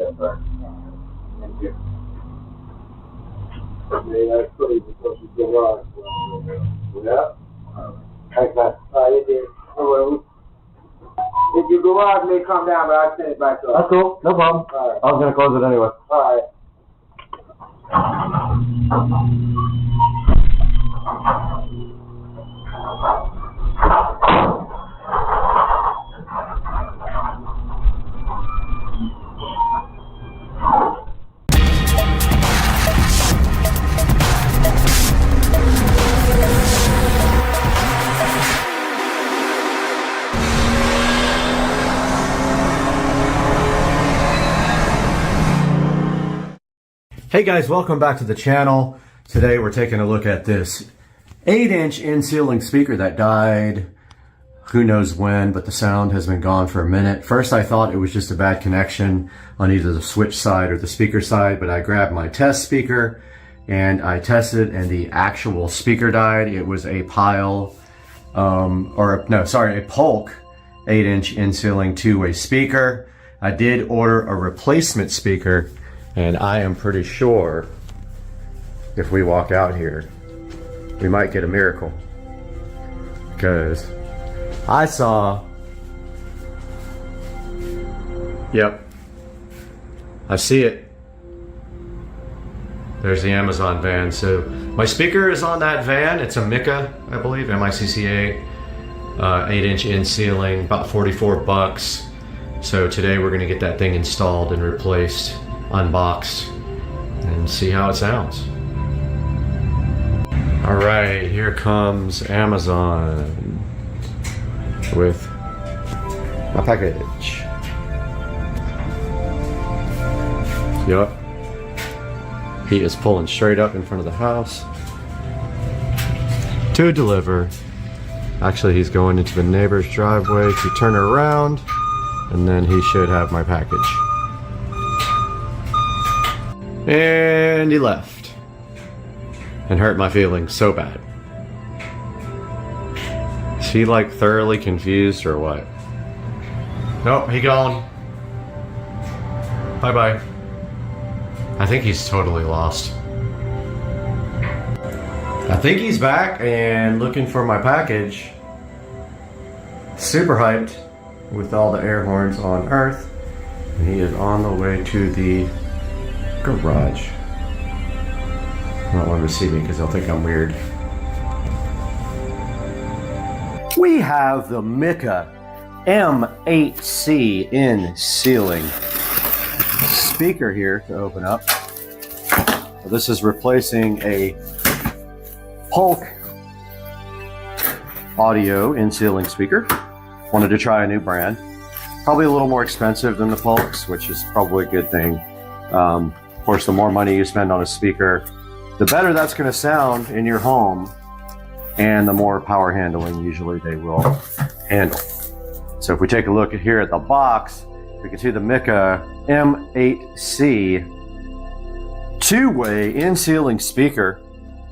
That's right. Thank you. Yeah, that's pretty because you go on. Yeah. Thanks, man. You did. If your garage may come down, but I'll send it back up. That's cool. No problem. All right. I was going to close it anyway. All right. Hey guys, welcome back to the channel. Today we're taking a look at this 8-inch in-ceiling speaker that died who knows when, but the sound has been gone for a minute. First I thought it was just a bad connection on either the switch side or the speaker side, but I grabbed my test speaker and I tested it and the actual speaker died. It was a Polk 8-inch in-ceiling two-way speaker. I did order a replacement speaker, and I am pretty sure if we walk out here, we might get a miracle. Because I saw, yep, I see it. There's the Amazon van. So my speaker is on that van. It's a Micca, I believe, M-I-C-C-A, 8-inch in-ceiling, about 44 bucks. So today we're gonna get that thing installed and replaced, unboxed, and see how it sounds. All right, here comes Amazon with my package. Yup. He is pulling straight up in front of the house to deliver. Actually, he's going into the neighbor's driveway to turn around, and then he should have my package. And he left and hurt my feelings so bad. Is he like thoroughly confused or what? Nope, he gone. Bye bye. I think he's totally lost. I think he's back and looking for my package. Super hyped with all the air horns on earth. And he is on the way to the garage. I don't want him to see me because they'll think I'm weird. We have the Micca M8C in-ceiling speaker here to open up. This is replacing a Polk audio in-ceiling speaker. Wanted to try a new brand. Probably a little more expensive than the Polks, which is probably a good thing. Of course, the more money you spend on a speaker, the better that's going to sound in your home, and the more power handling usually they will handle. So if we take a look here at the box, we can see the Micca M8C two-way in-ceiling speaker.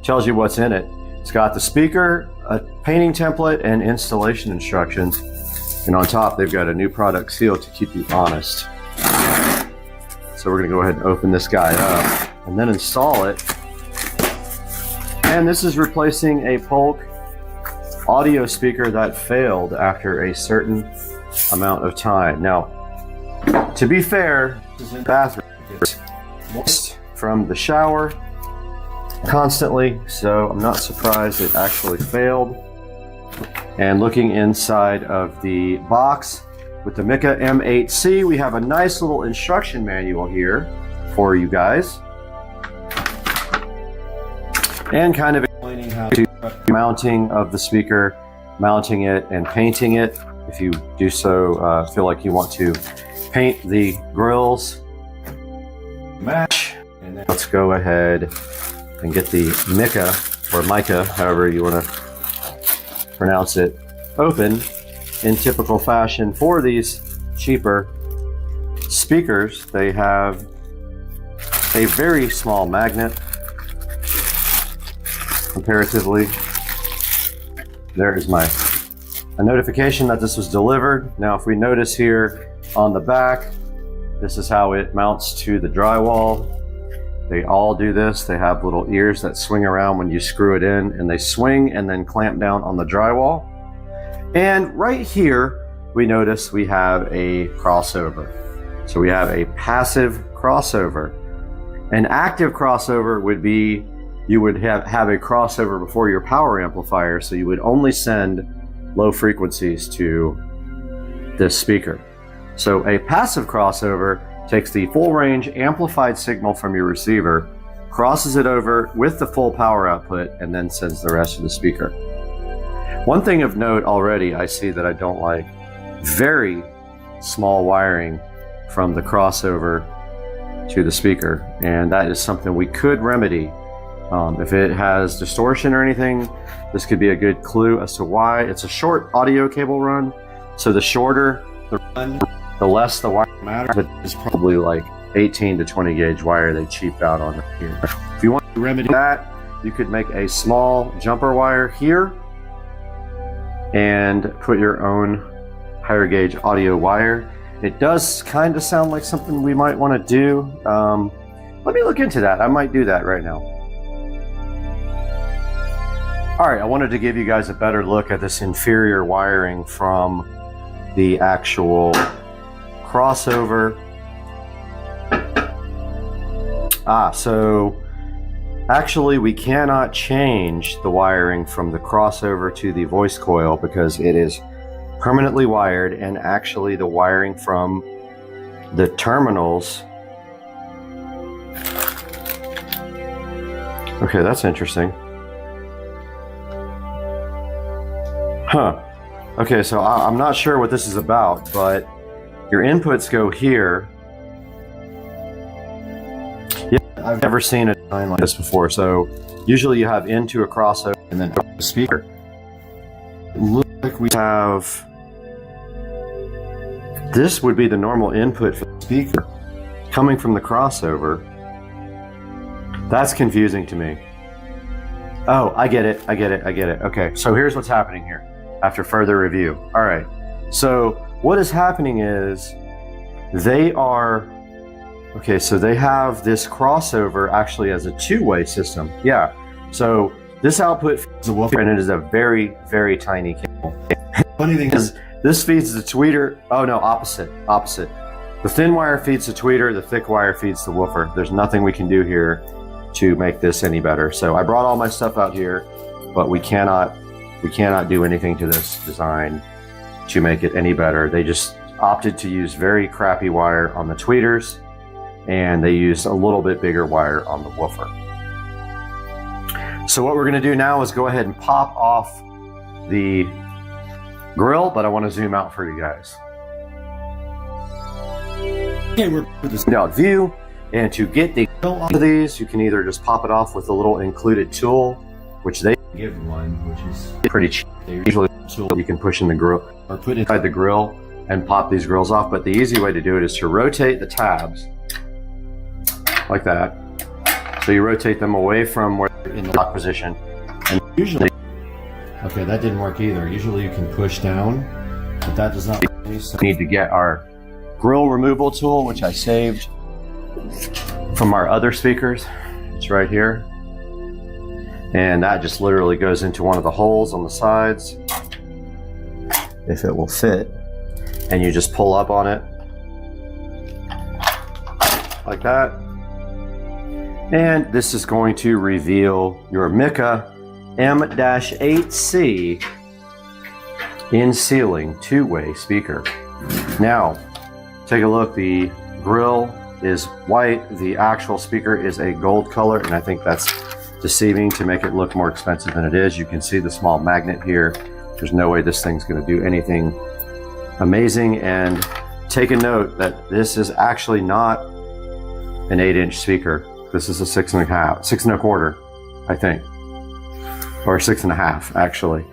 Tells you what's in it. It's got the speaker, a painting template, and installation instructions. And on top, they've got a new product seal to keep you honest. So we're going to go ahead and open this guy up and then install it. And this is replacing a Polk audio speaker that failed after a certain amount of time. Now, to be fair, this is in the bathroom. It's moist from the shower constantly, so I'm not surprised it actually failed. And looking inside of the box with the Micca M8C, we have a nice little instruction manual here for you guys. And kind of explaining how to mounting of the speaker, mounting it and painting it. If you do so, feel like you want to paint the grills, match, and then let's go ahead and get the Micca, or Micca, however you want to pronounce it, open in typical fashion. For these cheaper speakers, they have a very small magnet comparatively. There is a notification that this was delivered. Now if we notice here on the back, This is how it mounts to the drywall. They all do this. They have little ears that swing around when you screw it in, and they swing and then clamp down on the drywall. And right here, we notice we have a crossover. So we have a passive crossover. An active crossover would be, you would have a crossover before your power amplifier, so you would only send low frequencies to this speaker. So a passive crossover takes the full range amplified signal from your receiver, crosses it over with the full power output, and then sends the rest to the speaker. One thing of note already I see that I don't like, very small wiring from the crossover to the speaker, and that is something we could remedy. If it has distortion or anything, this could be a good clue as to why. It's a short audio cable run, so the shorter the run, the less the wire matters, but it's probably like 18 to 20 gauge wire they cheaped out on here. If you want to remedy that, you could make a small jumper wire here and put your own higher gauge audio wire. It does kind of sound like something we might want to do. Let me look into that. I might do that right now. All right, I wanted to give you guys a better look at this inferior wiring from the actual crossover. So actually we cannot change the wiring from the crossover to the voice coil because it is permanently wired, and actually the wiring from the terminals. Okay, that's interesting. Huh. Okay, so I'm not sure what this is about, but your inputs go here. Yeah, I've never seen a design like this before. So usually you have into a crossover and then a speaker. It looks like we have, this would be the normal input for the speaker coming from the crossover. That's confusing to me. Oh, I get it. Okay, so here's what's happening here after further review. All right, so what is happening is they are, okay, so they have this crossover actually as a two-way system. Yeah, so this output feeds the woofer, and it is a very, very tiny cable. Funny thing is, this feeds the tweeter. Oh no, opposite. The thin wire feeds the tweeter, the thick wire feeds the woofer. There's nothing we can do here to make this any better. So I brought all my stuff out here, but we cannot do anything to this design to make it any better. They just opted to use very crappy wire on the tweeters, and they used a little bit bigger wire on the woofer. So what we're gonna do now is go ahead and pop off the grill, but I wanna zoom out for you guys. Okay, we're with this out view, and to get the grill off of these, you can either just pop it off with a little included tool, which they give one, which is pretty cheap. They usually have a tool you can push in the grill or put inside the grill and pop these grills off. But the easy way to do it is to rotate the tabs like that. So you rotate them away from where they're in the lock position. And usually, okay, that didn't work either. Usually you can push down, but that does not work. So we need to get our grill removal tool, which I saved from our other speakers. It's right here. And that just literally goes into one of the holes on the sides, if it will fit. And you just pull up on it like that. And this is going to reveal your Mica M-8C in ceiling two-way speaker. Now, take a look. The grill is white. The actual speaker is a gold color, and I think that's deceiving to make it look more expensive than it is. You can see the small magnet here. There's no way this thing's going to do anything amazing. And take a note that this is actually not an 8-inch speaker. This is a 6.25, I think, or 6.5 actually.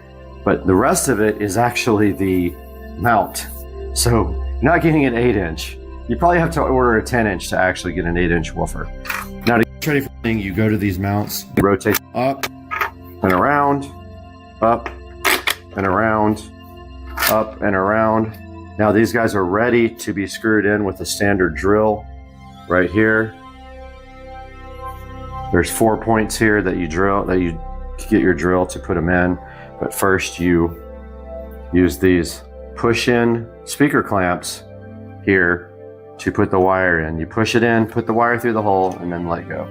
But the rest of it is actually the mount. So you're not getting an 8-inch. You probably have to order a 10-inch to actually get an 8-inch woofer. Now to get ready for the thing, you go to these mounts, you rotate up and around, up and around, up and around, Now these guys are ready to be screwed in with a standard drill right here. There's 4 points here that you get your drill to put them in. But first you use these push-in speaker clamps here to put the wire in. You push it in, put the wire through the hole, and then let go.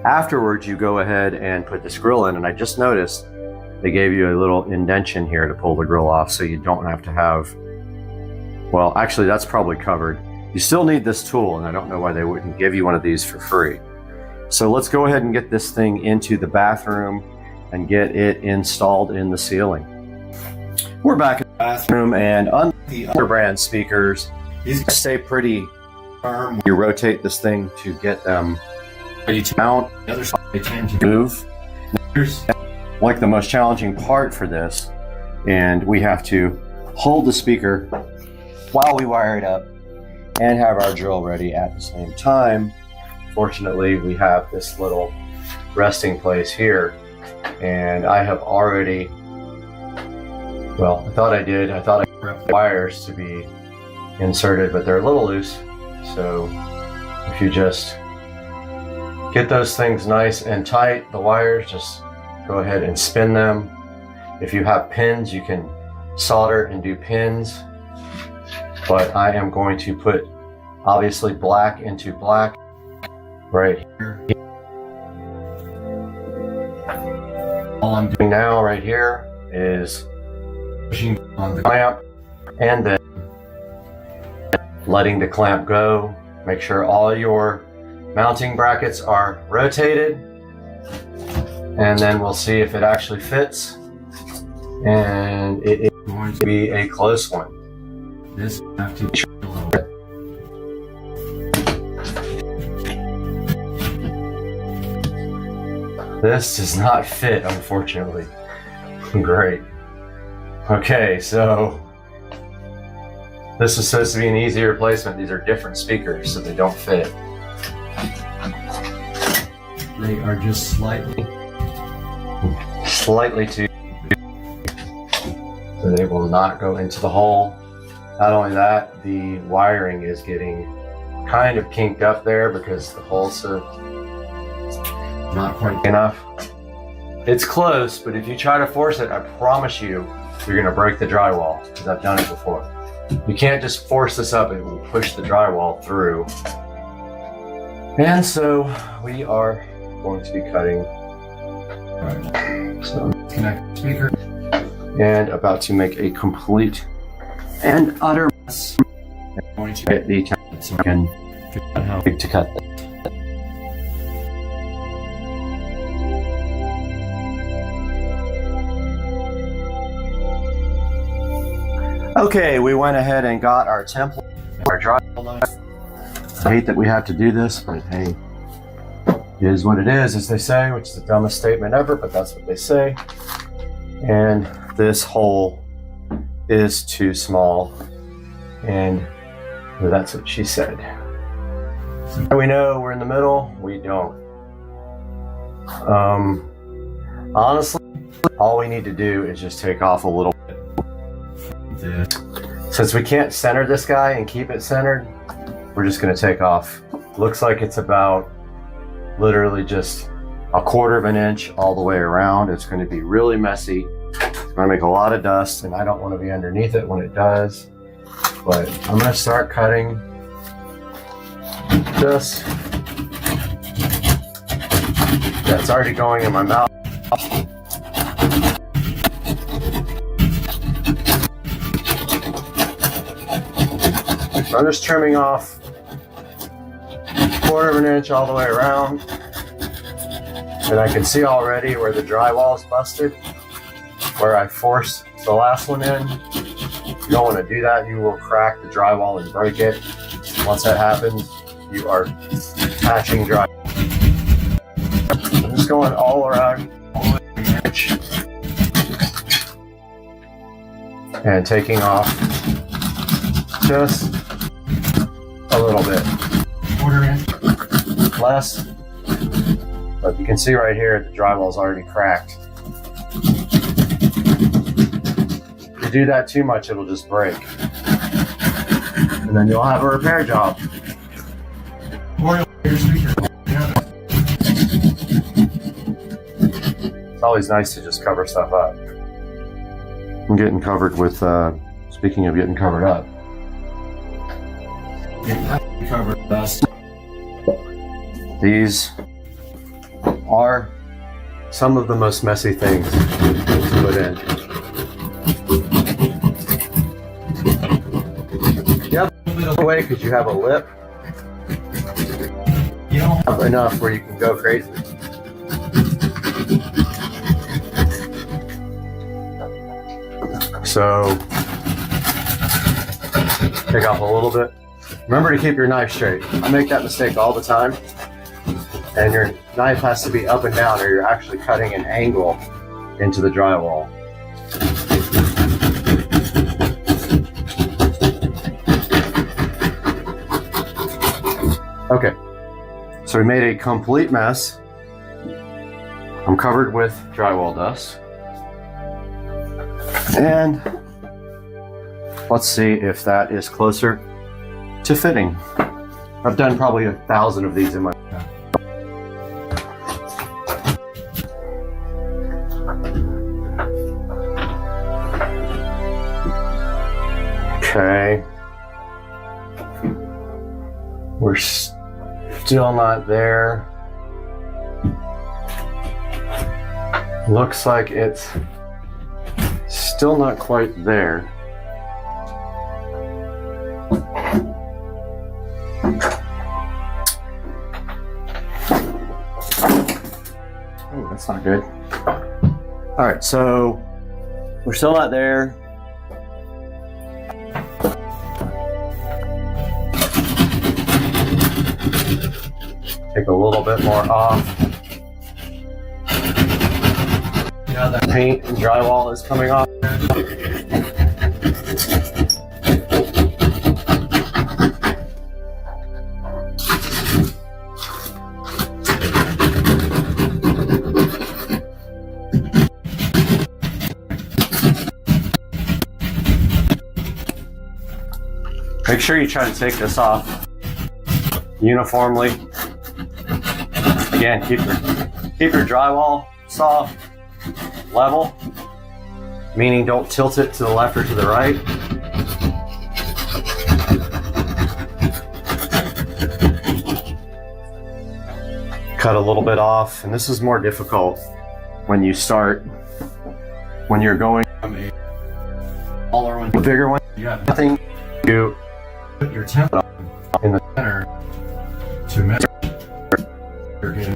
Afterwards, you go ahead and put this grill in, and I just noticed they gave you a little indentation here to pull the grill off, so you don't have to have, well, actually that's probably covered. You still need this tool, and I don't know why they wouldn't give you one of these for free. So let's go ahead and get this thing into the bathroom and get it installed in the ceiling. We're back in the bathroom, and unlike the other brand speakers, these stay pretty firm. You rotate this thing to get them ready to mount. The other side they tend to move. Here's like the most challenging part for this, and we have to hold the speaker while we wire it up and have our drill ready at the same time. Fortunately, we have this little resting place here, and I have already, well, I thought I did. I thought I prepped the wires to be inserted, but they're a little loose. So if you just get those things nice and tight, the wires, just go ahead and spin them. If you have pins, you can solder and do pins. But I am going to put, obviously, black into black right here. All I'm doing now right here is pushing on the clamp and then letting the clamp go. Make sure all your mounting brackets are rotated, and then we'll see if it actually fits, and it is going to be a close one. This I have to trim a little bit. This does not fit, unfortunately. Great. Okay, so this is supposed to be an easy replacement. These are different speakers, so they don't fit. They are just slightly too, so they will not go into the hole. Not only that, the wiring is getting kind of kinked up there because the hole's not quite big enough. It's close, but if you try to force it, I promise you, you're gonna break the drywall, because I've done it before. You can't just force this up, it will push the drywall through. And so we are going to be cutting. So connect the speaker and about to make a complete and utter mess. I'm going to get the template so I can figure out how big to cut this. Okay, we went ahead and got our template, our drywall knife. I hate that we have to do this, but hey, it is what it is, as they say, which is the dumbest statement ever, but that's what they say. And this hole is too small, and that's what she said. So we know we're in the middle, we don't. Honestly, all we need to do is just take off a little bit from this. Since we can't center this guy and keep it centered, we're just going to take off. Looks like it's about literally just 1/4 of an inch all the way around. It's going to be really messy. It's going to make a lot of dust, and I don't want to be underneath it when it does. But I'm going to start cutting this. That's already going in my mouth. So I'm just trimming off 1/4 of an inch all the way around. And I can see already where the drywall is busted, where I forced the last one in. You don't want to do that. You will crack the drywall and break it. Once that happens, you are patching drywall. I'm just going all around the edge and taking off just a little bit. 1/4 inch less. But you can see right here, the drywall is already cracked. To do that too much, it'll just break. And then you'll have a repair job. Or your speaker. It's always nice to just cover stuff up. I'm getting covered with, speaking of getting covered up. Covered dust. These are some of the most messy things to put in. You have a little bit of way because you have a lip. You don't Have enough where you can go crazy. So, take off a little bit. Remember to keep your knife straight. I make that mistake all the time. And your knife has to be up and down or you're actually cutting an angle into the drywall. Okay, so we made a complete mess. I'm covered with drywall dust. And let's see if that is closer to fitting. I've done probably 1,000 of these in my Okay. We're still not there. Looks like it's still not quite there. Oh, that's not good. All right, so we're still not there. Take a little bit more off. Now that paint and drywall is coming off. Make sure you try to take this off uniformly. Again, keep your drywall soft, level, meaning don't tilt it to the left or to the right. Cut a little bit off, and this is more difficult when you're going from a smaller one to a bigger one. You have Nothing to put your template in the center to measure. You're getting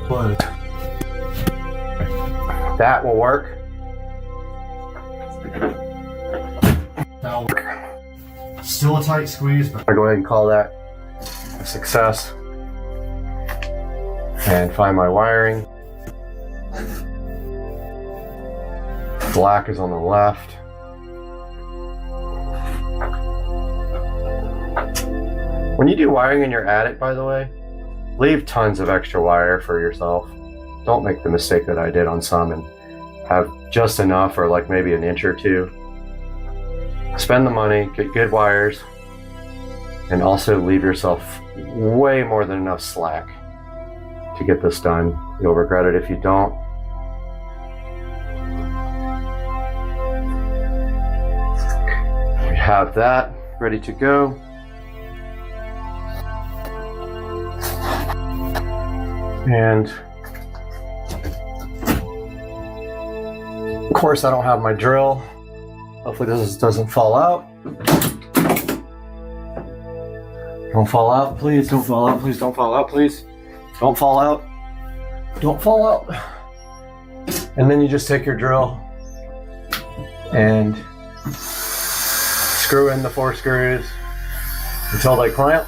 close. that will work. That'll work. Still a tight squeeze, but I'll go ahead and call that a success. And find my wiring. Black is on the left. When you do wiring in your attic, by the way, leave tons of extra wire for yourself. Don't make the mistake that I did on some and have just enough or like maybe an inch or two. Spend the money, get good wires, and also leave yourself way more than enough slack to get this done. You'll regret it if you don't. We have that ready to go. And of course, I don't have my drill. Hopefully this doesn't fall out. Don't fall out, please. Don't fall out, please. Don't fall out, please. Don't fall out. Don't fall out. And then you just take your drill and screw in the 4 screws until they clamp.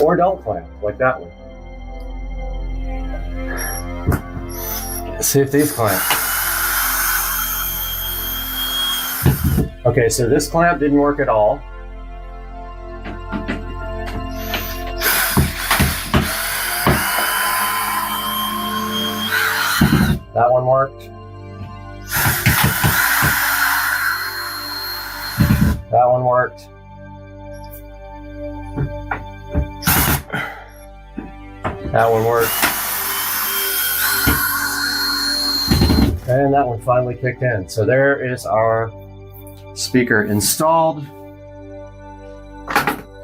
Or don't clamp, like that one. Let's see if these clamp. Okay, so this clamp didn't work at all. That one worked. That one worked. That one worked. And that one finally kicked in. So there is our speaker installed.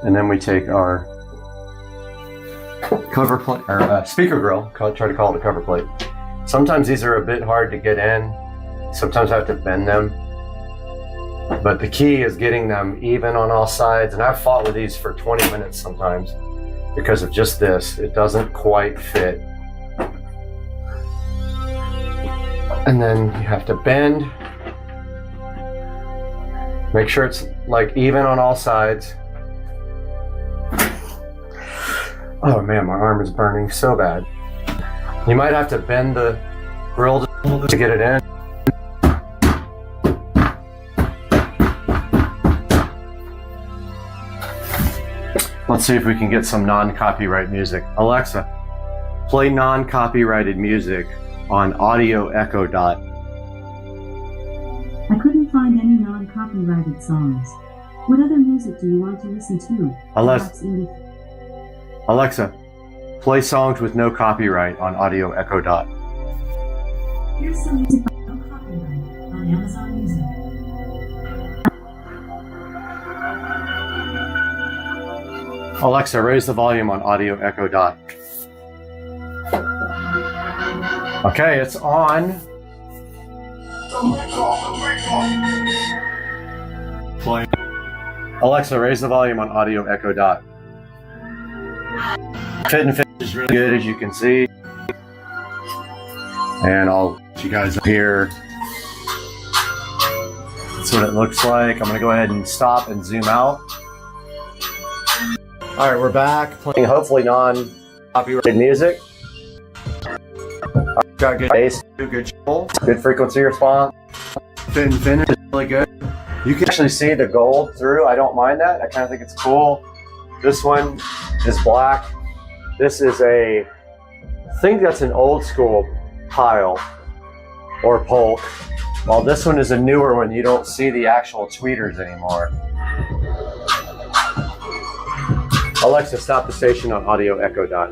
And then we take our cover plate, or speaker grill, try to call it a cover plate. Sometimes these are a bit hard to get in. Sometimes I have to bend them. But the key is getting them even on all sides. And I've fought with these for 20 minutes sometimes because of just this. It doesn't quite fit. And then you have to bend. Make sure it's like even on all sides. Oh man, my arm is burning so bad. You might have to bend the grill to get it in. Let's see if we can get some non-copyright music. Alexa, play non-copyrighted music on Audio Echo Dot. I couldn't find any non-copyrighted songs. What other music do you want to listen to? Alexa, play songs with no copyright on Audio Echo Dot. Here's some music by no copyright on Amazon Music. Alexa, raise the volume on Audio Echo Dot. Okay, it's on. Play. Alexa, raise the volume on Audio Echo Dot. Fit and finish is really good, as you can see. And I'll let you guys up here. That's what it looks like. I'm gonna go ahead and stop and zoom out. All right, we're back playing hopefully non-copyrighted music. Got good bass, good treble, good frequency response. Fit and finish is really good. You can actually see the gold through. I don't mind that. I kind of think it's cool. This one is black. This is I think that's an old school pile or polk. While this one is a newer one, you don't see the actual tweeters anymore. Alexa, stop the station on Audio Echo Dot.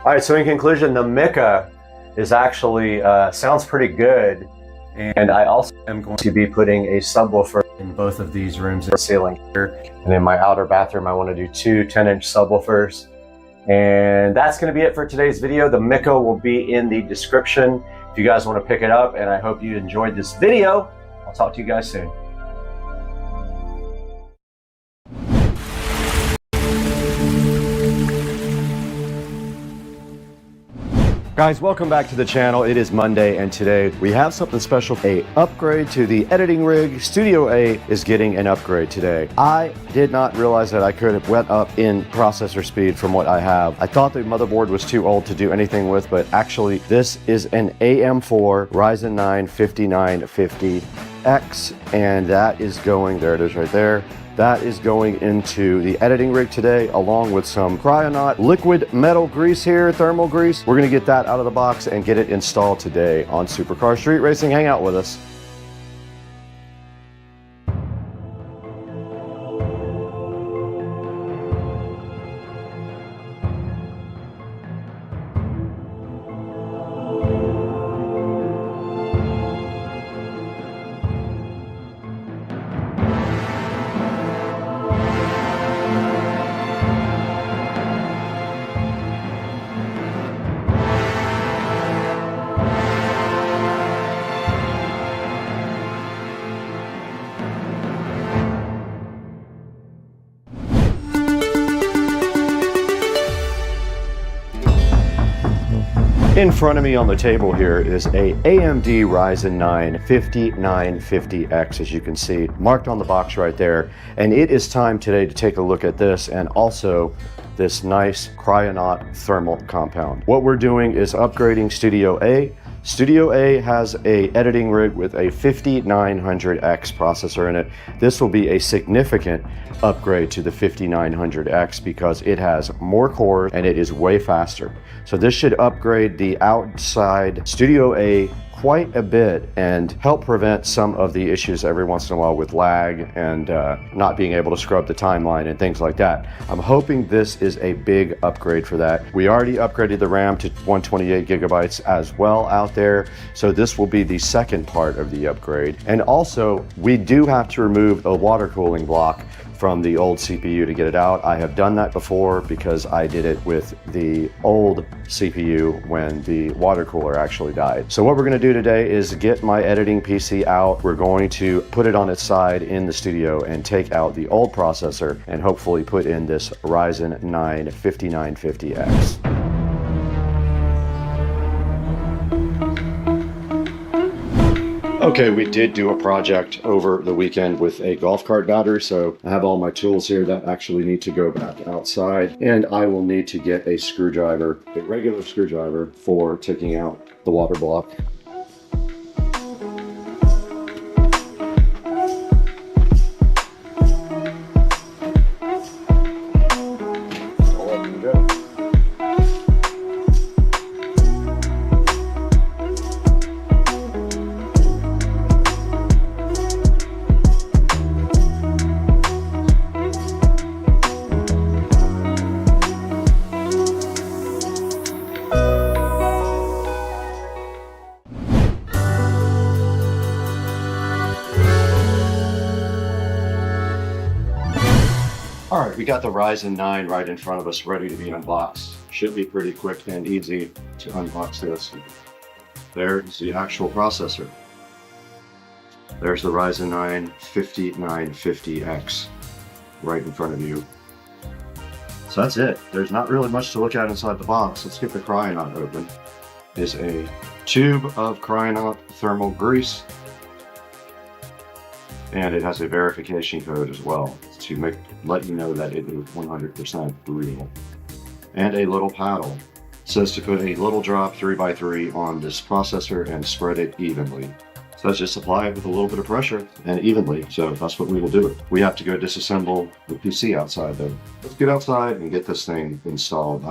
All right, so in conclusion, the Mica is actually, sounds pretty good. And I also am going to be putting a subwoofer in both of these rooms in the ceiling here. And in my outer bathroom, I want to do two 10-inch subwoofers. And that's going to be it for today's video. The Mica will be in the description if you guys want to pick it up. And I hope you enjoyed this video. I'll talk to you guys soon. Guys, welcome back to the channel. It is Monday, and today we have something special. An upgrade to the editing rig. Studio A is getting an upgrade today. I did not realize that I could have went up in processor speed from what I have. I thought the motherboard was too old to do anything with, but actually this is an AM4 Ryzen 9 5950X, and that is going, there it is right there. That is going into the editing rig today, along with some Cryonaut liquid metal grease here, thermal grease. We're gonna get that out of the box and get it installed today on Supercar Street Racing. Hang out with us. In front of me on the table here is a AMD Ryzen 9 5950X, as you can see, marked on the box right there. And it is time today to take a look at this and also this nice cryonaut thermal compound. What we're doing is upgrading Studio A. Studio A has a editing rig with a 5900X processor in it. This will be a significant upgrade to the 5900X because it has more cores and it is way faster. So this should upgrade the outside Studio A quite a bit and help prevent some of the issues every once in a while with lag and not being able to scrub the timeline and things like that. I'm hoping this is a big upgrade for that. We already upgraded the RAM to 128 gigabytes as well out there, so this will be the second part of the upgrade. And also, we do have to remove a water cooling block from the old CPU to get it out. I have done that before because I did it with the old CPU when the water cooler actually died. So what we're going to do today is get my editing PC out. We're going to put it on its side in the studio and take out the old processor and hopefully put in this Ryzen 9 5950X. Okay, we did do a project over the weekend with a golf cart battery, so I have all my tools here that actually need to go back outside, and I will need to get a screwdriver, a regular screwdriver, for taking out the water block. All right, we got the Ryzen 9 right in front of us, ready to be unboxed. Should be pretty quick and easy to unbox this. There's the actual processor. There's the Ryzen 9 5950X right in front of you. So that's it. There's not really much to look at inside the box. Let's get the cryonaut open. There's a tube of cryonaut thermal grease, and it has a verification code as well to let you know that it is 100% real. And a little paddle. It says to put a little drop 3x3 on this processor and spread it evenly. So let's just apply it with a little bit of pressure and evenly. So that's what we will do. We have to go disassemble the PC outside though. Let's get outside and get this thing installed.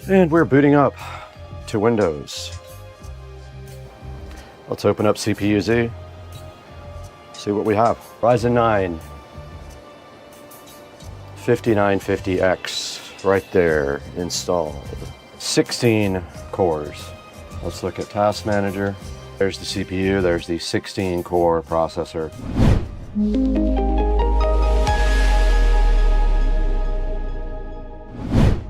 And we're booting up to Windows. Let's open up CPU-Z, see what we have. Ryzen 9 5950X right there installed. 16 cores. Let's look at Task Manager. There's the CPU, there's the 16 core processor.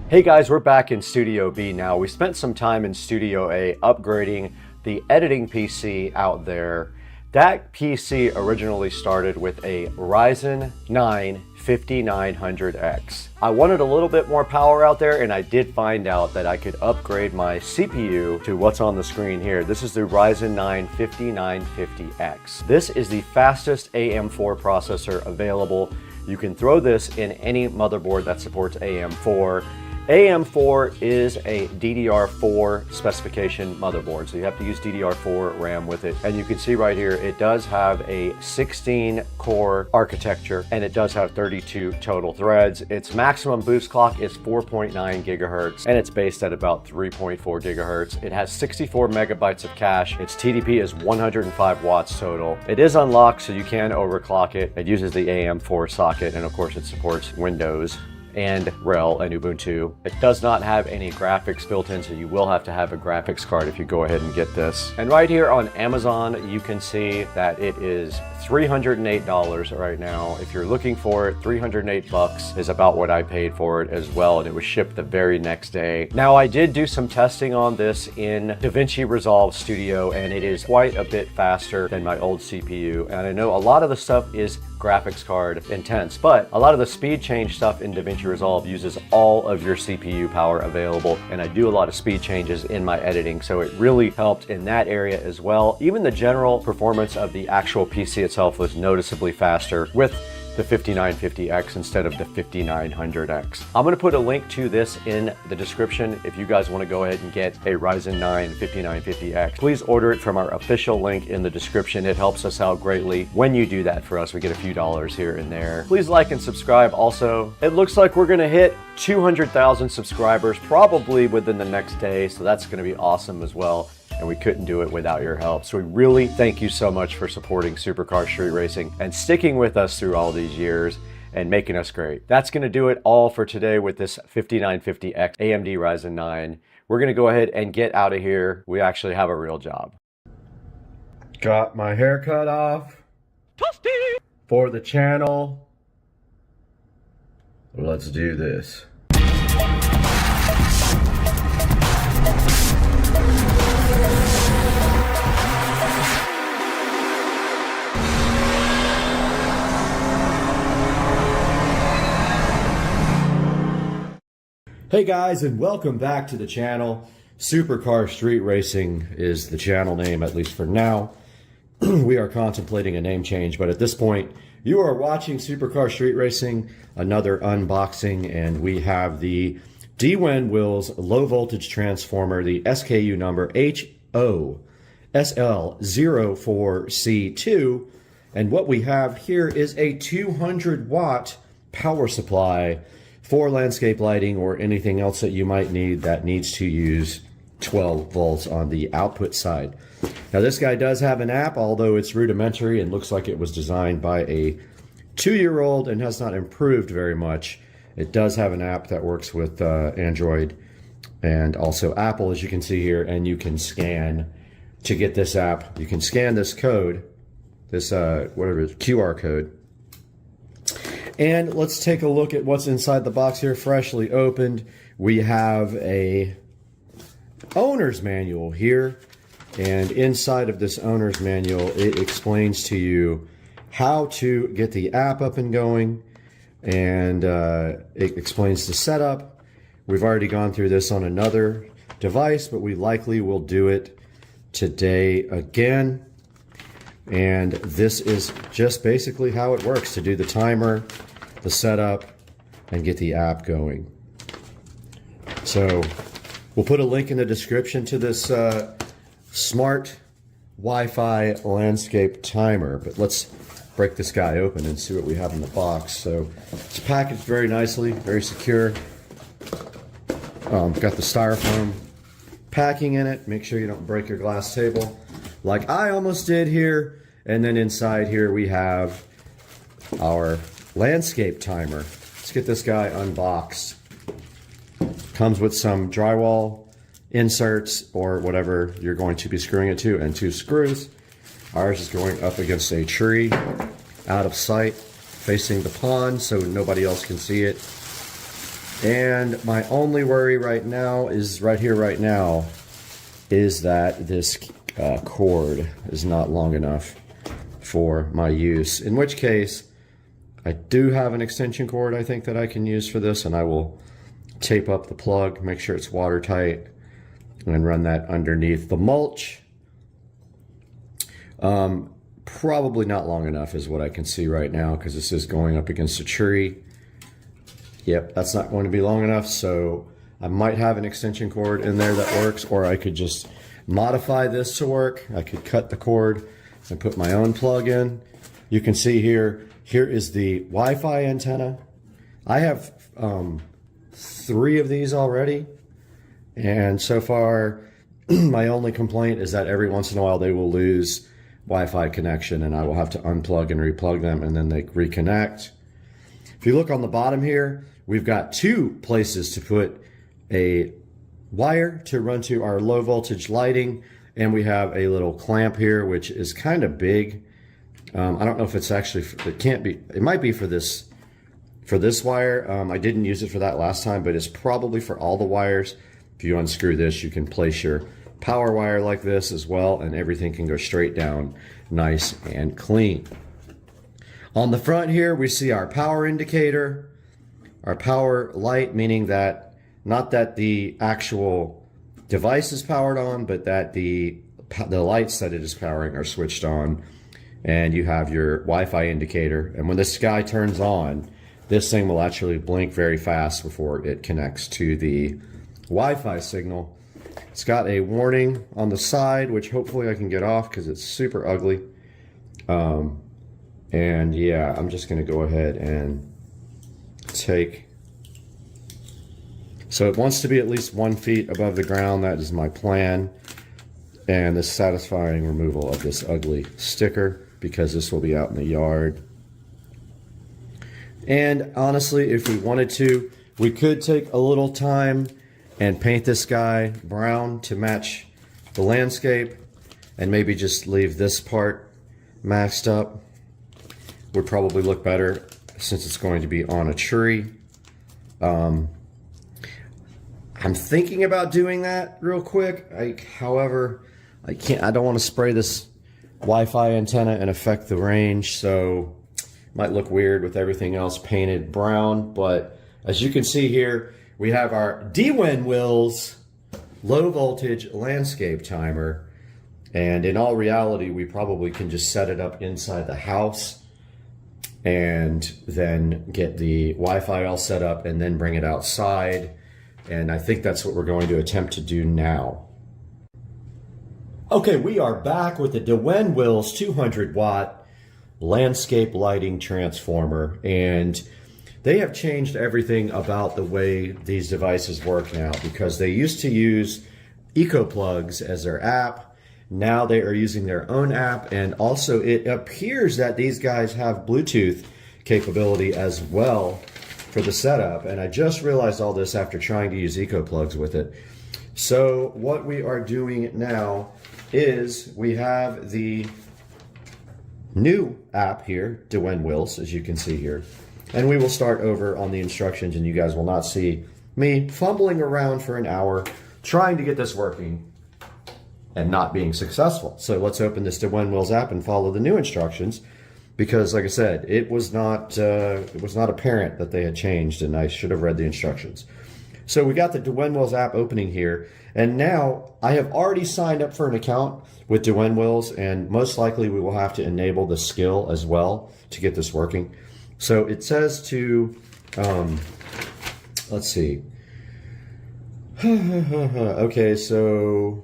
Hey guys, we're back in Studio B now. We spent some time in Studio A upgrading the editing PC out there. That PC originally started with a Ryzen 9 5900X. I wanted a little bit more power out there, and I did find out that I could upgrade my CPU to what's on the screen here. This is the Ryzen 9 5950X. This is the fastest AM4 processor available. You can throw this in any motherboard that supports AM4. AM4 is a DDR4 specification motherboard, so you have to use DDR4 RAM with it. And you can see right here, it does have a 16 core architecture, and it does have 32 total threads. Its maximum boost clock is 4.9 gigahertz, and it's based at about 3.4 gigahertz. It has 64 megabytes of cache. Its TDP is 105 watts total. It is unlocked, so you can overclock it. It uses the AM4 socket, and of course it supports Windows and RHEL and Ubuntu. It does not have any graphics built in, so you will have to have a graphics card if you go ahead and get this. And right here on Amazon, you can see that it is $308 right now. If you're looking for it, 308 bucks is about what I paid for it as well, and it was shipped the very next day. Now, I did do some testing on this in DaVinci Resolve Studio, and it is quite a bit faster than my old CPU. And I know a lot of the stuff is graphics card intense, but a lot of the speed change stuff in DaVinci Resolve uses all of your CPU power available, and I do a lot of speed changes in my editing, so it really helped in that area as well. Even the general performance of the actual PC itself was noticeably faster with the 5950X instead of the 5900X. I'm gonna put a link to this in the description if you guys wanna go ahead and get a Ryzen 9 5950X. Please order it from our official link in the description. It helps us out greatly when you do that for us. We get a few dollars here and there. Please like and subscribe also. It looks like we're gonna hit 200,000 subscribers probably within the next day, so that's gonna be awesome as well. And we couldn't do it without your help. So we really thank you so much for supporting Supercar Street Racing and sticking with us through all these years and making us great. That's gonna do it all for today with this 5950X AMD Ryzen 9. We're gonna go ahead and get out of here. We actually have a real job. Got my hair cut off. Toasty! For the channel. Let's do this. Hey guys, and welcome back to the channel. Supercar Street Racing is the channel name, at least for now. We are contemplating a name change, but at this point, you are watching Supercar Street Racing, another unboxing, and we have the DWIN Wills low voltage transformer, the SKU number HOSL04C2, and what we have here is a 200 watt power supply for landscape lighting or anything else that you might need that needs to use 12 volts on the output side. Now this guy does have an app, although it's rudimentary and looks like it was designed by a 2-year-old and has not improved very much. It does have an app that works with Android and also Apple, as you can see here, and you can scan to get this app. You can scan this code, this whatever it is, QR code. And let's take a look at what's inside the box here, freshly opened. We have a owner's manual here, and inside of this owner's manual, it explains to you how to get the app up and going, and it explains the setup. We've already gone through this on another device, but we likely will do it today again. And this is just basically how it works to do the timer, the setup, and get the app going. So we'll put a link in the description to this smart Wi-Fi landscape timer, but let's break this guy open and see what we have in the box. So it's packaged very nicely, very secure. Got the styrofoam packing in it. Make sure you don't break your glass table like I almost did here. And then inside here we have our landscape timer. Let's get this guy unboxed. Comes with some drywall inserts or whatever you're going to be screwing it to, and 2 screws. Ours is going up against a tree, out of sight, facing the pond so nobody else can see it. And my only worry right now is right here right now is that this cord is not long enough. for my use. In which case, I do have an extension cord I think that I can use for this, and I will tape up the plug, make sure it's watertight, and run that underneath the mulch. Probably not long enough is what I can see right now, because this is going up against a tree. Yep, that's not going to be long enough, so I might have an extension cord in there that works, or I could just modify this to work. I could cut the cord and put my own plug in. You can see here is the Wi-Fi antenna. I have 3 of these already, and so far my only complaint is that every once in a while they will lose Wi-Fi connection, and I will have to unplug and replug them, and then they reconnect. If you look on the bottom here, we've got 2 places to put a wire to run to our low voltage lighting, and we have a little clamp here which is kind of big. I don't know if it's actually, it can't be, it might be for this wire. I didn't use it for that last time, but it's probably for all the wires. If you unscrew this, you can place your power wire like this as well, and everything can go straight down nice and clean. On the front here, we see our power indicator, our power light, meaning that not that the actual device is powered on, but that the lights that it is powering are switched on. And you have your Wi-Fi indicator, and when this guy turns on, this thing will actually blink very fast before it connects to the Wi-Fi signal. It's got a warning on the side, which hopefully I can get off because it's super ugly. And yeah, I'm just going to go ahead and take. So it wants to be at least 1 feet above the ground. That is my plan. And the satisfying removal of this ugly sticker, because this will be out in the yard. And honestly, if we wanted to, we could take a little time and paint this guy brown to match the landscape, and maybe just leave this part maxed up. Would probably look better since it's going to be on a tree. I'm thinking about doing that real quick. However, I don't want to spray this Wi-Fi antenna and affect the range, so it might look weird with everything else painted brown. But as you can see here, we have our Dwin low voltage landscape timer, and in all reality, we probably can just set it up inside the house and then get the Wi-Fi all set up and then bring it outside. And I think that's what we're going to attempt to do now. Okay, we are back with the Dwin 200 watt landscape lighting transformer, and they have changed everything about the way these devices work now, because they used to use EcoPlugs as their app. Now they are using their own app, and also it appears that these guys have Bluetooth capability as well for the setup. And I just realized all this after trying to use EcoPlugs with it. So what we are doing now is we have the new app here, Dwin, as you can see here. And we will start over on the instructions, and you guys will not see me fumbling around for an hour trying to get this working and not being successful. So let's open this Dwin app and follow the new instructions, because like I said, it was not apparent that they had changed, and I should have read the instructions. So we got the Dwin app opening here, and now I have already signed up for an account with Dwin, and most likely we will have to enable the skill as well to get this working. So it says to, let's see. Okay, so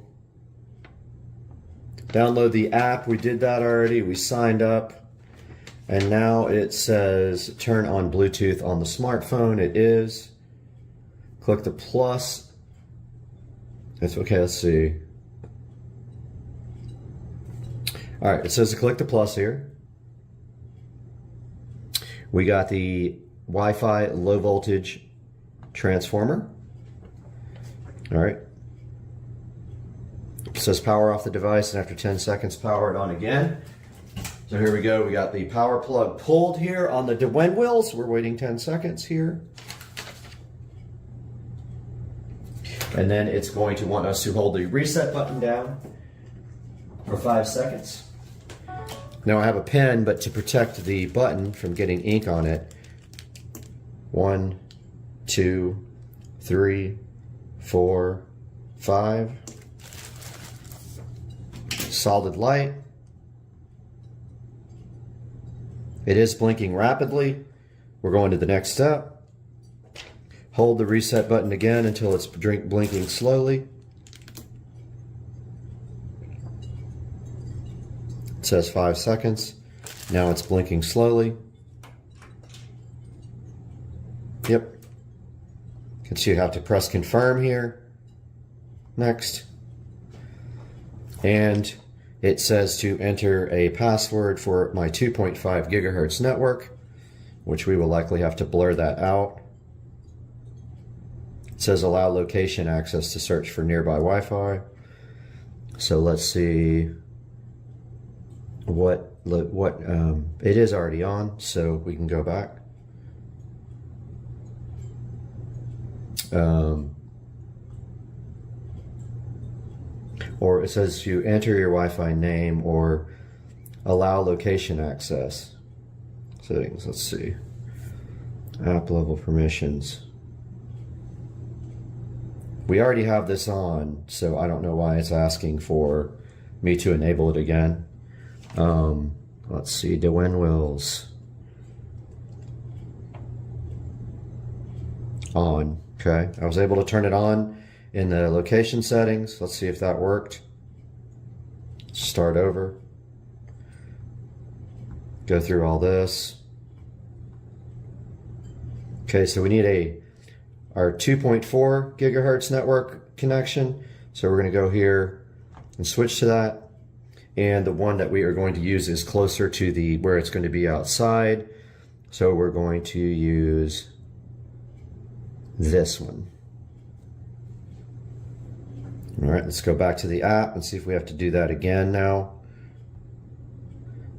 download the app. We did that already. We signed up. And now it says turn on Bluetooth on the smartphone. It is. Click the plus. It's okay, let's see. All right, it says to click the plus here. We got the Wi-Fi low voltage transformer. All right. It says power off the device, and after 10 seconds, power it on again. So here we go. We got the power plug pulled here on the Dwin. We're waiting 10 seconds here. And then it's going to want us to hold the reset button down for 5 seconds. Now I have a pen, but to protect the button from getting ink on it, 1, 2, 3, 4, 5. Solid light. It is blinking rapidly. We're going to the next step. Hold the reset button again until it's blinking slowly. It says 5 seconds. Now it's blinking slowly. Yep. You can see you have to press confirm here. Next. And it says to enter a password for my 2.5 gigahertz network, which we will likely have to blur that out. It says allow location access to search for nearby Wi-Fi. So let's see what it is already on, so we can go back. Or it says you enter your Wi-Fi name or allow location access. Settings, let's see. App level permissions. We already have this on, so I don't know why it's asking for me to enable it again. Let's see, Dwayne Wills. On, okay. I was able to turn it on in the location settings. Let's see if that worked. Start over. Go through all this. Okay, so we need our 2.4 gigahertz network connection. So we're going to go here and switch to that. And the one that we are going to use is closer to where it's going to be outside. So we're going to use this one. All right, let's go back to the app and see if we have to do that again now.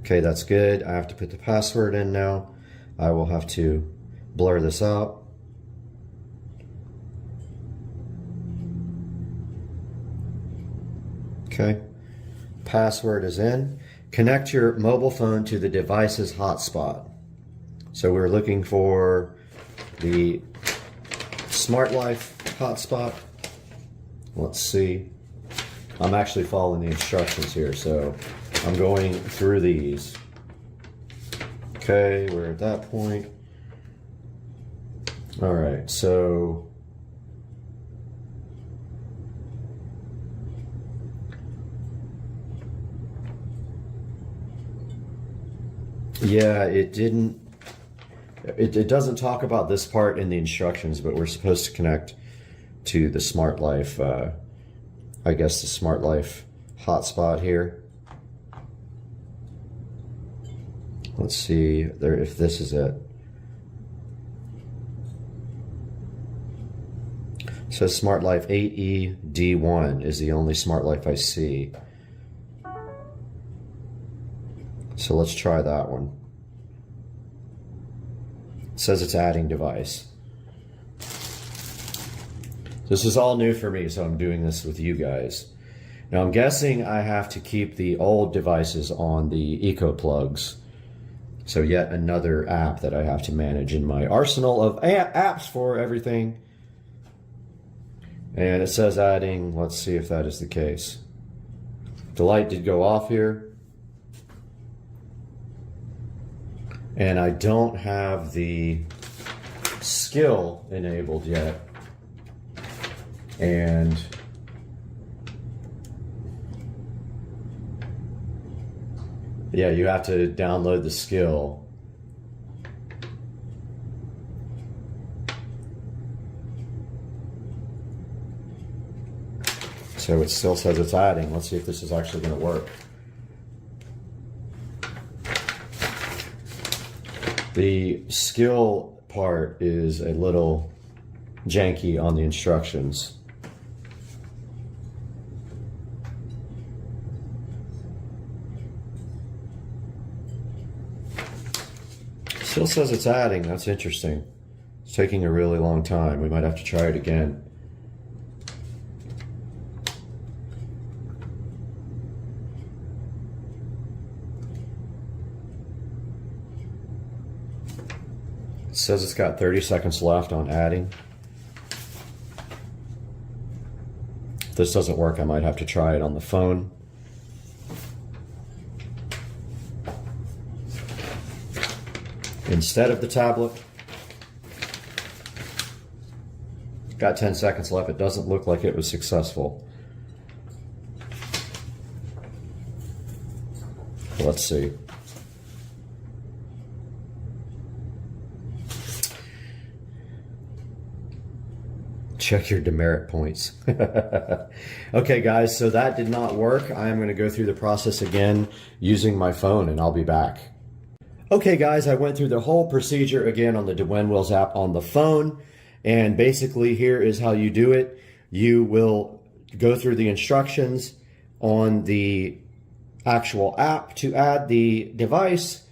Okay, that's good. I have to put the password in now. I will have to blur this out. Okay, password is in. Connect your mobile phone to the device's hotspot. So we're looking for the Smart Life hotspot. Let's see. I'm actually following the instructions here, so I'm going through these. Okay, we're at that point. All right, so yeah, it doesn't talk about this part in the instructions, but we're supposed to connect to the Smart Life, I guess the Smart Life hotspot here. Let's see if this is it. So Smart Life 8E-D1 is the only Smart Life I see. So let's try that one. It says it's adding device. This is all new for me, so I'm doing this with you guys. Now I'm guessing I have to keep the old devices on the Eco plugs. So yet another app that I have to manage in my arsenal of apps for everything. And it says adding, let's see if that is the case. The light did go off here. And I don't have the skill enabled yet. And yeah, you have to download the skill. So it still says it's adding. Let's see if this is actually going to work. The skill part is a little janky on the instructions. Still says it's adding. That's interesting. It's taking a really long time. We might have to try it again. says it's got 30 seconds left on adding. If this doesn't work, I might have to try it on the phone. Instead of the tablet. Got 10 seconds left. It doesn't look like it was successful. Let's see. Check your demerit points. Okay, guys, so that did not work. I am going to go through the process again using my phone, and I'll be back. Okay, guys, I went through the whole procedure again on the Dwinwills app on the phone, and basically here is how you do it. You will go through the instructions on the actual app to add the device.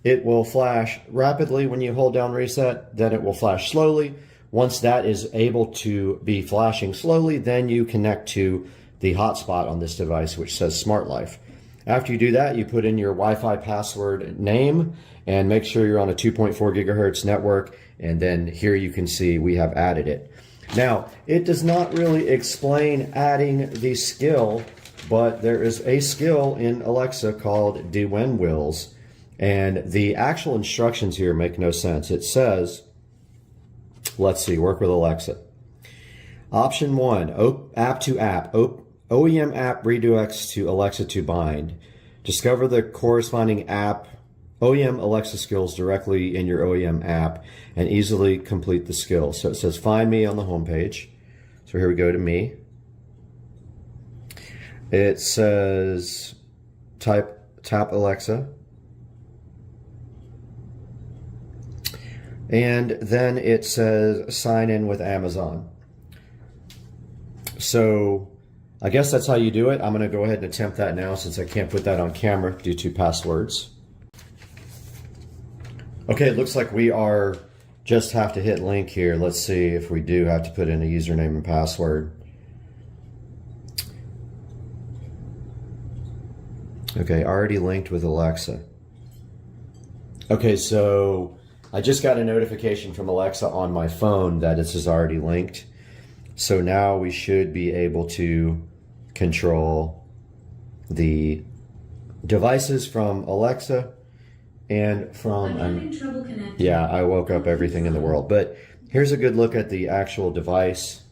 It will flash rapidly when you hold down reset, then it will flash slowly. Once that is able to be flashing slowly, then you connect to the hotspot on this device, which says Smart Life. After you do that, you put in your Wi-Fi password name and make sure you're on a 2.4 gigahertz network. And then here you can see we have added it. Now, it does not really explain adding the skill, but there is a skill in Alexa called Dwinwills. And the actual instructions here make no sense. It says, let's see, work with Alexa. Option 1, app to app. OEM app redirects to Alexa to bind. Discover the corresponding app, OEM Alexa skills directly in your OEM app and easily complete the skill. So it says find me on the home page. So here we go to me. It says tap Alexa. And then it says sign in with Amazon. So I guess that's how you do it. I'm going to go ahead and attempt that now since I can't put that on camera due to passwords. Okay, it looks like we are just have to hit link here. Let's see if we do have to put in a username and password. Okay, already linked with Alexa. Okay, so I just got a notification from Alexa on my phone that this is already linked. So now we should be able to control the devices from Alexa and from, yeah, I woke up everything in the world. But here's a good look at the actual device.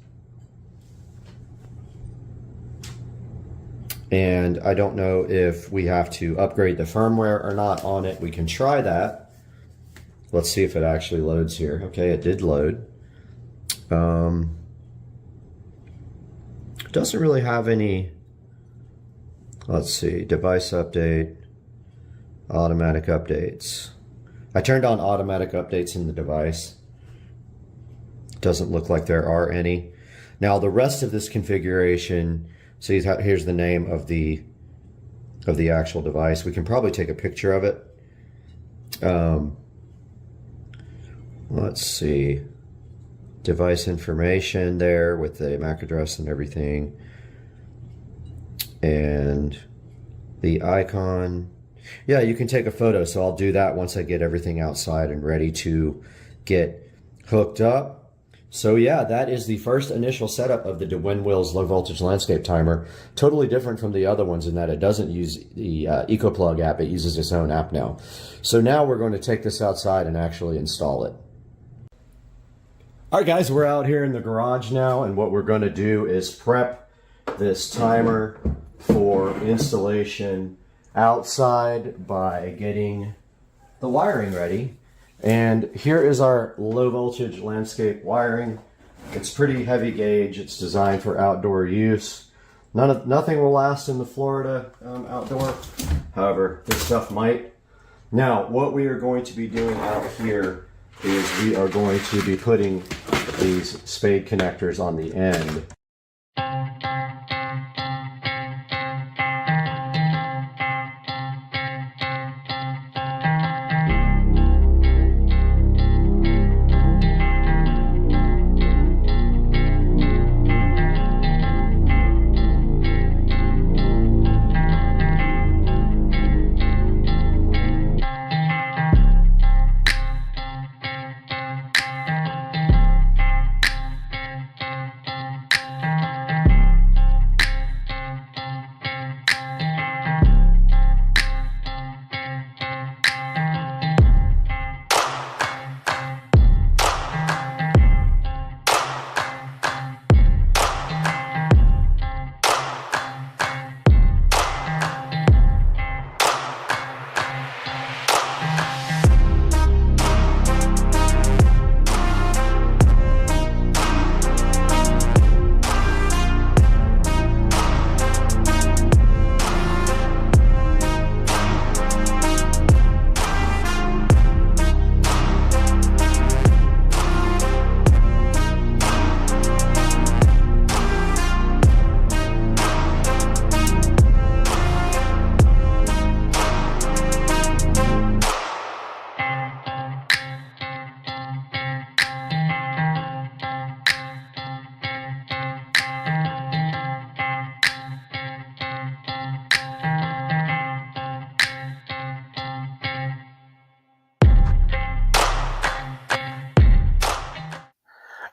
And I don't know if we have to upgrade the firmware or not on it. We can try that. Let's see if it actually loads here. Okay, it did load. It doesn't really have any, let's see, device update, automatic updates. I turned on automatic updates in the device. Doesn't look like there are any. Now the rest of this configuration, see, here's the name of the actual device. We can probably take a picture of it. Let's see, device information there with the MAC address and everything, and the icon. Yeah, you can take a photo, so I'll do that once I get everything outside and ready to get hooked up. So yeah, that is the first initial setup of the Dwinwills low voltage landscape timer. Totally different from the other ones in that it doesn't use the EcoPlug app, it uses its own app now. So now we're going to take this outside and actually install it. All right, guys, we're out here in the garage now, and what we're going to do is prep this timer for installation outside by getting the wiring ready. And here is our low voltage landscape wiring. It's pretty heavy gauge. It's designed for outdoor use. Nothing will last in the Florida outdoor. However, this stuff might. Now, what we are going to be doing out here is we are going to be putting these spade connectors on the end.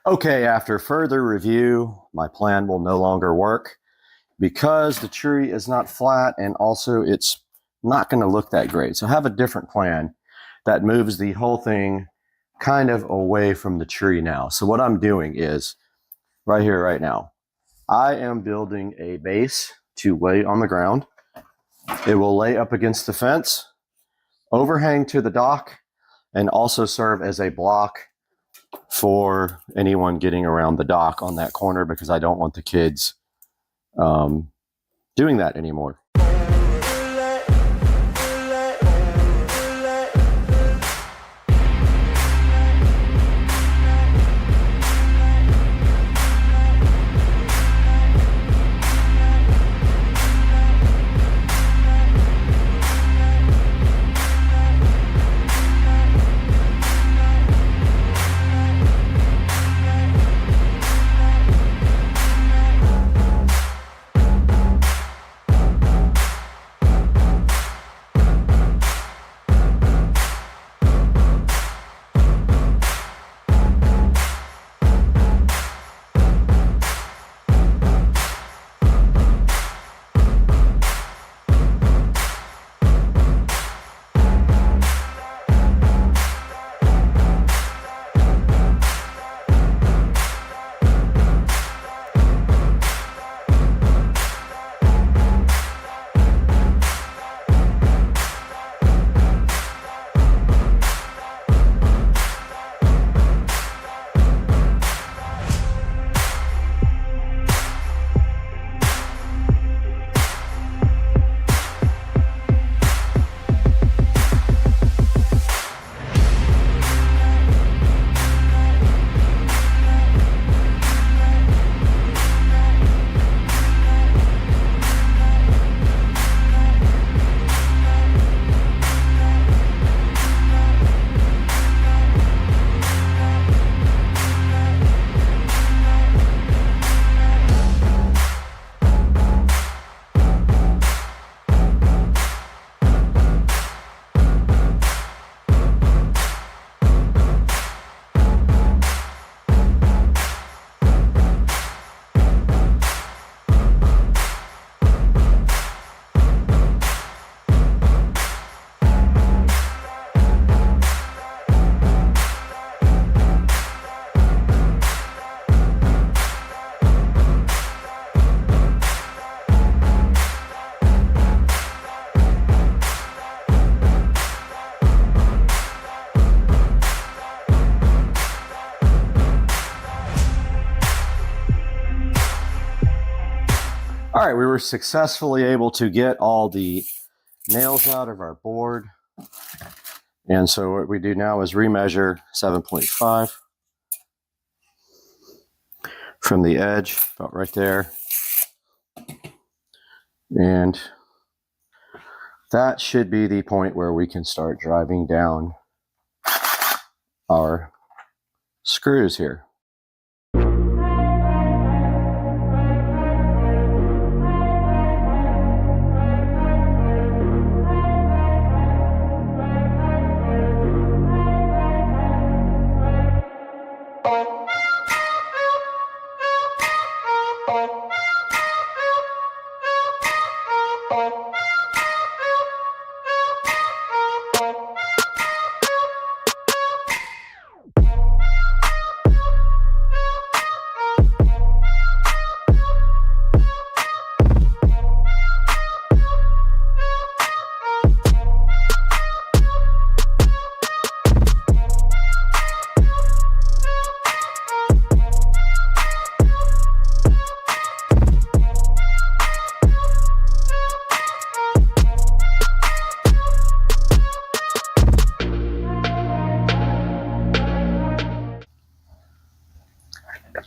Okay, after further review, my plan will no longer work because the tree is not flat and also it's not going to look that great. So I have a different plan that moves the whole thing kind of away from the tree now. So what I'm doing is right here, right now, I am building a base to lay on the ground. It will lay up against the fence, overhang to the dock, and also serve as a block for anyone getting around the dock on that corner because I don't want the kids doing that anymore. All right, we were successfully able to get all the nails out of our board. And so what we do now is remeasure 7.5 from the edge, about right there. And that should be the point where we can start driving down our screws here.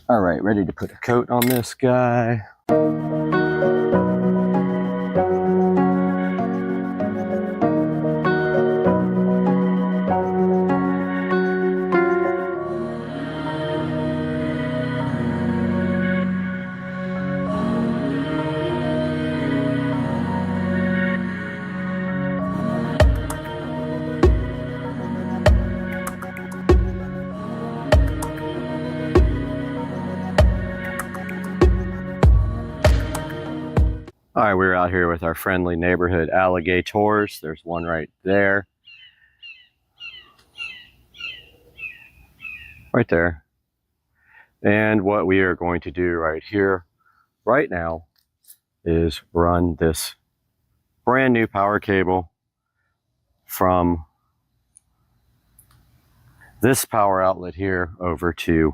All right, ready to put a coat on this guy. All right, we're out here with our friendly neighborhood alligators. There's one right there. Right there. And what we are going to do right here, right now, is run this brand new power cable from this power outlet here over to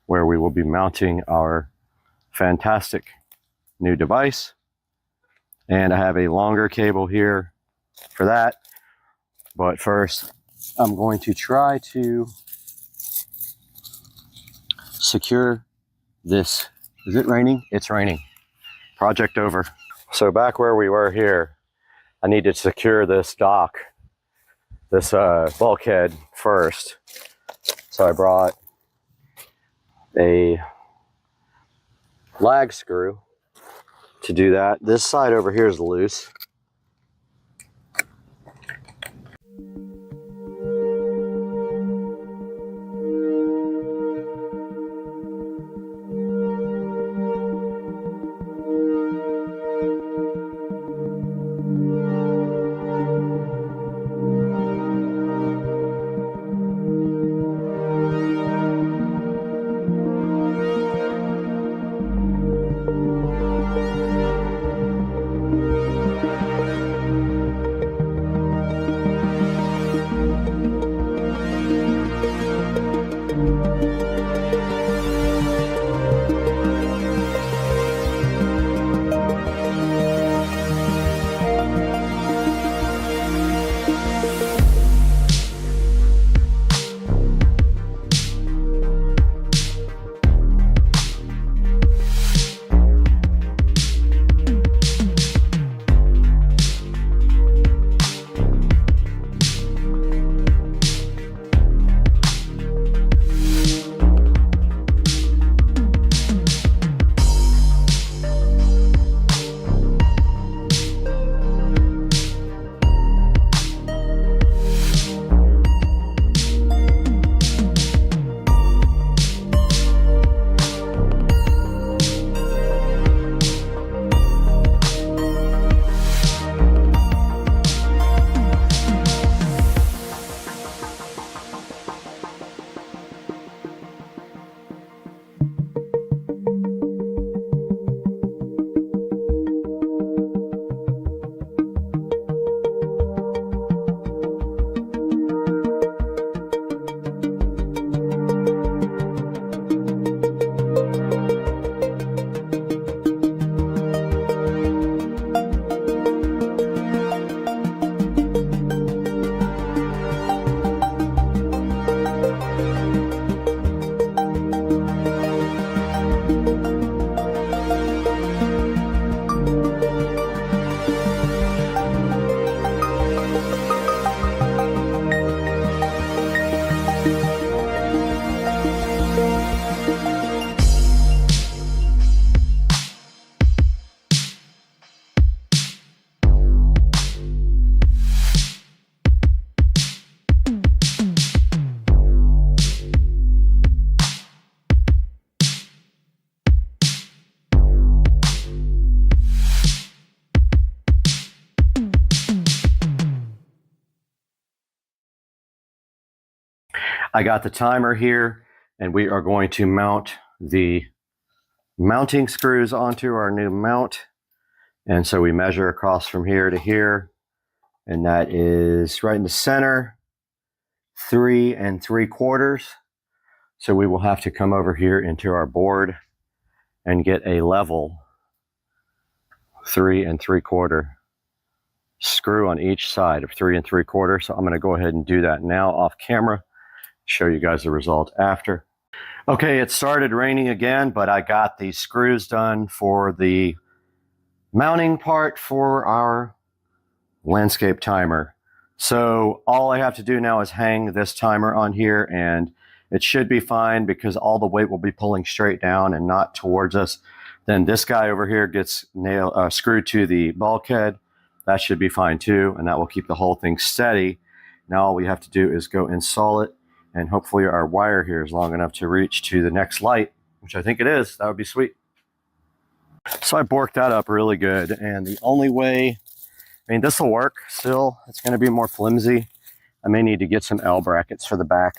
where we will be mounting our fantastic new device. And I have a longer cable here for that. But first, I'm going to try to secure this. Is it raining? It's raining. Project over. So back where we were here, I need to secure this dock, this bulkhead first. So I brought a lag screw to do that. This side over here is loose. I got the timer here, and we are going to mount the mounting screws onto our new mount. And so we measure across from here to here, and that is right in the center, 3 3/4. So we will have to come over here into our board and get a level 3 3/4 screw on each side of 3 3/4. So I'm going to go ahead and do that now off camera, show you guys the result after. Okay, it started raining again, but I got the screws done for the mounting part for our landscape timer. So all I have to do now is hang this timer on here, and it should be fine because all the weight will be pulling straight down and not towards us. Then this guy over here gets screwed to the bulkhead. That should be fine too, and that will keep the whole thing steady. Now all we have to do is go install it, and hopefully our wire here is long enough to reach to the next light, which I think it is. That would be sweet. So I borked that up really good, and the only way, I mean, this will work still. It's going to be more flimsy. I may need to get some L brackets for the back.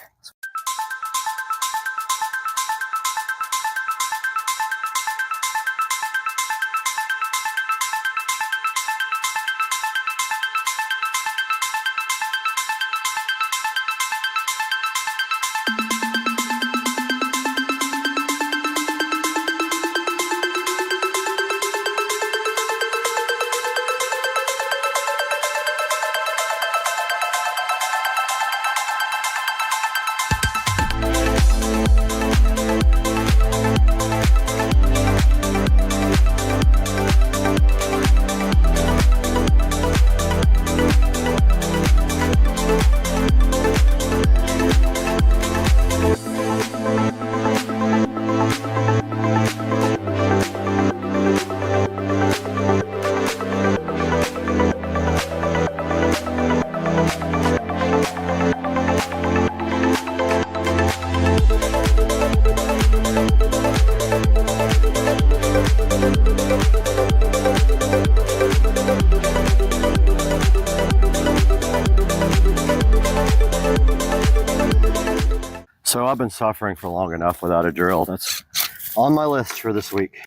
So I've been suffering for long enough without a drill. That's on my list for this week.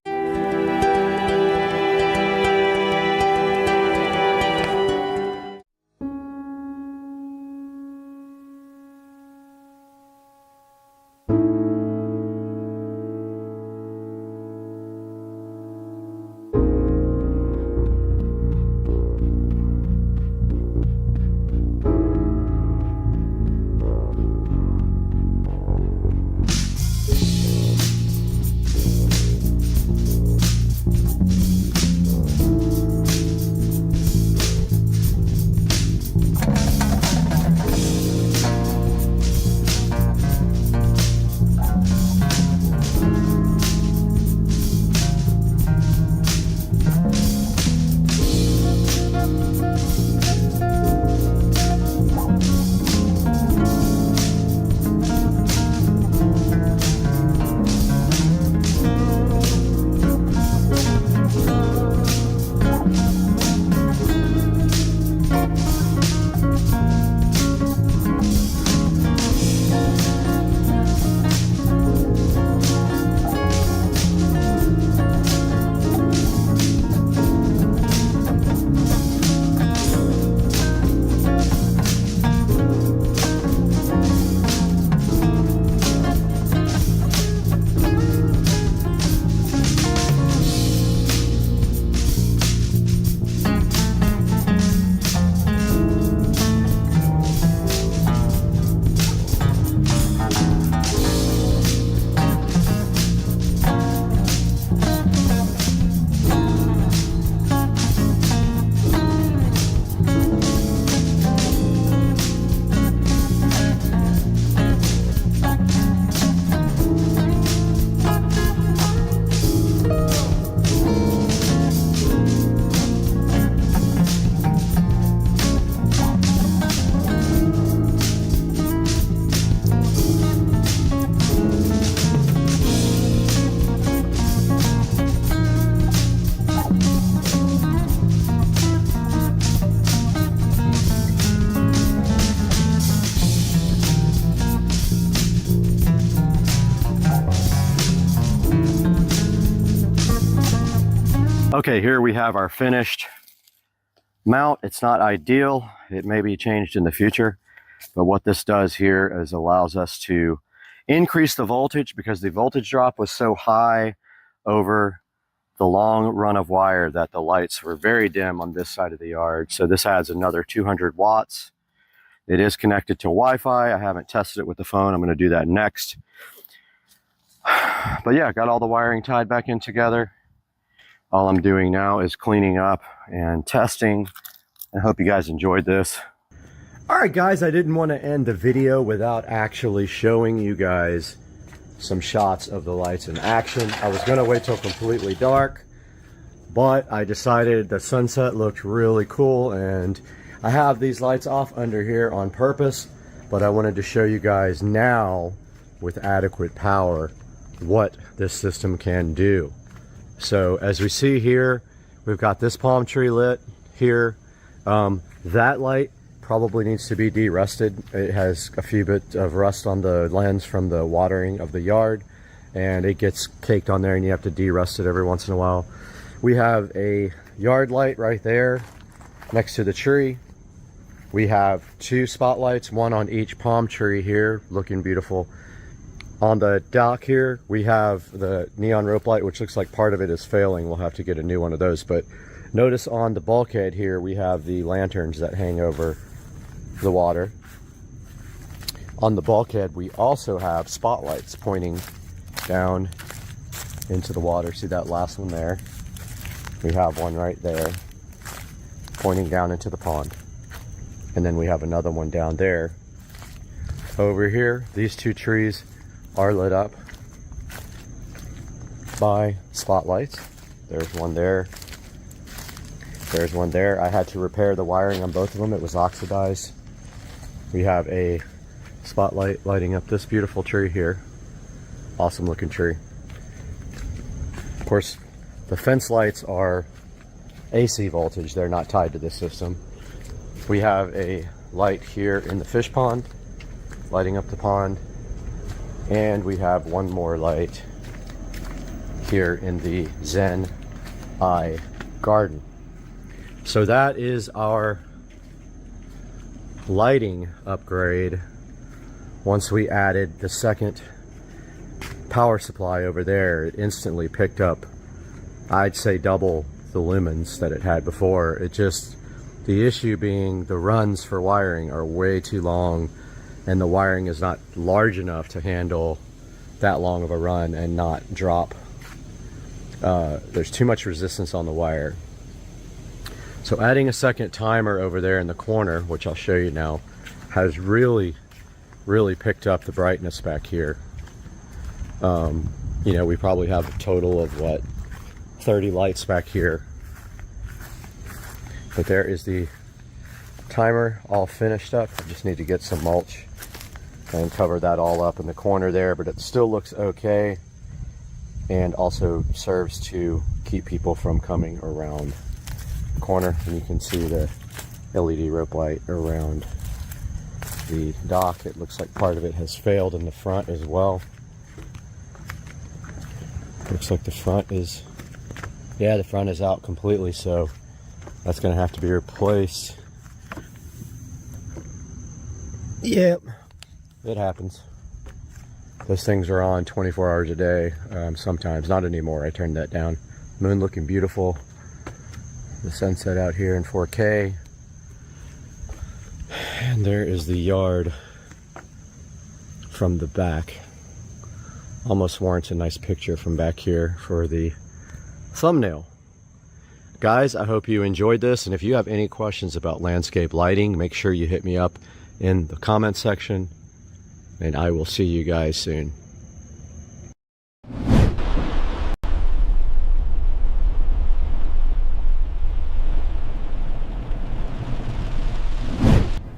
Okay, here we have our finished mount. It's not ideal. It may be changed in the future, but what this does here is allows us to increase the voltage because the voltage drop was so high over the long run of wire that the lights were very dim on this side of the yard. So this adds another 200 watts. It is connected to Wi-Fi. I haven't tested it with the phone. I'm going to do that next. But yeah, got all the wiring tied back in together. All I'm doing now is cleaning up and testing. I hope you guys enjoyed this. All right, guys, I didn't want to end the video without actually showing you guys some shots of the lights in action. I was going to wait till completely dark, but I decided the sunset looked really cool, and I have these lights off under here on purpose, but I wanted to show you guys now with adequate power what this system can do. So as we see here, we've got this palm tree lit here. That light probably needs to be de-rusted. It has a few bit of rust on the lens from the watering of the yard, and it gets caked on there and you have to de-rust it every once in a while. We have a yard light right there next to the tree. We have 2 spotlights, one on each palm tree here, looking beautiful. On the dock here, we have the neon rope light, which looks like part of it is failing. We'll have to get a new one of those. But notice on the bulkhead here, we have the lanterns that hang over the water. On the bulkhead, we also have spotlights pointing down into the water. See that last one there? We have one right there pointing down into the pond. And then we have another one down there. Over here, these 2 trees are lit up by spotlights. There's one there. There's one there. I had to repair the wiring on both of them. It was oxidized. We have a spotlight lighting up this beautiful tree here. Awesome looking tree. Of course, the fence lights are AC voltage. They're not tied to this system. We have a light here in the fish pond, lighting up the pond. And we have one more light here in the Zen Eye garden. So that is our lighting upgrade. Once we added the second power supply over there, it instantly picked up, I'd say, double the lumens that it had before. It just, the issue being the runs for wiring are way too long, and the wiring is not large enough to handle that long of a run and not drop. There's too much resistance on the wire. So adding a second timer over there in the corner, which I'll show you now, has really picked up the brightness back here. You know, we probably have a total of what, 30 lights back here. But there is the timer all finished up. I just need to get some mulch and cover that all up in the corner there, but it still looks okay, and also serves to keep people from coming around the corner. And you can see the LED rope light around the dock. It looks like part of it has failed in the front as well. Looks like the front is, yeah, the front is out completely, so that's gonna have to be replaced. Yep, it happens. Those things are on 24 hours a day, sometimes. Not anymore, I turned that down. Moon looking beautiful. The sunset out here in 4K. And there is the yard from the back. Almost warrants a nice picture from back here for the thumbnail. Guys, I hope you enjoyed this, and if you have any questions about landscape lighting, make sure you hit me up in the comment section, and I will see you guys soon.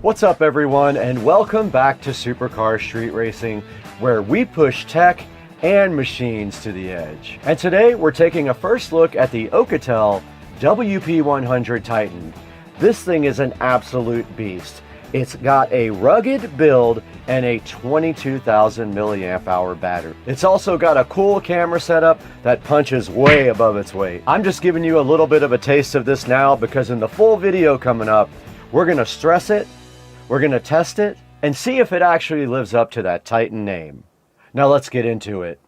What's up, everyone, and welcome back to Supercar Street Racing, where we push tech and machines to the edge. And today we're taking a first look at the Alcatel WP100 Titan. This thing is an absolute beast. It's got a rugged build and a 22,000 milliamp hour battery. It's also got a cool camera setup that punches way above its weight. I'm just giving you a little bit of a taste of this now, because in the full video coming up, we're gonna stress it, we're gonna test it, and see if it actually lives up to that Titan name. Now let's get into it.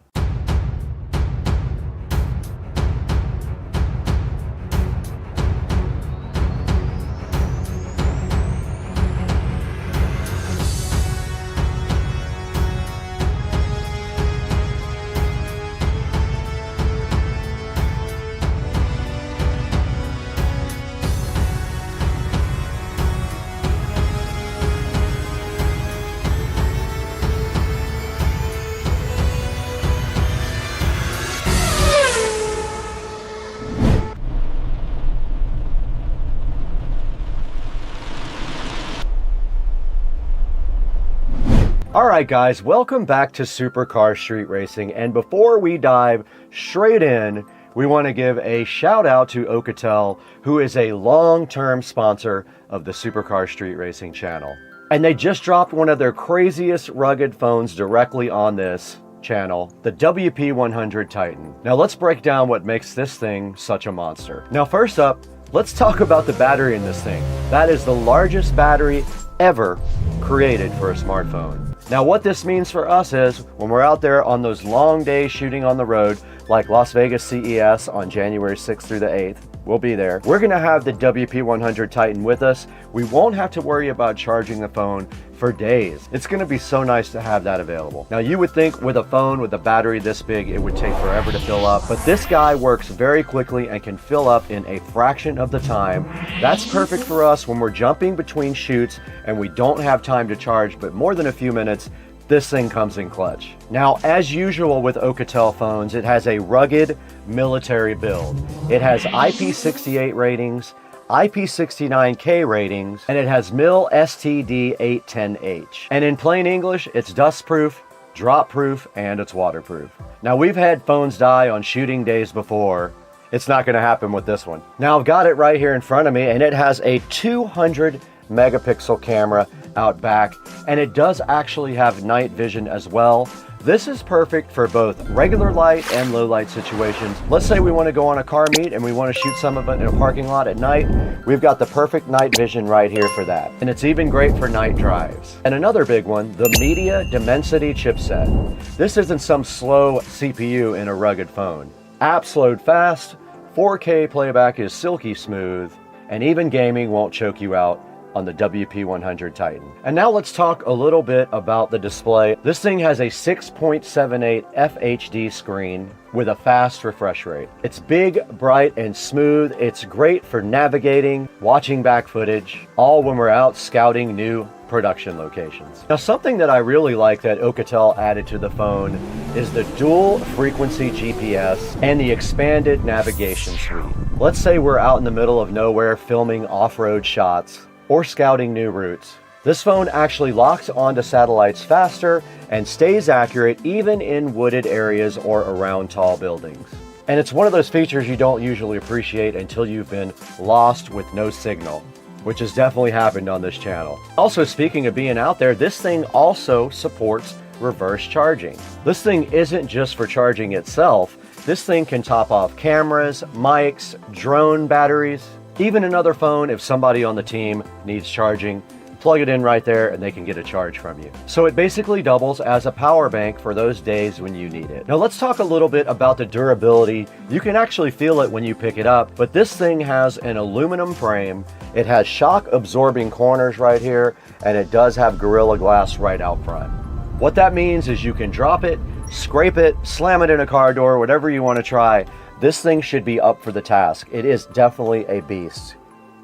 Alright guys, welcome back to Supercar Street Racing, and before we dive straight in, we want to give a shout out to Alcatel, who is a long-term sponsor of the Supercar Street Racing channel. And they just dropped one of their craziest rugged phones directly on this channel, the WP100 Titan. Now let's break down what makes this thing such a monster. Now first up, let's talk about the battery in this thing. That is the largest battery ever created for a smartphone. Now what this means for us is when we're out there on those long days shooting on the road, like Las Vegas CES on January 6th through the 8th, we'll be there. We're gonna have the WP100 Titan with us. We won't have to worry about charging the phone for days. It's gonna be so nice to have that available. Now you would think with a phone with a battery this big, it would take forever to fill up, but this guy works very quickly and can fill up in a fraction of the time. That's perfect for us when we're jumping between shoots and we don't have time to charge, but more than a few minutes, this thing comes in clutch. Now, as usual with Alcatel phones, it has a rugged military build. It has IP68 ratings, IP69K ratings, and it has MIL STD810H. And in plain English, it's dust-proof, drop-proof, and it's waterproof. Now, we've had phones die on shooting days before. It's not gonna happen with this one. Now, I've got it right here in front of me, and it has a 200 megapixel camera out back, and it does actually have night vision as well. This is perfect for both regular light and low light situations. Let's say we want to go on a car meet and we want to shoot some of it in a parking lot at night. We've got the perfect night vision right here for that. And it's even great for night drives. And another big one, the Media Dimensity chipset. This isn't some slow CPU in a rugged phone. Apps load fast, 4K playback is silky smooth, and even gaming won't choke you out on the WP100 Titan. And now let's talk a little bit about the display. This thing has a 6.78 FHD screen with a fast refresh rate. It's big, bright, and smooth. It's great for navigating, watching back footage, all when we're out scouting new production locations. Now, something that I really like that Alcatel added to the phone is the dual frequency GPS and the expanded navigation suite. Let's say we're out in the middle of nowhere filming off-road shots or scouting new routes. This phone actually locks onto satellites faster and stays accurate even in wooded areas or around tall buildings. And it's one of those features you don't usually appreciate until you've been lost with no signal, which has definitely happened on this channel. Also, speaking of being out there, this thing also supports reverse charging. This thing isn't just for charging itself. This thing can top off cameras, mics, drone batteries, even another phone if somebody on the team needs charging. Plug it in right there and they can get a charge from you. So it basically doubles as a power bank for those days when you need it. Now let's talk a little bit about the durability. You can actually feel it when you pick it up, but this thing has an aluminum frame. It has shock absorbing corners right here, and it does have Gorilla Glass right out front. What that means is you can drop it, scrape it, slam it in a car door, whatever you want to try. This thing should be up for the task. It is definitely a beast.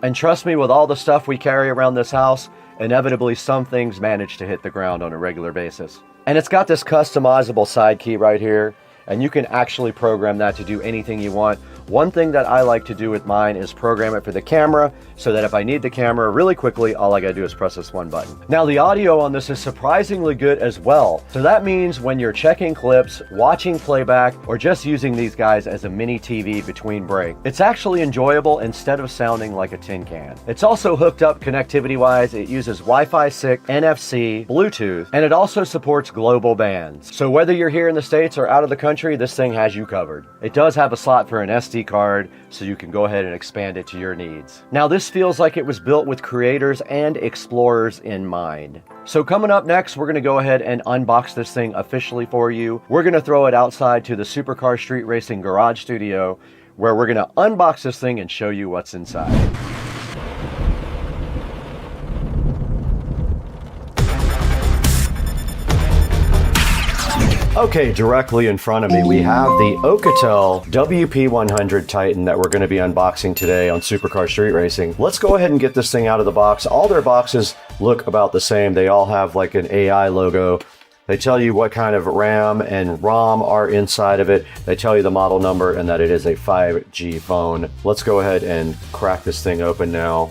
And trust me, with all the stuff we carry around this house, inevitably some things manage to hit the ground on a regular basis. And it's got this customizable side key right here, and you can actually program that to do anything you want. One thing that I like to do with mine is program it for the camera, so that if I need the camera really quickly, all I gotta do is press this one button. Now the audio on this is surprisingly good as well. So that means when you're checking clips, watching playback, or just using these guys as a mini TV between breaks, it's actually enjoyable instead of sounding like a tin can. It's also hooked up connectivity-wise. It uses Wi-Fi 6, NFC, Bluetooth, and it also supports global bands. So whether you're here in the States or out of the country, this thing has you covered. It does have a slot for an SD card, so you can go ahead and expand it to your needs. Now this feels like it was built with creators and explorers in mind. So coming up next, we're gonna go ahead and unbox this thing officially for you. We're gonna throw it outside to the Supercar Street Racing Garage Studio, where we're gonna unbox this thing and show you what's inside. Okay, directly in front of me, we have the Alcatel WP100 Titan that we're going to be unboxing today on Supercar Street Racing. Let's go ahead and get this thing out of the box. All their boxes look about the same. They all have like an AI logo. They tell you what kind of RAM and ROM are inside of it. They tell you the model number and that it is a 5G phone. Let's go ahead and crack this thing open now.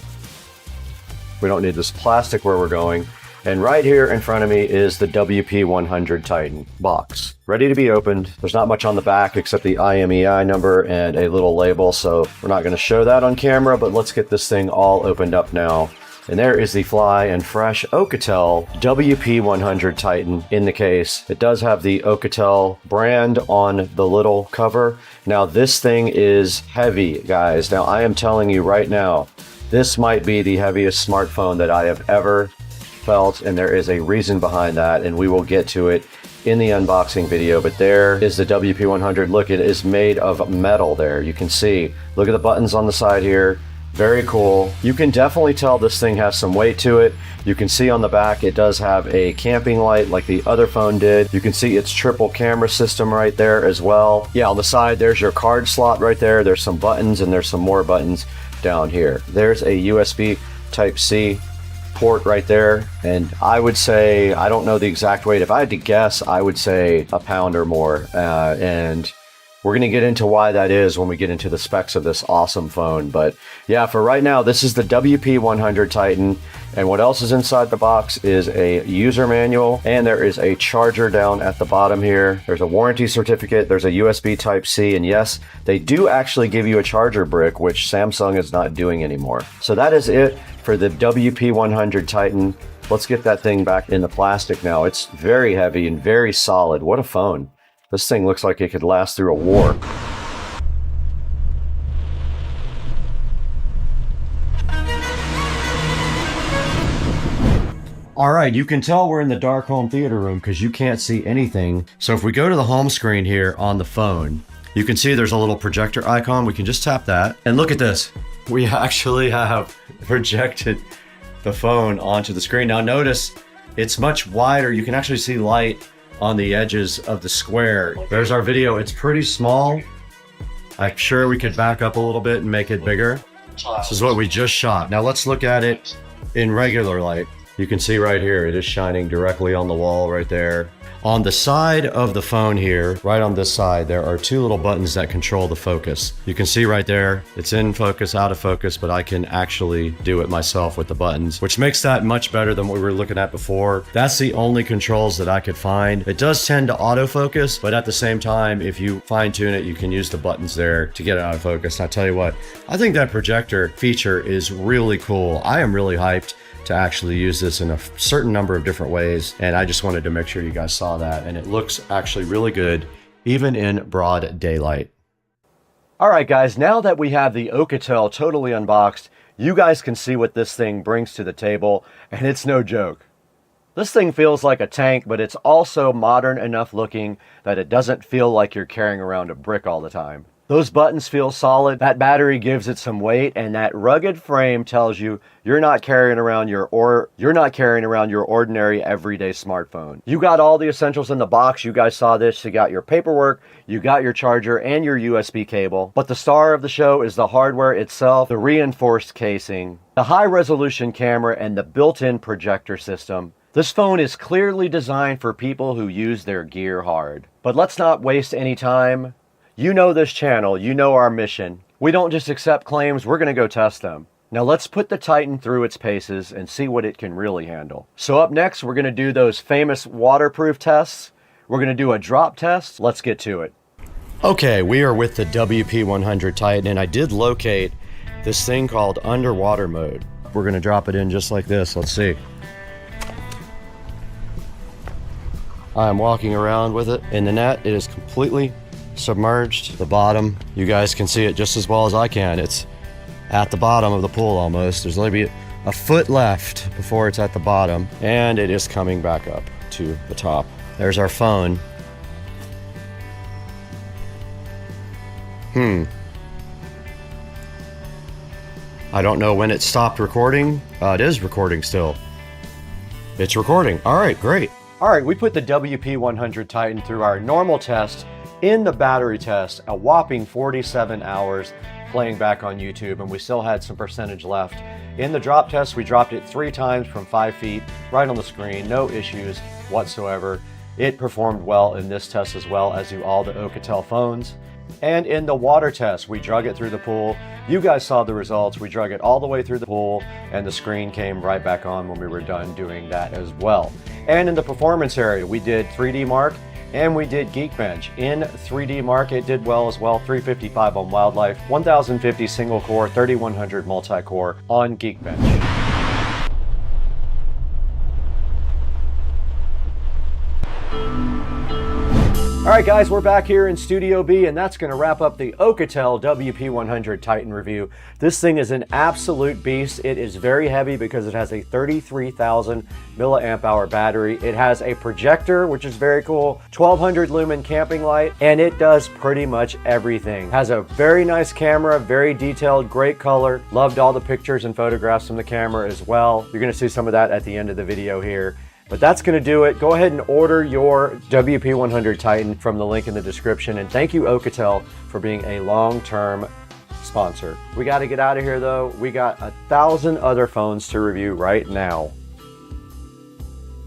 We don't need this plastic where we're going. And right here in front of me is the WP100 Titan box, ready to be opened. There's not much on the back except the IMEI number and a little label, so we're not going to show that on camera, but let's get this thing all opened up now. And there is the fly and fresh Oukatel WP100 Titan in the case. It does have the Oukatel brand on the little cover. Now this thing is heavy, guys. Now I am telling you right now, this might be the heaviest smartphone that I have ever felt, and there is a reason behind that, and we will get to it in the unboxing video. But there is the WP100. Look, it is made of metal there. You can see, look at the buttons on the side here. Very cool. You can definitely tell this thing has some weight to it. You can see on the back it does have a camping light like the other phone did. You can see its triple camera system right there as well. Yeah, on the side there's your card slot right there. There's some buttons and there's some more buttons down here. There's a USB Type-C port right there, and I would say, I don't know the exact weight. If I had to guess, I would say a pound or more, and we're going to get into why that is when we get into the specs of this awesome phone. But yeah, for right now, this is the WP100 Titan. And what else is inside the box is a user manual, and there is a charger down at the bottom here. There's a warranty certificate. There's a USB Type-C. And yes, they do actually give you a charger brick, which Samsung is not doing anymore. So that is it for the WP100 Titan. Let's get that thing back in the plastic now. It's very heavy and very solid. What a phone. This thing looks like it could last through a war. All right, you can tell we're in the dark home theater room because you can't see anything. So if we go to the home screen here on the phone, you can see there's a little projector icon. We can just tap that. And look at this. We actually have projected the phone onto the screen. Now notice it's much wider. You can actually see light on the edges of the square. There's our video. It's pretty small. I'm sure we could back up a little bit and make it bigger. This is what we just shot. Now let's look at it in regular light. You can see right here, it is shining directly on the wall right there. On the side of the phone here, right on this side, there are two little buttons that control the focus. You can see right there, it's in focus, out of focus, but I can actually do it myself with the buttons, which makes that much better than what we were looking at before. That's the only controls that I could find. It does tend to autofocus, but at the same time, if you fine tune it, you can use the buttons there to get it out of focus. And I tell you what, I think that projector feature is really cool. I am really hyped to actually use this in a certain number of different ways, and I just wanted to make sure you guys saw that, and it looks actually really good even in broad daylight. All right guys, now that we have the Oukatel totally unboxed, you guys can see what this thing brings to the table, and it's no joke. This thing feels like a tank, but it's also modern enough looking that it doesn't feel like you're carrying around a brick all the time. Those buttons feel solid, that battery gives it some weight, and that rugged frame tells you you're not carrying around your ordinary everyday smartphone. You got all the essentials in the box. You guys saw this. You got your paperwork, you got your charger and your USB cable. But the star of the show is the hardware itself, the reinforced casing, the high-resolution camera, and the built-in projector system. This phone is clearly designed for people who use their gear hard. But let's not waste any time. You know this channel, you know our mission. We don't just accept claims, we're gonna go test them. Now let's put the Titan through its paces and see what it can really handle. So up next, we're gonna do those famous waterproof tests. We're gonna do a drop test. Let's get to it. Okay, we are with the WP100 Titan, and I did locate this thing called underwater mode. We're gonna drop it in just like this, let's see. I'm walking around with it in the net. It is completely submerged. The bottom, you guys can see it just as well as I can. It's at the bottom of the pool almost. There's maybe a foot left before it's at the bottom, and it is coming back up to the top. There's our phone. I don't know when it stopped recording. It is recording still. It's recording. All right, great. All right, we put the WP100 Titan through our normal test in the battery test, a whopping 47 hours playing back on YouTube, and we still had some percentage left. In the drop test, we dropped it 3 times from 5 feet right on the screen, no issues whatsoever. It performed well in this test as well, as do all the Alcatel phones. And in the water test, we drug it through the pool. You guys saw the results. We drug it all the way through the pool, and the screen came right back on when we were done doing that as well. And in the performance area, we did 3D Mark and we did Geekbench. In 3D Mark, it did well as well. 355 on Wildlife, 1050 single core, 3100 multi-core on Geekbench. All right, guys, we're back here in Studio B, and that's going to wrap up the Alcatel WP100 Titan review. This thing is an absolute beast. It is very heavy because it has a 33,000 milliamp hour battery. It has a projector, which is very cool, 1200 lumen camping light, and it does pretty much everything. Has a very nice camera, very detailed, great color. Loved all the pictures and photographs from the camera as well. You're going to see some of that at the end of the video here. But that's going to do it. Go ahead and order your WP100 Titan from the link in the description. And thank you, Alcatel, for being a long-term sponsor. We got to get out of here, though. We got 1,000 other phones to review right now.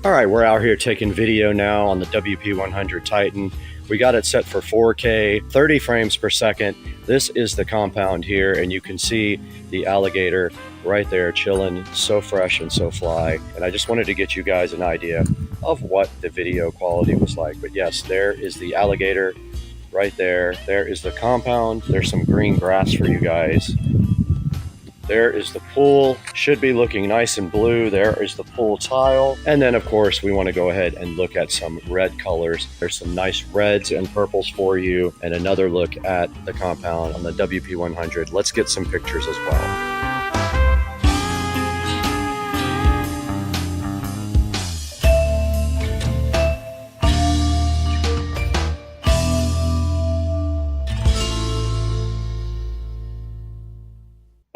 All right, we're out here taking video now on the WP100 Titan. We got it set for 4K, 30 frames per second. This is the compound here, and you can see the alligator right there chilling, so fresh and so fly. And I just wanted to get you guys an idea of what the video quality was like. But yes, there is the alligator right there. There is the compound. There's some green grass for you guys. There is the pool, should be looking nice and blue. There is the pool tile. And then of course, we want to go ahead and look at some red colors. There's some nice reds and purples for you, and another look at the compound on the WP100. Let's get some pictures as well.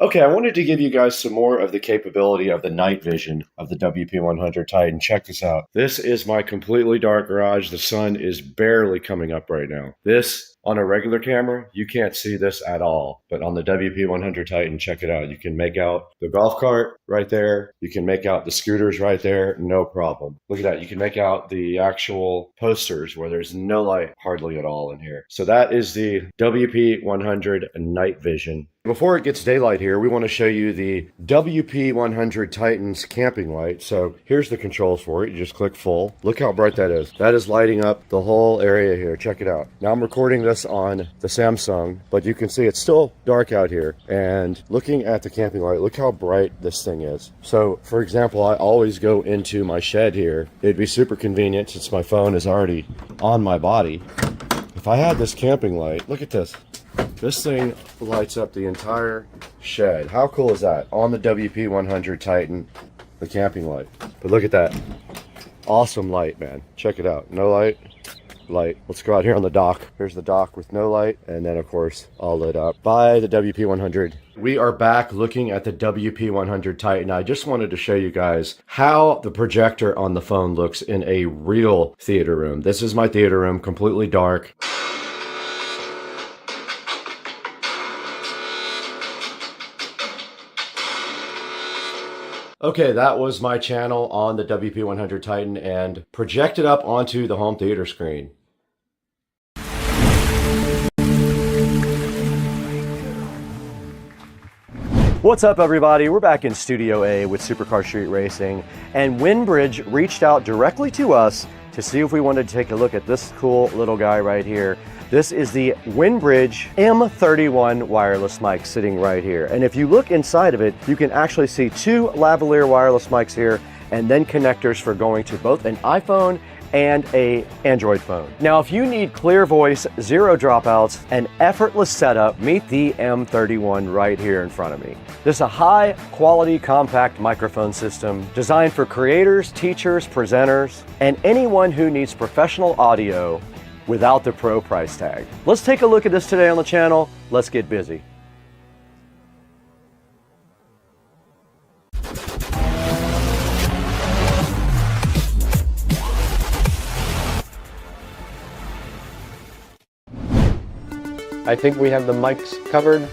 Okay, I wanted to give you guys some more of the capability of the night vision of the WP100 Titan. Check this out. This is my completely dark garage. The sun is barely coming up right now. This, on a regular camera, you can't see this at all. But on the WP100 Titan, check it out. You can make out the golf cart right there. You can make out the scooters right there, no problem. Look at that. You can make out the actual posters where there's no light hardly at all in here. So that is the WP100 night vision. Before it gets daylight here, we want to show you the WP100 Titan's camping light. So here's the controls for it. You just click full. Look how bright that is. That is lighting up the whole area here. Check it out. Now I'm recording this on the Samsung, but you can see it's still dark out here. And looking at the camping light, look how bright this thing is. So for example, I always go into my shed here. It'd be super convenient since my phone is already on my body. If I had this camping light, look at this. This thing lights up the entire shed. How cool is that? On the WP100 Titan, the camping light. But look at that. Awesome light, man. Check it out. No light, light. Let's go out here on the dock. Here's the dock with no light. And then, of course, all lit up by the WP100. We are back looking at the WP100 Titan. I just wanted to show you guys how the projector on the phone looks in a real theater room. This is my theater room, completely dark. Okay, that was my channel on the WP100 Titan and projected up onto the home theater screen. What's up, everybody? We're back in Studio A with Supercar Street Racing, and Windbridge reached out directly to us to see if we wanted to take a look at this cool little guy right here. This is the Windbridge M31 wireless mic sitting right here. And if you look inside of it, you can actually see two lavalier wireless mics here and then connectors for going to both an iPhone and an Android phone. Now, if you need clear voice, zero dropouts, and effortless setup, meet the M31 right here in front of me. This is a high quality compact microphone system designed for creators, teachers, presenters, and anyone who needs professional audio without the pro price tag. Let's take a look at this today on the channel. Let's get busy. I think we have the mics covered.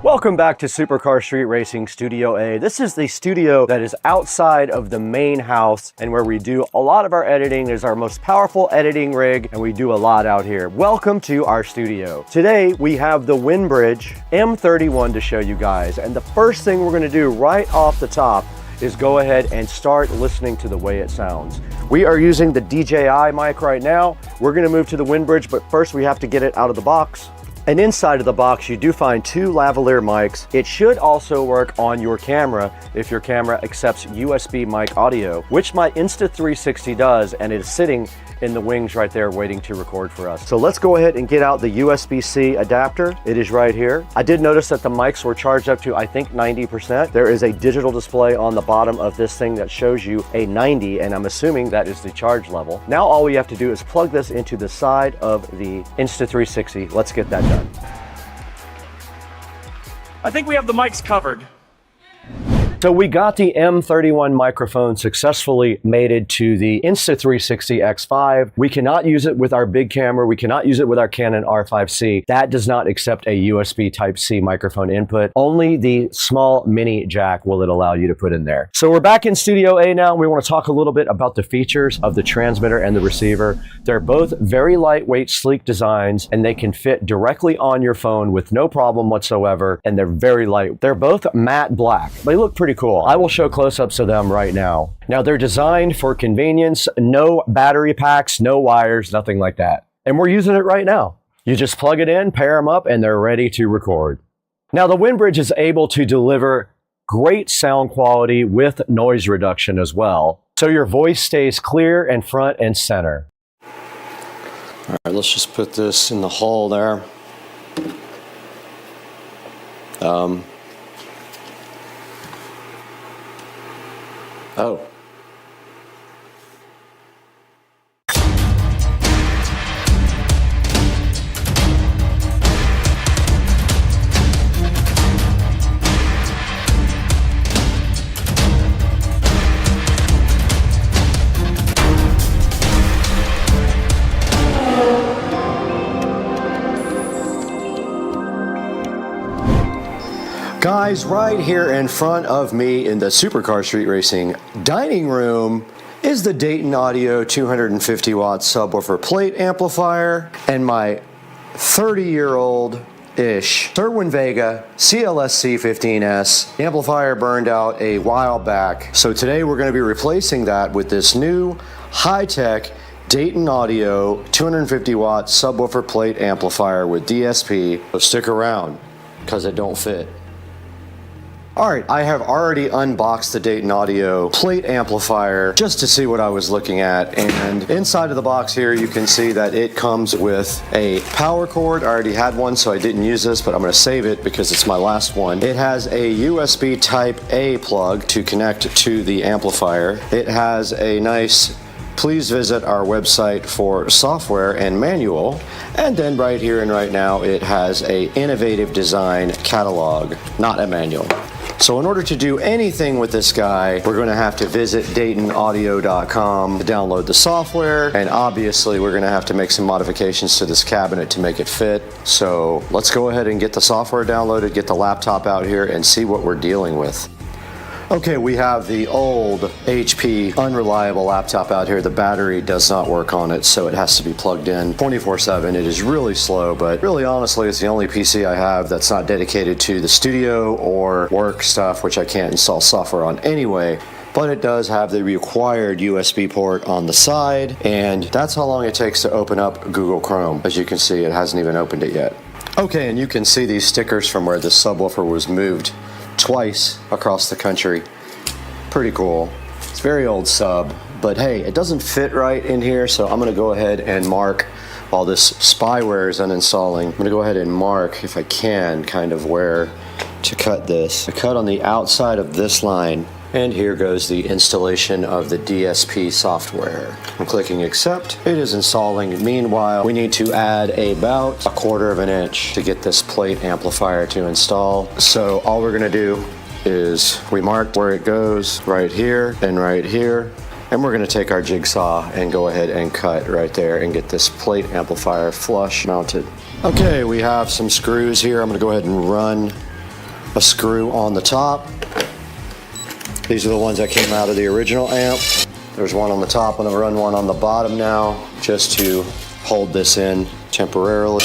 Welcome back to Supercar Street Racing Studio A. This is the studio that is outside of the main house and where we do a lot of our editing. It's our most powerful editing rig and we do a lot out here. Welcome to our studio. Today we have the Windbridge M31 to show you guys, and the first thing we're going to do right off the top is go ahead and start listening to the way it sounds. We are using the DJI mic right now. We're going to move to the Windbridge, but first we have to get it out of the box. And inside of the box, you do find two lavalier mics. It should also work on your camera if your camera accepts USB mic audio, which my Insta360 does, and it is sitting in the wings right there waiting to record for us. So let's go ahead and get out the USB-C adapter. It is right here. I did notice that the mics were charged up to, I think, 90%. There is a digital display on the bottom of this thing that shows you a 90, and I'm assuming that is the charge level. Now all we have to do is plug this into the side of the Insta360. Let's get that done. I think we have the mics covered. So we got the M31 microphone successfully mated to the Insta360 X5. We cannot use it with our big camera. We cannot use it with our Canon R5C. That does not accept a USB Type-C microphone input. Only the small mini jack will it allow you to put in there. So we're back in Studio A now. We want to talk a little bit about the features of the transmitter and the receiver. They're both very lightweight, sleek designs, and they can fit directly on your phone with no problem whatsoever, and they're very light. They're both matte black. They look pretty cool. I will show close-ups of them right now. Now they're designed for convenience, no battery packs, no wires, nothing like that. And we're using it right now. You just plug it in, pair them up, and they're ready to record. Now the Windbridge is able to deliver great sound quality with noise reduction as well. So your voice stays clear and front and center. All right, let's just put this in the hole there. Oh. Guys, right here in front of me in the Supercar Street Racing dining room is the Dayton Audio 250 watt subwoofer plate amplifier and my 30-year-old-ish Sherwin Vega CLSC15S. The amplifier burned out a while back, so today we're going to be replacing that with this new high-tech Dayton Audio 250 watt subwoofer plate amplifier with DSP. So stick around because it don't fit. Alright, I have already unboxed the Dayton Audio plate amplifier just to see what I was looking at, and inside of the box here you can see that it comes with a power cord. I already had one so I didn't use this, but I'm going to save it because it's my last one. It has a USB Type A plug to connect to the amplifier. It has a nice please visit our website for software and manual. And then right here and right now it has a innovative design catalog, not a manual. So in order to do anything with this guy, we're going to have to visit DaytonAudio.com to download the software, and obviously we're going to have to make some modifications to this cabinet to make it fit. So let's go ahead and get the software downloaded, get the laptop out here, and see what we're dealing with. Okay, we have the old HP unreliable laptop out here. The battery does not work on it, so it has to be plugged in 24/7. It is really slow, but really honestly, it's the only PC I have that's not dedicated to the studio or work stuff, which I can't install software on anyway. But it does have the required USB port on the side, and that's how long it takes to open up Google Chrome. As you can see, it hasn't even opened it yet. Okay, and you can see these stickers from where the subwoofer was moved twice across the country. Pretty cool. It's very old sub, but hey, it doesn't fit right in here, so I'm going to go ahead and mark while this spyware is uninstalling. I'm going to go ahead and mark, if I can, kind of where to cut this. I cut on the outside of this line, and here goes the installation of the DSP software. I'm clicking accept. It is installing. Meanwhile, we need to add about 1/4 of an inch to get this plate amplifier to install. So all we're going to do is we marked where it goes right here and right here, and we're going to take our jigsaw and go ahead and cut right there and get this plate amplifier flush mounted. Okay, we have some screws here. I'm going to go ahead and run a screw on the top. These are the ones that came out of the original amp. There's one on the top, and I'll run one on the bottom now just to hold this in temporarily.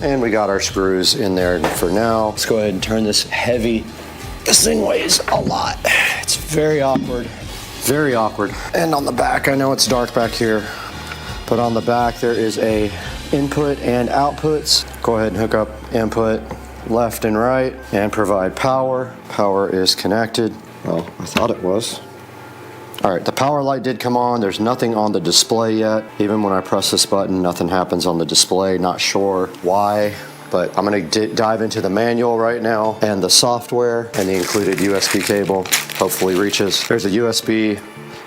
And we got our screws in there for now. Let's go ahead and turn this heavy. This thing weighs a lot. It's very awkward. Very awkward. And on the back, I know it's dark back here, but on the back there is a input and outputs. Go ahead and hook up input left and right and provide power. Power is connected. Well, I thought it was. All right, the power light did come on. There's nothing on the display yet. Even when I press this button, nothing happens on the display. Not sure why, but I'm gonna dive into the manual right now and the software and the included USB cable. Hopefully reaches. There's a USB,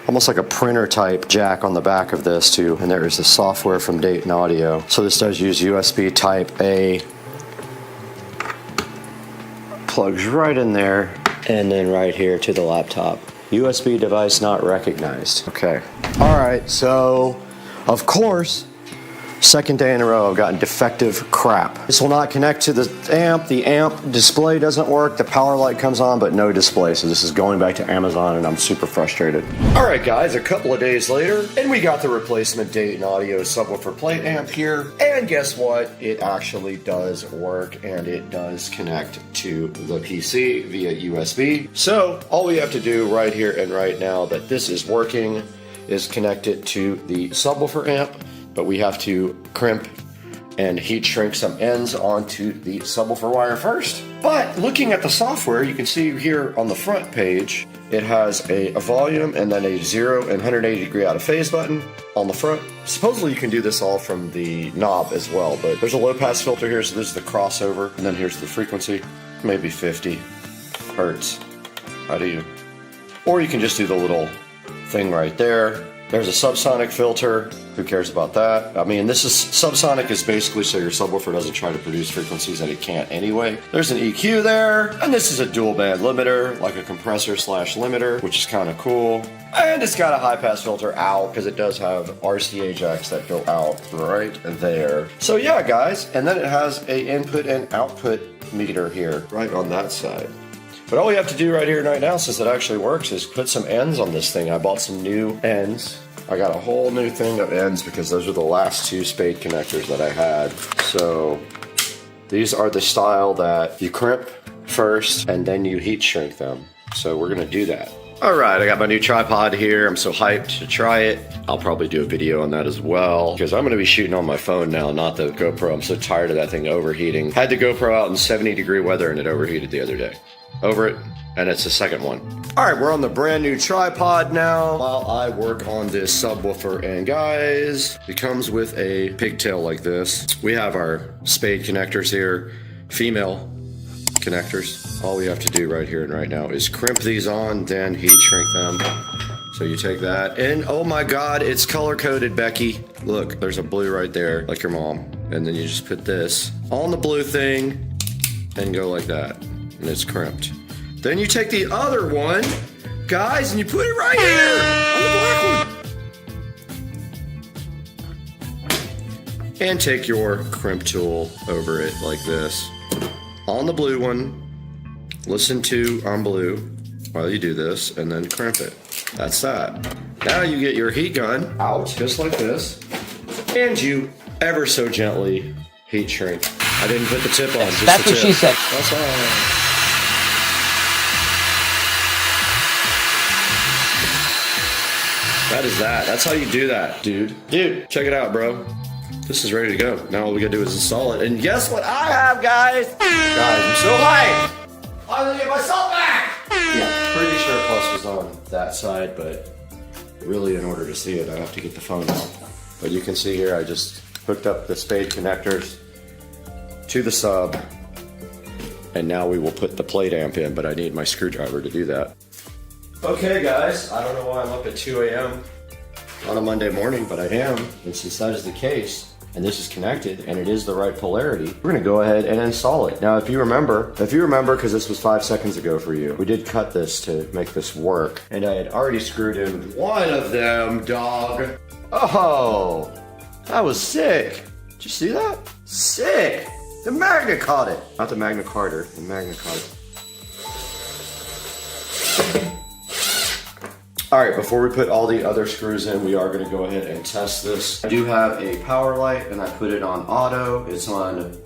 almost like a printer type jack on the back of this too. And there is the software from Dayton Audio. So this does use USB type A. Plugs right in there and then right here to the laptop. USB device not recognized. Okay. All right, so of course, second day in a row I've gotten defective crap. This will not connect to the amp display doesn't work, the power light comes on but no display, so this is going back to Amazon and I'm super frustrated. All right guys, a couple of days later and we got the replacement Dayton Audio subwoofer plate amp here, and guess what? It actually does work and it does connect to the PC via USB. So all we have to do right here and right now that this is working is connect it to the subwoofer amp, but we have to crimp and heat shrink some ends onto the subwoofer wire first. But looking at the software, you can see here on the front page, it has a volume and then a 0 and 180 degree out of phase button on the front. Supposedly you can do this all from the knob as well, but there's a low pass filter here, so this is the crossover, and then here's the frequency, maybe 50 hertz. How do you? Or you can just do the little thing right there. There's a subsonic filter. Who cares about that? I mean, this is subsonic is basically so your subwoofer doesn't try to produce frequencies that it can't anyway. There's an EQ there, and this is a dual band limiter, like a compressor slash limiter, which is kind of cool. And it's got a high pass filter out because it does have RCA jacks that go out right there. So yeah, guys, and then it has a input and output meter here, right on that side. But all we have to do right here and right now, since it actually works, is put some ends on this thing. I bought some new ends. I got a whole new thing of ends because those are the last two spade connectors that I had. So these are the style that you crimp first and then you heat shrink them. So we're gonna do that. All right, I got my new tripod here. I'm so hyped to try it. I'll probably do a video on that as well because I'm gonna be shooting on my phone now, not the GoPro. I'm so tired of that thing overheating. Had the GoPro out in 70-degree weather and it overheated the other day. Over it, and it's the second one. All right, we're on the brand new tripod now while I work on this subwoofer. And guys, it comes with a pigtail like this. We have our spade connectors here, female connectors. All we have to do right here and right now is crimp these on, then heat shrink them. So you take that, and oh my God, it's color coded, Becky. Look, there's a blue right there, like your mom. And then you just put this on the blue thing and go like that. And it's crimped. Then you take the other one, guys, and you put it right here on the black one. And take your crimp tool over it like this. On the blue one, listen to on blue while you do this, and then crimp it. That's that. Now you get your heat gun out, just like this, and you ever so gently heat shrink. I didn't put the tip on, just That's the what tip. she said. That's all. That is that. That's how you do that, dude. Dude, check it out, bro. This is ready to go. Now all we gotta do is install it. And guess what I have, guys? Guys, I'm so hyped. I'm gonna get myself back. Yeah, pretty sure Plus was on that side, but really in order to see it, I have to get the phone out. But you can see here, I just hooked up the spade connectors to the sub. And now we will put the plate amp in, but I need my screwdriver to do that. Okay guys, I don't know why I'm up at 2 a.m. on a Monday morning, but I am. And since that is the case, and this is connected, and it is the right polarity, we're gonna go ahead and install it. Now if you remember, because this was 5 seconds ago for you, we did cut this to make this work. And I had already screwed in one of them, dog. Oh, that was sick. Did you see that? Sick. The magnet caught it. Not the Magna Carta, the Magna Carta. All right, before we put all the other screws in, we are gonna go ahead and test this. I do have a power light and I put it on auto. It's on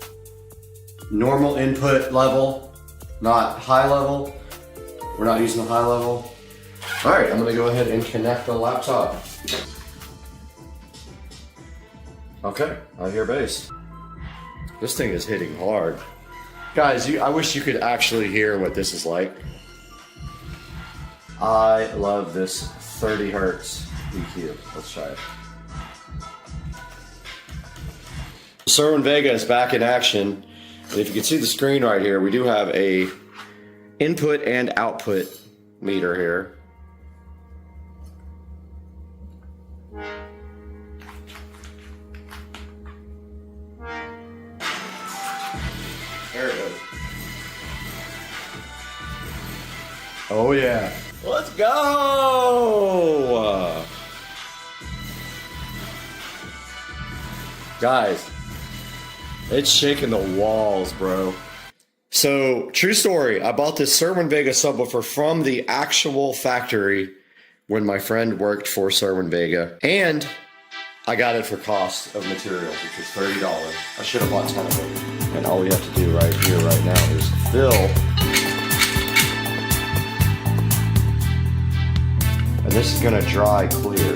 normal input level, not high level. We're not using the high level. All right, I'm gonna go ahead and connect the laptop. Okay, I hear bass. This thing is hitting hard. Guys, I wish you could actually hear what this is like. I love this 30 hertz EQ. Let's try it. Cerwin Vega is back in action. And if you can see the screen right here, we do have a input and output meter here. There it goes. Oh yeah. Let's go! Guys, it's shaking the walls, bro. So, true story, I bought this Cerwin Vega subwoofer from the actual factory when my friend worked for Cerwin Vega, and I got it for cost of materials, which was $30. I should have bought 10 of them. And all we have to do right here, right now, is fill. And this is gonna dry clear.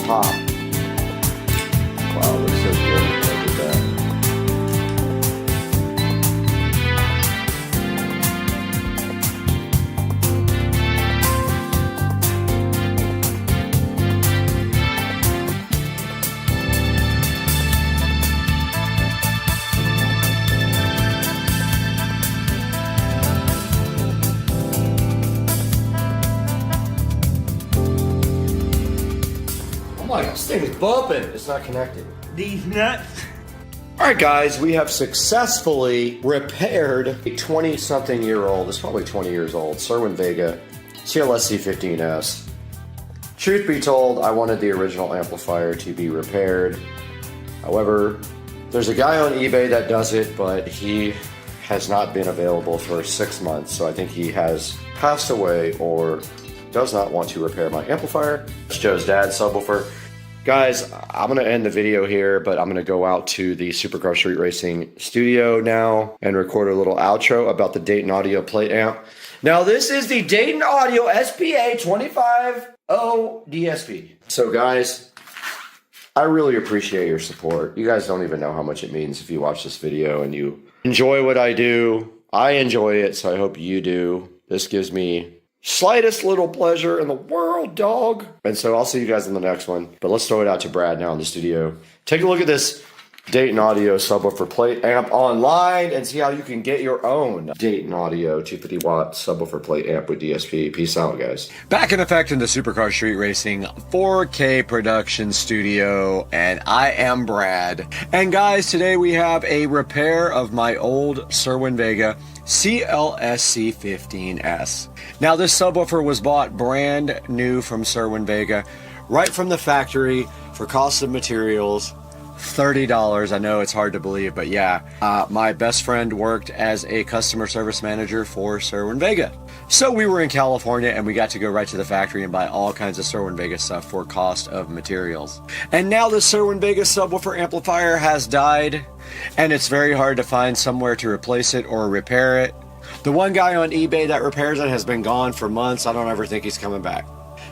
Top. Wow, looks so good. Look at that. This thing is bumping. It's not connected. These nuts. All right, guys, we have successfully repaired a 20-something-year-old, it's probably 20 years old, Cerwin Vega CLSC15S. Truth be told, I wanted the original amplifier to be repaired. However, there's a guy on eBay that does it, but he has not been available for 6 months, so I think he has passed away or does not want to repair my amplifier. It's Joe's dad's subwoofer. Guys, I'm going to end the video here, but I'm going to go out to the Supercar Street Racing studio now and record a little outro about the Dayton Audio plate amp. Now, this is the Dayton Audio SPA250 DSP. So, guys, I really appreciate your support. You guys don't even know how much it means if you watch this video and you enjoy what I do. I enjoy it, so I hope you do. This gives me slightest little pleasure in the world, dog. And so I'll see you guys in the next one. But let's throw it out to Brad now in the studio. Take a look at this Dayton Audio subwoofer plate amp online and see how you can get your own Dayton Audio 250 watt subwoofer plate amp with DSP. Peace out, guys. Back in effect in the Supercar Street Racing 4K production studio, and I am Brad. And guys, today we have a repair of my old Cerwin Vega CLSC15S. Now, this subwoofer was bought brand new from Cerwin Vega, right from the factory for cost of materials, $30. I know it's hard to believe, but yeah, my best friend worked as a customer service manager for Cerwin Vega. So we were in California and we got to go right to the factory and buy all kinds of Cerwin Vega stuff for cost of materials. And now the Cerwin Vega subwoofer amplifier has died, and it's very hard to find somewhere to replace it or repair it. The one guy on eBay that repairs it has been gone for months. I don't ever think he's coming back.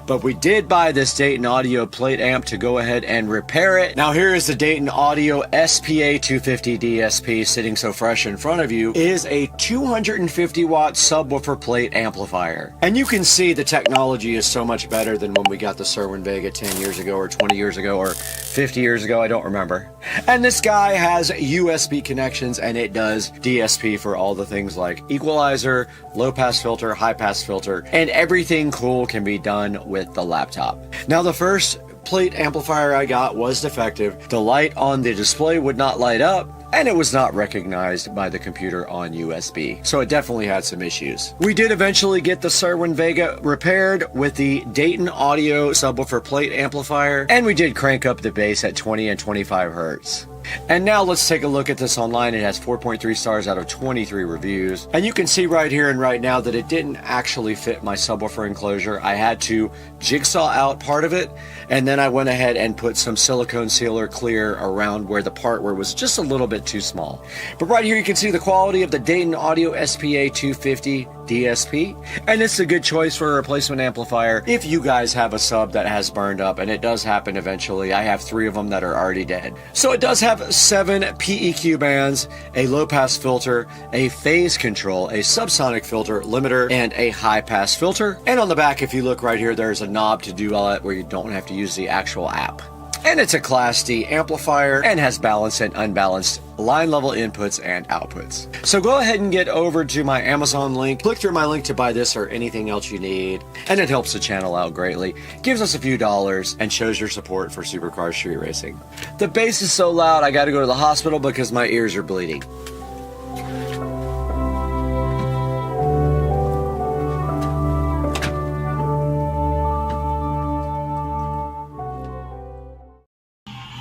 But we did buy this Dayton Audio plate amp to go ahead and repair it. Now here is the Dayton Audio SPA250 DSP sitting so fresh in front of you. It is a 250 watt subwoofer plate amplifier. And you can see the technology is so much better than when we got the Cerwin Vega 10 years ago or 20 years ago or 50 years ago, I don't remember. And this guy has USB connections and it does DSP for all the things like equalizer, low pass filter, high pass filter, and everything cool can be done with with the laptop. Now the first plate amplifier I got was defective. The light on the display would not light up, and it was not recognized by the computer on USB. So it definitely had some issues. We did eventually get the Sreaming VEGA repaired with the Dayton Audio subwoofer plate amplifier, and we did crank up the bass at 20 and 25 hertz. And now let's take a look at this online. It has 4.3 stars out of 23 reviews. And you can see right here and right now that it didn't actually fit my subwoofer enclosure. I had to jigsaw out part of it, and then I went ahead and put some silicone sealer clear around where the part where it was just a little bit too small. But right here you can see the quality of the Dayton Audio SPA 250 DSP, and it's a good choice for a replacement amplifier if you guys have a sub that has burned up, and it does happen eventually. I have 3 of them that are already dead. So it does have 7 PEQ bands, a low pass filter, a phase control, a subsonic filter, limiter, and a high pass filter. And on the back, if you look right here, there's a knob to do all that where you don't have to use the actual app. And it's a Class D amplifier and has balanced and unbalanced line level inputs and outputs. So go ahead and get over to my Amazon link, click through my link to buy this or anything else you need, and it helps the channel out greatly, gives us a few dollars, and shows your support for supercar street racing. The bass is so loud I gotta go to the hospital because my ears are bleeding.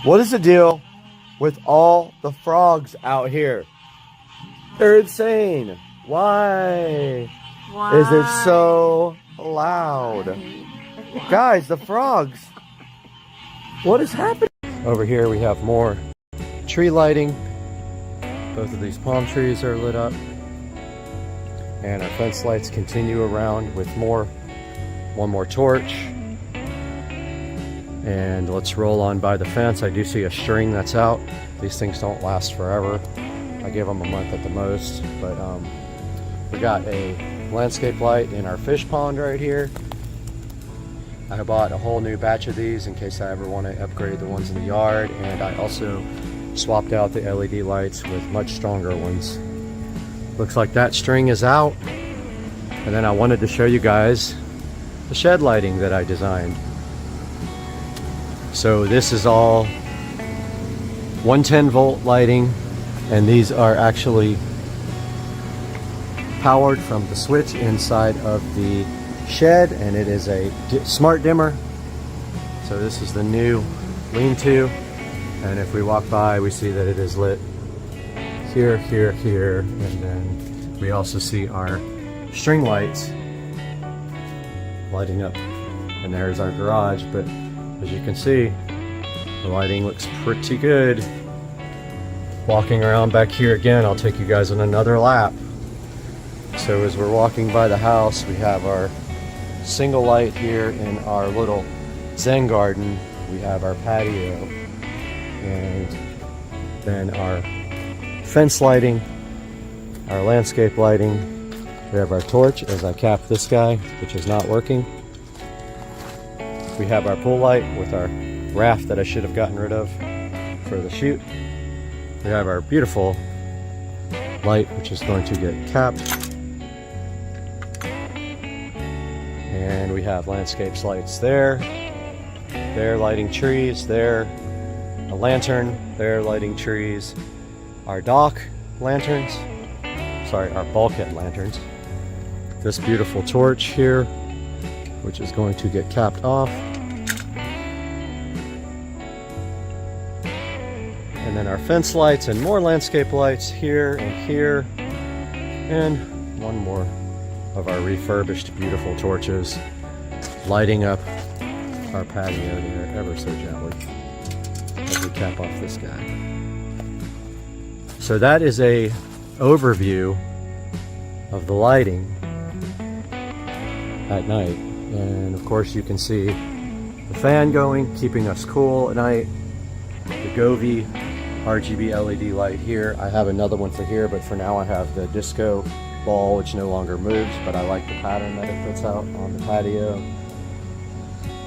What is the deal with all the frogs out here? They're insane. Why? Is it so loud? Guys, the frogs. What is happening? Over here we have more tree lighting. Both of these palm trees are lit up. And our fence lights continue around with one more torch. And let's roll on by the fence. I do see a string that's out. These things don't last forever. I give them a month at the most. But we got a landscape light in our fish pond right here. I bought a whole new batch of these in case I ever want to upgrade the ones in the yard. And I also swapped out the LED lights with much stronger ones. Looks like that string is out. And then I wanted to show you guys the shed lighting that I designed. So this is all 110 volt lighting, and these are actually powered from the switch inside of the shed, and it is a smart dimmer. So this is the new lean-to, and if we walk by we see that it is lit here, here, here, and then we also see our string lights lighting up, and there's our garage. But as you can see, the lighting looks pretty good. Walking around back here again, I'll take you guys on another lap. So as we're walking by the house, we have our single light here in our little Zen garden. We have our patio, and then our fence lighting, our landscape lighting. We have our torch as I cap this guy, which is not working. We have our pool light with our raft that I should have gotten rid of for the shoot. We have our beautiful light, which is going to get capped. And we have landscapes lights there. They're lighting trees. There, a lantern. They're lighting trees. Our dock lanterns. Sorry, our bulkhead lanterns. This beautiful torch here, which is going to get capped off. And then our fence lights and more landscape lights here and here. And one more of our refurbished beautiful torches lighting up our patio there ever so gently as we cap off this guy. So that is a overview of the lighting at night. And of course you can see the fan going, keeping us cool at night. The Govee RGB LED light here. I have another one for here, but for now I have the disco ball, which no longer moves, but I like the pattern that it puts out on the patio.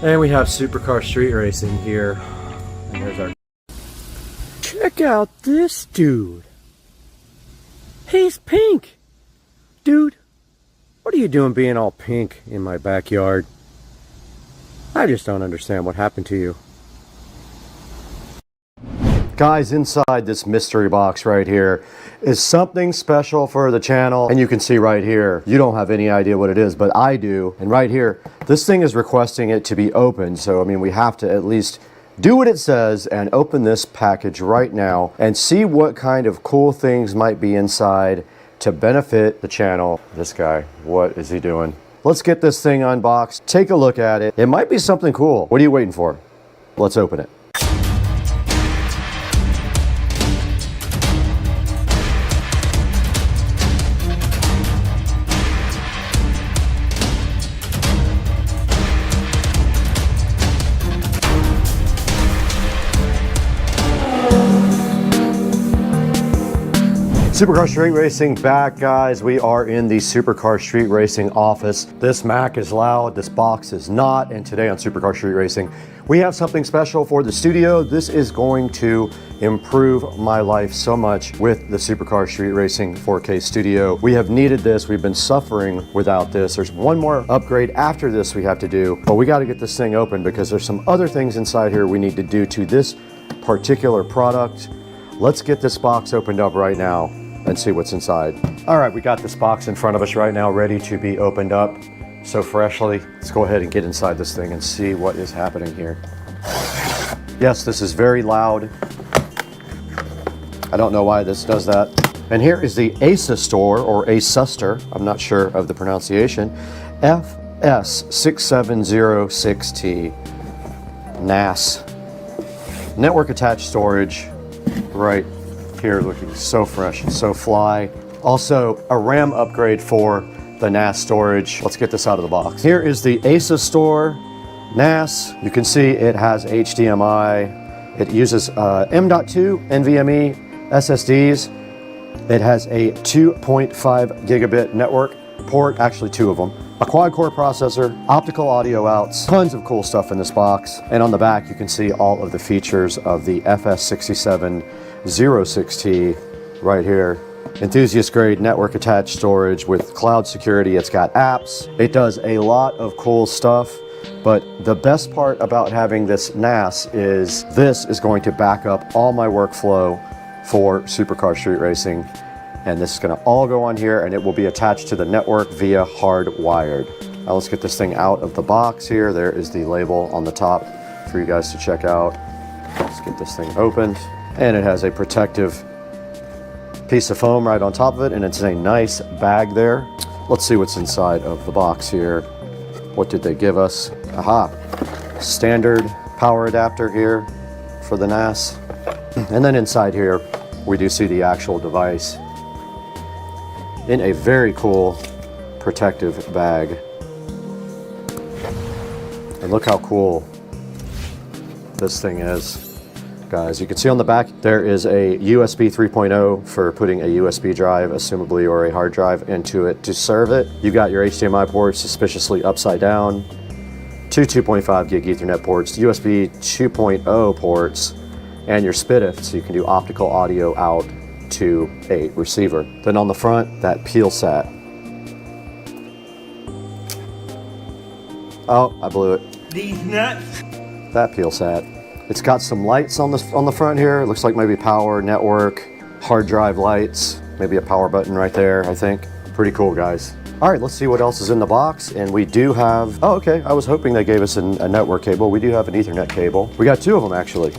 And we have supercar street racing here. And there's our... Check out this dude. He's pink. Dude, what are you doing being all pink in my backyard? I just don't understand what happened to you. Guys, inside this mystery box right here is something special for the channel. And you can see right here, you don't have any idea what it is, but I do. And right here, this thing is requesting it to be opened. So, I mean, we have to at least do what it says and open this package right now and see what kind of cool things might be inside to benefit the channel. This guy, what is he doing? Let's get this thing unboxed, take a look at it. It might be something cool. What are you waiting for? Let's open it. Supercar Street Racing back, guys. We are in the Supercar Street Racing office. This Mac is loud, this box is not, and today on Supercar Street Racing, we have something special for the studio. This is going to improve my life so much with the Supercar Street Racing 4K studio. We have needed this. We've been suffering without this. There's one more upgrade after this we have to do, but we got to get this thing open because there's some other things inside here we need to do to this particular product. Let's get this box opened up right now and see what's inside. All right, we got this box in front of us right now, ready to be opened up so freshly. Let's go ahead and get inside this thing and see what is happening here. Yes, this is very loud. I don't know why this does that. And here is the ASUS store, or ASUSter, I'm not sure of the pronunciation, FS6706T, NAS. Network attached storage, right here, looking so fresh and so fly. Also, a RAM upgrade for the NAS storage. Let's get this out of the box. Here is the ASUS store NAS. You can see it has HDMI. It uses M.2 NVMe SSDs. It has a 2.5 gigabit network port, actually two of them. A quad-core processor, optical audio outs, tons of cool stuff in this box. And on the back, you can see all of the features of the FS6706T right here. Enthusiast grade network attached storage with cloud security. It's got apps. It does a lot of cool stuff. But the best part about having this NAS is this is going to back up all my workflow for Supercar Street Racing. And this is going to all go on here and it will be attached to the network via hardwired. Now let's get this thing out of the box here. There is the label on the top for you guys to check out. Let's get this thing opened. And it has a protective piece of foam right on top of it, and it's a nice bag there. Let's see what's inside of the box here. What did they give us? Aha, standard power adapter here for the NAS. And then inside here, we do see the actual device in a very cool protective bag. And look how cool this thing is. Guys, you can see on the back there is a USB 3.0 for putting a USB drive, assumably, or a hard drive into it to serve it. You've got your HDMI ports suspiciously upside down, two 2.5 gig Ethernet ports, USB 2.0 ports, and your SPDIF, so you can do optical audio out to a receiver. Then on the front, that peel sat. Oh, I blew it. These nuts. That peel sat. It's got some lights on the front here. It looks like maybe power, network, hard drive lights, maybe a power button right there, I think. Pretty cool, guys. All right, let's see what else is in the box. And we do have, oh, okay, I was hoping they gave us a network cable. We do have an Ethernet cable. We got two of them, actually.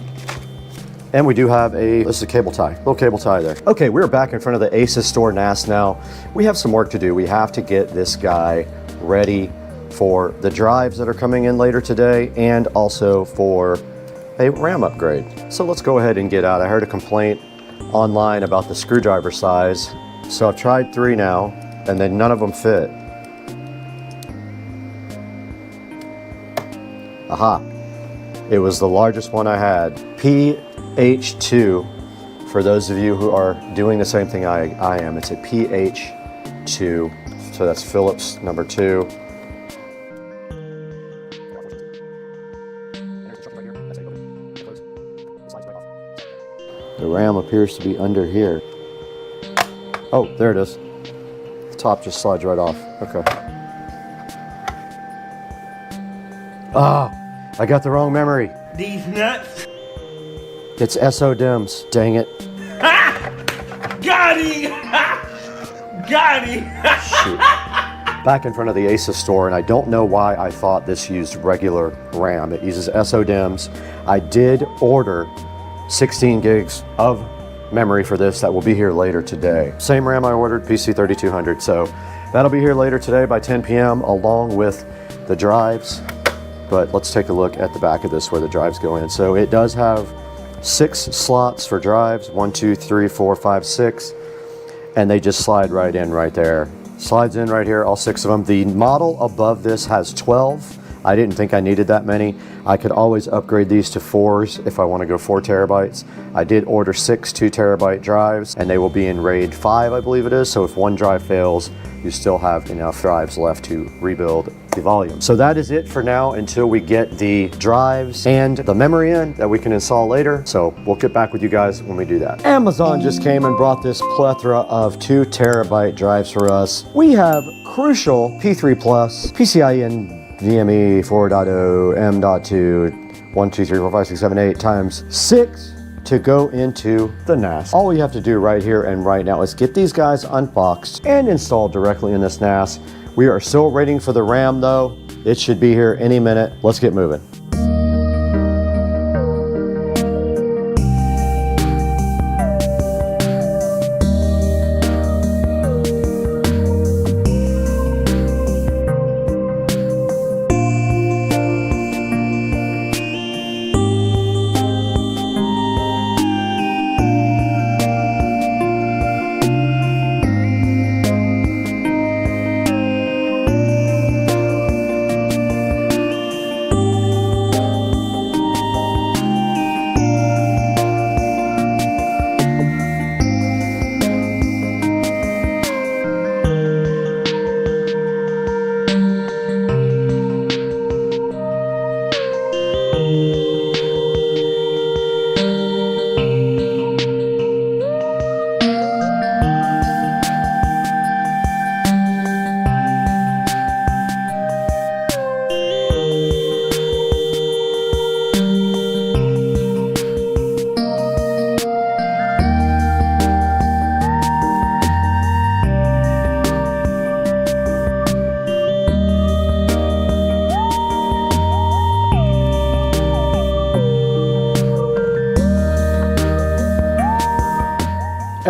And we do have this is a cable tie, little cable tie there. Okay, we're back in front of the ASUS store NAS now. We have some work to do. We have to get this guy ready for the drives that are coming in later today, and also for a RAM upgrade. So let's go ahead and get out. I heard a complaint online about the screwdriver size. So I've tried 3 now, and then none of them fit. Aha. It was the largest one I had. PH2, for those of you who are doing the same thing I am. It's a PH2, so that's Phillips number 2. The RAM appears to be under here. Oh, there it is. The top just slides right off. Okay. Ah, I got the wrong memory. These nuts. It's SODIMMs. Dang it. Got him! Got him! Shoot. Back in front of the ASUS store, and I don't know why I thought this used regular RAM. It uses SODIMMs. I did order 16 gigs of memory for this that will be here later today. Same RAM I ordered, PC3200, so that'll be here later today by 10 p.m. along with the drives. But let's take a look at the back of this where the drives go in. So it does have 6 slots for drives, 1, 2, 3, 4, 5, 6, and they just slide right in right there. Slides in right here, all 6 of them. The model above this has 12. I didn't think I needed that many. I could always upgrade these to 4s if I want to go 4 terabytes. I did order 6 2 terabyte drives, and they will be in RAID 5, I believe it is. So if one drive fails, you still have enough drives left to rebuild the volume. So that is it for now until we get the drives and the memory in that we can install later. So we'll get back with you guys when we do that. Amazon just came and brought this plethora of 2 terabyte drives for us. We have Crucial P3 Plus, PCIe NVMe 4.0, M.2, 1, 2, 3, 4, 5, 6, 7, 8 times 6 to go into the NAS. All we have to do right here and right now is get these guys unboxed and installed directly in this NAS. We are still waiting for the RAM though. It should be here any minute. Let's get moving.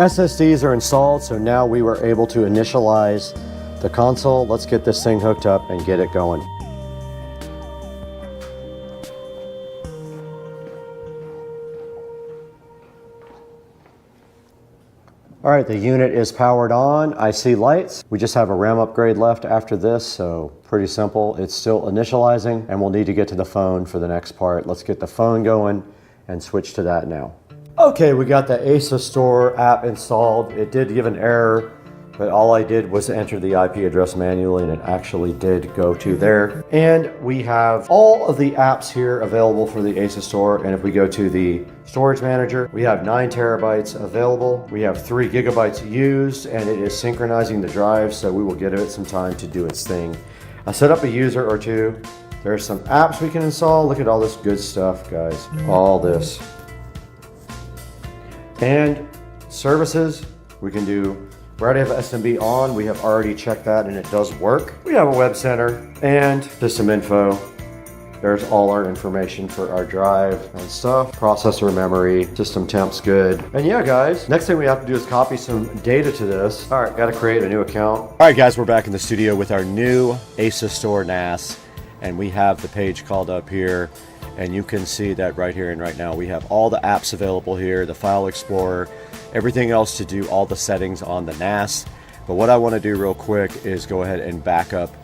SSDs are installed, so now we were able to initialize the console. Let's get this thing hooked up and get it going. All right, the unit is powered on. I see lights. We just have a RAM upgrade left after this, so pretty simple. It's still initializing, and we'll need to get to the phone for the next part. Let's get the phone going and switch to that now. Okay, we got the ASUS Store app installed. It did give an error, but all I did was enter the IP address manually, and it actually did go to there. And we have all of the apps here available for the ASUS Store. And if we go to the storage manager, we have 9 terabytes available. We have 3 gigabytes used, and it is synchronizing the drive, so we will give it some time to do its thing. I set up a user or two. There's some apps we can install. Look at all this good stuff, guys. All this. And services, we can do, we already have SMB on. We have already checked that and it does work. We have a web center and system info. There's all our information for our drive and stuff. Processor, memory, system temp's good. And yeah, guys, next thing we have to do is copy some data to this. All right, got to create a new account. All right, guys, we're back in the studio with our new ASUS Store NAS. And we have the page called up here. And you can see that right here and right now we have all the apps available here, the file explorer, everything else to do all the settings on the NAS. But what I want to do real quick is go ahead and back up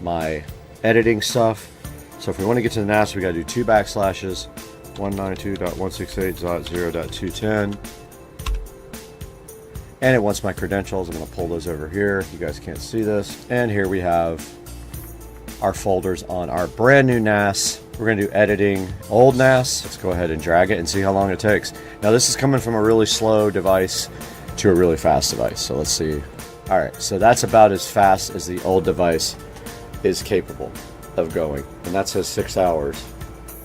my editing stuff. So if we want to get to the NAS, we got to do 2 backslashes, 192.168.0.210. And it wants my credentials. I'm going to pull those over here. You guys can't see this. And here we have our folders on our brand new NAS. We're going to do editing old NAS. Let's go ahead and drag it and see how long it takes. Now this is coming from a really slow device to a really fast device. So let's see. All right, so that's about as fast as the old device is capable of going. And that says 6 hours.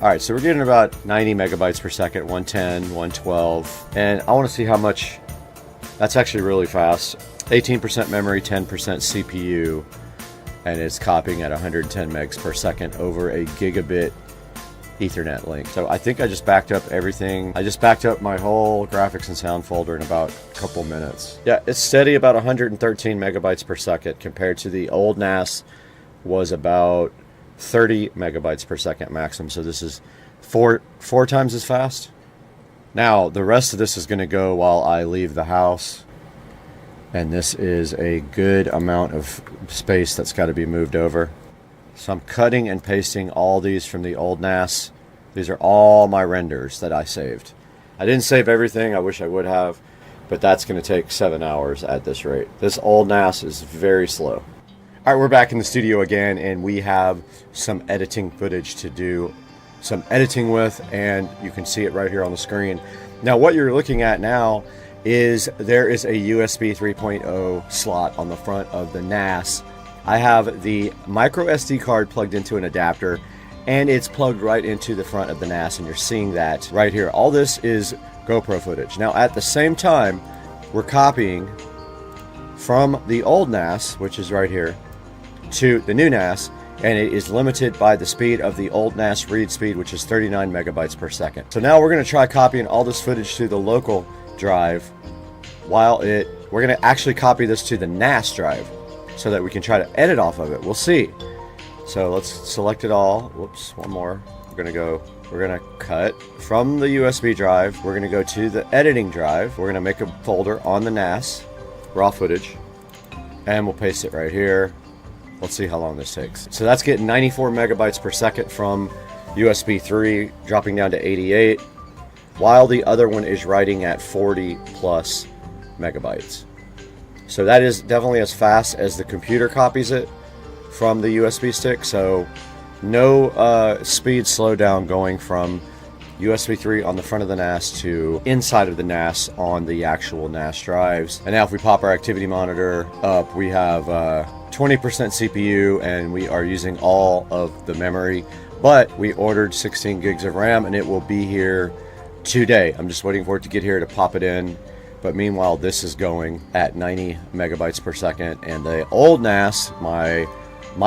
All right, so we're getting about 90 megabytes per second, 110, 112. And I want to see how much, that's actually really fast. 18% memory, 10% CPU, and it's copying at 110 megs per second over a gigabit Ethernet link. So I think I just backed up everything. I just backed up my whole graphics and sound folder in about a couple minutes. Yeah, it's steady about 113 megabytes per second compared to the old NAS was about 30 megabytes per second maximum. So this is four times as fast. Now the rest of this is going to go while I leave the house. And this is a good amount of space that's got to be moved over. So I'm cutting and pasting all these from the old NAS. These are all my renders that I saved. I didn't save everything, I wish I would have, but that's going to take 7 hours at this rate. This old NAS is very slow. All right, we're back in the studio again, and we have some editing footage to do some editing with, and you can see it right here on the screen. Now what you're looking at now is there is a USB 3.0 slot on the front of the NAS. I have the micro SD card plugged into an adapter, and it's plugged right into the front of the NAS, and you're seeing that right here. All this is GoPro footage. Now at the same time, we're copying from the old NAS, which is right here, to the new NAS, and it is limited by the speed of the old NAS read speed, which is 39 megabytes per second. So now we're going to try copying all this footage to the local drive while we're going to actually copy this to the NAS drive so that we can try to edit off of it. We'll see. So let's select it all. Whoops, one more. We're going to cut from the USB drive. We're going to go to the editing drive. We're going to make a folder on the NAS, raw footage, and we'll paste it right here. Let's see how long this takes. So that's getting 94 megabytes per second from USB 3, dropping down to 88, while the other one is writing at 40 plus megabytes. So that is definitely as fast as the computer copies it from the USB stick. So no speed slowdown going from USB 3 on the front of the NAS to inside of the NAS on the actual NAS drives. And now if we pop our activity monitor up, we have 20% CPU, and we are using all of the memory, but we ordered 16 gigs of RAM, and it will be here today. I'm just waiting for it to get here to pop it in. But meanwhile, this is going at 90 megabytes per second, and the old NAS, my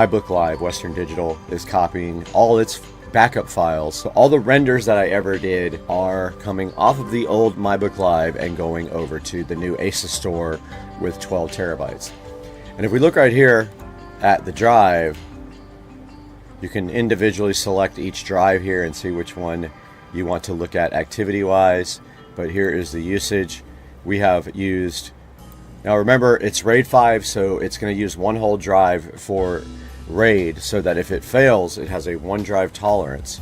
Book Live Western Digital, is copying all its backup files. So all the renders that I ever did are coming off of the old MyBook Live and going over to the new ASUS store with 12 terabytes. And if we look right here at the drive, you can individually select each drive here and see which one you want to look at activity wise. But here is the usage. We have used, now remember it's RAID 5, so it's going to use one whole drive for RAID, so that if it fails, it has a one drive tolerance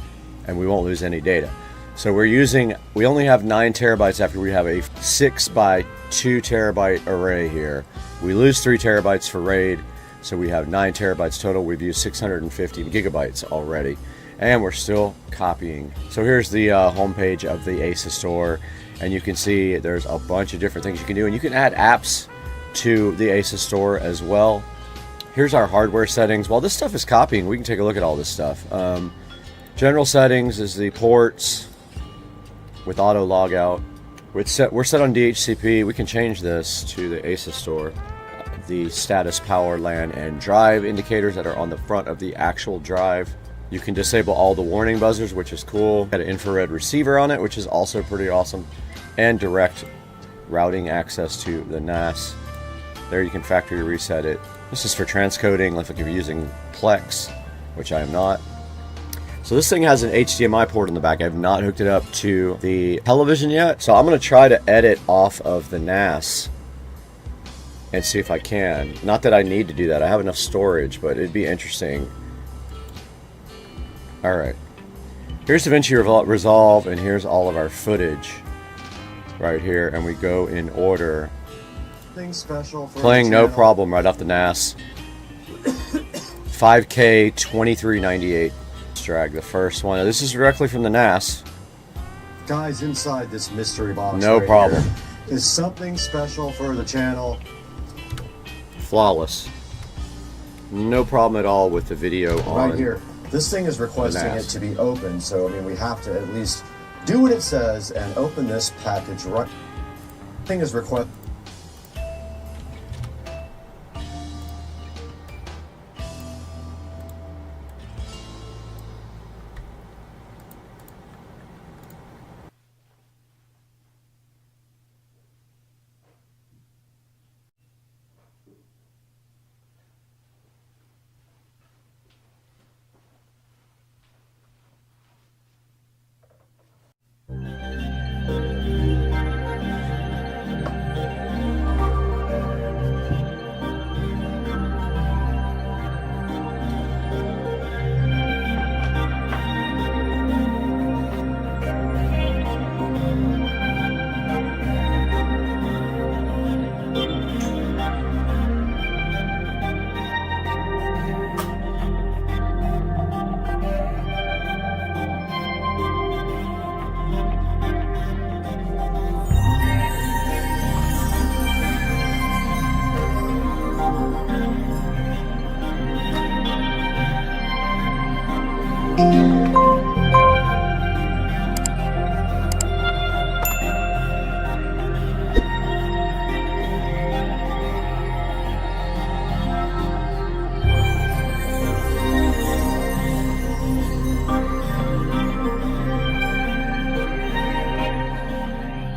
and we won't lose any data. So we only have 9 terabytes after we have a 6 by 2 terabyte array here. We lose 3 terabytes for RAID, so we have 9 terabytes total. We've used 650 gigabytes already, and we're still copying. So here's the homepage of the ASUS store, and you can see there's a bunch of different things you can do, and you can add apps to the ASUS store as well. Here's our hardware settings. While this stuff is copying, we can take a look at all this stuff. General settings is the ports with auto logout. We're set on DHCP. We can change this to the ASUS store. The status, power, LAN, and drive indicators that are on the front of the actual drive. You can disable all the warning buzzers, which is cool. Got an infrared receiver on it, which is also pretty awesome. And direct routing access to the NAS. There you can factory reset it. This is for transcoding, like if you're using Plex, which I am not. So this thing has an HDMI port in the back. I have not hooked it up to the television yet. So I'm going to try to edit off of the NAS and see if I can. Not that I need to do that. I have enough storage, but it'd be interesting. Alright. Here's DaVinci Resolve, and here's all of our footage right here. And we go in order. Special for playing no problem right off the NAS. 5K 2398. Let's drag the first one. Now, this is directly from the NAS. Guys, inside this mystery box no problem here is something special for the channel. Flawless. No problem at all with the video on. Right here. This thing is requesting it to be open, so I mean, we have to at least do what it says and open this package right. Thing is request.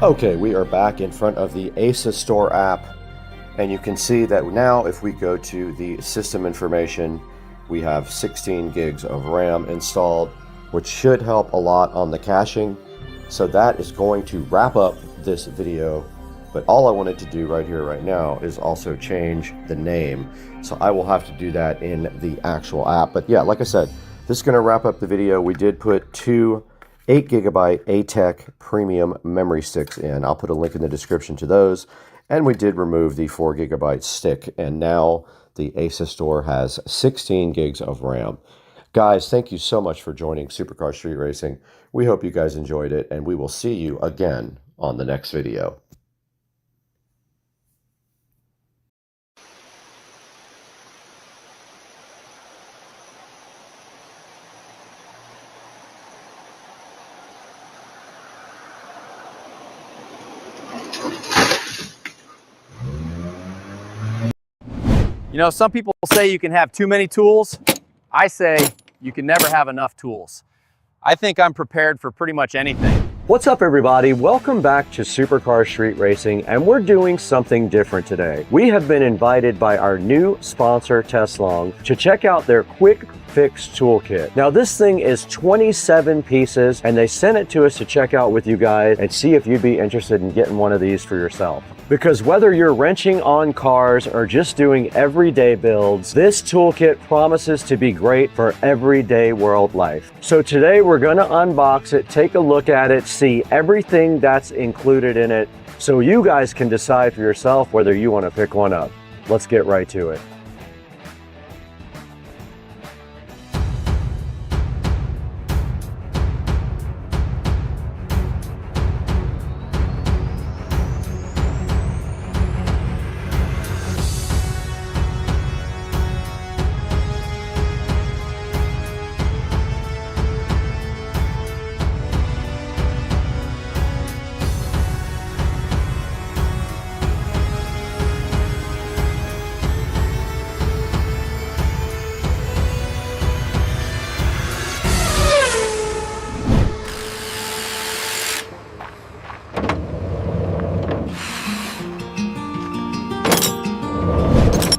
Okay, we are back in front of the ASUS Store app, and you can see that now if we go to the system information, we have 16 gigs of RAM installed, which should help a lot on the caching. So that is going to wrap up this video, but all I wanted to do right here, right now, is also change the name. So I will have to do that in the actual app. But yeah, like I said, this is going to wrap up the video. We did put two 8 GB ATEC premium memory sticks in. I'll put a link in the description to those. And we did remove the 4 GB stick. And now the ASUS Store has 16 gigs of RAM. Guys, thank you so much for joining Supercar Street Racing. We hope you guys enjoyed it, and we will see you again on the next video. You know, some people say you can have too many tools. I say you can never have enough tools. I think I'm prepared for pretty much anything. What's up, everybody? Welcome back to Supercar Street Racing, and we're doing something different today. We have been invited by our new sponsor, Tesslong, to check out their quick fix toolkit. Now, this thing is 27 pieces, and they sent it to us to check out with you guys and see if you'd be interested in getting one of these for yourself. Because whether you're wrenching on cars or just doing everyday builds, this toolkit promises to be great for everyday world life. So today we're going to unbox it, take a look at it, see everything that's included in it, so you guys can decide for yourself whether you want to pick one up. Let's get right to it.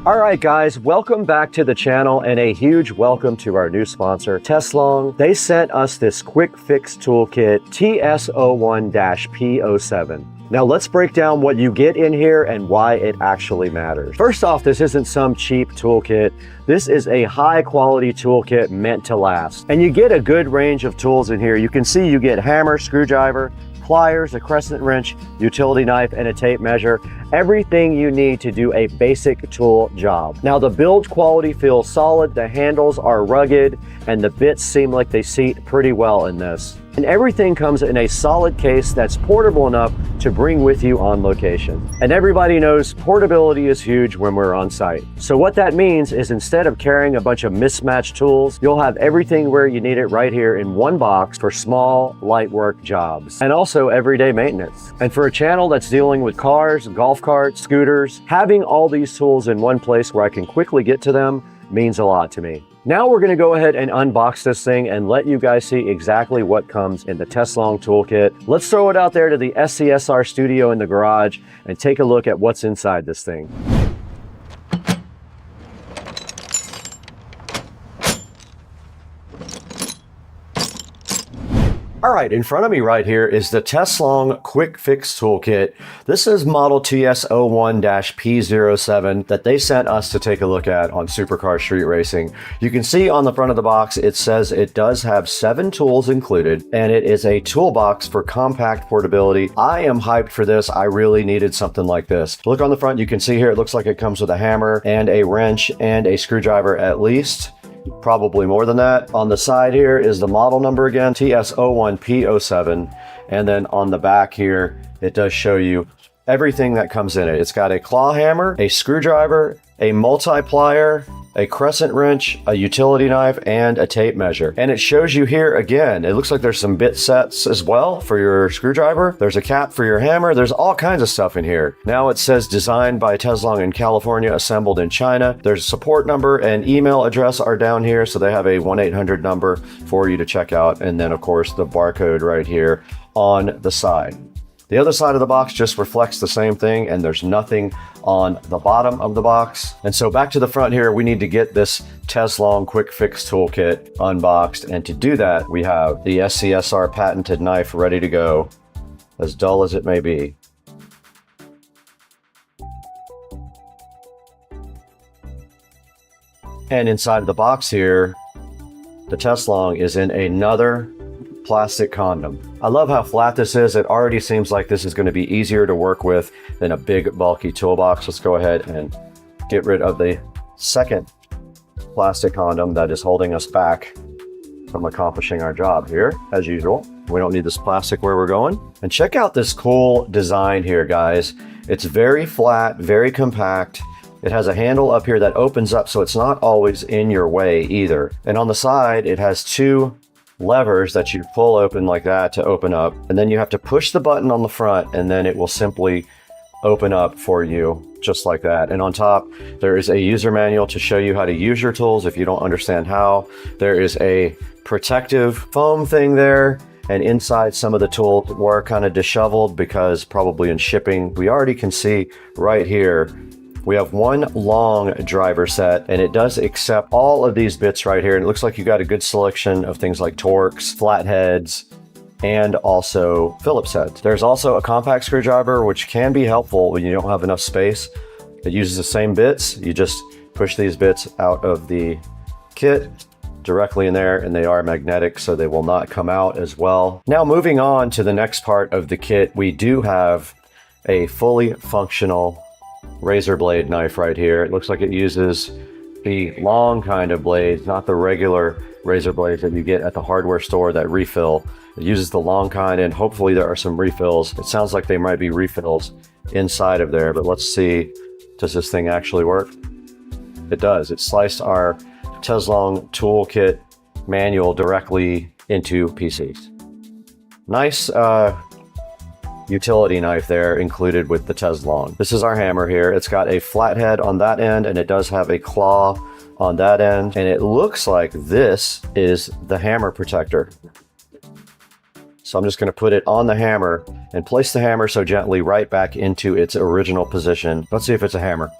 Alright guys, welcome back to the channel and a huge welcome to our new sponsor, Tesslong. They sent us this quick fix toolkit, TS01-P07. Now let's break down what you get in here and why it actually matters. First off, this isn't some cheap toolkit. This is a high quality toolkit meant to last. And you get a good range of tools in here. You can see you get hammer, screwdriver, pliers, a crescent wrench, utility knife, and a tape measure. everything you need to do a basic tool job. Now the build quality feels solid, the handles are rugged, and the bits seem like they seat pretty well in this. And everything comes in a solid case that's portable enough to bring with you on location. And everybody knows portability is huge when we're on site. So what that means is instead of carrying a bunch of mismatched tools, you'll have everything where you need it right here in one box for small, light work jobs. And also everyday maintenance. And for a channel that's dealing with cars, golf carts, scooters, having all these tools in one place where I can quickly get to them means a lot to me. Now we're gonna go ahead and unbox this thing and let you guys see exactly what comes in the Tesslong toolkit. Let's throw it out there to the SCSR studio in the garage and take a look at what's inside this thing. All right, in front of me right here is the Tesslong Quick Fix Toolkit. This is model TS01-P07 that they sent us to take a look at on Supercar Street Racing. You can see on the front of the box, it says it does have 7 tools included, and it is a toolbox for compact portability. I am hyped for this. I really needed something like this. Look on the front, you can see here, it looks like it comes with a hammer and a wrench and a screwdriver at least. Probably more than that. On the side here is the model number again, TS01P07. And then on the back here, it does show you everything that comes in it. It's got a claw hammer, a screwdriver, a multiplier, a crescent wrench, a utility knife, and a tape measure. And it shows you here again, it looks like there's some bit sets as well for your screwdriver. There's a cap for your hammer. There's all kinds of stuff in here. Now it says designed by Tesslong in California, assembled in China. There's a support number and email address are down here. So they have a 1-800 number for you to check out. And then of course the barcode right here on the side. The other side of the box just reflects the same thing, and there's nothing on the bottom of the box. And so back to the front here, we need to get this Tesslong Quick Fix Toolkit unboxed. And to do that, we have the SCSR patented knife ready to go, as dull as it may be. And inside of the box here, the Tesslong is in another plastic condom. I love how flat this is. It already seems like this is going to be easier to work with than a big bulky toolbox. Let's go ahead and get rid of the second plastic condom that is holding us back from accomplishing our job here, as usual. We don't need this plastic where we're going. And check out this cool design here, guys. It's very flat, very compact. It has a handle up here that opens up so it's not always in your way either. And on the side, it has 2 levers that you pull open like that to open up, and then you have to push the button on the front and then it will simply open up for you just like that. And on top there is a user manual to show you how to use your tools if you don't understand how. There is a protective foam thing there, and inside some of the tools were kind of disheveled because probably in shipping. We already can see right here we have 1 long driver set, and it does accept all of these bits right here. And it looks like you got a good selection of things like Torx, flatheads, and also Phillips heads. There's also a compact screwdriver, which can be helpful when you don't have enough space. It uses the same bits. You just push these bits out of the kit directly in there, and they are magnetic, so they will not come out as well. Now moving on to the next part of the kit, we do have a fully functional razor blade knife right here. It looks like it uses the long kind of blades, not the regular razor blades that you get at the hardware store that refill. It uses the long kind, and hopefully there are some refills. It sounds like they might be refills inside of there, but let's see, does this thing actually work? It does. It sliced our Tesslong toolkit manual directly into PCs. Nice utility knife there included with the Tesslong. This is our hammer here. It's got a flathead on that end, and it does have a claw on that end, and it looks like this is the hammer protector. So I'm just going to put it on the hammer and place the hammer so gently right back into its original position. Let's see if it's a hammer.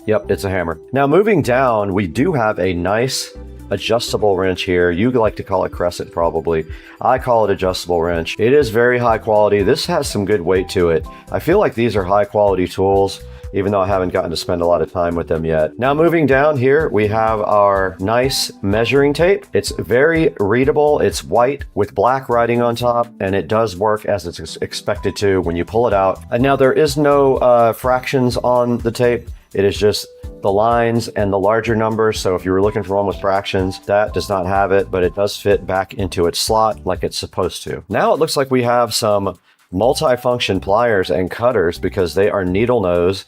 Yep, it's a hammer. Now moving down, we do have a nice adjustable wrench here. You like to call it crescent probably. I call it adjustable wrench. It is very high quality. This has some good weight to it. I feel like these are high quality tools, even though I haven't gotten to spend a lot of time with them yet. Now moving down here, we have our nice measuring tape. It's very readable. It's white with black writing on top, and it does work as it's expected to when you pull it out. And now there is no fractions on the tape. It is just the lines and the larger numbers. So if you were looking for one with fractions, that does not have it, but it does fit back into its slot like it's supposed to. Now it looks like we have some multi-function pliers and cutters because they are needle nose,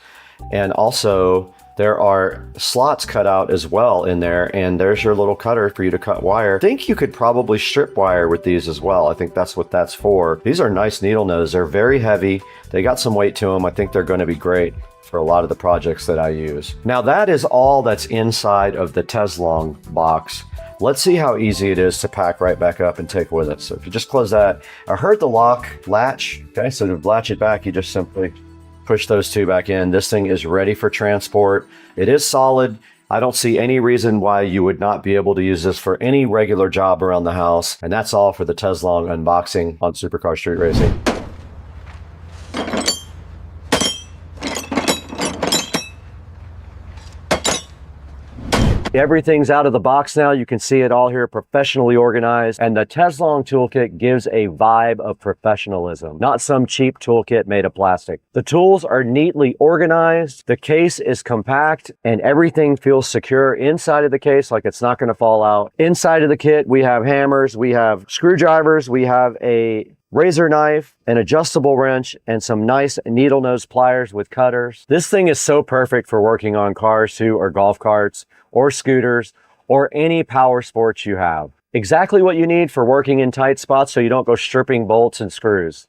and also there are slots cut out as well in there, and there's your little cutter for you to cut wire. I think you could probably strip wire with these as well. I think that's what that's for. These are nice needle nose. They're very heavy. They got some weight to them. I think they're going to be great for a lot of the projects that I use. Now that is all that's inside of the Teslong box. Let's see how easy it is to pack right back up and take with us. So if you just close that, I heard the lock latch. Okay, so to latch it back, you just simply push those two back in. This thing is ready for transport. It is solid. I don't see any reason why you would not be able to use this for any regular job around the house. And that's all for the Teslong unboxing on Supercar Street Racing. Everything's out of the box now. You can see it all here professionally organized, and the Teslong toolkit gives a vibe of professionalism, not some cheap toolkit made of plastic. The tools are neatly organized, the case is compact, and everything feels secure inside of the case, like it's not going to fall out. Inside of the kit, we have hammers, we have screwdrivers, we have a razor knife, an adjustable wrench, and some nice needle nose pliers with cutters. This thing is so perfect for working on cars too, or golf carts, or scooters, or any power sports you have. Exactly what you need for working in tight spots so you don't go stripping bolts and screws.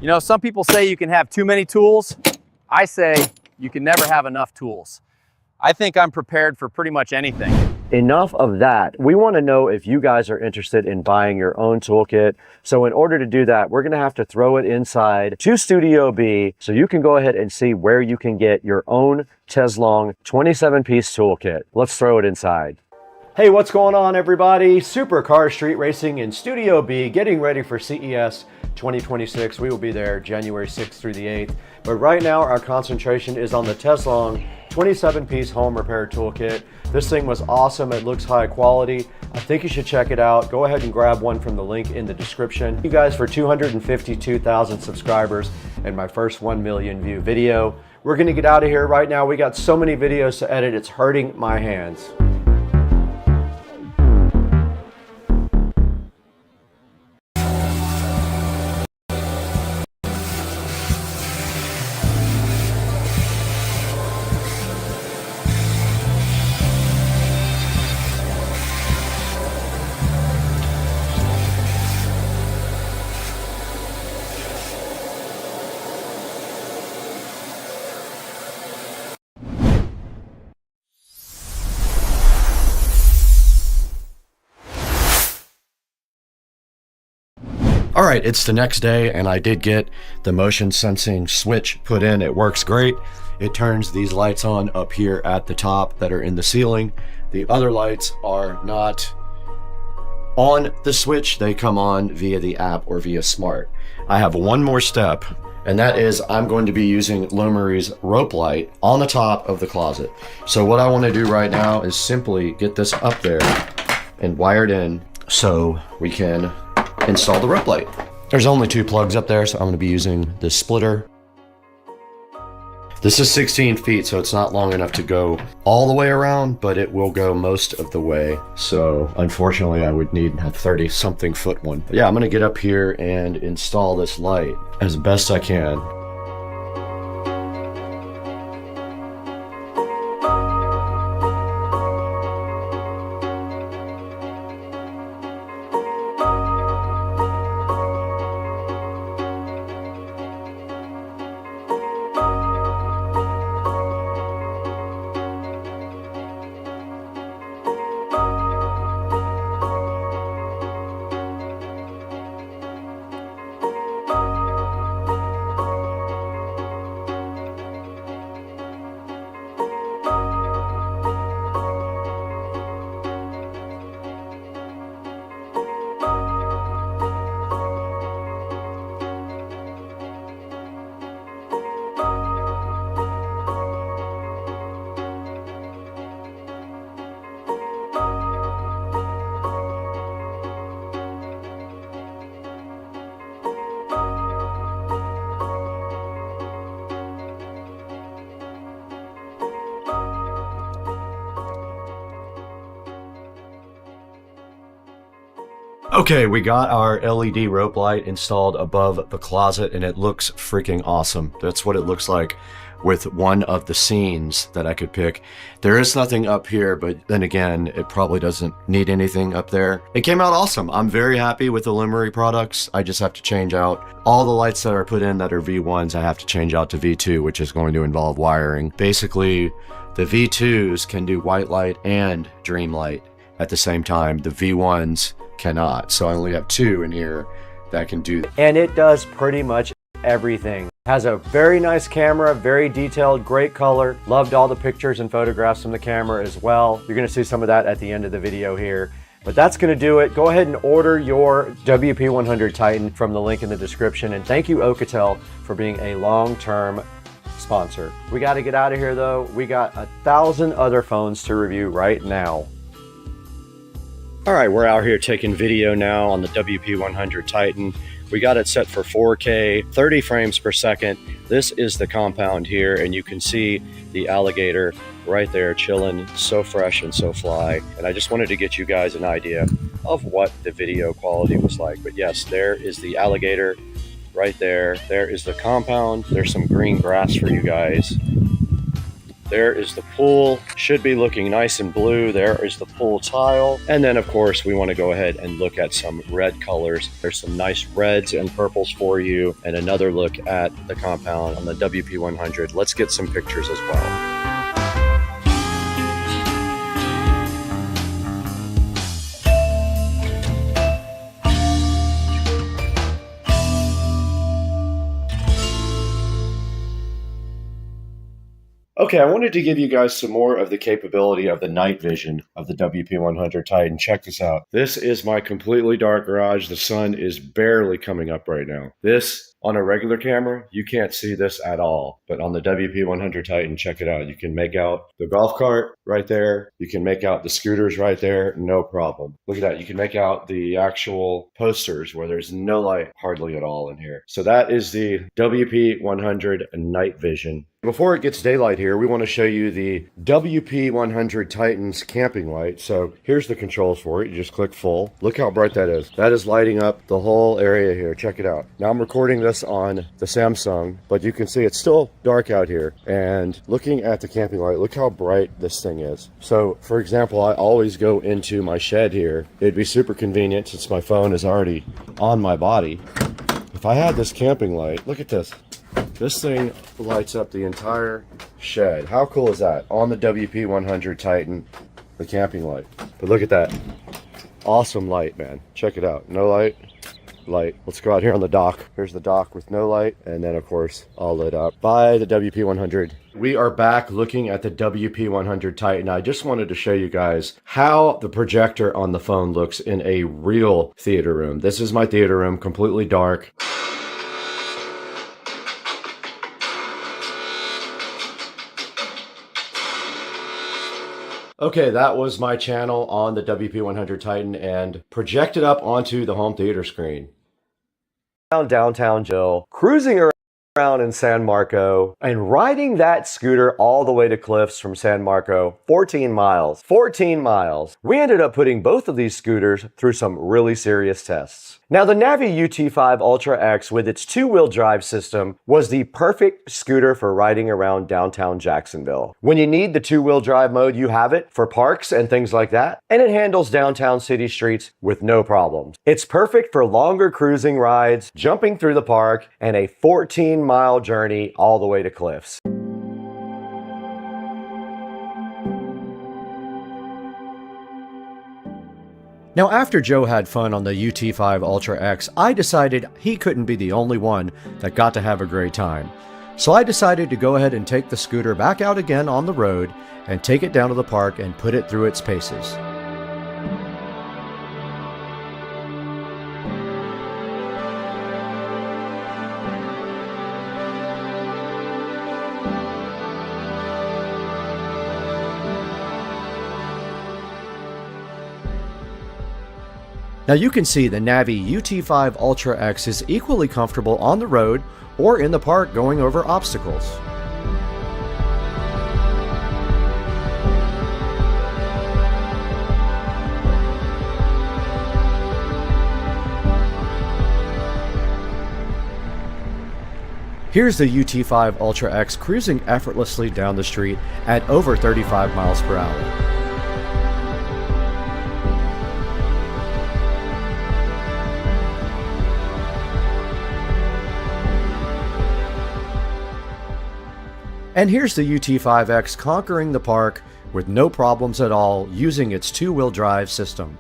You know, some people say you can have too many tools. I say you can never have enough tools. I think I'm prepared for pretty much anything. Enough of that. We want to know if you guys are interested in buying your own toolkit. So in order to do that, we're going to have to throw it inside to Studio B so you can go ahead and see where you can get your own Teslong 27-piece toolkit. Let's throw it inside. Hey, what's going on, everybody? Supercar Street Racing in Studio B, getting ready for CES 2026. We will be there January 6th through the 8th. But right now, our concentration is on the Teslong 27-piece home repair toolkit. This thing was awesome. It looks high quality. I think you should check it out. Go ahead and grab one from the link in the description. You guys, for 252,000 subscribers and my first 1 million view video. We're gonna get out of here right now. We got so many videos to edit, it's hurting my hands. All right, it's the next day and I did get the motion sensing switch put in. It works great. It turns these lights on up here at the top that are in the ceiling. The other lights are not on the switch. They come on via the app or via smart. I have one more step, and that is I'm going to be using Lumeri's rope light on the top of the closet. So what I want to do right now is simply get this up there and wired in so we can install the rope light. There's only 2 plugs up there, so I'm going to be using this splitter. This is 16 feet, so it's not long enough to go all the way around, but it will go most of the way. So unfortunately, I would need a 30-something foot one. But yeah, I'm going to get up here and install this light as best I can. Okay, we got our LED rope light installed above the closet and it looks freaking awesome. That's what it looks like with one of the scenes that I could pick. There is nothing up here, but then again, it probably doesn't need anything up there. It came out awesome. I'm very happy with the Lumeri products. I just have to change out all the lights that are put in that are V1s. I have to change out to V2, which is going to involve wiring. Basically, the V2s can do white light and dream light at the same time. The V1s cannot. So I only have 2 in here that can do that. And it does pretty much everything. Has a very nice camera, very detailed, great color. Loved all the pictures and photographs from the camera as well. You're gonna see some of that at the end of the video here. But that's gonna do it. Go ahead and order your WP100 Titan from the link in the description. And thank you, Alcatel, for being a long-term sponsor. We gotta get out of here though. We got 1,000 other phones to review right now. All right, we're out here taking video now on the WP100 Titan. We got it set for 4K, 30 frames per second. This is the compound here, and you can see the alligator right there chilling, so fresh and so fly. And I just wanted to get you guys an idea of what the video quality was like. But yes, there is the alligator right there. There is the compound. There's some green grass for you guys. There is the pool, should be looking nice and blue. There is the pool tile. And then of course, we want to go ahead and look at some red colors. There's some nice reds and purples for you. And another look at the compound on the WP100. Let's get some pictures as well. Okay, I wanted to give you guys some more of the capability of the night vision of the WP100 Titan. Check this out. This is my completely dark garage. The sun is barely coming up right now. This, on a regular camera, you can't see this at all. But on the WP100 Titan, check it out. You can make out the golf cart right there. You can make out the scooters right there. No problem. Look at that. You can make out the actual posters where there's no light hardly at all in here. So that is the WP100 night vision. Before it gets daylight here, we want to show you the WP100 Titan's camping light. So here's the controls for it. You just click full. Look how bright that is. That is lighting up the whole area here. Check it out. Now I'm recording this on the Samsung, but you can see it's still dark out here. And looking at the camping light, look how bright this thing is. So for example, I always go into my shed here. It'd be super convenient since my phone is already on my body. If I had this camping light, look at this. This thing lights up the entire shed. How cool is that? On the WP100 Titan, the camping light. But look at that. Awesome light, man. Check it out. No light. light. Let's go out here on the dock. Here's the dock with no light, and then of course all lit up by the WP100. We are back looking at the WP100 Titan. I just wanted to show you guys how the projector on the phone looks in a real theater room. This is my theater room, completely dark. Okay, that was my channel on the WP100 Titan and projected up onto the home theater screen. Downtown Jill, cruising around in San Marco and riding that scooter all the way to Cliffs from San Marco, 14 miles. 14 miles. We ended up putting both of these scooters through some really serious tests. Now, the Navi UT5 Ultra X with its two-wheel drive system was the perfect scooter for riding around downtown Jacksonville. When you need the two-wheel drive mode, you have it for parks and things like that, and it handles downtown city streets with no problems. It's perfect for longer cruising rides, jumping through the park, and a 14-mile journey all the way to Cliffs. Now, after Joe had fun on the UT5 Ultra X, I decided he couldn't be the only one that got to have a great time. So I decided to go ahead and take the scooter back out again on the road and take it down to the park and put it through its paces. Now you can see the Navi UT5 Ultra X is equally comfortable on the road or in the park going over obstacles. Here's the UT5 Ultra X cruising effortlessly down the street at over 35 miles per hour. And here's the UT5X conquering the park with no problems at all using its two-wheel drive system.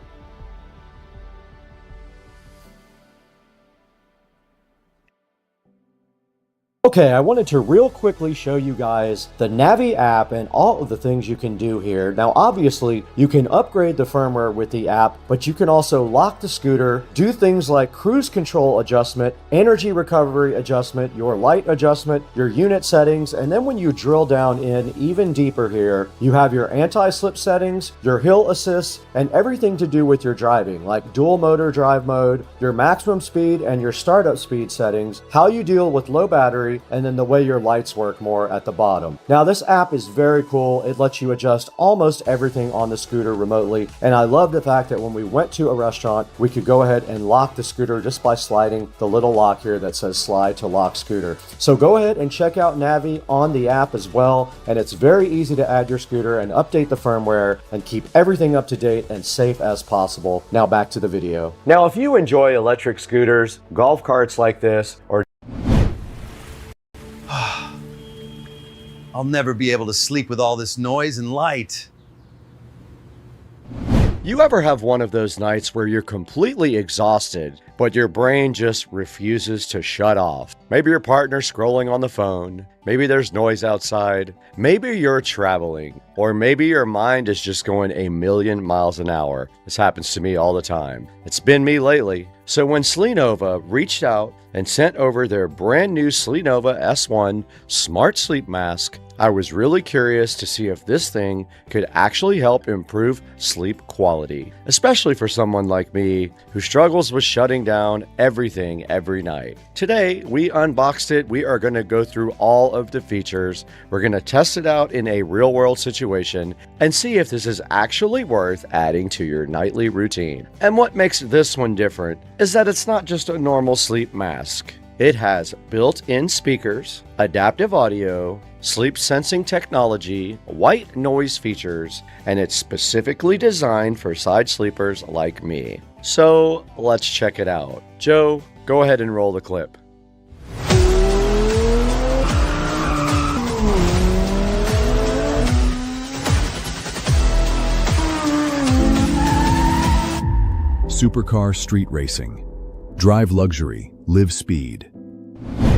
Okay, I wanted to real quickly show you guys the Navi app and all of the things you can do here. Now, obviously, you can upgrade the firmware with the app, but you can also lock the scooter, do things like cruise control adjustment, energy recovery adjustment, your light adjustment, your unit settings, and then when you drill down in even deeper here, you have your anti-slip settings, your hill assist, and everything to do with your driving, like dual motor drive mode, your maximum speed and your startup speed settings, how you deal with low battery, and then the way your lights work more at the bottom. Now, this app is very cool. It lets you adjust almost everything on the scooter remotely, and I love the fact that when we went to a restaurant, we could go ahead and lock the scooter just by sliding the little lock here that says slide to lock scooter. So go ahead and check out Navi on the app as well, and it's very easy to add your scooter and update the firmware and keep everything up to date and safe as possible. Now back to the video. Now, if you enjoy electric scooters, golf carts like this, or I'll never be able to sleep with all this noise and light. you ever have one of those nights where you're completely exhausted, but your brain just refuses to shut off? Maybe your partner's scrolling on the phone, maybe there's noise outside, maybe you're traveling, or maybe your mind is just going a million miles an hour. This happens to me all the time. It's been me lately. So when Slenova reached out and sent over their brand new Slenova S1 Smart Sleep Mask, I was really curious to see if this thing could actually help improve sleep quality, especially for someone like me who struggles with shutting down everything every night. Today, we unboxed it. We are going to go through all of the features. We're going to test it out in a real-world situation and see if this is actually worth adding to your nightly routine. And what makes this one different is that it's not just a normal sleep mask. It has built-in speakers, adaptive audio, sleep sensing technology, white noise features, and it's specifically designed for side sleepers like me. So let's check it out. Joe, go ahead and roll the clip. Supercar street racing. Drive luxury, live speed.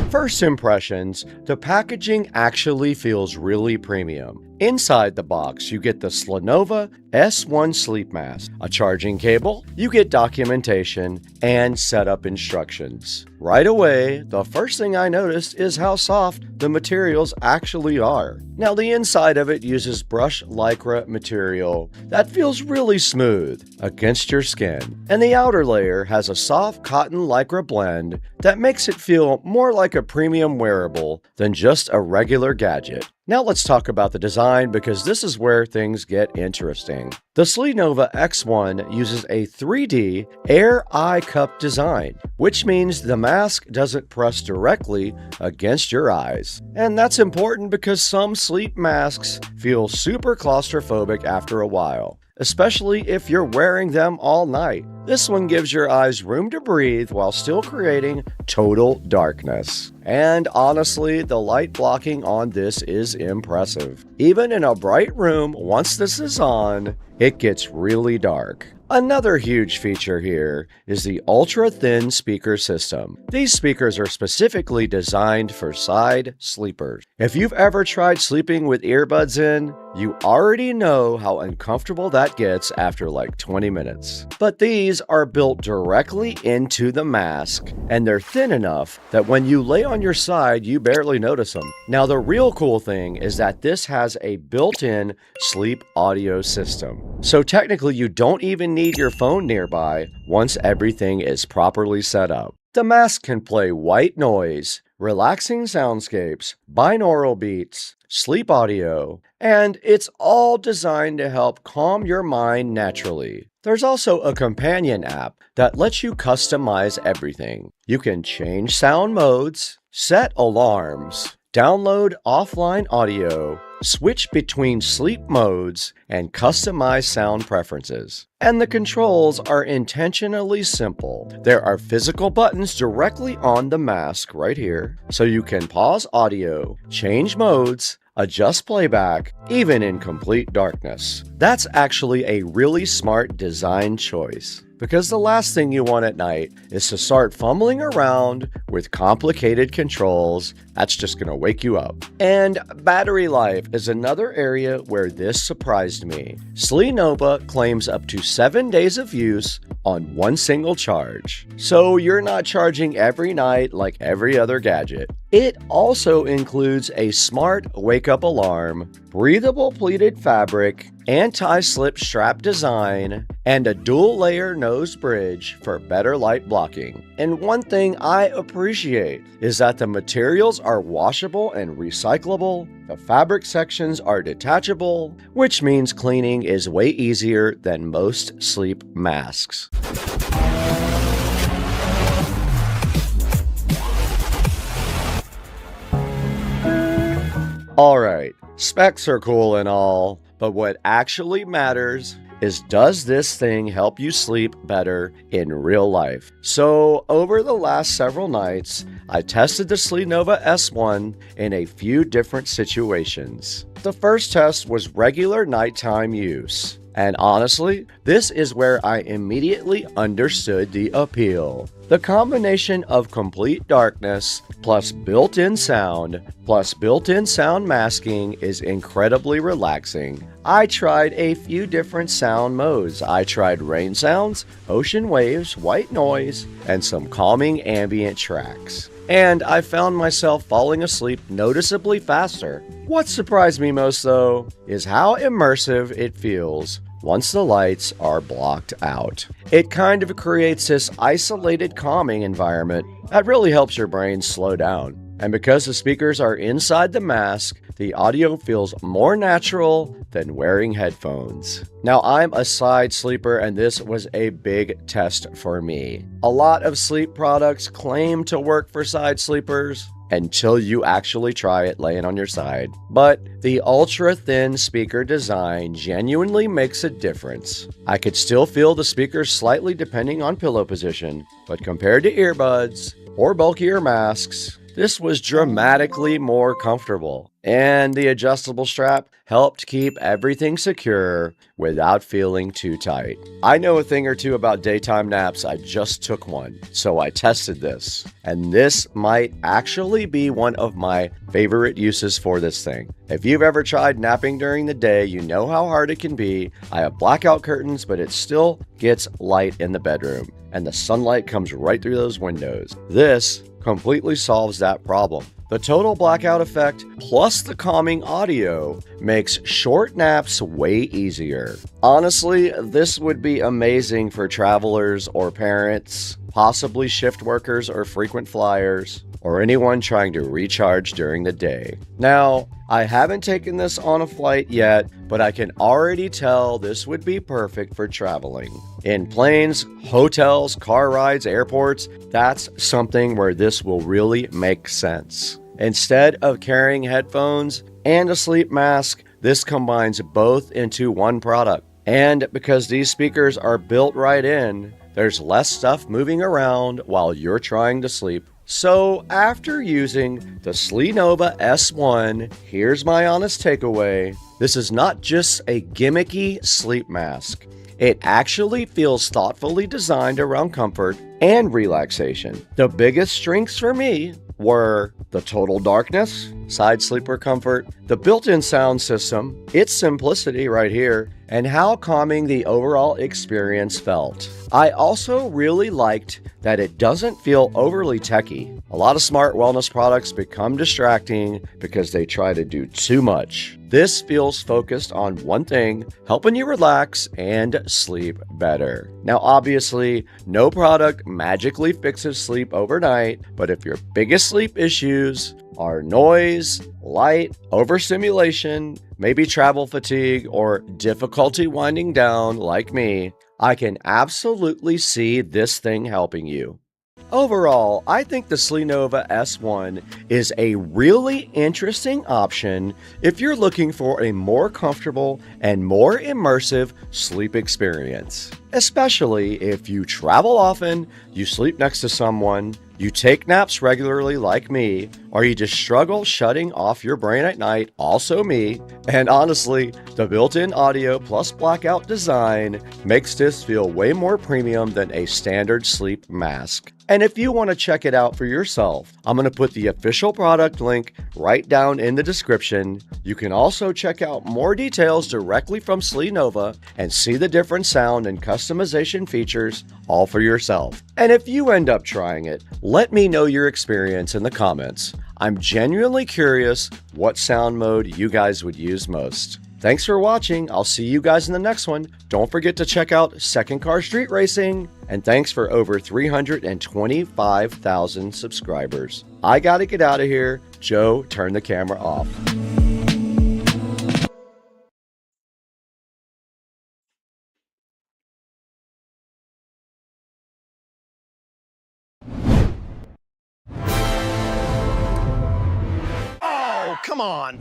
First impressions, the packaging actually feels really premium. Inside the box, you get the Lenovo S1 sleep mask, a charging cable, you get documentation, and setup instructions. Right away, the first thing I noticed is how soft the materials actually are. Now, the inside of it uses brushed lycra material that feels really smooth against your skin, and the outer layer has a soft cotton lycra blend that makes it feel more like a premium wearable than just a regular gadget. Now let's talk about the design, because this is where things get interesting. The Lenovo X1 uses a 3D air eye cup design, which means the mask doesn't press directly against your eyes. And that's important because some sleep masks feel super claustrophobic after a while, especially if you're wearing them all night. This one gives your eyes room to breathe while still creating total darkness. And honestly, the light blocking on this is impressive. Even in a bright room, once this is on, it gets really dark. Another huge feature here is the ultra-thin speaker system. These speakers are specifically designed for side sleepers. If you've ever tried sleeping with earbuds in, you already know how uncomfortable that gets after like 20 minutes. But these are built directly into the mask, and they're thin enough that when you lay on your side, you barely notice them. Now, the real cool thing is that this has a built-in sleep audio system. So technically, you don't even need your phone nearby once everything is properly set up. The mask can play white noise, relaxing soundscapes, binaural beats, sleep audio, and it's all designed to help calm your mind naturally. There's also a companion app that lets you customize everything. You can change sound modes, set alarms, download offline audio, switch between sleep modes, and customize sound preferences. And the controls are intentionally simple. There are physical buttons directly on the mask right here, so you can pause audio, change modes, adjust playback, even in complete darkness. That's actually a really smart design choice, because the last thing you want at night is to start fumbling around with complicated controls. That's just going to wake you up. And battery life is another area where this surprised me. Lenovo claims up to 7 days of use on one single charge, so you're not charging every night like every other gadget. It also includes a smart wake-up alarm, breathable pleated fabric, anti-slip strap design, and a dual-layer nose bridge for better light blocking. And one thing I appreciate is that the materials are washable and recyclable. The fabric sections are detachable, which means cleaning is way easier than most sleep masks. Alright, specs are cool and all, but what actually matters is, does this thing help you sleep better in real life? So over the last several nights, I tested the Lenovo S1 in a few different situations. The first test was regular nighttime use. And honestly, this is where I immediately understood the appeal. The combination of complete darkness plus built-in sound masking is incredibly relaxing. I tried a few different sound modes. I tried rain sounds, ocean waves, white noise, and some calming ambient tracks. And I found myself falling asleep noticeably faster. What surprised me most, though, is how immersive it feels once the lights are blocked out. It kind of creates this isolated calming environment that really helps your brain slow down. And because the speakers are inside the mask, the audio feels more natural than wearing headphones. Now, I'm a side sleeper, and this was a big test for me. A lot of sleep products claim to work for side sleepers until you actually try it laying on your side. But the ultra-thin speaker design genuinely makes a difference. I could still feel the speakers slightly depending on pillow position, but compared to earbuds or bulkier masks, this was dramatically more comfortable. And the adjustable strap helped keep everything secure without feeling too tight. I know a thing or two about daytime naps. I just took one, so I tested this. And this might actually be one of my favorite uses for this thing. If you've ever tried napping during the day, you know how hard it can be. I have blackout curtains, but it still gets light in the bedroom, and the sunlight comes right through those windows. This completely solves that problem. The total blackout effect plus the calming audio makes short naps way easier. Honestly, this would be amazing for travelers or parents, possibly shift workers or frequent flyers, or anyone trying to recharge during the day. Now, I haven't taken this on a flight yet, but I can already tell this would be perfect for traveling. In planes, hotels, car rides, airports, that's something where this will really make sense. Instead of carrying headphones and a sleep mask, this combines both into one product. And because these speakers are built right in, there's less stuff moving around while you're trying to sleep. So after using the Slenova S1, here's my honest takeaway. This is not just a gimmicky sleep mask. It actually feels thoughtfully designed around comfort and relaxation. The biggest strengths for me were the total darkness, side sleeper comfort, the built-in sound system, its simplicity right here, and how calming the overall experience felt. I also really liked that it doesn't feel overly techy. A lot of smart wellness products become distracting because they try to do too much. This feels focused on one thing, helping you relax and sleep better. Now, obviously, no product magically fixes sleep overnight, but if your biggest sleep issues are noise, light, overstimulation, maybe travel fatigue, or difficulty winding down like me, I can absolutely see this thing helping you. Overall, I think the Slenova S1 is a really interesting option if you're looking for a more comfortable and more immersive sleep experience. Especially if you travel often, you sleep next to someone, you take naps regularly like me, or you just struggle shutting off your brain at night, also me. And honestly, the built-in audio plus blackout design makes this feel way more premium than a standard sleep mask. And if you want to check it out for yourself, I'm going to put the official product link right down in the description. You can also check out more details directly from Slenova and see the different sound and customization features all for yourself. And if you end up trying it, let me know your experience in the comments. I'm genuinely curious what sound mode you guys would use most. Thanks for watching. I'll see you guys in the next one. Don't forget to check out Second Car Street Racing. And thanks for over 325,000 subscribers. I gotta get out of here. Joe, turn the camera off. Oh, come on.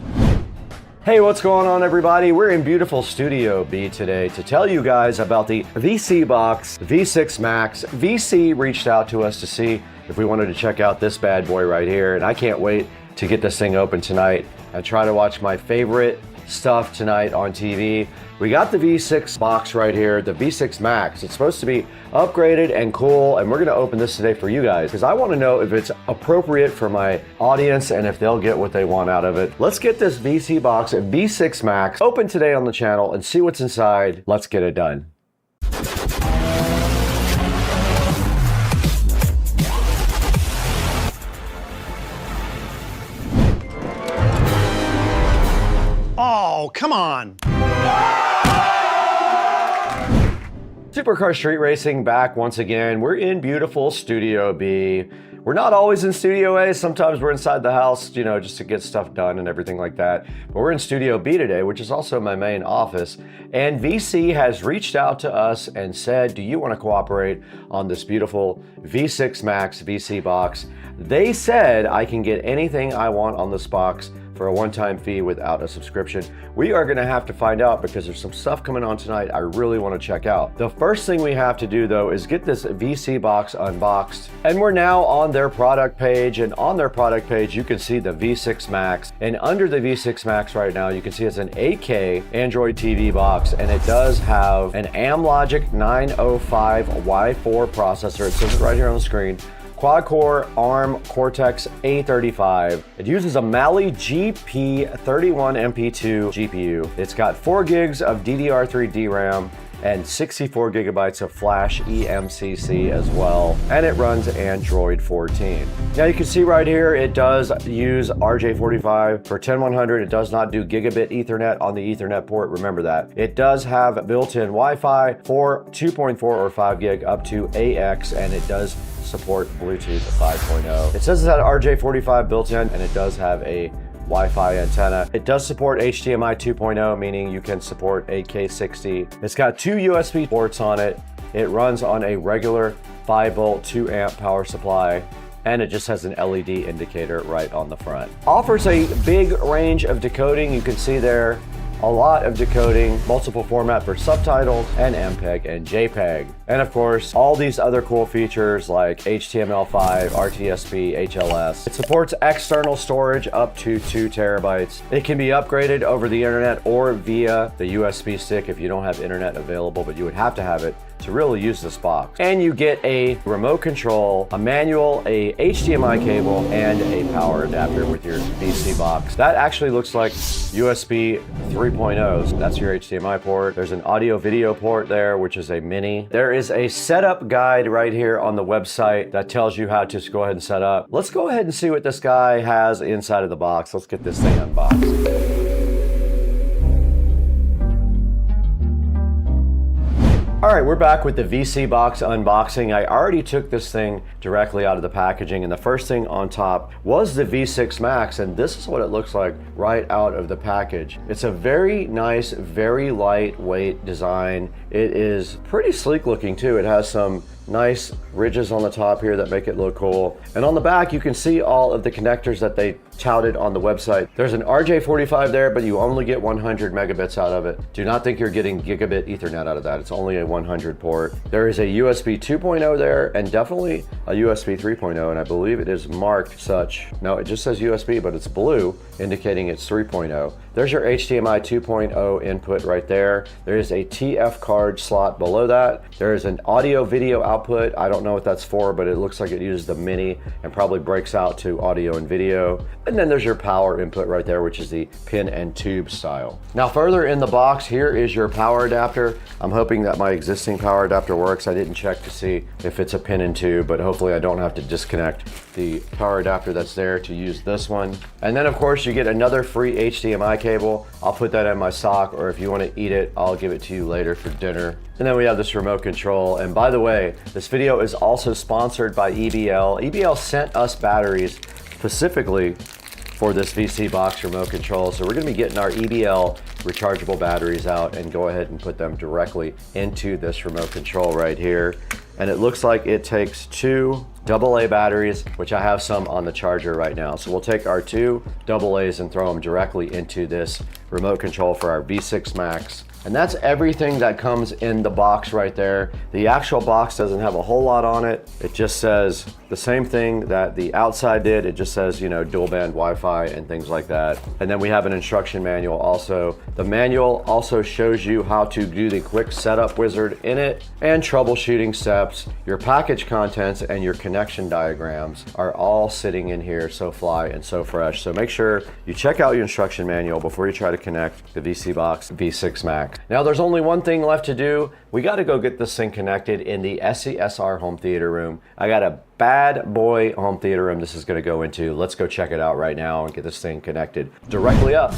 Hey, what's going on, everybody? We're in beautiful Studio B today to tell you guys about the VESA V6 Max. VC reached out to us to see if we wanted to check out this bad boy right here, and I can't wait to get this thing open tonight and try to watch my favorite stuff tonight on TV. We got the V6 box right here, the V6 Max. It's supposed to be upgraded and cool, and we're gonna open this today for you guys because I wanna know if it's appropriate for my audience and if they'll get what they want out of it. Let's get this VC box and V6 Max open today on the channel and see what's inside. Let's get it done. Oh, come on. Supercar Street Racing back once again. We're in beautiful Studio B. We're not always in Studio A. Sometimes we're inside the house, you know, just to get stuff done and everything like that. But we're in Studio B today, which is also my main office. And VC has reached out to us and said, do you want to cooperate on this beautiful V6 Max VC box? They said I can get anything I want on this box for a one-time fee without a subscription? We are gonna have to find out because there's some stuff coming on tonight I really wanna check out. The first thing we have to do though is get this VC box unboxed. And we're now on their product page, and on their product page, you can see the V6 Max. And under the V6 Max right now, you can see it's an 8K Android TV box, and it does have an Amlogic 905 Y4 processor. It says it right here on the screen. Quad-core ARM Cortex A35. It uses a Mali GP31MP2 GPU. It's got 4 gigs of DDR3 DRAM and 64 gigabytes of flash eMCC as well, and it runs Android 14. Now you can see right here, it does use RJ45 for 10100. It does not do gigabit Ethernet on the Ethernet port, remember that. It does have built-in Wi-Fi for 2.4 or 5 gig up to AX, and it does support Bluetooth 5.0. It says it's got RJ45 built in, and it does have a Wi-Fi antenna. It does support HDMI 2.0, meaning you can support 8K60. It's got 2 USB ports on it. It runs on a regular 5 volt, 2 amp power supply, and it just has an LED indicator right on the front. Offers a big range of decoding. You can see there a lot of decoding, multiple format for subtitles, and MPEG and JPEG. And of course, all these other cool features like HTML5, RTSP, HLS. It supports external storage up to 2 terabytes. It can be upgraded over the internet or via the USB stick if you don't have internet available, but you would have to have it to really use this box. And you get a remote control, a manual, a HDMI cable, and a power adapter with your VC box. That actually looks like USB 3.0. So that's your HDMI port. There's an audio video port there, which is a mini. There is a setup guide right here on the website that tells you how to go ahead and set up. Let's go ahead and see what this guy has inside of the box. Let's get this thing unboxed. All right, we're back with the VC box unboxing. I already took this thing directly out of the packaging, and the first thing on top was the V6 Max, and this is what it looks like right out of the package. It's a very nice, very lightweight design. It is pretty sleek looking too. It has some nice ridges on the top here that make it look cool. And on the back, you can see all of the connectors that they touted on the website. There's an RJ45 there, but you only get 100 megabits out of it. Do not think you're getting gigabit Ethernet out of that. It's only a 100 port. There is a USB 2.0 there, and definitely a USB 3.0, and I believe it is marked such. No, it just says USB, but it's blue, indicating it's 3.0. There's your HDMI 2.0 input right there. There is a TF card slot below that. There is an audio video output. I don't know what that's for, but it looks like it uses the mini and probably breaks out to audio and video. And then there's your power input right there, which is the pin and tube style. Now further in the box, here is your power adapter. I'm hoping that my existing power adapter works. I didn't check to see if it's a pin and tube, but hopefully I don't have to disconnect the power adapter that's there to use this one. And then of course you get another free HDMI cable. I'll put that in my sock, or if you want to eat it, I'll give it to you later for dinner. And then we have this remote control. And by the way, this video is also sponsored by EBL. EBL sent us batteries specifically for this VC box remote control. So we're gonna be getting our EBL rechargeable batteries out and go ahead and put them directly into this remote control right here. And it looks like it takes 2 AA batteries, which I have some on the charger right now. So we'll take our 2 AA's and throw them directly into this remote control for our V6 Max. And that's everything that comes in the box right there. The actual box doesn't have a whole lot on it. It just says the same thing that the outside did. It just says, you know, dual band Wi-Fi and things like that. And then we have an instruction manual also. The manual also shows you how to do the quick setup wizard in it and troubleshooting steps. Your package contents and your connection diagrams are all sitting in here, so fly and so fresh. So make sure you check out your instruction manual before you try to connect the VC Box V6 Max. Now there's only one thing left to do. We got to go get this thing connected in the SCSR home theater room. I got a bad boy home theater room this is going to go into. Let's go check it out right now and get this thing connected directly up.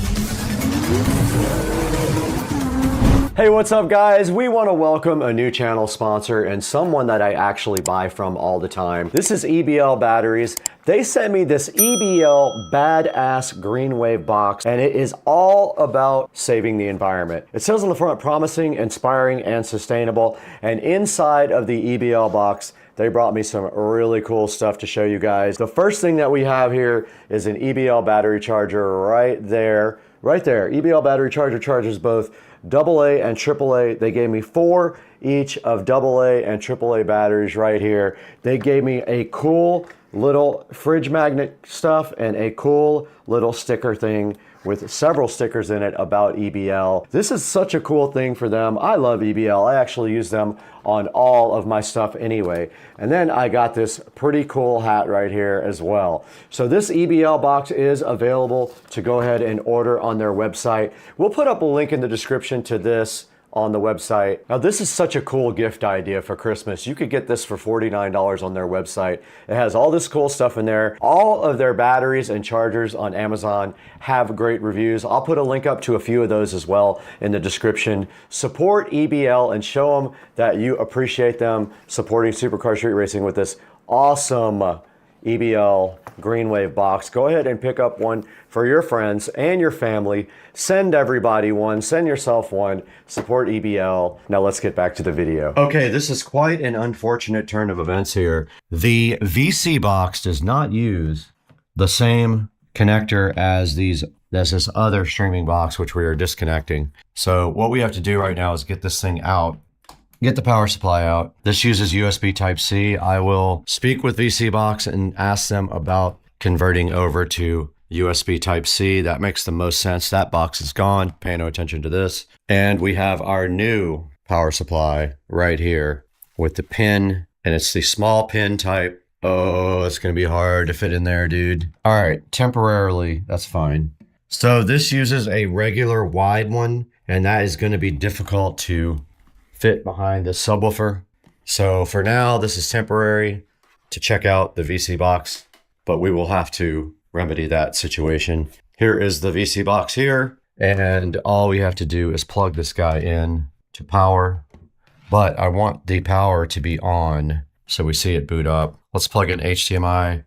Hey, what's up guys? We want to welcome a new channel sponsor and someone that I actually buy from all the time. This is EBL Batteries. They sent me this EBL badass green wave box, and it is all about saving the environment. It says on the front, promising, inspiring, and sustainable. And inside of the EBL box, They brought me some really cool stuff to show you guys. The first thing that we have here is an EBL battery charger right there. Right there. EBL battery charger charges both AA and AAA. They gave me 4 each of AA and AAA batteries right here. They gave me a cool little fridge magnet stuff and a cool little sticker thing with several stickers in it about EBL. This is such a cool thing for them. I love EBL. I actually use them on all of my stuff anyway. And then I got this pretty cool hat right here as well. So this EBL box is available to go ahead and order on their website. We'll put up a link in the description to this on the website. Now this is such a cool gift idea for Christmas. You could get this for $49 on their website. It has all this cool stuff in there. All of their batteries and chargers on Amazon have great reviews. I'll put a link up to a few of those as well in the description. Support EBL and show them that you appreciate them supporting Supercar Street Racing with this awesome EBL Green Wave box. Go ahead and pick up one for your friends and your family. Send everybody one, send yourself one, support EBL. Now let's get back to the video. Okay, this is quite an unfortunate turn of events here. The VC box does not use the same connector as this other streaming box, which we are disconnecting. So what we have to do right now is get this thing out. Get the power supply out. This uses USB Type-C. I will speak with VC Box and ask them about converting over to USB Type-C. That makes the most sense. That box is gone. Pay no attention to this. And we have our new power supply right here with the pin, and it's the small pin type. Oh, it's going to be hard to fit in there, dude. All right, temporarily, that's fine. So this uses a regular wide one, and that is going to be difficult to fit behind the subwoofer. So for now, this is temporary to check out the VC box, but we will have to remedy that situation. Here is the VC box here, and all we have to do is plug this guy in to power, but I want the power to be on so we see it boot up. Let's plug in HDMI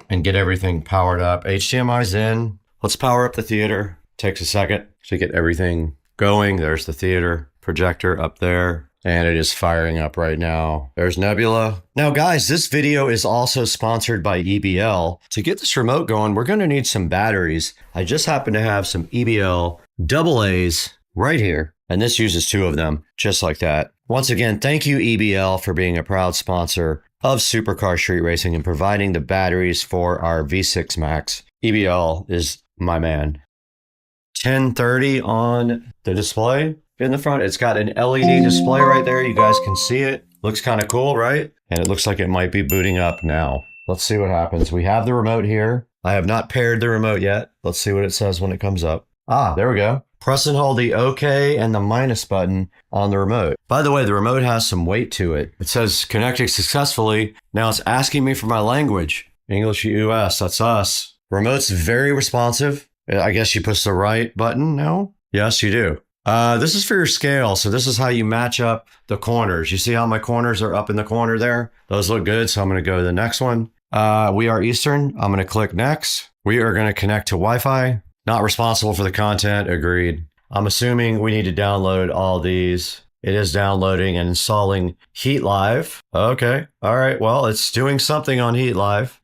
and get everything powered up. HDMI's in. Let's power up the theater. Takes a second to get everything going. There's the theater projector up there, and it is firing up right now. There's Nebula. Now guys, this video is also sponsored by EBL. To get this remote going, we're going to need some batteries. I just happen to have some EBL AA's right here, and this uses 2 of them, just like that. Once again, thank you EBL for being a proud sponsor of Supercar Street Racing and providing the batteries for our V6 Max. EBL is my man. 1030 on the display in the front. It's got an LED display right there. You guys can see it. Looks kind of cool, right? And it looks like it might be booting up now. Let's see what happens. We have the remote here. I have not paired the remote yet. Let's see what it says when it comes up. Ah, there we go. Press and hold the OK and the minus button on the remote. By the way, the remote has some weight to it. It says connecting successfully. Now it's asking me for my language. English US, that's us. Remote's very responsive. I guess you push the right button, no? Yes, you do. This is for your scale. So this is how you match up the corners. You see how my corners are up in the corner there? Those look good. So I'm going to go to the next one. We are Eastern. I'm going to click next. We are going to connect to Wi-Fi. Not responsible for the content. Agreed. I'm assuming we need to download all these. It is downloading and installing Heat Live. Okay. All right. Well, it's doing something on Heat Live.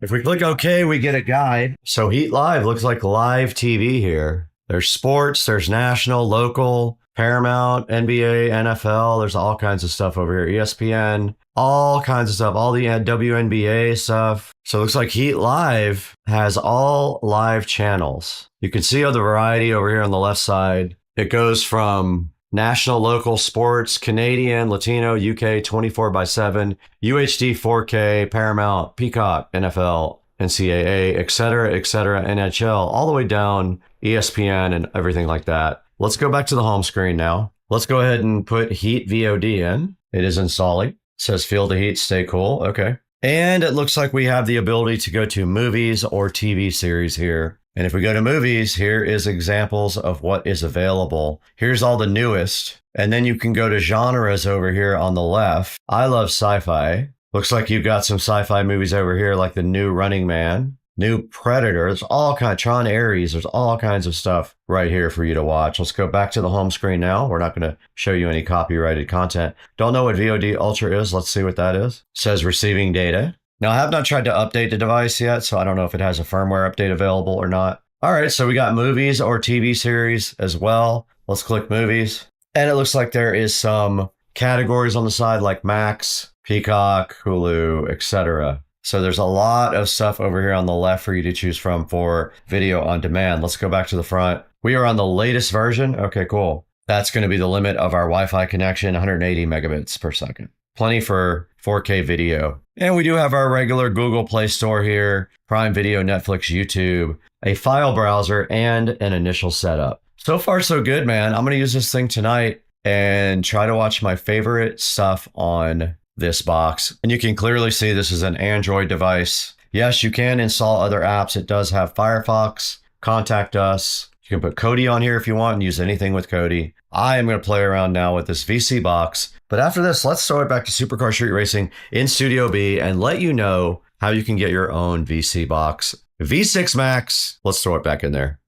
If we click OK, we get a guide. So Heat Live looks like live TV here. There's sports, there's national, local, Paramount, NBA, NFL. There's all kinds of stuff over here. ESPN, all kinds of stuff, all the WNBA stuff. So it looks like Heat Live has all live channels. You can see all the variety over here on the left side. It goes from national, local, sports, Canadian, Latino, UK, 24/7, UHD, 4K, Paramount, Peacock, NFL, NCAA, etc., NHL, all the way down ESPN and everything like that. Let's go back to the home screen now. Let's go ahead and put Heat VOD in. It is installing. It says feel the heat, stay cool. Okay. And it looks like we have the ability to go to movies or TV series here. And if we go to movies, here is examples of what is available. Here's all the newest. And then you can go to genres over here on the left. I love sci-fi. Looks like you've got some sci-fi movies over here like the new Running Man, new Predator. There's all kinds, Tron Ares, there's all kinds of stuff right here for you to watch. Let's go back to the home screen now. We're not going to show you any copyrighted content. Don't know what VOD Ultra is. Let's see what that is. It says receiving data. Now, I have not tried to update the device yet, so I don't know if it has a firmware update available or not. All right, so we got movies or TV series as well. Let's click movies. And it looks like there is some categories on the side like Max, Peacock, Hulu, etc. So there's a lot of stuff over here on the left for you to choose from for video on demand. Let's go back to the front. We are on the latest version. Okay, cool. That's going to be the limit of our Wi-Fi connection, 180 megabits per second. Plenty for 4K video. And we do have our regular Google Play Store here, Prime Video, Netflix, YouTube, a file browser, and an initial setup. So far, so good, man. I'm going to use this thing tonight and try to watch my favorite stuff on this box. And you can clearly see this is an Android device. Yes, you can install other apps. It does have Firefox, Contact Us. You can put Kodi on here if you want and use anything with Kodi. I am going to play around now with this VC box. But after this, let's throw it back to Supercar Street Racing in Studio B and let you know how you can get your own VC box. V6 Max, let's throw it back in there.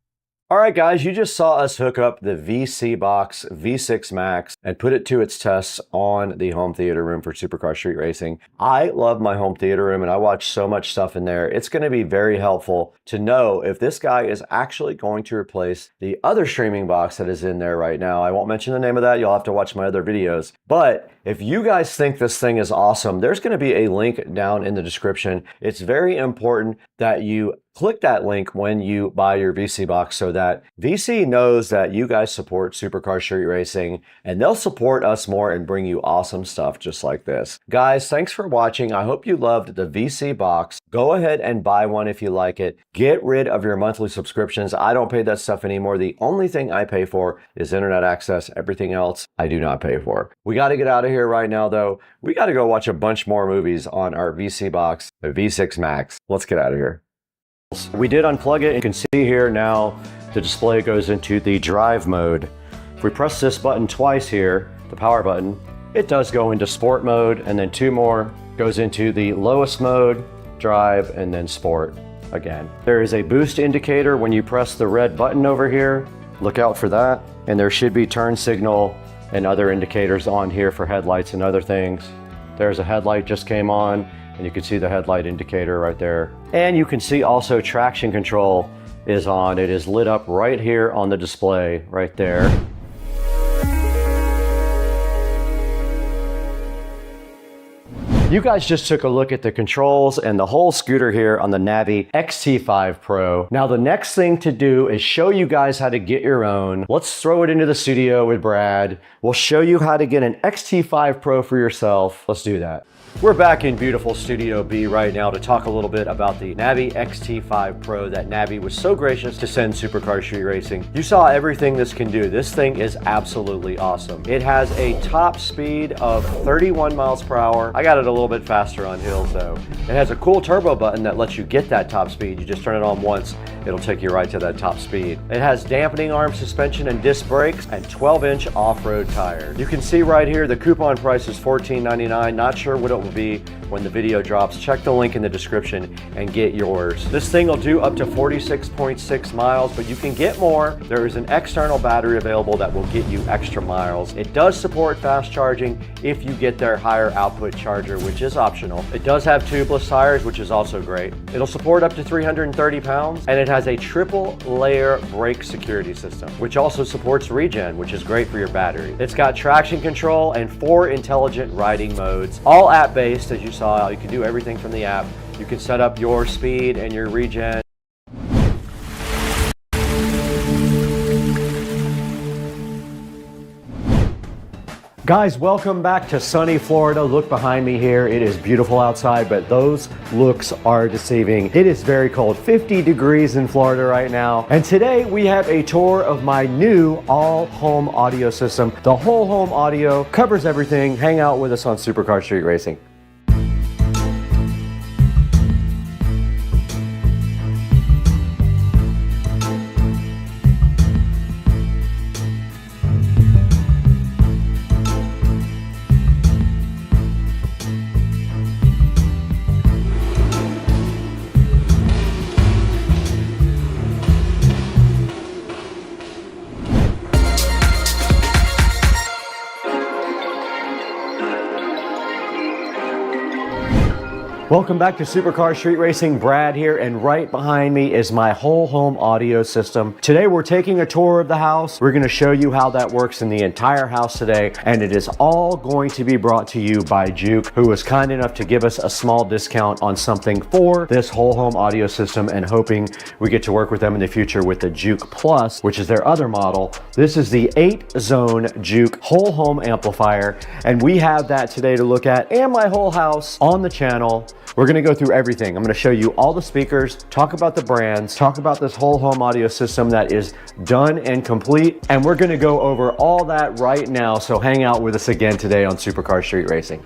All right, guys, you just saw us hook up the VC box V6 Max and put it to its tests on the home theater room for Supercar Street Racing. I love my home theater room and I watch so much stuff in there. It's going to be very helpful to know if this guy is actually going to replace the other streaming box that is in there right now. I won't mention the name of that. You'll have to watch my other videos. But if you guys think this thing is awesome, there's going to be a link down in the description. It's very important that you click that link when you buy your VC box so that VC knows that you guys support Supercar Street Racing and they'll support us more and bring you awesome stuff just like this. Guys, thanks for watching. I hope you loved the VC box. Go ahead and buy one if you like it. Get rid of your monthly subscriptions. I don't pay that stuff anymore. The only thing I pay for is internet access. Everything else I do not pay for. We got to get out of here right now though. We got to go watch a bunch more movies on our VC box, the V6 Max. Let's get out of here. We did unplug it. You can see here now the display goes into the drive mode. If we press this button twice here, the power button, it does go into sport mode, and then two more goes into the lowest mode, drive, and then sport again. There is a boost indicator when you press the red button over here. Look out for that. And there should be turn signal and other indicators on here for headlights and other things. There's a headlight just came on. And you can see the headlight indicator right there. And you can see also traction control is on. It is lit up right here on the display right there. You guys just took a look at the controls and the whole scooter here on the Navi XT5 Pro. Now the next thing to do is show you guys how to get your own. Let's throw it into the studio with Brad. We'll show you how to get an XT5 Pro for yourself. Let's do that. We're back in beautiful Studio B right now to talk a little bit about the Navi XT5 Pro that Navi was so gracious to send Supercar Street Racing. You saw everything this can do. This thing is absolutely awesome. It has a top speed of 31 miles per hour. I got it a little bit faster on hills though. It has a cool turbo button that lets you get that top speed. You just turn it on once, it'll take you right to that top speed. It has dampening arm suspension and disc brakes and 12-inch off-road tires. You can see right here the coupon price is $14.99. Not sure what it will be when the video drops. Check the link in the description and get yours. This thing will do up to 46.6 miles, but you can get more. There is an external battery available that will get you extra miles. It does support fast charging if you get their higher output charger, which is optional. It does have tubeless tires, which is also great. It'll support up to 330 pounds, and it has a triple layer brake security system, which also supports regen, which is great for your battery. It's got traction control and 4 intelligent riding modes, all app-based. As you saw, you can do everything from the app. You can set up your speed and your regen. Guys, welcome back to sunny Florida. Look behind me here. It is beautiful outside, but those looks are deceiving. It is very cold, 50 degrees in Florida right now. And today we have a tour of my new all-home audio system. The whole home audio covers everything. Hang out with us on Supercar Street Racing. Welcome back to Supercar Street Racing. Brad here, and right behind me is my whole home audio system. Today we're taking a tour of the house. We're going to show you how that works in the entire house today, and it is all going to be brought to you by Juke, who was kind enough to give us a small discount on something for this whole home audio system, and hoping we get to work with them in the future with the Juke Plus, which is their other model. This is the 8-zone Juke whole home amplifier, and we have that today to look at, and my whole house on the channel. We're going to go through everything. I'm going to show you all the speakers, talk about the brands, talk about this whole home audio system that is done and complete, and we're going to go over all that right now, so hang out with us again today on Supercar Street Racing.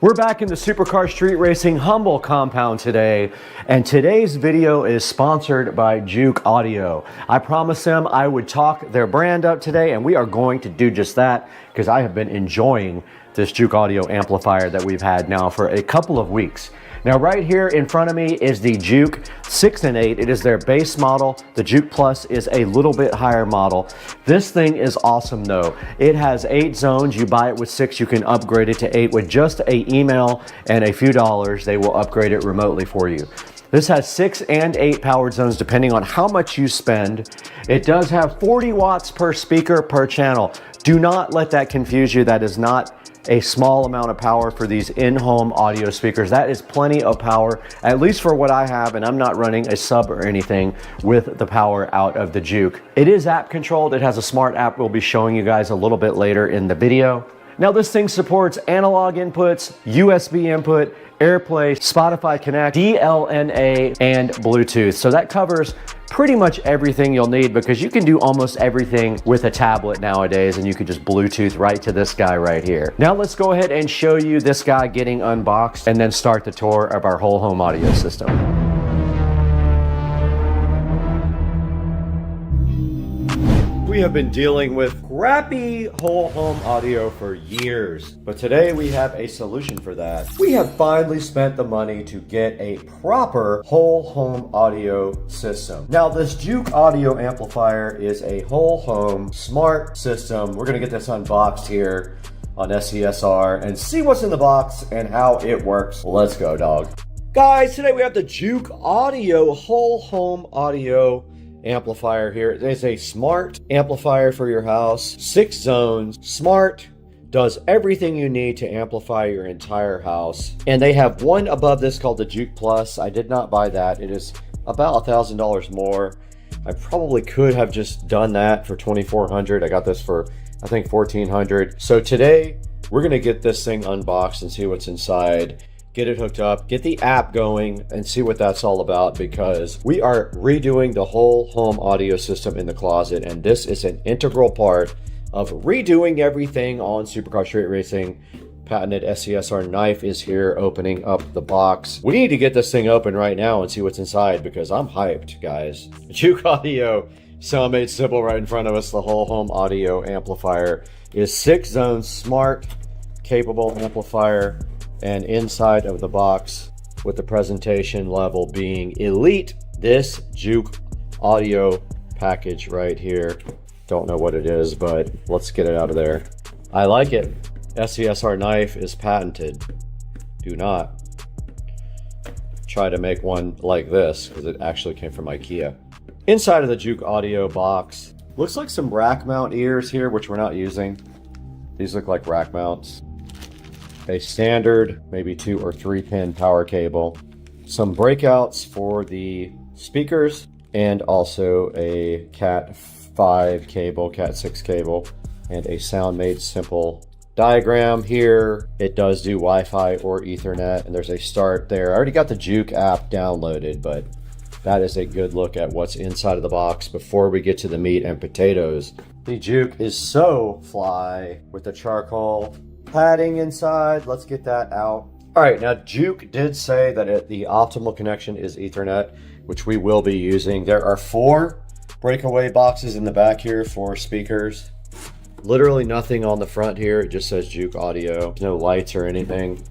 We're back in the Supercar Street Racing Humble compound today, and today's video is sponsored by Juke Audio. I promised them I would talk their brand up today, and we are going to do just that, because I have been enjoying this Juke Audio amplifier that we've had now for a couple of weeks. Now right here in front of me is the Juke 6 and 8. It is their base model. The Juke Plus is a little bit higher model. This thing is awesome though. It has 8 zones. You buy it with 6, you can upgrade it to 8 with just an email and a few dollars. They will upgrade it remotely for you. This has 6 and 8 powered zones depending on how much you spend. It does have 40 watts per speaker per channel. Do not let that confuse you. That is not a small amount of power for these in-home audio speakers. That is plenty of power, at least for what I have, and I'm not running a sub or anything with the power out of the Juke. It is app controlled. It has a smart app we'll be showing you guys a little bit later in the video. Now this thing supports analog inputs, USB input, AirPlay, Spotify Connect, DLNA, and Bluetooth. So that covers pretty much everything you'll need, because you can do almost everything with a tablet nowadays, and you can just Bluetooth right to this guy right here. Now let's go ahead and show you this guy getting unboxed, and then start the tour of our whole home audio system. We have been dealing with crappy whole home audio for years, but today we have a solution for that. We have finally spent the money to get a proper whole home audio system. Now this Juke audio amplifier is a whole home smart system. We're gonna get this unboxed here on SCSR and see what's in the box and how it works. Let's go, dog. Guys, today we have the Juke audio whole home audio amplifier here. It is a smart amplifier for your house. 6 zones, smart, does everything you need to amplify your entire house. And they have one above this called the Juke Plus. I did not buy that. It is about $1,000 more. I probably could have just done that for $2,400. I got this for, I think, $1,400. So today we're gonna get this thing unboxed and see what's inside, get it hooked up, get the app going, and see what that's all about, because we are redoing the whole home audio system in the closet, and this is an integral part of redoing everything on Supercar Street Racing. Patented SCSR knife is here opening up the box. We need to get this thing open right now and see what's inside, because I'm hyped, guys. Juke Audio, so made simple right in front of us. The whole home audio amplifier is 6 zones smart, capable amplifier, and inside of the box, with the presentation level being elite, this Juke audio package right here. Don't know what it is, but let's get it out of there. I like it. SCSR knife is patented. Do not try to make one like this, because it actually came from IKEA. Inside of the Juke audio box, looks like some rack mount ears here, which we're not using. These look like rack mounts. A standard, maybe 2 or 3 pin power cable, some breakouts for the speakers, and also a Cat 5 cable, Cat 6 cable, and a Sound Made Simple diagram here. It does do Wi-Fi or Ethernet, and there's a start there. I already got the Juke app downloaded, but that is a good look at what's inside of the box before we get to the meat and potatoes. The Juke is so fly with the charcoal padding inside. Let's get that out. All right, now Juke did say that the optimal connection is Ethernet, which we will be using. There are 4 breakaway boxes in the back here for speakers. Literally nothing on the front here. It just says Juke Audio. No lights or anything.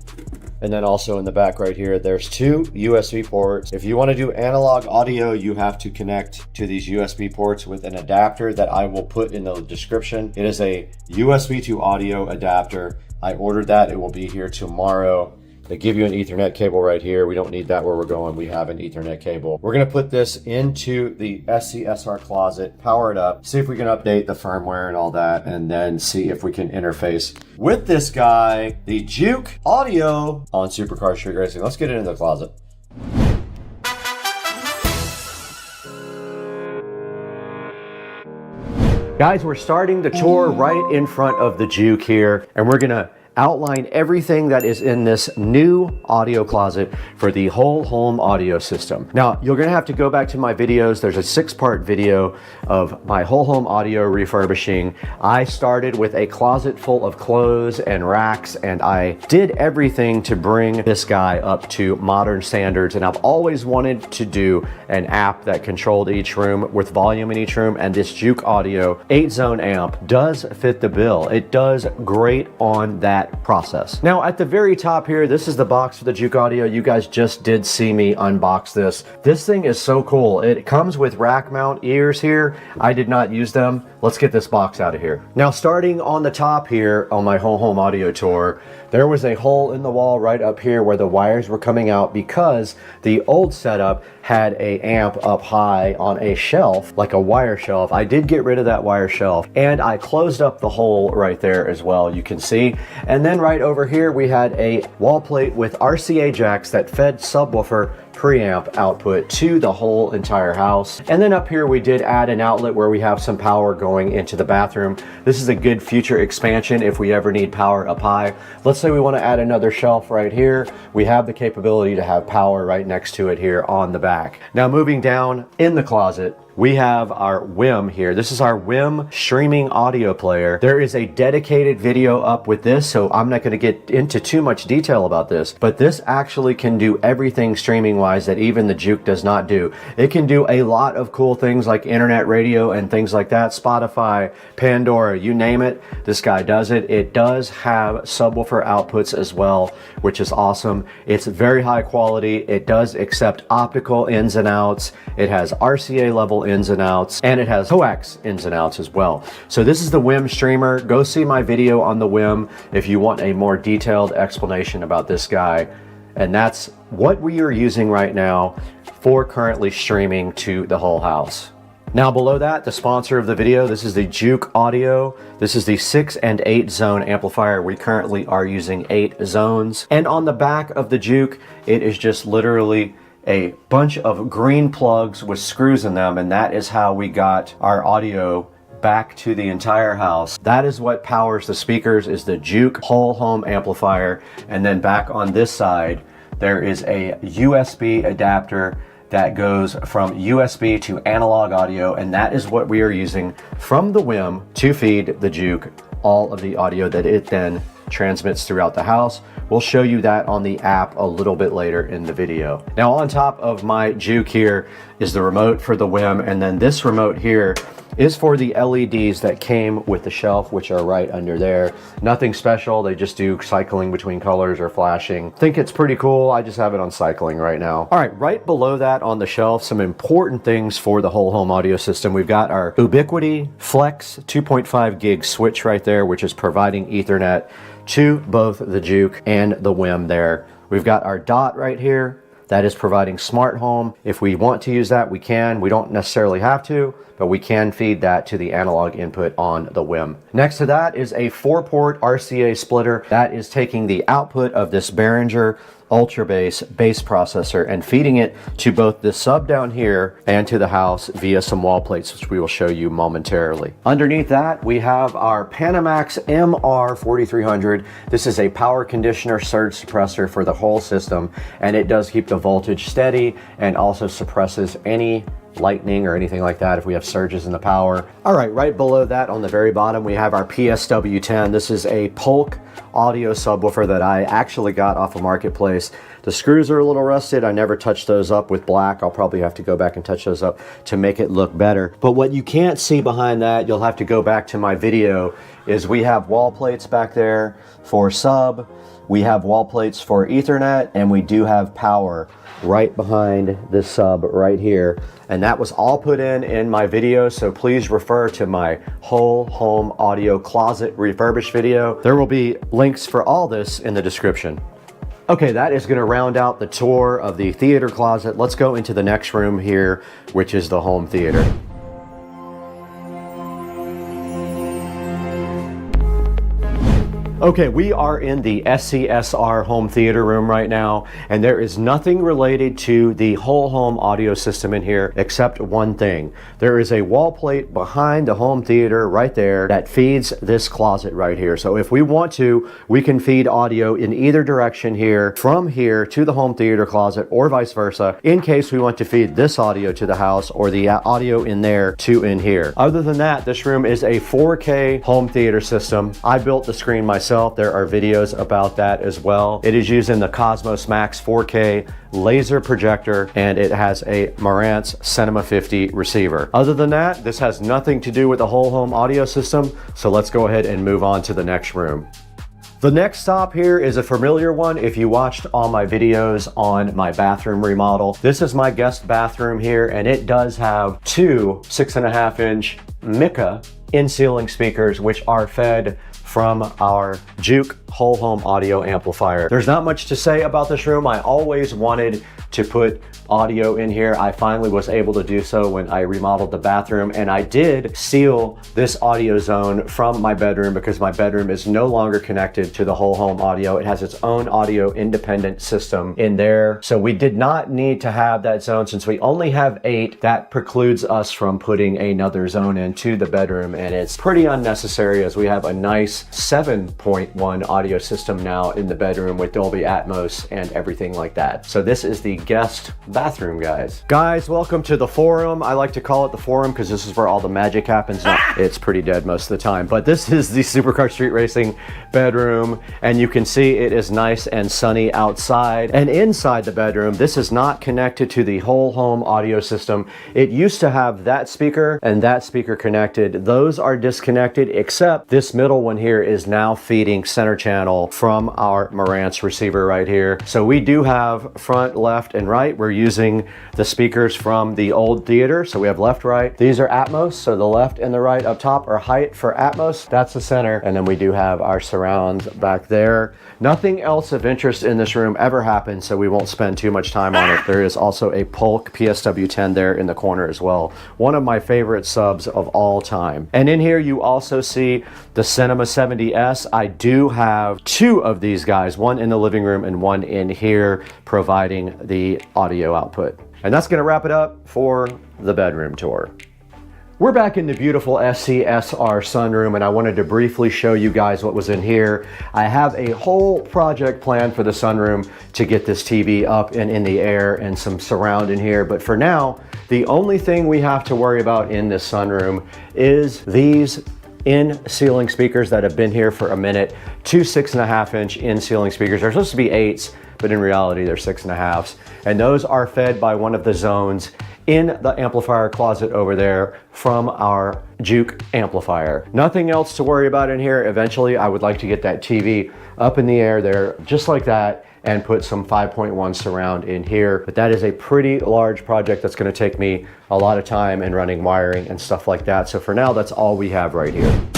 And then also in the back right here, there's 2 USB ports. If you want to do analog audio, you have to connect to these USB ports with an adapter that I will put in the description. It is a USB to audio adapter. I ordered that. It will be here tomorrow. They give you an Ethernet cable right here. We don't need that where we're going. We have an Ethernet cable. We're gonna put this into the SCSR closet, power it up, see if we can update the firmware and all that, and then see if we can interface with this guy, the Juke Audio on Supercar Street Racing. Let's get it into the closet. Guys, we're starting the tour right in front of the Juke here, and we're gonna outline everything that is in this new audio closet for the whole home audio system. Now, you're gonna have to go back to my videos. There's a 6-part video of my whole home audio refurbishing. I started with a closet full of clothes and racks, and I did everything to bring this guy up to modern standards. And I've always wanted to do an app that controlled each room with volume in each room, and this Juke Audio 8-zone amp does fit the bill. It does great on that process. Now at the very top here, this is the box for the Juke Audio. You guys just did see me unbox this. This thing is so cool. It comes with rack mount ears here. I did not use them. Let's get this box out of here. Now starting on the top here on my whole home audio tour, there was a hole in the wall right up here where the wires were coming out because the old setup had a amp up high on a shelf, like a wire shelf. I did get rid of that wire shelf, and I closed up the hole right there as well, you can see. And then right over here, we had a wall plate with RCA jacks that fed subwoofer preamp output to the whole entire house. And then up here we did add an outlet where we have some power going into the bathroom. This is a good future expansion if we ever need power up high. Let's say we want to add another shelf right here. We have the capability to have power right next to it here on the back. Now moving down in the closet, we have our WIM here. This is our WIM streaming audio player. There is a dedicated video up with this, so I'm not going to get into too much detail about this, but this actually can do everything streaming wise that even the Juke does not do. It can do a lot of cool things like internet radio and things like that, Spotify, Pandora, you name it, this guy does it. It does have subwoofer outputs as well, which is awesome. It's very high quality. It does accept optical ins and outs. It has RCA level ins and outs, and it has coax ins and outs as well. So this is the WIM streamer. Go see my video on the WIM if you want a more detailed explanation about this guy. And that's what we are using right now for currently streaming to the whole house. Now below that, the sponsor of the video, this is the Juke Audio. This is the 6 and 8 zone amplifier. We currently are using 8 zones. And on the back of the Juke, it is just literally a bunch of green plugs with screws in them, and that is how we got our audio back to the entire house. That is what powers the speakers, is the Juke whole home amplifier. And then back on this side, there is a USB adapter that goes from USB to analog audio, and that is what we are using from the WIM to feed the Juke all of the audio that it then transmits throughout the house. We'll show you that on the app a little bit later in the video. Now on top of my Juke here is the remote for the WIM, and then this remote here is for the LEDs that came with the shelf, which are right under there. Nothing special, they just do cycling between colors or flashing. Think it's pretty cool. I just have it on cycling right now. All right, right below that on the shelf, some important things for the whole home audio system. We've got our Ubiquiti Flex 2.5 gig switch right there, which is providing Ethernet to both the Juke and the WIM there. We've got our DOT right here. That is providing smart home. If we want to use that, we can. We don't necessarily have to, but we can feed that to the analog input on the WIM. Next to that is a 4-port RCA splitter. That is taking the output of this Behringer Ultra bass processor and feeding it to both the sub down here and to the house via some wall plates, which we will show you momentarily. Underneath that, we have our Panamax MR4300. This is a power conditioner surge suppressor for the whole system, and it does keep the voltage steady and also suppresses any lightning or anything like that if we have surges in the power. All right, right below that on the very bottom, we have our PSW10. This is a Polk audio subwoofer that I actually got off a marketplace. The screws are a little rusted. I never touched those up with black. I'll probably have to go back and touch those up to make it look better. But what you can't see behind that, you'll have to go back to my video, is we have wall plates back there for sub. We have wall plates for Ethernet, and we do have power right behind this sub right here. And that was all put in my video, so please refer to my whole home audio closet refurbished video. There will be links for all this in the description. Okay, that is going to round out the tour of the theater closet. Let's go into the next room here, which is the home theater. Okay, we are in the SCSR home theater room right now, and there is nothing related to the whole home audio system in here except one thing. There is a wall plate behind the home theater right there that feeds this closet right here. So if we want to, we can feed audio in either direction here, from here to the home theater closet or vice versa, in case we want to feed this audio to the house or the audio in there to in here. Other than that, this room is a 4K home theater system. I built the screen myself. There are videos about that as well. It is using the Cosmos Max 4K laser projector, and it has a Marantz Cinema 50 receiver. Other than that, this has nothing to do with the whole home audio system, so let's go ahead and move on to the next room. The next stop here is a familiar one if you watched all my videos on my bathroom remodel. This is my guest bathroom here, and it does have two 6.5-inch Mica in-ceiling speakers, which are fed from our Juke whole home audio amplifier. There's not much to say about this room. I always wanted to put audio in here. I finally was able to do so when I remodeled the bathroom, and I did seal this audio zone from my bedroom because my bedroom is no longer connected to the whole home audio. It has its own audio independent system in there. So we did not need to have that zone. Since we only have 8, that precludes us from putting another zone into the bedroom, and it's pretty unnecessary as we have a nice 7.1 audio system now in the bedroom with Dolby Atmos and everything like that. So this is the guest bathroom, guys. Guys, welcome to the forum. I like to call it the forum because this is where all the magic happens. No, it's pretty dead most of the time, but this is the Supercar Street Racing bedroom, and you can see it is nice and sunny outside. And inside the bedroom, this is not connected to the whole home audio system. It used to have that speaker and that speaker connected. Those are disconnected, except this middle one here is now feeding center channel from our Marantz receiver right here. So we do have front, left, and right. We're using the speakers from the old theater. So we have left, right. These are Atmos. So the left and the right up top are height for Atmos. That's the center. And then we do have our surrounds back there. Nothing else of interest in this room ever happened, so we won't spend too much time on it. There is also a Polk PSW10 there in the corner as well. One of my favorite subs of all time. And in here you also see the Cinema 70S. I do have 2 of these guys, one in the living room and one in here, providing the audio output. And that's going to wrap it up for the bedroom tour. We're back in the beautiful SCSR sunroom, and I wanted to briefly show you guys what was in here. I have a whole project plan for the sunroom to get this TV up and in the air and some surround in here, but for now, the only thing we have to worry about in this sunroom is these in-ceiling speakers that have been here for a minute. 2 6.5-inch in-ceiling speakers. They're supposed to be 8s, but in reality they're 6.5s. And those are fed by one of the zones in the amplifier closet over there from our Juke amplifier. Nothing else to worry about in here. Eventually I would like to get that TV up in the air there just like that and put some 5.1 surround in here. But that is a pretty large project that's going to take me a lot of time and running wiring and stuff like that. So for now, that's all we have right here.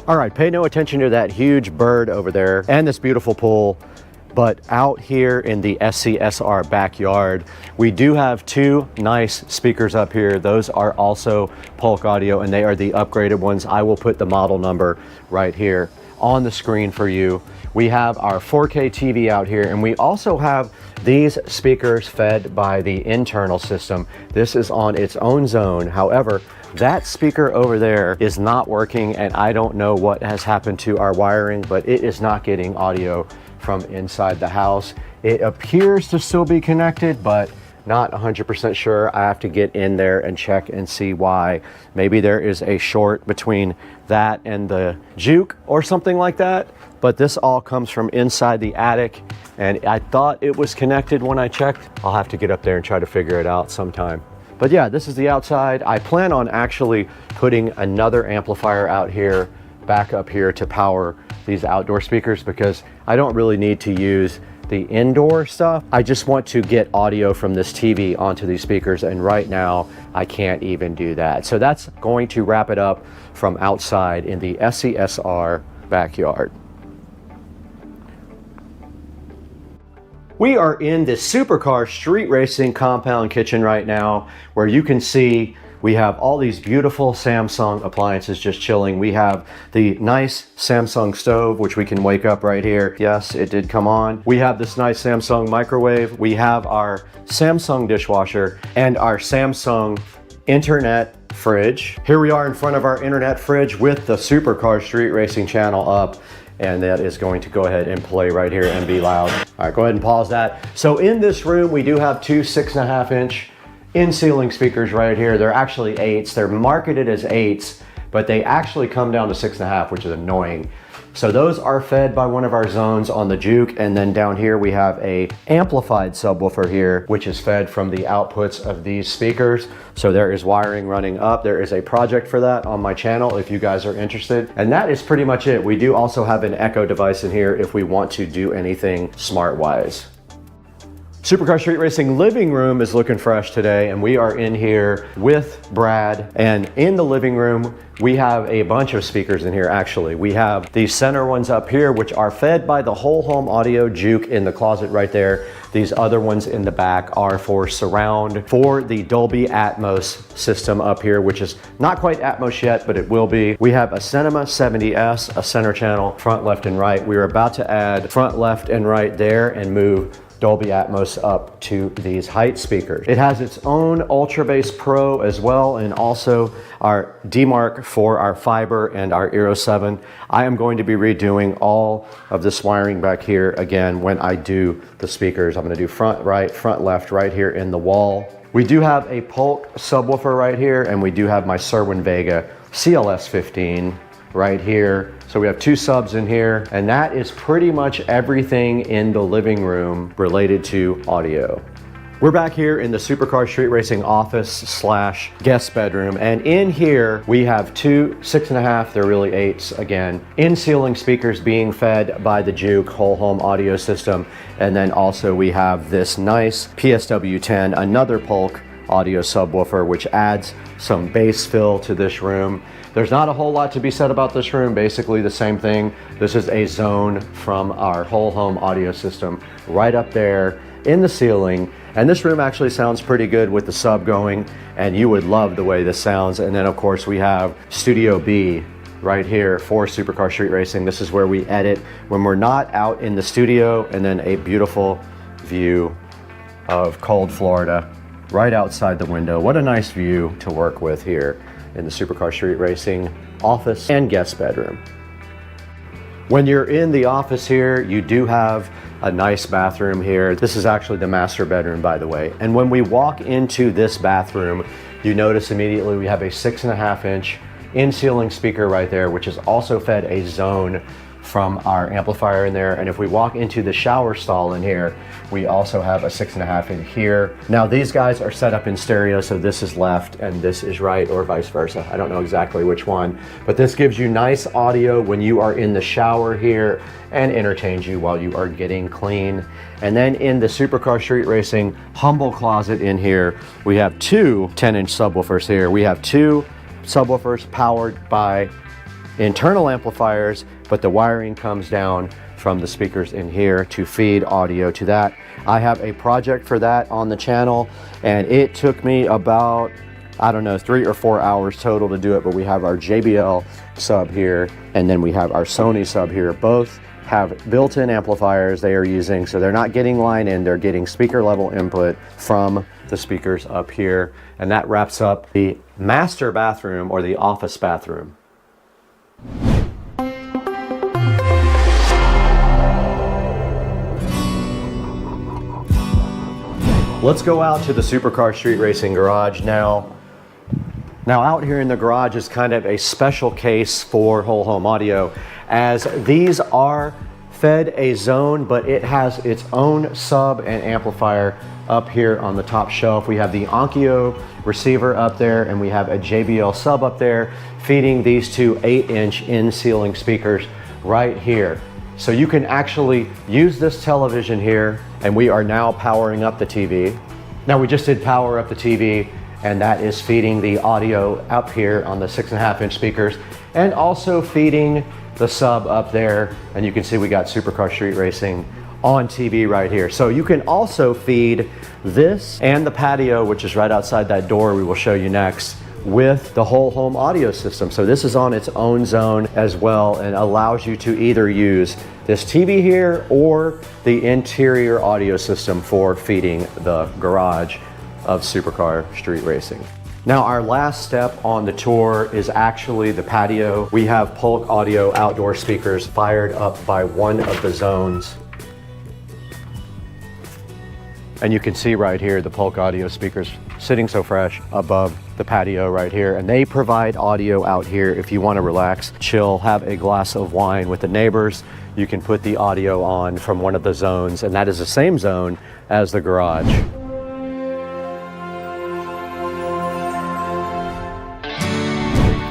All right, pay no attention to that huge bird over there and this beautiful pool. But out here in the SCSR backyard, we do have 2 nice speakers up here. Those are also Polk Audio, and they are the upgraded ones. I will put the model number right here on the screen for you. We have our 4K TV out here, and we also have these speakers fed by the internal system. This is on its own zone. However, that speaker over there is not working, and I don't know what has happened to our wiring, but it is not getting audio from inside the house. It appears to still be connected, but not 100% sure. I have to get in there and check and see why. Maybe there is a short between that and the Juke or something like that, but this all comes from inside the attic, and I thought it was connected when I checked. I'll have to get up there and try to figure it out sometime. But yeah, this is the outside. I plan on actually putting another amplifier out here, back up here to power these outdoor speakers, because I don't really need to use the indoor stuff. I just want to get audio from this TV onto these speakers, and right now I can't even do that. So that's going to wrap it up from outside in the SCSR backyard. We are in the Supercar Street Racing compound kitchen right now, where you can see we have all these beautiful Samsung appliances just chilling. We have the nice Samsung stove, which we can wake up right here. Yes, it did come on. We have this nice Samsung microwave. We have our Samsung dishwasher and our Samsung internet fridge. Here we are in front of our internet fridge with the Supercar Street Racing channel up, and that is going to go ahead and play right here and be loud. All right, go ahead and pause that. So in this room, we do have two 6.5-inch in-ceiling speakers right here. They're actually 8s. They're marketed as 8s, but they actually come down to 6.5, which is annoying. So those are fed by one of our zones on the Juke, and then down here we have a amplified subwoofer here, which is fed from the outputs of these speakers. So there is wiring running up. There is a project for that on my channel if you guys are interested. And that is pretty much it. We do also have an Echo device in here if we want to do anything smart-wise. Supercar Street Racing living room is looking fresh today, and we are in here with Brad. And in the living room, we have a bunch of speakers in here actually. We have these center ones up here, which are fed by the whole home audio Juke in the closet right there. These other ones in the back are for surround, for the Dolby Atmos system up here, which is not quite Atmos yet, but it will be. We have a Cinema 70S, a center channel, front, left, and right. We are about to add front, left, and right there and move Dolby Atmos up to these height speakers. It has its own Ultra Bass Pro as well, and also our DMark for our fiber and our Eero 7. I am going to be redoing all of this wiring back here again when I do the speakers. I'm going to do front, right, front, left, right here in the wall. We do have a Polk subwoofer right here, and we do have my Vega CLS 15 right here. So we have two subs in here, and that is pretty much everything in the living room related to audio. We're back here in the Supercar Street Racing office slash guest bedroom, and in here we have two 6.5, they're really 8s again, in-ceiling speakers being fed by the Juke whole home audio system, and then also we have this nice PSW10, another Polk audio subwoofer, which adds some bass fill to this room. There's not a whole lot to be said about this room, basically the same thing. This is a zone from our whole home audio system right up there in the ceiling. And this room actually sounds pretty good with the sub going, and you would love the way this sounds. And then of course we have Studio B right here for Supercar Street Racing. This is where we edit when we're not out in the studio, and then a beautiful view of cold Florida right outside the window. What a nice view to work with here in the Supercar Street Racing office and guest bedroom. When you're in the office here, you do have a nice bathroom here. This is actually the master bedroom, by the way. And when we walk into this bathroom, you notice immediately we have a 6.5-inch in-ceiling speaker right there, which is also fed a zone from our amplifier in there. And if we walk into the shower stall in here, we also have a 6.5 in here. Now these guys are set up in stereo, so this is left and this is right, or vice versa. I don't know exactly which one, but this gives you nice audio when you are in the shower here and entertains you while you are getting clean. And then in the Supercar Street Racing humble closet in here, we have two 10-inch subwoofers here. We have two subwoofers powered by internal amplifiers, but the wiring comes down from the speakers in here to feed audio to that. I have a project for that on the channel, and it took me about, I don't know, 3 or 4 hours total to do it, but we have our JBL sub here, and then we have our Sony sub here. Both have built-in amplifiers they are using, so they're not getting line in, they're getting speaker level input from the speakers up here. And that wraps up the master bathroom, or the office bathroom. Let's go out to the Supercar Street Racing garage now. Now out here in the garage is kind of a special case for whole home audio, as these are fed a zone, but it has its own sub and amplifier up here on the top shelf. We have the Onkyo receiver up there, and we have a JBL sub up there feeding these two 8-inch in-ceiling speakers right here. So you can actually use this television here, and we are now powering up the TV. Now we just did power up the TV, and that is feeding the audio up here on the 6.5-inch speakers, and also feeding the sub up there. And you can see we got Supercar Street Racing on TV right here. So you can also feed this and the patio, which is right outside that door we will show you next, with the whole home audio system. So this is on its own zone as well, and allows you to either use this TV here or the interior audio system for feeding the garage of Supercar Street Racing. Now our last step on the tour is actually the patio. We have Polk Audio outdoor speakers fired up by one of the zones. And you can see right here the Polk Audio speakers sitting so fresh above the patio right here. And they provide audio out here if you want to relax, chill, have a glass of wine with the neighbors. You can put the audio on from one of the zones, and that is the same zone as the garage.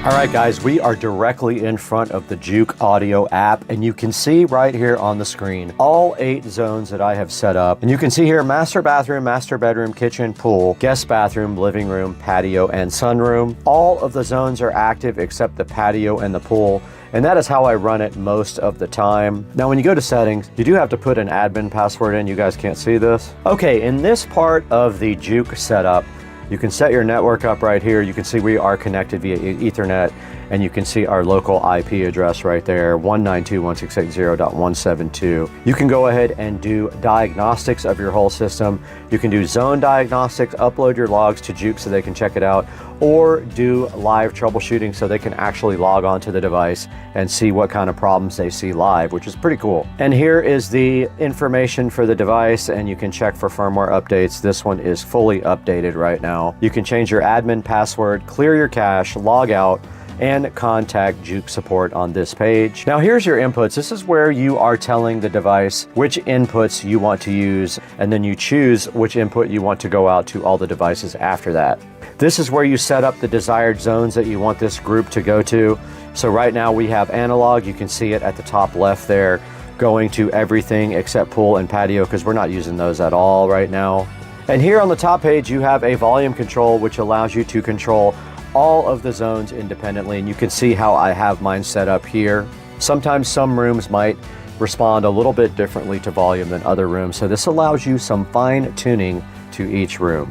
All right, guys, we are directly in front of the Juke Audio app, and you can see right here on the screen all 8 zones that I have set up. And you can see here master bathroom, master bedroom, kitchen, pool, guest bathroom, living room, patio, and sunroom. All of the zones are active except the patio and the pool. And that is how I run it most of the time. Now, when you go to settings, you do have to put an admin password in. You guys can't see this. Okay, in this part of the Juke setup, you can set your network up right here. You can see we are connected via Ethernet, and you can see our local IP address right there, 192.168.0.172. You can go ahead and do diagnostics of your whole system. You can do zone diagnostics, upload your logs to Juke so they can check it out, or do live troubleshooting so they can actually log onto the device and see what kind of problems they see live, which is pretty cool. And here is the information for the device, and you can check for firmware updates. This one is fully updated right now. You can change your admin password, clear your cache, log out, and contact Juke support on this page. Now here's your inputs. This is where you are telling the device which inputs you want to use, and then you choose which input you want to go out to all the devices after that. This is where you set up the desired zones that you want this group to go to. So right now we have analog. You can see it at the top left there, going to everything except pool and patio, because we're not using those at all right now. And here on the top page, you have a volume control, which allows you to control all of the zones independently, and you can see how I have mine set up here. Sometimes some rooms might respond a little bit differently to volume than other rooms, so this allows you some fine tuning to each room.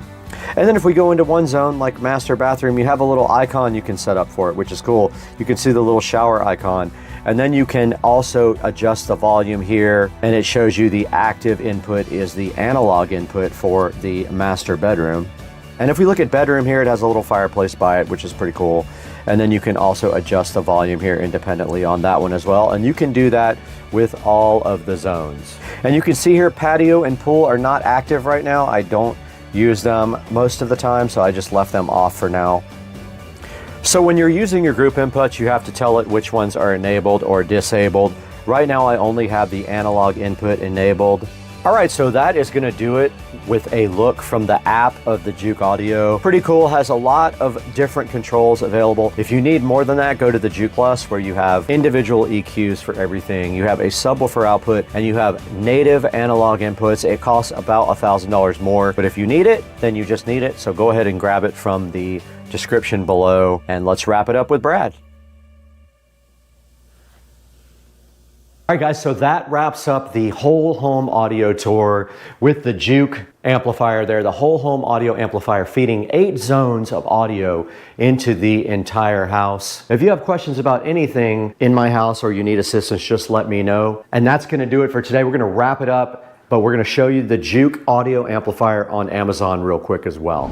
And then if we go into one zone like master bathroom, you have a little icon you can set up for it, which is cool. You can see the little shower icon, and then you can also adjust the volume here, and it shows you the active input is the analog input for the master bedroom. And if we look at bedroom here, it has a little fireplace by it, which is pretty cool. And then you can also adjust the volume here independently on that one as well. And you can do that with all of the zones. And you can see here patio and pool are not active right now. I don't use them most of the time, so I just left them off for now. So when you're using your group inputs, you have to tell it which ones are enabled or disabled. Right now, I only have the analog input enabled. All right, so that is gonna do it with a look from the app of the Juke Audio. Pretty cool, has a lot of different controls available. If you need more than that, go to the Juke Plus, where you have individual EQs for everything. You have a subwoofer output, and you have native analog inputs. It costs about $1,000 more, but if you need it, then you just need it. So go ahead and grab it from the description below, and let's wrap it up with Brad. All right, guys, so that wraps up the whole home audio tour with the Juke amplifier there, the whole home audio amplifier feeding 8 zones of audio into the entire house. If you have questions about anything in my house or you need assistance, just let me know. And that's gonna do it for today. We're gonna wrap it up, but we're gonna show you the Juke audio amplifier on Amazon real quick as well.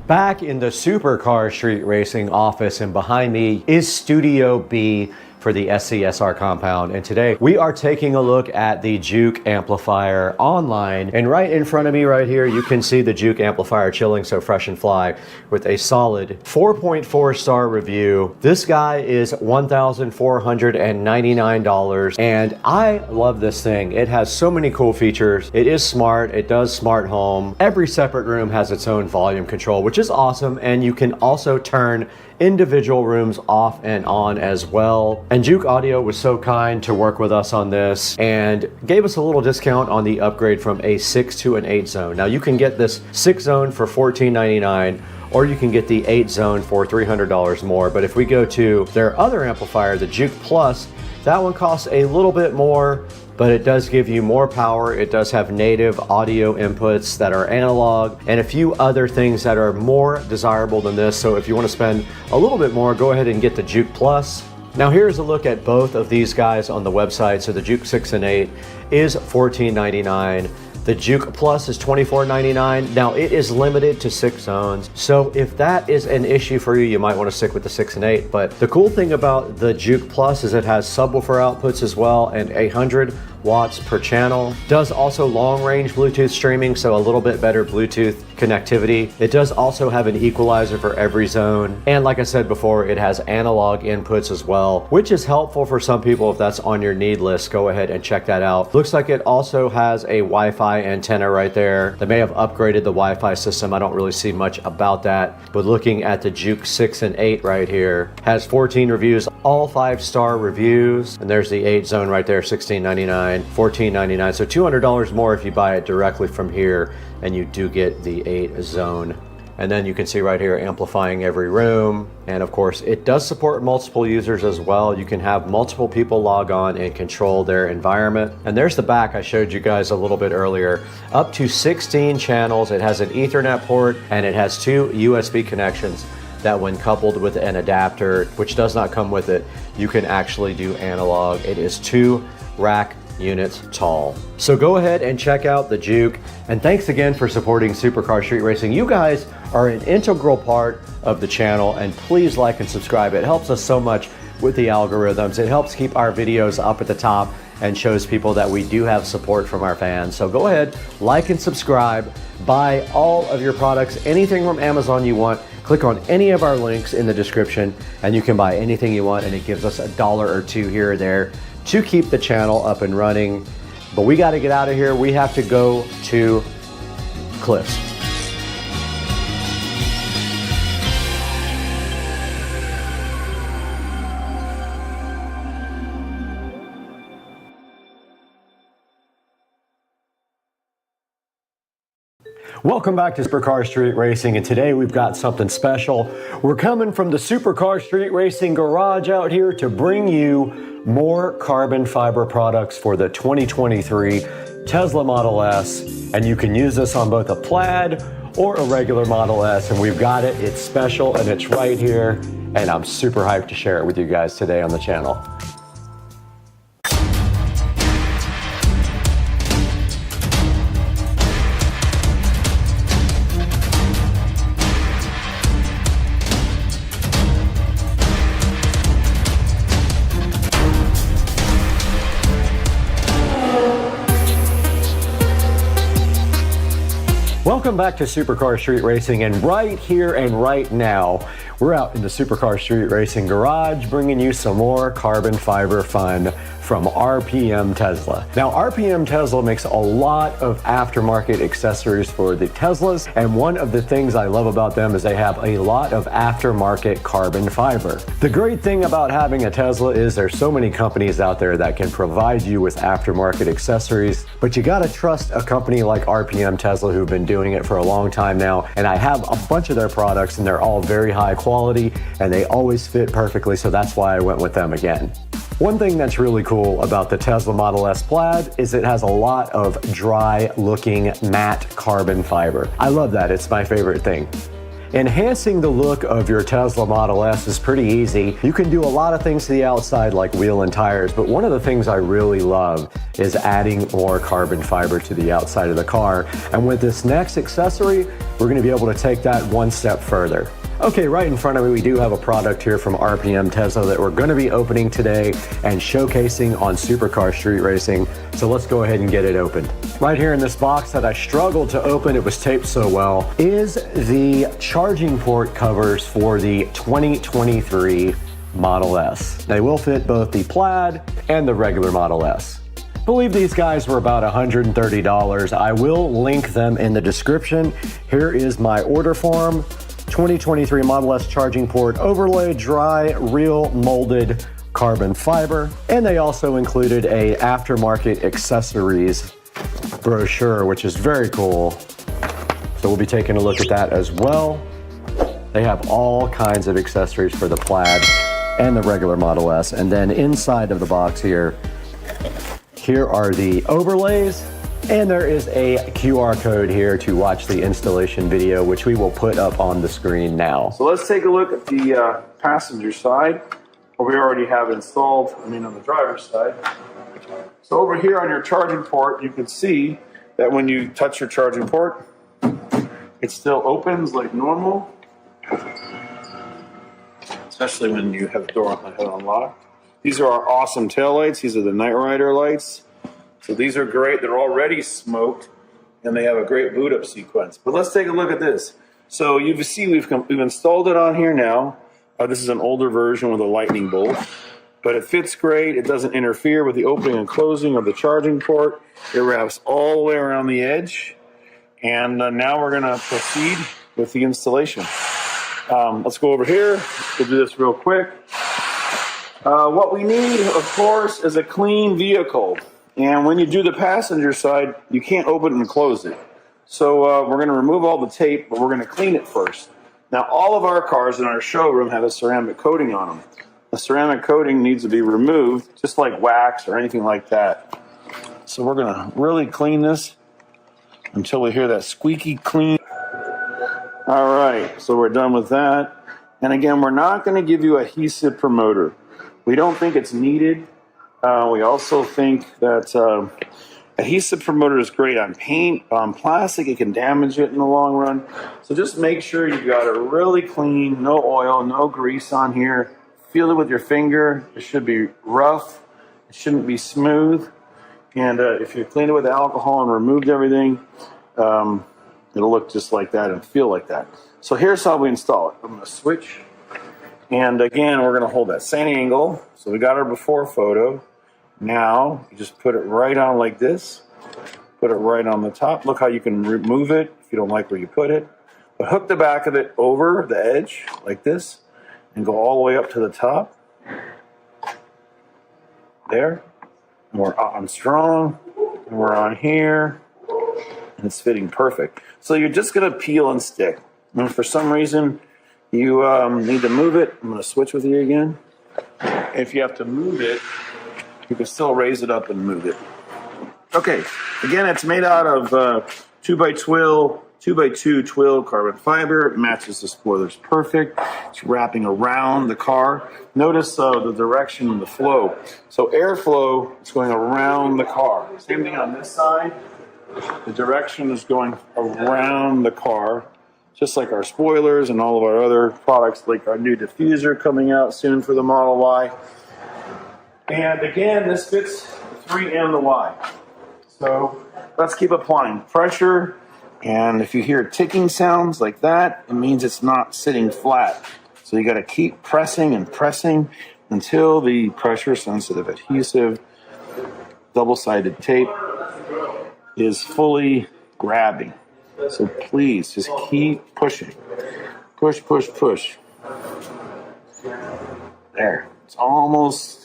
Back in the Supercar Street Racing office, and behind me is Studio B for the SCSR compound. And today we are taking a look at the Juke amplifier online. And right in front of me right here, you can see the Juke amplifier chilling so fresh and fly with a solid 4.4 star review. This guy is $1,499, and I love this thing. It has so many cool features. It is smart. It does smart home. Every separate room has its own volume control, which is awesome. And you can also turn individual rooms off and on as well. And Juke Audio was so kind to work with us on this and gave us a little discount on the upgrade from a 6 to an 8 zone. Now you can get this 6 zone for $14.99, or you can get the 8 zone for $300 more. But if we go to their other amplifier, the Juke Plus, that one costs a little bit more, but it does give you more power. It does have native audio inputs that are analog and a few other things that are more desirable than this. So if you want to spend a little bit more, go ahead and get the Juke Plus. Now here's a look at both of these guys on the website. So the Juke 6 and 8 is $14.99. The Juke Plus is $24.99. Now it is limited to 6 zones. So if that is an issue for you, you might want to stick with the 6 and 8. But the cool thing about the Juke Plus is it has subwoofer outputs as well, and 100 watts per channel. Does also long range Bluetooth streaming, so a little bit better Bluetooth connectivity. It does also have an equalizer for every zone. And like I said before, it has analog inputs as well, which is helpful for some people if that's on your need list. Go ahead and check that out. Looks like it also has a Wi-Fi antenna right there. They may have upgraded the Wi-Fi system. I don't really see much about that. But looking at the Juke 6 and 8 right here, has 14 reviews, all 5-star reviews. And there's the 8 zone right there, $16.99. $14.99, so $200 more if you buy it directly from here, and you do get the 8 zone. And then you can see right here, amplifying every room. And of course, it does support multiple users as well. You can have multiple people log on and control their environment. And there's the back I showed you guys a little bit earlier. Up to 16 channels. It has an Ethernet port, and it has 2 USB connections that when coupled with an adapter, which does not come with it, you can actually do analog. It is 2 rack units tall. So go ahead and check out the Juke, and thanks again for supporting Supercar Street Racing. You guys are an integral part of the channel, and please like and subscribe. It helps us so much with the algorithms. It helps keep our videos up at the top and shows people that we do have support from our fans. So go ahead, like and subscribe, buy all of your products, anything from Amazon you want. Click on any of our links in the description and you can buy anything you want, and it gives us $1 or $2 here or there to keep the channel up and running. But we got to get out of here. We have to go to Cliffs. Welcome back to Supercar Street Racing, and today we've got something special. We're coming from the Supercar Street Racing garage out here to bring you more carbon fiber products for the 2023 Tesla Model S, and you can use this on both a Plaid or a regular Model S, and we've got it. It's special and it's right here, and I'm super hyped to share it with you guys today on the channel. Welcome back to Supercar Street Racing, and right here and right now, we're out in the Supercar Street Racing garage bringing you some more carbon fiber fun from RPM Tesla. Now, RPM Tesla makes a lot of aftermarket accessories for the Teslas, and one of the things I love about them is they have a lot of aftermarket carbon fiber. The great thing about having a Tesla is there's so many companies out there that can provide you with aftermarket accessories, but you gotta trust a company like RPM Tesla who've been doing it for a long time now, and I have a bunch of their products and they're all very high quality and they always fit perfectly, so that's why I went with them again. One thing that's really cool about the Tesla Model S Plaid is it has a lot of dry looking matte carbon fiber. I love that, it's my favorite thing. Enhancing the look of your Tesla Model S is pretty easy. You can do a lot of things to the outside like wheel and tires, but one of the things I really love is adding more carbon fiber to the outside of the car. And with this next accessory, we're gonna be able to take that one step further. Okay, right in front of me, we do have a product here from RPM Tesla that we're going to be opening today and showcasing on Supercar Street Racing. So let's go ahead and get it opened. Right here in this box that I struggled to open, it was taped so well, is the charging port covers for the 2023 Model S. They will fit both the Plaid and the regular Model S. I believe these guys were about $130. I will link them in the description. Here is my order form. 2023 Model S charging port overlay, dry, real molded carbon fiber. And they also included a aftermarket accessories brochure, which is very cool. So we'll be taking a look at that as well. They have all kinds of accessories for the Plaid and the regular Model S. And then inside of the box here are the overlays. And there is a QR code here to watch the installation video, which we will put up on the screen now. So let's take a look at the passenger side, what we already have installed, on the driver's side. So over here on your charging port, you can see that when you touch your charging port, it still opens like normal, especially when you have the door unlocked. These are our awesome tail lights. These are the Night Rider lights. So these are great. They're already smoked, and they have a great boot up sequence. But let's take a look at this. So you see we've installed it on here now. This is an older version with a lightning bolt, but it fits great. It doesn't interfere with the opening and closing of the charging port. It wraps all the way around the edge. And now we're gonna proceed with the installation. Let's go over here. We'll do this real quick. What we need, of course, is a clean vehicle. And when you do the passenger side, you can't open and close it. So we're gonna remove all the tape, but we're gonna clean it first. Now, all of our cars in our showroom have a ceramic coating on them. The ceramic coating needs to be removed, just like wax or anything like that. So we're gonna really clean this until we hear that squeaky clean. All right, so we're done with that. And again, we're not gonna give you adhesive promoter. We don't think it's needed. We also think that adhesive promoter is great on paint, on plastic. It can damage it in the long run. So just make sure you've got it really clean, no oil, no grease on here. Feel it with your finger. It should be rough. It shouldn't be smooth. And if you cleaned it with alcohol and removed everything, it'll look just like that and feel like that. So here's how we install it. I'm going to switch. And again, we're going to hold that same angle. So we got our before photo. Now, you just put it right on like this. Put it right on the top. Look how you can remove it if you don't like where you put it. But hook the back of it over the edge like this and go all the way up to the top. There. And we're on strong. And we're on here. And it's fitting perfect. So you're just going to peel and stick. And if for some reason you need to move it, I'm going to switch with you again. If you have to move it, you can still raise it up and move it. Okay, again, it's made out of 2x2 twill carbon fiber. It matches the spoilers perfect. It's wrapping around the car. Notice the direction and the flow. So airflow is going around the car. Same thing on this side. The direction is going around the car, just like our spoilers and all of our other products, like our new diffuser coming out soon for the Model Y. And again, this fits the 3 and the Y. So let's keep applying pressure. And if you hear ticking sounds like that, it means it's not sitting flat. So you got to keep pressing and pressing until the pressure sensitive adhesive double-sided tape is fully grabbing. So please just keep pushing. Push, push, push. There. It's almost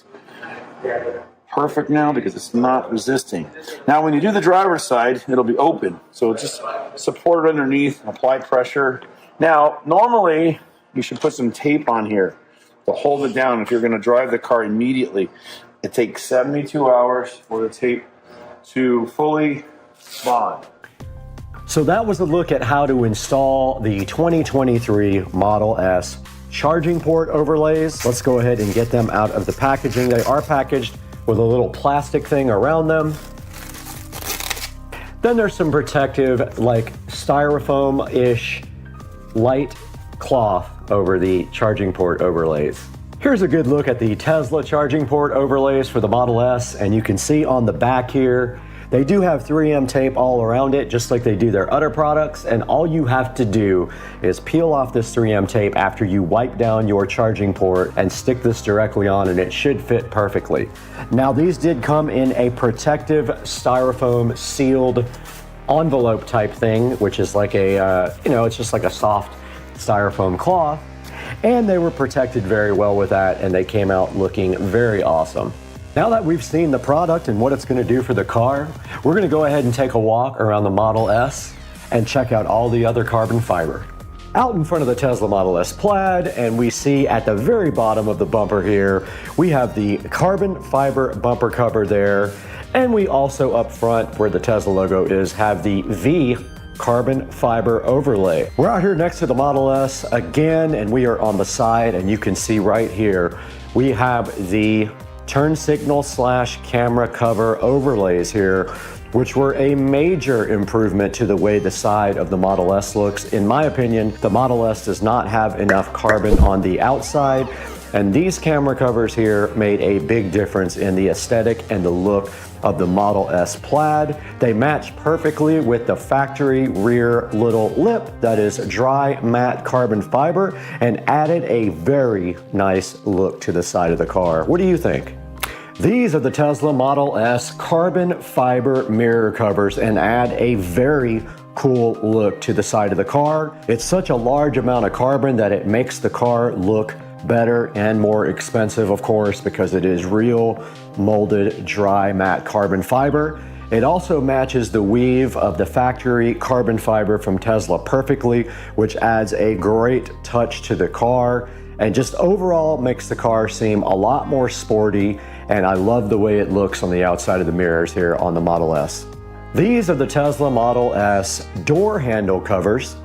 perfect now because it's not resisting. Now when you do the driver's side, it'll be open. So just support it underneath, apply pressure. Now, normally you should put some tape on here to hold it down if you're going to drive the car immediately. It takes 72 hours for the tape to fully bond. So that was a look at how to install the 2023 Model S charging port overlays. Let's go ahead and get them out of the packaging. They are packaged with a little plastic thing around them. Then there's some protective, like styrofoam-ish light cloth over the charging port overlays. Here's a good look at the Tesla charging port overlays for the Model S, and you can see on the back here, they do have 3M tape all around it, just like they do their other products, and all you have to do is peel off this 3M tape after you wipe down your charging port and stick this directly on, and it should fit perfectly. Now, these did come in a protective styrofoam sealed envelope type thing, which is like a, it's just like a soft styrofoam cloth, and they were protected very well with that, and they came out looking very awesome. Now that we've seen the product and what it's going to do for the car, we're going to go ahead and take a walk around the Model S and check out all the other carbon fiber. Out in front of the Tesla Model S Plaid, and we see at the very bottom of the bumper here, we have the carbon fiber bumper cover there, and we also up front where the Tesla logo is have the V carbon fiber overlay. We're out here next to the Model S again, and we are on the side, and you can see right here we have the turn signal / camera cover overlays here, which were a major improvement to the way the side of the Model S looks. In my opinion, the Model S does not have enough carbon on the outside, and these camera covers here made a big difference in the aesthetic and the look of the Model S Plaid. They match perfectly with the factory rear little lip that is dry matte carbon fiber and added a very nice look to the side of the car. What do you think? These are the Tesla Model S carbon fiber mirror covers and add a very cool look to the side of the car. It's such a large amount of carbon that it makes the car look better and more expensive, of course, because it is real molded dry matte carbon fiber. It also matches the weave of the factory carbon fiber from Tesla perfectly, which adds a great touch to the car and just overall makes the car seem a lot more sporty, and I love the way it looks on the outside of the mirrors here on the Model S. These are the Tesla Model S door handle covers,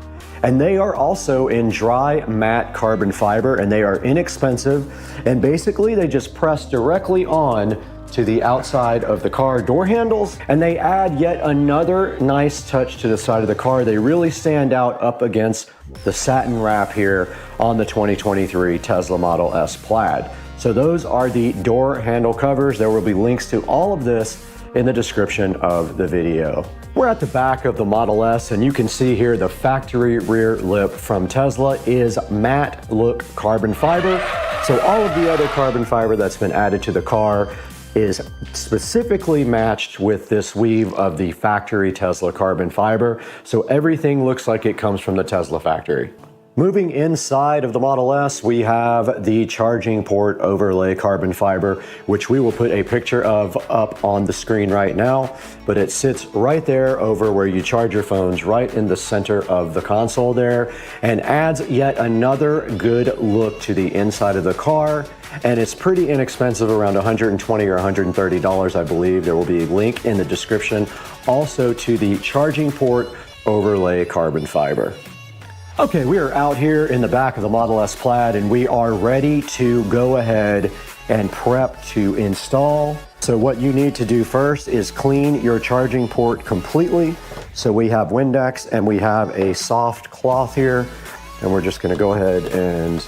and they are also in dry matte carbon fiber, and they are inexpensive, and basically they just press directly on to the outside of the car door handles, and they add yet another nice touch to the side of the car. They really stand out up against the satin wrap here on the 2023 Tesla Model S Plaid. So those are the door handle covers. There will be links to all of this in the description of the video. We're at the back of the Model S, and you can see here the factory rear lip from Tesla is matte look carbon fiber. So all of the other carbon fiber that's been added to the car is specifically matched with this weave of the factory Tesla carbon fiber. So everything looks like it comes from the Tesla factory. Moving inside of the Model S, we have the charging port overlay carbon fiber, which we will put a picture of up on the screen right now, but it sits right there over where you charge your phones, right in the center of the console there, and adds yet another good look to the inside of the car. And it's pretty inexpensive, around $120 or $130, I believe. There will be a link in the description also to the charging port overlay carbon fiber. Okay, we are out here in the back of the Model S Plaid, and we are ready to go ahead and prep to install. So what you need to do first is clean your charging port completely. So we have Windex and we have a soft cloth here, and we're just gonna go ahead and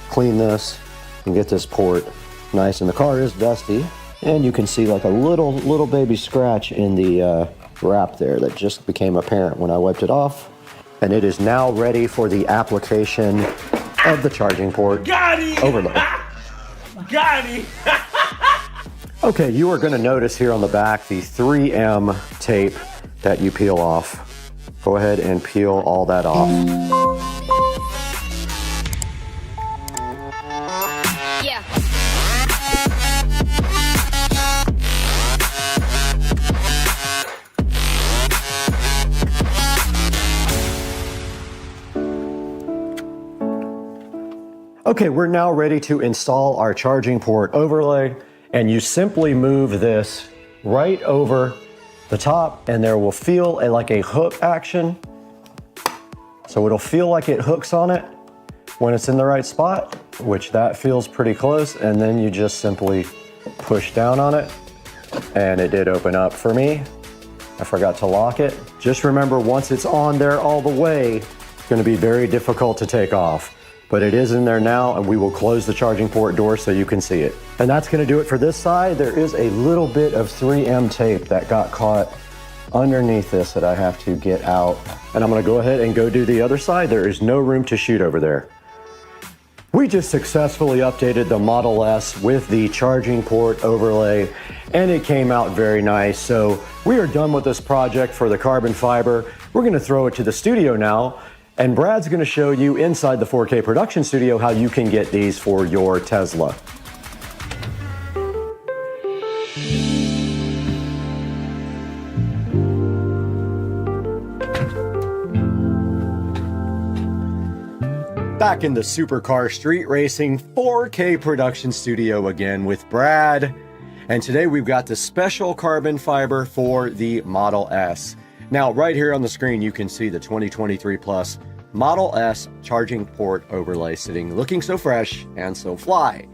clean this and get this port nice. And the car is dusty, and you can see like a little baby scratch in the wrap there that just became apparent when I wiped it off. And it is now ready for the application of the charging port overlay. Got it! Okay, you are gonna notice here on the back the 3M tape that you peel off. Go ahead and peel all that off. Yeah. Okay, we're now ready to install our charging port overlay, and you simply move this right over the top, and there will feel like a hook action. So it'll feel like it hooks on it when it's in the right spot, which that feels pretty close, and then you just simply push down on it, and it did open up for me. I forgot to lock it. Just remember, once it's on there all the way, it's gonna be very difficult to take off. But it is in there now, and we will close the charging port door so you can see it. And that's gonna do it for this side. There is a little bit of 3M tape that got caught underneath this that I have to get out. And I'm gonna go ahead and go do the other side. There is no room to shoot over there. We just successfully updated the Model S with the charging port overlay, and it came out very nice. So we are done with this project for the carbon fiber. We're gonna throw it to the studio now And Brad's going to show you inside the 4K production studio how you can get these for your Tesla. Back in the supercar street racing 4K production studio again with Brad. And today we've got the special carbon fiber for the Model S. Now, right here on the screen, you can see the 2023 Plus Model S charging port overlay sitting, looking so fresh and so fly.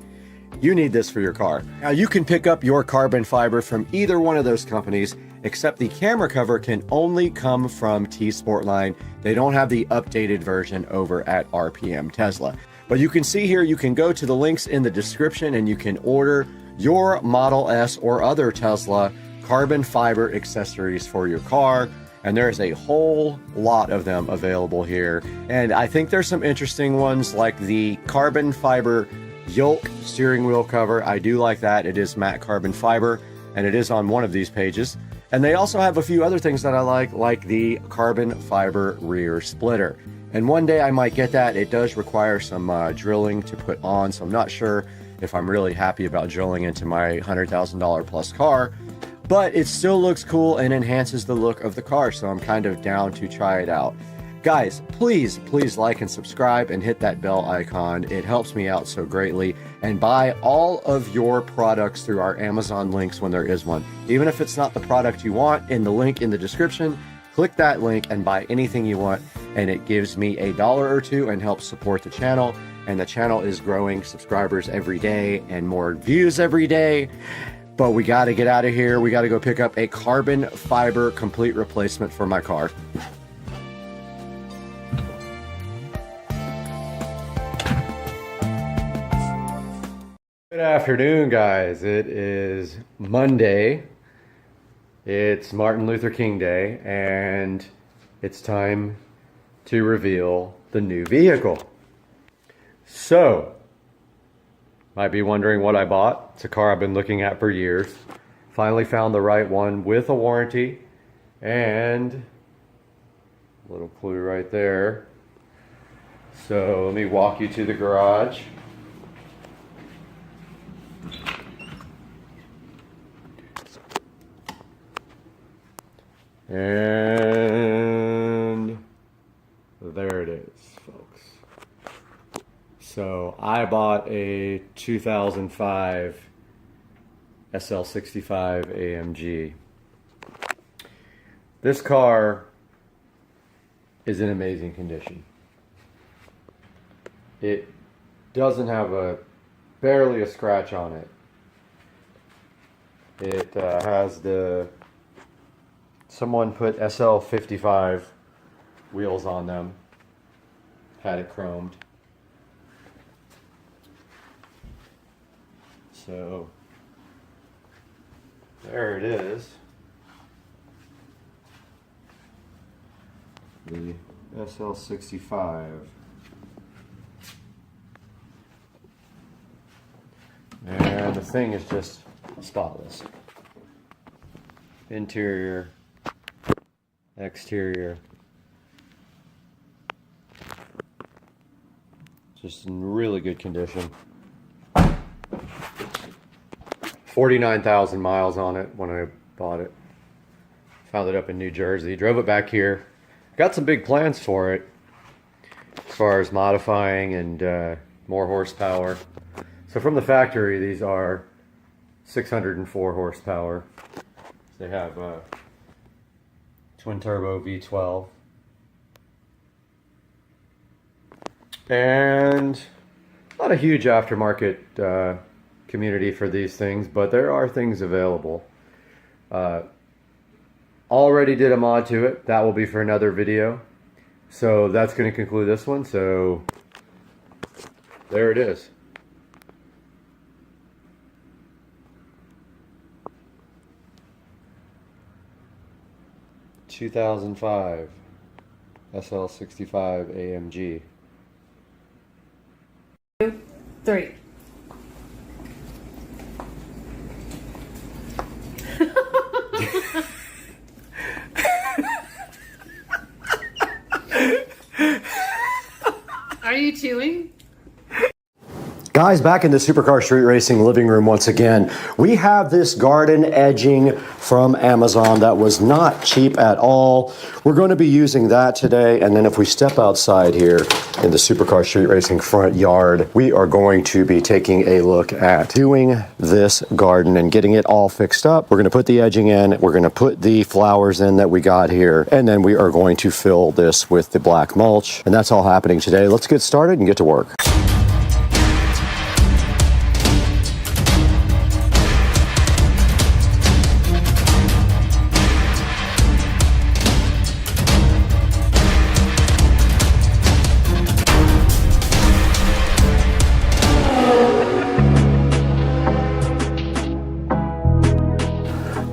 You need this for your car. Now, you can pick up your carbon fiber from either one of those companies, except the camera cover can only come from T-Sportline. They don't have the updated version over at RPM Tesla. But you can see here, you can go to the links in the description and you can order your Model S or other Tesla carbon fiber accessories for your car. And there's a whole lot of them available here. And I think there's some interesting ones like the carbon fiber yoke steering wheel cover. I do like that. It is matte carbon fiber and it is on one of these pages. And they also have a few other things that I like the carbon fiber rear splitter. And one day I might get that. It does require some drilling to put on, so I'm not sure if I'm really happy about drilling into my $100,000 plus car. But it still looks cool and enhances the look of the car, so I'm kind of down to try it out. Guys, please like and subscribe and hit that bell icon. It helps me out so greatly. And buy all of your products through our Amazon links when there is one. Even if it's not the product you want, in the link in the description, click that link and buy anything you want. And it gives me $1 or $2 and helps support the channel. And the channel is growing subscribers every day and more views every day. But we got to get out of here. We got to go pick up a carbon fiber complete replacement for my car. Good afternoon, guys. It is Monday. It's Martin Luther King Day, and it's time to reveal the new vehicle. So, might be wondering what I bought. It's a car I've been looking at for years. Finally found the right one with a warranty, and a little clue right there. So let me walk you to the garage. And there it is, folks. So I bought a 2005 SL65 AMG. This car is in amazing condition. It doesn't have barely a scratch on it. It has someone put SL55 wheels on them, had it chromed. So there it is. The SL65. And the thing is just spotless. Interior, exterior, just in really good condition. 49,000 miles on it when I bought it. Found it up in New Jersey. Drove it back here. Got some big plans for it as far as modifying and more horsepower. So from the factory, these are 604 horsepower. They have twin turbo V12. And not a huge aftermarket community for these things, but there are things available. Already did a mod to it. That will be for another video. So that's going to conclude this one. So there it is. (2005) SL65 AMG. 2, 3. Guys, back in the Supercar Street Racing living room once again. We have this garden edging from Amazon that was not cheap at all. We're going to be using that today, and then if we step outside here in the Supercar Street Racing front yard, we are going to be taking a look at doing this garden and getting it all fixed up. We're going to put the edging in, we're going to put the flowers in that we got here, and then we are going to fill this with the black mulch, and that's all happening today. Let's get started and get to work.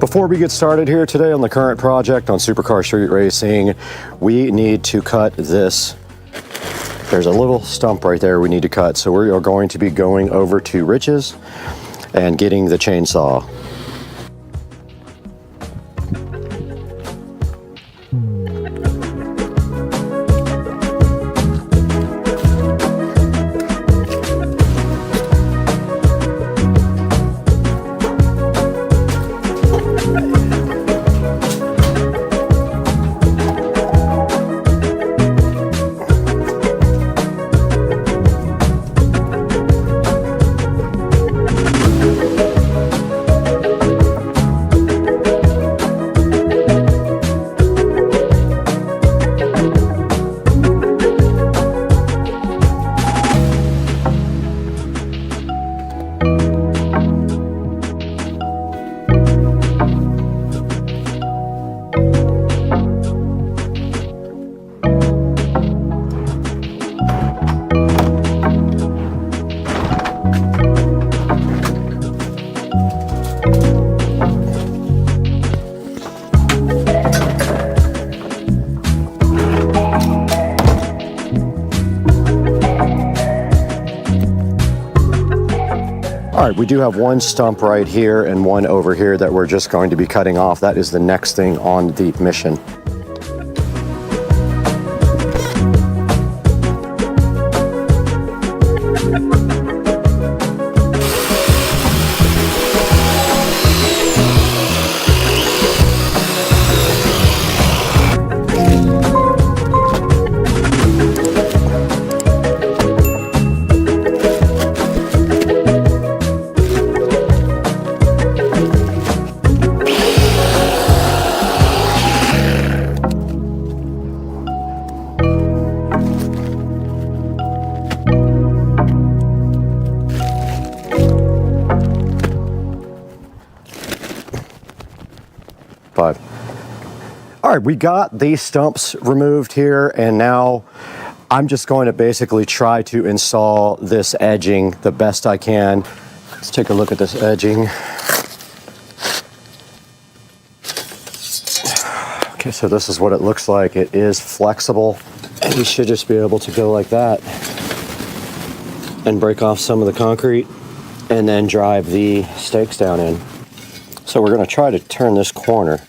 Before we get started here today on the current project on Supercar Street Racing, we need to cut this. There's a little stump right there we need to cut. So we are going to be going over to Rich's and getting the chainsaw. All right, we do have one stump right here and one over here that we're just going to be cutting off. That is the next thing on the mission. All right, we got these stumps removed here, and now I'm just going to basically try to install this edging the best I can. Let's take a look at this edging. Okay, so this is what it looks like. It is flexible, and we should just be able to go like that and break off some of the concrete and then drive the stakes down in. So we're going to try to turn this corner.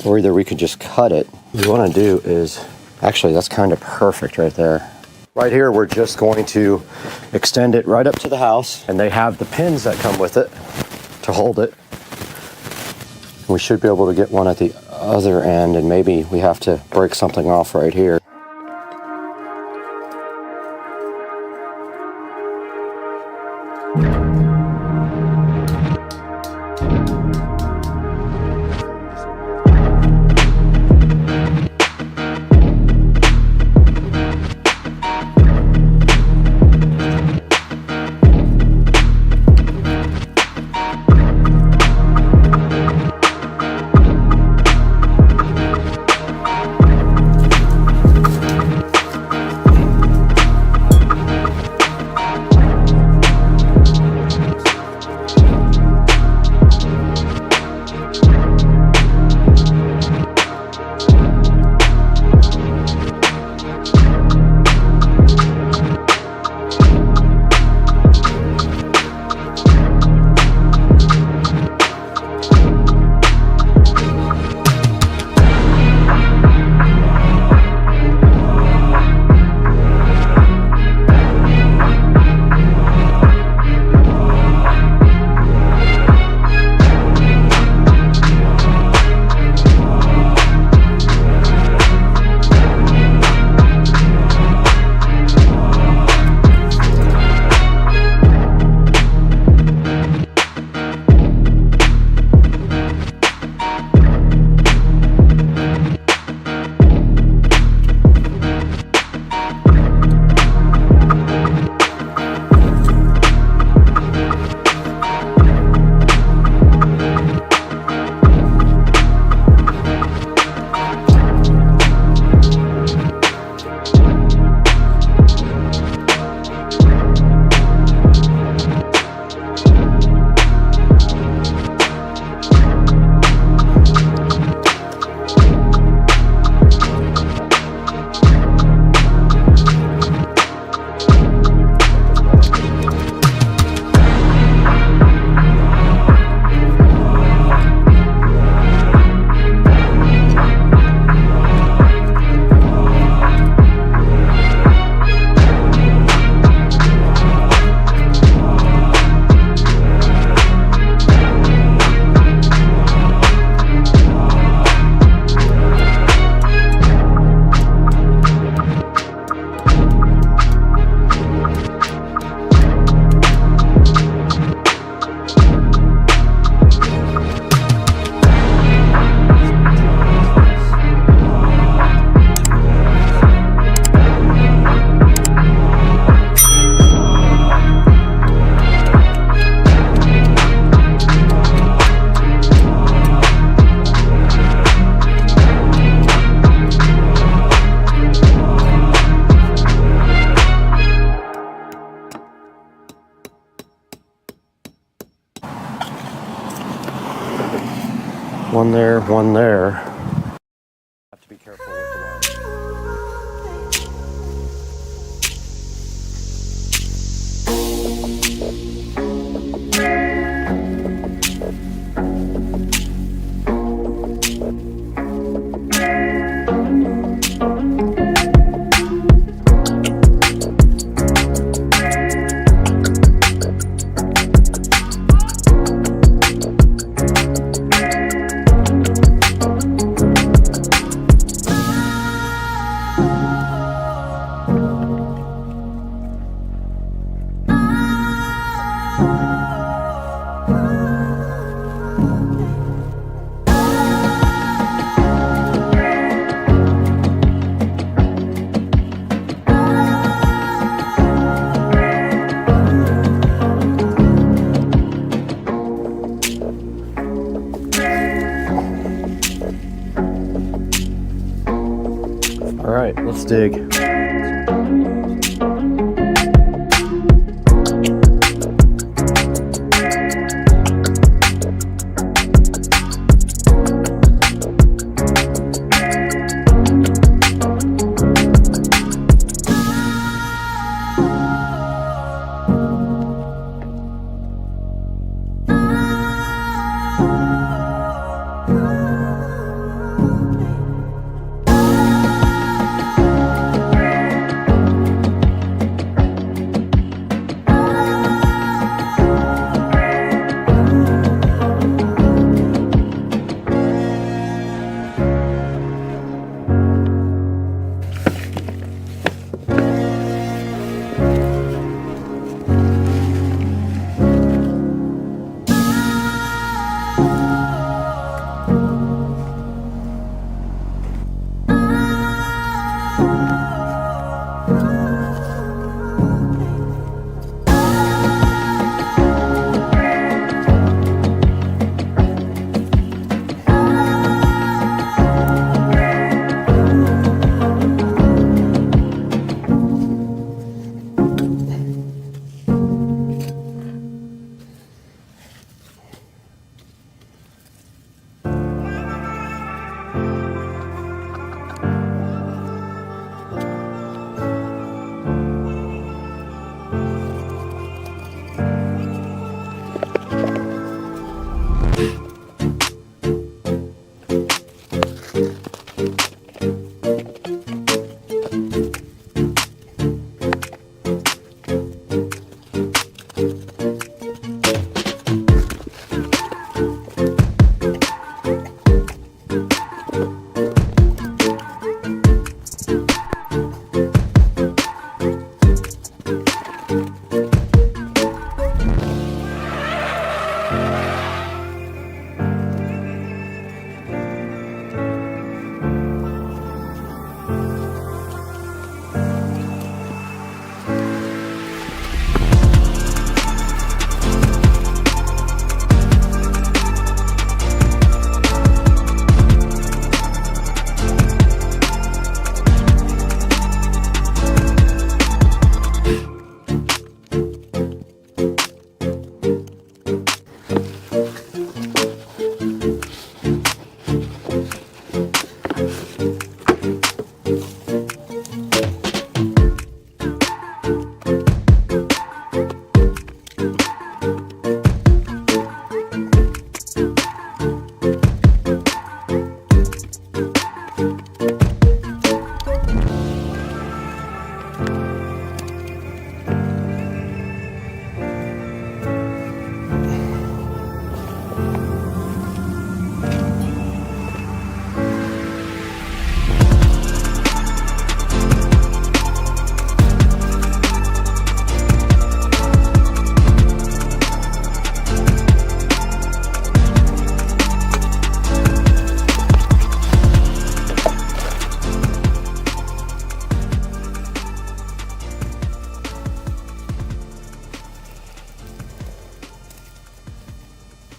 Or either we could just cut it. What we want to do is, actually that's kind of perfect right there. Right here we're just going to extend it right up to the house, and they have the pins that come with it to hold it. We should be able to get one at the other end, and maybe we have to break something off right here. One there, one there. Have to be careful with the wire. All right, let's dig.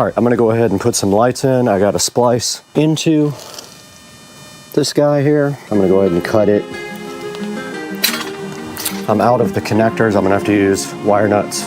All right, I'm gonna go ahead and put some lights in. I got a splice into this guy here. I'm gonna go ahead and cut it. I'm out of the connectors. I'm gonna have to use wire nuts.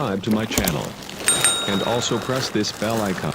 subscribe to my channel. And also press this bell icon.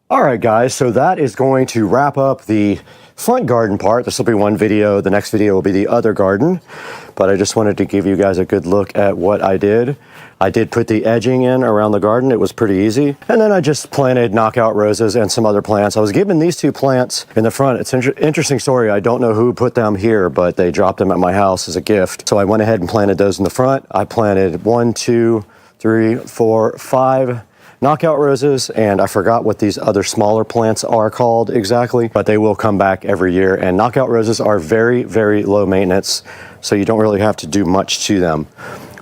All right, guys, so that is going to wrap up the front garden part. This will be one video. The next video will be the other garden. But I just wanted to give you guys a good look at what I did. I did put the edging in around the garden. It was pretty easy. And then I just planted knockout roses and some other plants. I was given these two plants in the front. It's an interesting story. I don't know who put them here, but they dropped them at my house as a gift. So I went ahead and planted those in the front. I planted 1, 2, 3, 4, 5 knockout roses, and I forgot what these other smaller plants are called exactly, but they will come back every year. And knockout roses are very, very low maintenance, so you don't really have to do much to them.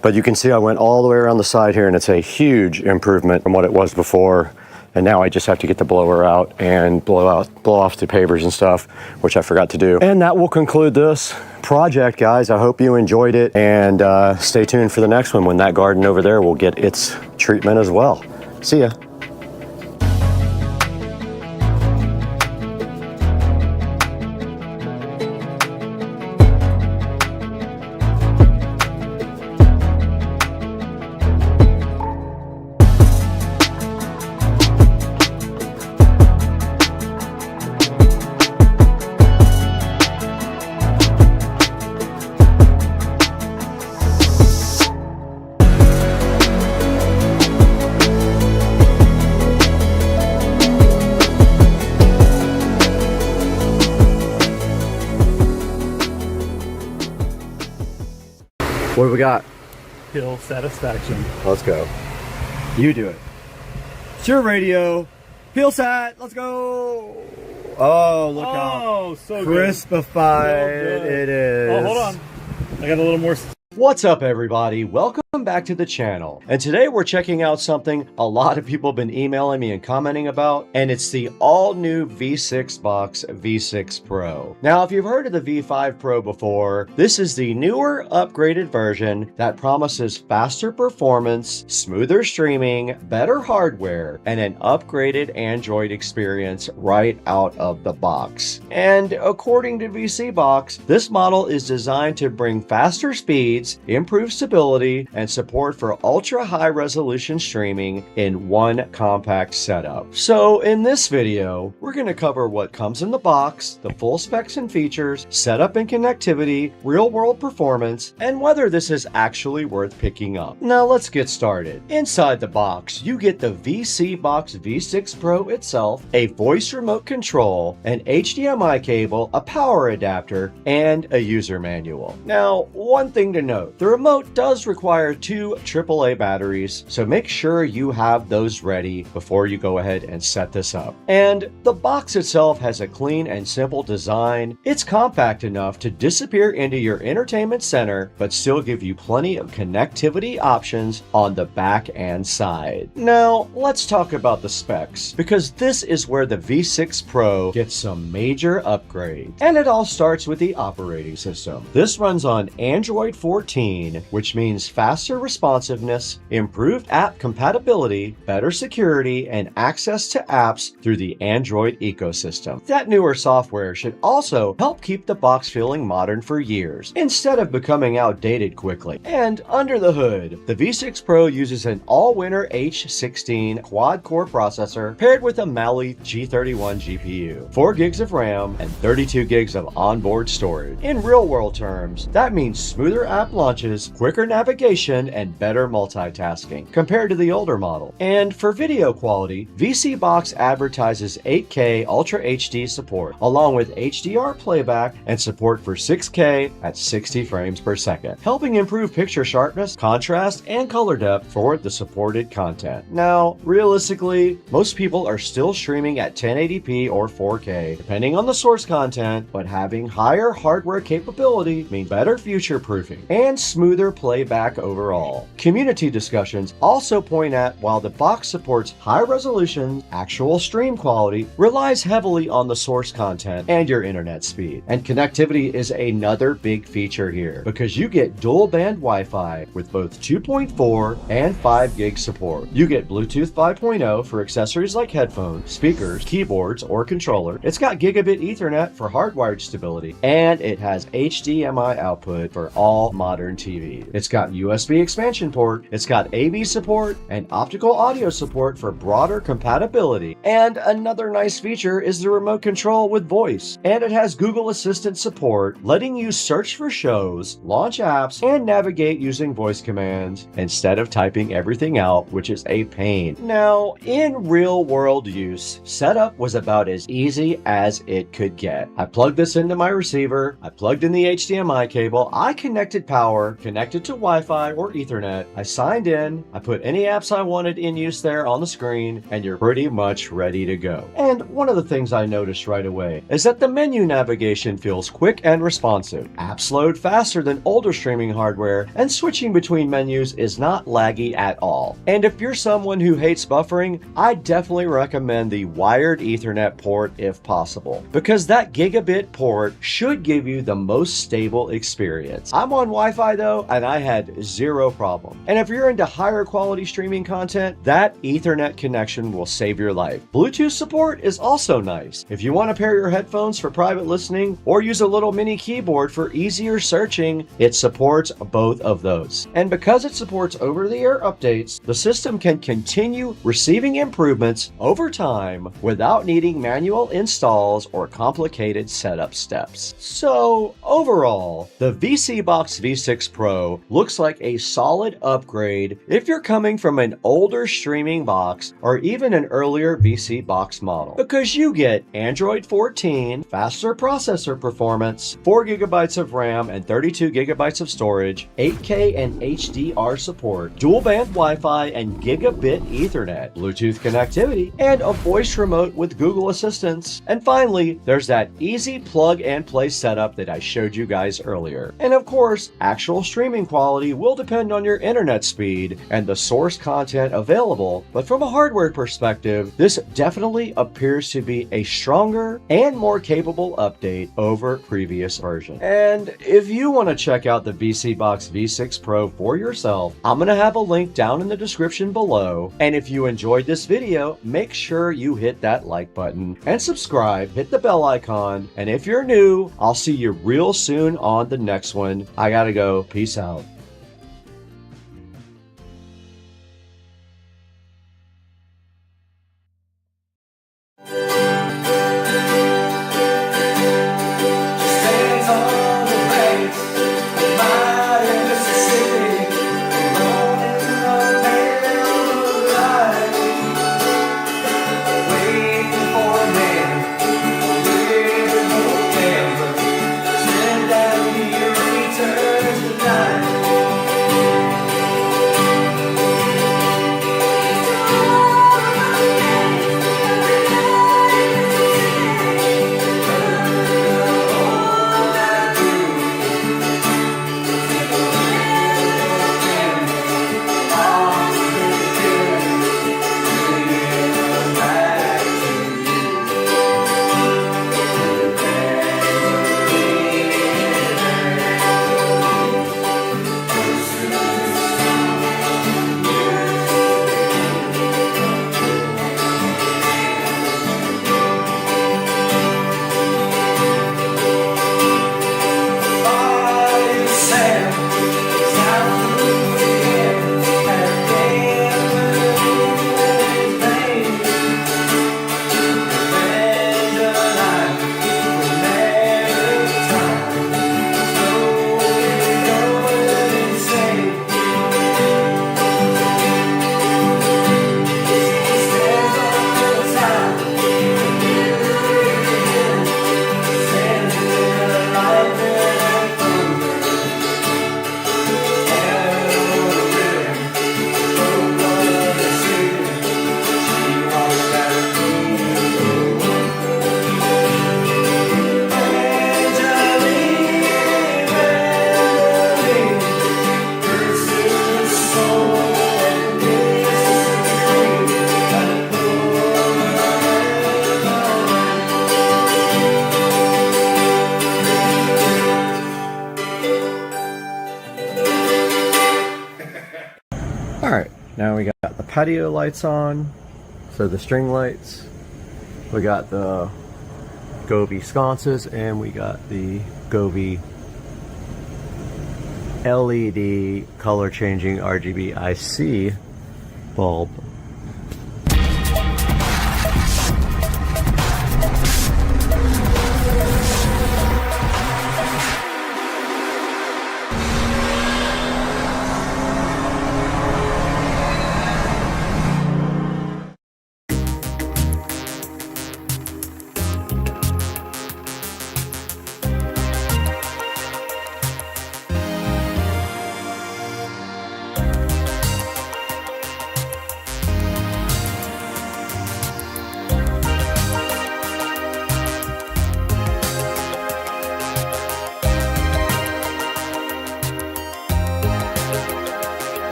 But you can see I went all the way around the side here, and it's a huge improvement from what it was before. And now I just have to get the blower out and blow off the pavers and stuff, which I forgot to do. And that will conclude this project, guys. I hope you enjoyed it, and stay tuned for the next one when that garden over there will get its treatment as well. See ya. What do we got? Hill satisfaction. Let's go. You do it. It's your radio. PeelSat, let's go. Oh, look how so crispified it is. Oh, hold on. I got a little more. What's up, everybody? Welcome back to the channel. And today we're checking out something a lot of people have been emailing me and commenting about, and it's the all-new V6 Box V6 Pro. Now, if you've heard of the V5 Pro before, this is the newer, upgraded version that promises faster performance, smoother streaming, better hardware, and an upgraded Android experience right out of the box. And according to VC Box, this model is designed to bring faster speeds, improved stability, and support for ultra high resolution streaming in one compact setup. So in this video, we're going to cover what comes in the box, the full specs and features, setup and connectivity, real world performance, and whether this is actually worth picking up. Now let's get started. Inside the box, you get the VC Box V6 Pro itself, a voice remote control, an HDMI cable, a power adapter, and a user manual. Now, one thing to note, the remote does require 2 AAA batteries, so make sure you have those ready before you go ahead and set this up. And the box itself has a clean and simple design. It's compact enough to disappear into your entertainment center, but still give you plenty of connectivity options on the back and side. Now, let's talk about the specs, because this is where the V6 Pro gets some major upgrades. And it all starts with the operating system. This runs on Android 14, which means faster responsiveness, improved app compatibility, better security, and access to apps through the Android ecosystem. That newer software should also help keep the box feeling modern for years, instead of becoming outdated quickly. And under the hood, the V6 Pro uses an all-winner H16 quad-core processor paired with a Mali G31 GPU, 4 gigs of RAM, and 32 gigs of onboard storage. In real-world terms, that means smoother app launches, quicker navigation, and better multitasking compared to the older model. And for video quality, VC Box advertises 8K Ultra HD support, along with HDR playback and support for 6K at 60 frames per second, helping improve picture sharpness, contrast, and color depth for the supported content. Now, realistically, most people are still streaming at 1080p or 4K, depending on the source content, but having higher hardware capability means better future proofing. and smoother playback overall. Community discussions also point at while the box supports high resolution, actual stream quality relies heavily on the source content and your internet speed. And connectivity is another big feature here because you get dual band Wi-Fi with both 2.4 and 5 gig support. You get Bluetooth 5.0 for accessories like headphones, speakers, keyboards, or controller. It's got gigabit Ethernet for hardwired stability, and it has HDMI output for all modern TVs. It's got USB expansion port, it's got AV support, and optical audio support for broader compatibility. And another nice feature is the remote control with voice. And it has Google Assistant support, letting you search for shows, launch apps, and navigate using voice commands instead of typing everything out, which is a pain. Now, in real world use, setup was about as easy as it could get. I plugged this into my receiver, I plugged in the HDMI cable, I connected power, connected to Wi-Fi or Ethernet, I signed in, I put any apps I wanted in use there on the screen, and you're pretty much ready to go. And one of the things I noticed right away is that the menu navigation feels quick and responsive. Apps load faster than older streaming hardware, and switching between menus is not laggy at all. And if you're someone who hates buffering, I definitely recommend the wired Ethernet port if possible, because that gigabit port should give you the most stable experience. I'm on Wi-Fi though, and I had zero problem. And if you're into higher quality streaming content, that Ethernet connection will save your life. Bluetooth support is also nice. If you want to pair your headphones for private listening or use a little mini keyboard for easier searching, it supports both of those. And because it supports over-the-air updates, the system can continue receiving improvements over time without needing manual installs or complicated setup steps. So overall, the VCBox V6 Pro looks like a solid upgrade if you're coming from an older streaming box or even an earlier VCBox model, because you get Android 14, faster processor performance, 4 gigabytes of RAM and 32 gigabytes of storage, 8K and HDR support, dual band Wi-Fi and gigabit Ethernet, Bluetooth connectivity, and a voice remote with Google Assistance. And finally, there's that easy plug and play setup that I showed you guys earlier. And of course, actual streaming quality will depend on your internet speed and the source content available, but from a hardware perspective, this definitely appears to be a stronger and more capable update over previous version. And if you want to check out the VCBox V6 Pro for yourself, I'm going to have a link down in the description below. And if you enjoyed this video, make sure you hit that like button and subscribe, hit the bell icon. And if you're new, I'll see you real soon on the next one. I gotta go. Peace out. Turns to night. now we got the patio lights on, so the string lights. We got the Govee sconces, and we got the Govee LED color changing RGB IC bulb.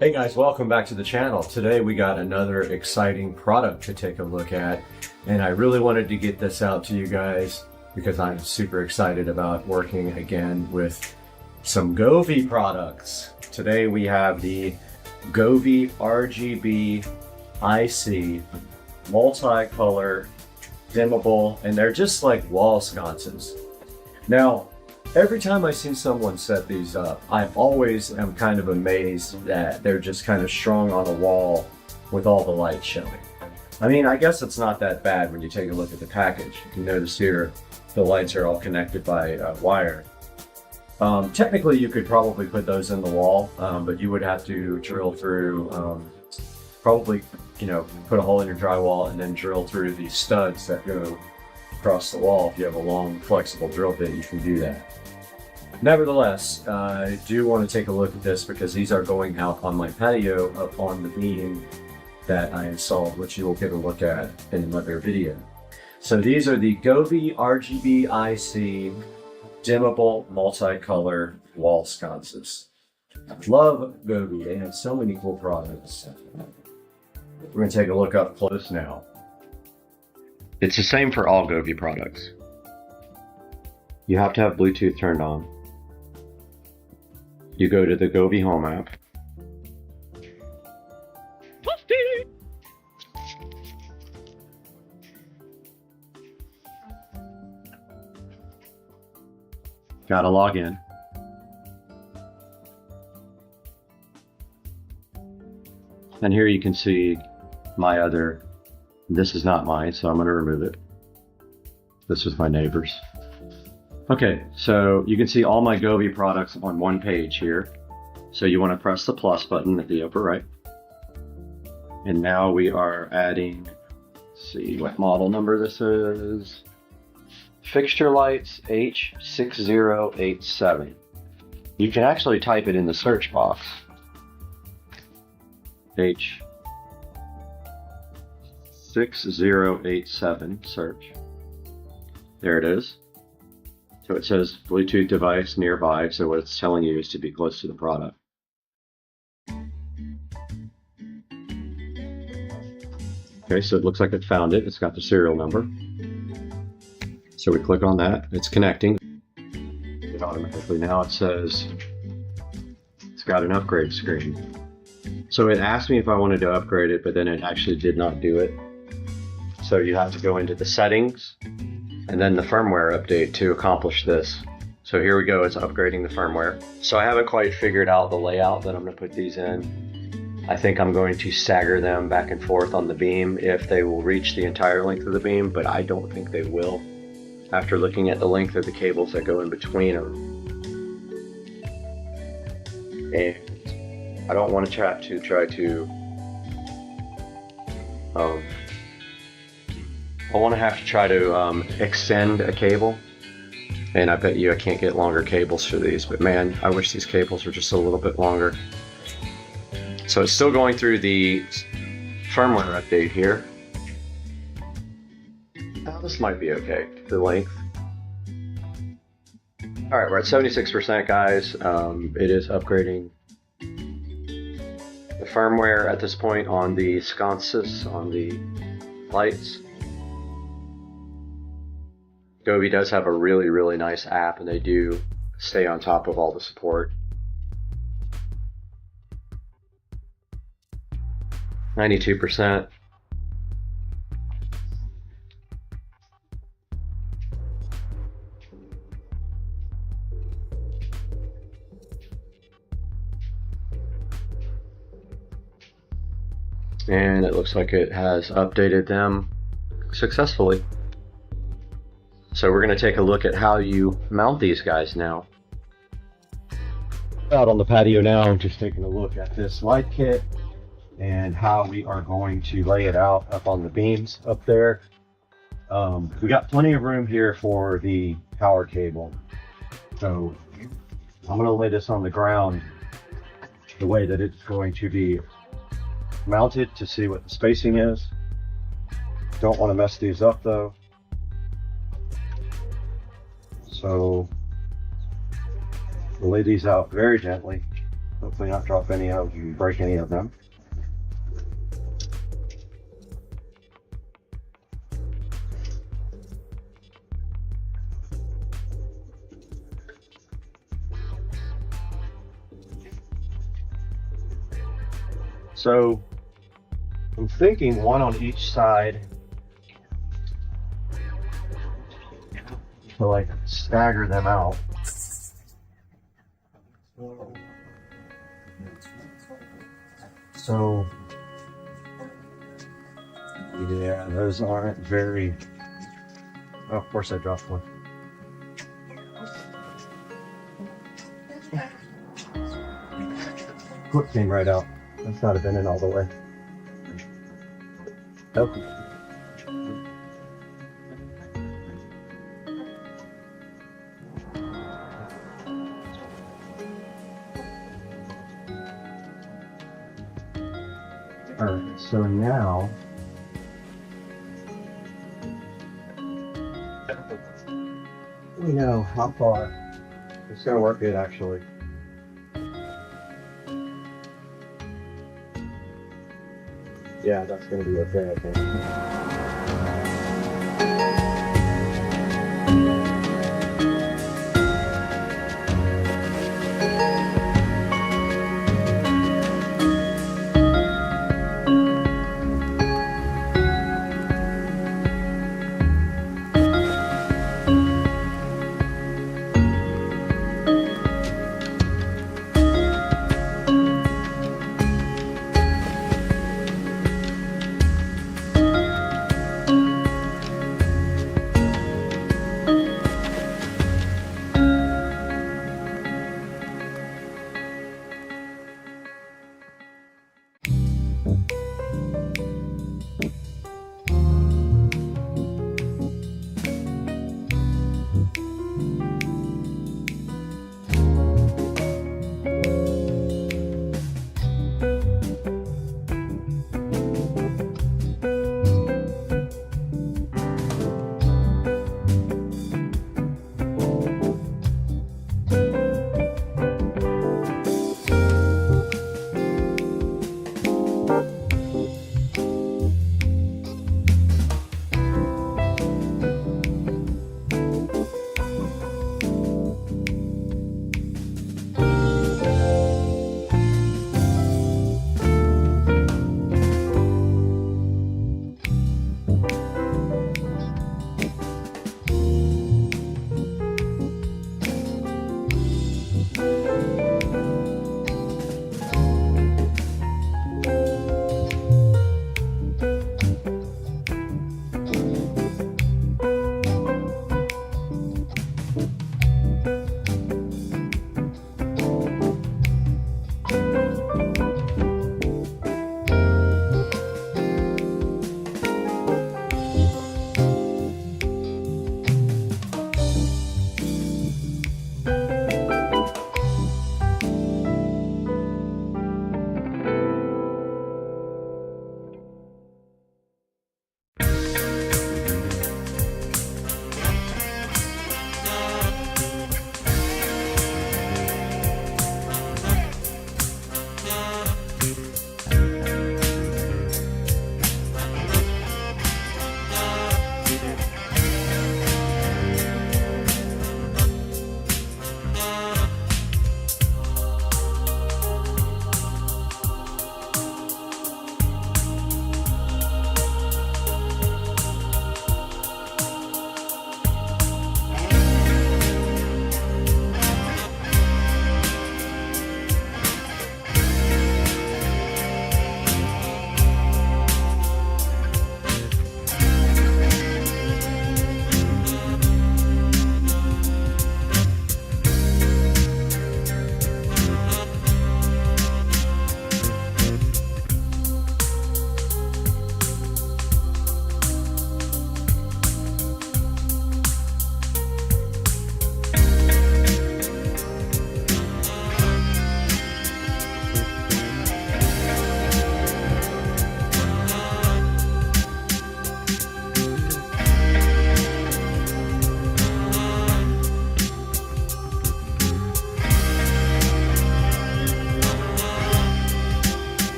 Hey guys, welcome back to the channel. Today we got another exciting product to take a look at, and I really wanted to get this out to you guys because I'm super excited about working again with some Govee products. Today we have the Govee RGB IC multicolor dimmable, and they're just like wall sconces. Now, every time I see someone set these up, I always am kind of amazed that they're just kind of strung on a wall with all the lights showing. I mean, I guess it's not that bad when you take a look at the package. You can notice here the lights are all connected by wire. Technically, you could probably put those in the wall, but you would have to drill through, probably, you know, put a hole in your drywall and then drill through these studs that go across the wall. If you have a long, flexible drill bit, you can do that. Nevertheless, I do want to take a look at this because these are going out on my patio up on the beam that I installed, which you will get a look at in another video. So these are the Govee RGB IC dimmable multicolor wall sconces. Love Govee, they have so many cool products. We're going to take a look up close now. It's the same for all Govee products. You have to have Bluetooth turned on. You go to the Govee Home app. Gotta log in. And here you can see my other, this is not mine, so I'm gonna remove it. This is my neighbor's. Okay, so you can see all my Govee products on one page here. So you want to press the plus button at the upper right. And now we are adding, let's see what model number this is. Fixture lights H6087. You can actually type it in the search box. H6087, search. There it is. So it says Bluetooth device nearby, so what it's telling you is to be close to the product. Okay, so it looks like it found it. It's got the serial number. So we click on that. It's connecting. It automatically now it says it's got an upgrade screen. So it asked me if I wanted to upgrade it, but then it actually did not do it. So you have to go into the settings and then the firmware update to accomplish this. So here we go, it's upgrading the firmware. So I haven't quite figured out the layout that I'm gonna put these in. I think I'm going to stagger them back and forth on the beam if they will reach the entire length of the beam, but I don't think they will after looking at the length of the cables that go in between them. And I don't want to try to I want to have to try to extend a cable, and I bet you I can't get longer cables for these, but man, I wish these cables were just a little bit longer. So it's still going through the firmware update here. Now this might be okay, the length. All right, we're at 76%, guys. It is upgrading the firmware at this point on the sconces, on the lights. Gobi does have a really, really nice app, and they do stay on top of all the support. 92%. And it looks like it has updated them successfully. So we're going to take a look at how you mount these guys now. Out on the patio now, I'm just taking a look at this light kit and how we are going to lay it out up on the beams up there. We got plenty of room here for the power cable. So I'm going to lay this on the ground the way that it's going to be mounted to see what the spacing is. Don't want to mess these up though. So we'll lay these out very gently. Hopefully not drop any of them, break any of them. So I'm thinking one on each side to like stagger them out. So yeah, those aren't very, oh, of course I dropped one. Clip came right out. That's not been in all the way. Okay. Alright, so now we know how far it's going to work good actually. Yeah, that's going to be okay, I think.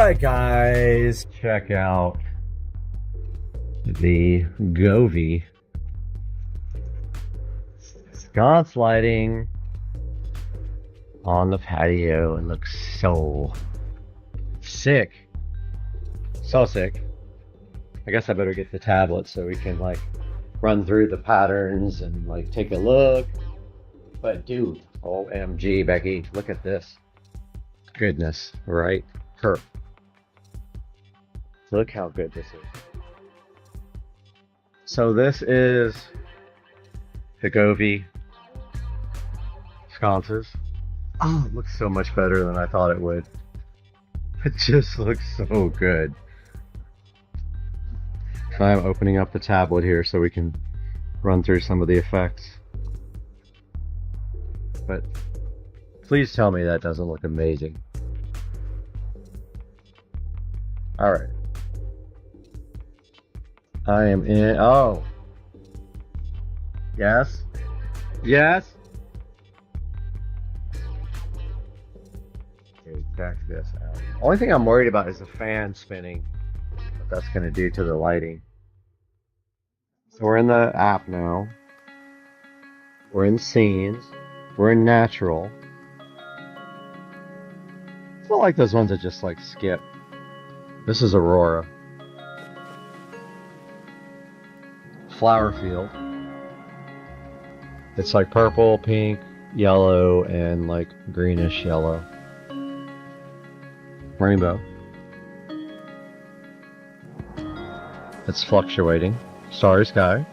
right, guys, check out the Govee sconce lighting on the patio. It looks so sick. So sick. I guess I better get the tablet so we can like run through the patterns and like take a look. But dude, OMG, Becky, look at this. Goodness, right? Her. Look how good this is. So this is the Govee sconces. Oh, it looks so much better than I thought it would. It just looks so good. So I'm opening up the tablet here so we can run through some of the effects. But please tell me that doesn't look amazing. Alright. I am in. Oh. Yes. Yes. Okay, check this out. Only thing I'm worried about is the fan spinning. What that's going to do to the lighting. So we're in the app now. We're in scenes. We're in natural. It's not like those ones that just like skip. This is Aurora. Flower field. It's like purple, pink, yellow, and like greenish yellow. Rainbow. It's fluctuating. Starry sky.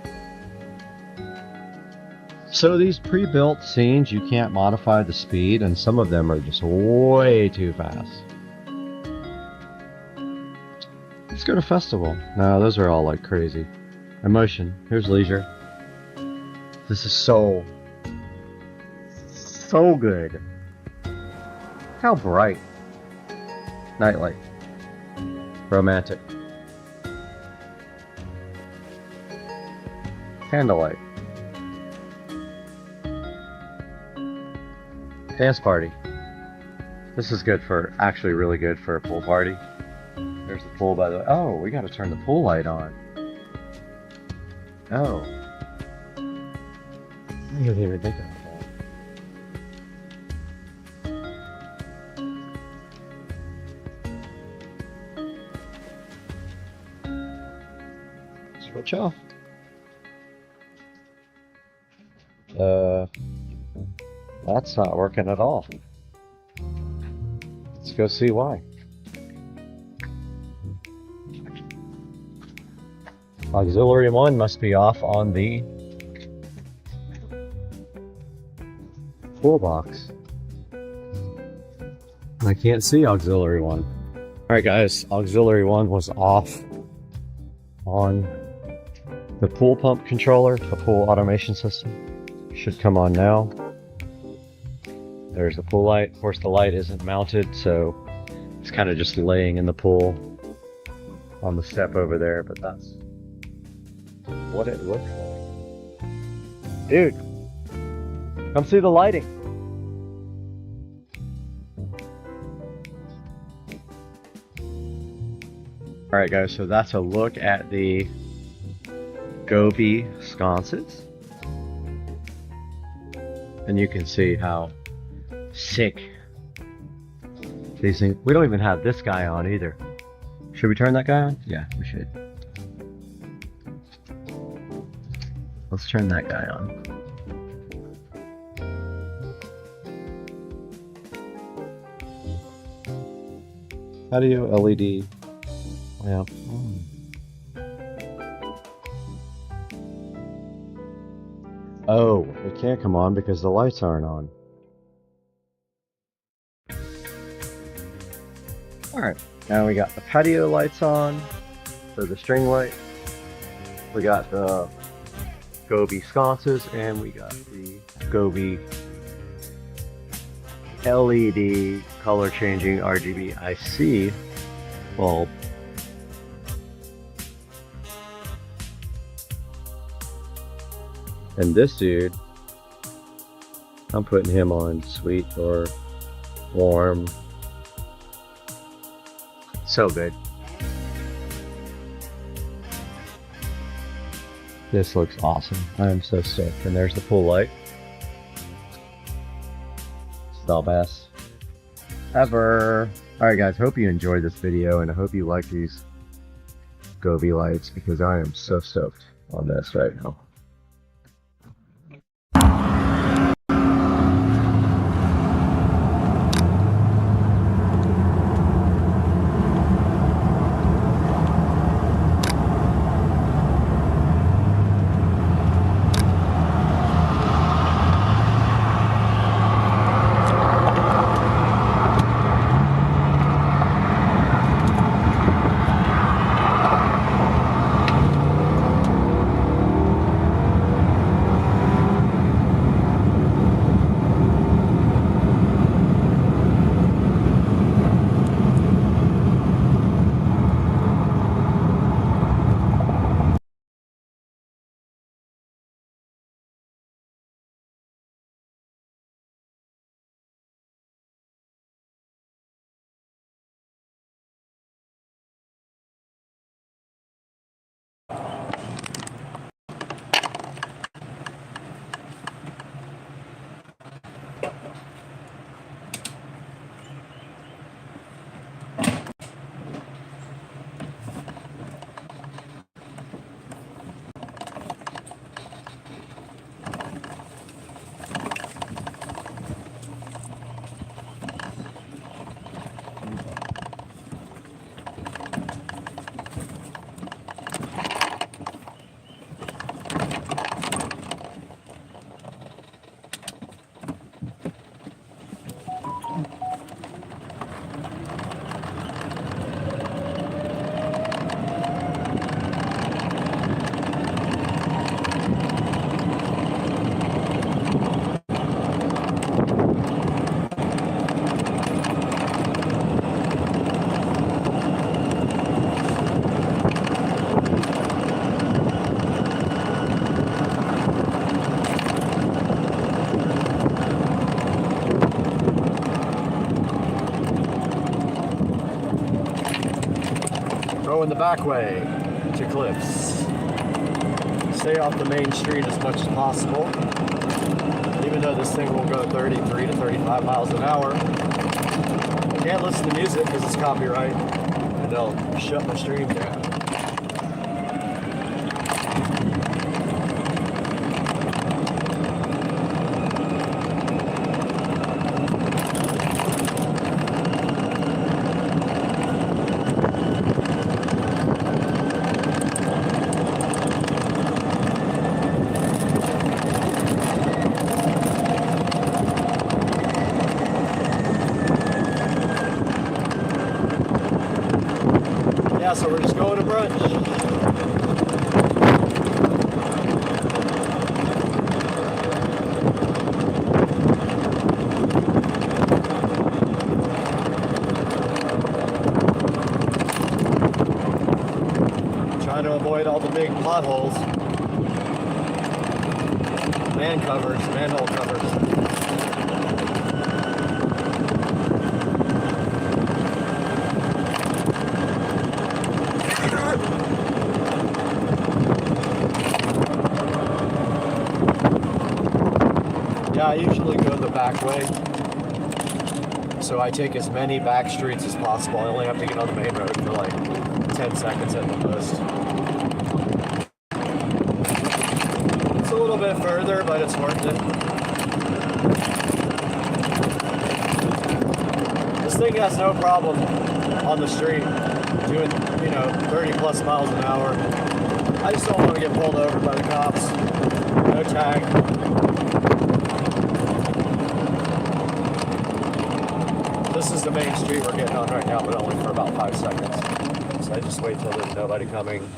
So these pre-built scenes, you can't modify the speed, and some of them are just way too fast. Let's go to festival. No, those are all like crazy. Emotion. Here's leisure. This is so good. How bright. Nightlight. Romantic. Candlelight. Dance party. This is good for, actually really good for a pool party. There's the pool, by the way. Oh, we gotta turn the pool light on. Oh. I didn't even think about that. Switch off. That's not working at all. Let's go see why. Auxiliary 1 must be off on the toolbox. I can't see auxiliary 1. Alright guys, auxiliary 1 was off on the pool pump controller, the pool automation system. Should come on now. There's the pool light. Of course the light isn't mounted, so it's kind of just laying in the pool on the step over there, but that's what it looks like. Dude, come see the lighting. Alright guys, so that's a look at the Govee sconces. And you can see how sick these things. We don't even have this guy on either. Should we turn that guy on? Yeah, we should. Let's turn that guy on. Patio LED lamp. Oh, it can't come on because the lights aren't on. Alright, now we got the patio lights on, so the string light. We got the Govee sconces, and we got the Govee LED color changing RGB IC bulb. And this dude, I'm putting him on sweet or warm. So good. This looks awesome. I am so stoked. And there's the pool light. It's the best ever. Alright guys, hope you enjoyed this video and I hope you like these Govee lights because I am so stoked on this right now. Go in the back way to Cliffs. Stay off the main street as much as possible. Even though this thing will go 33 to 35 miles an hour. Can't listen to music because it's copyright and they'll shut my stream down. So we're just going to brunch. Trying to avoid all the big potholes. Manhole covers. I usually go the back way, so I take as many back streets as possible. I only have to get on the main road for like 10 seconds at the most. It's a little bit further, but it's worth it. This thing has no problem on the street doing, 30 plus miles an hour. I just don't want to get pulled over by the cops. No tag. This is the main street we're getting on right now, but only for about 5 seconds. So I just wait till there's nobody coming.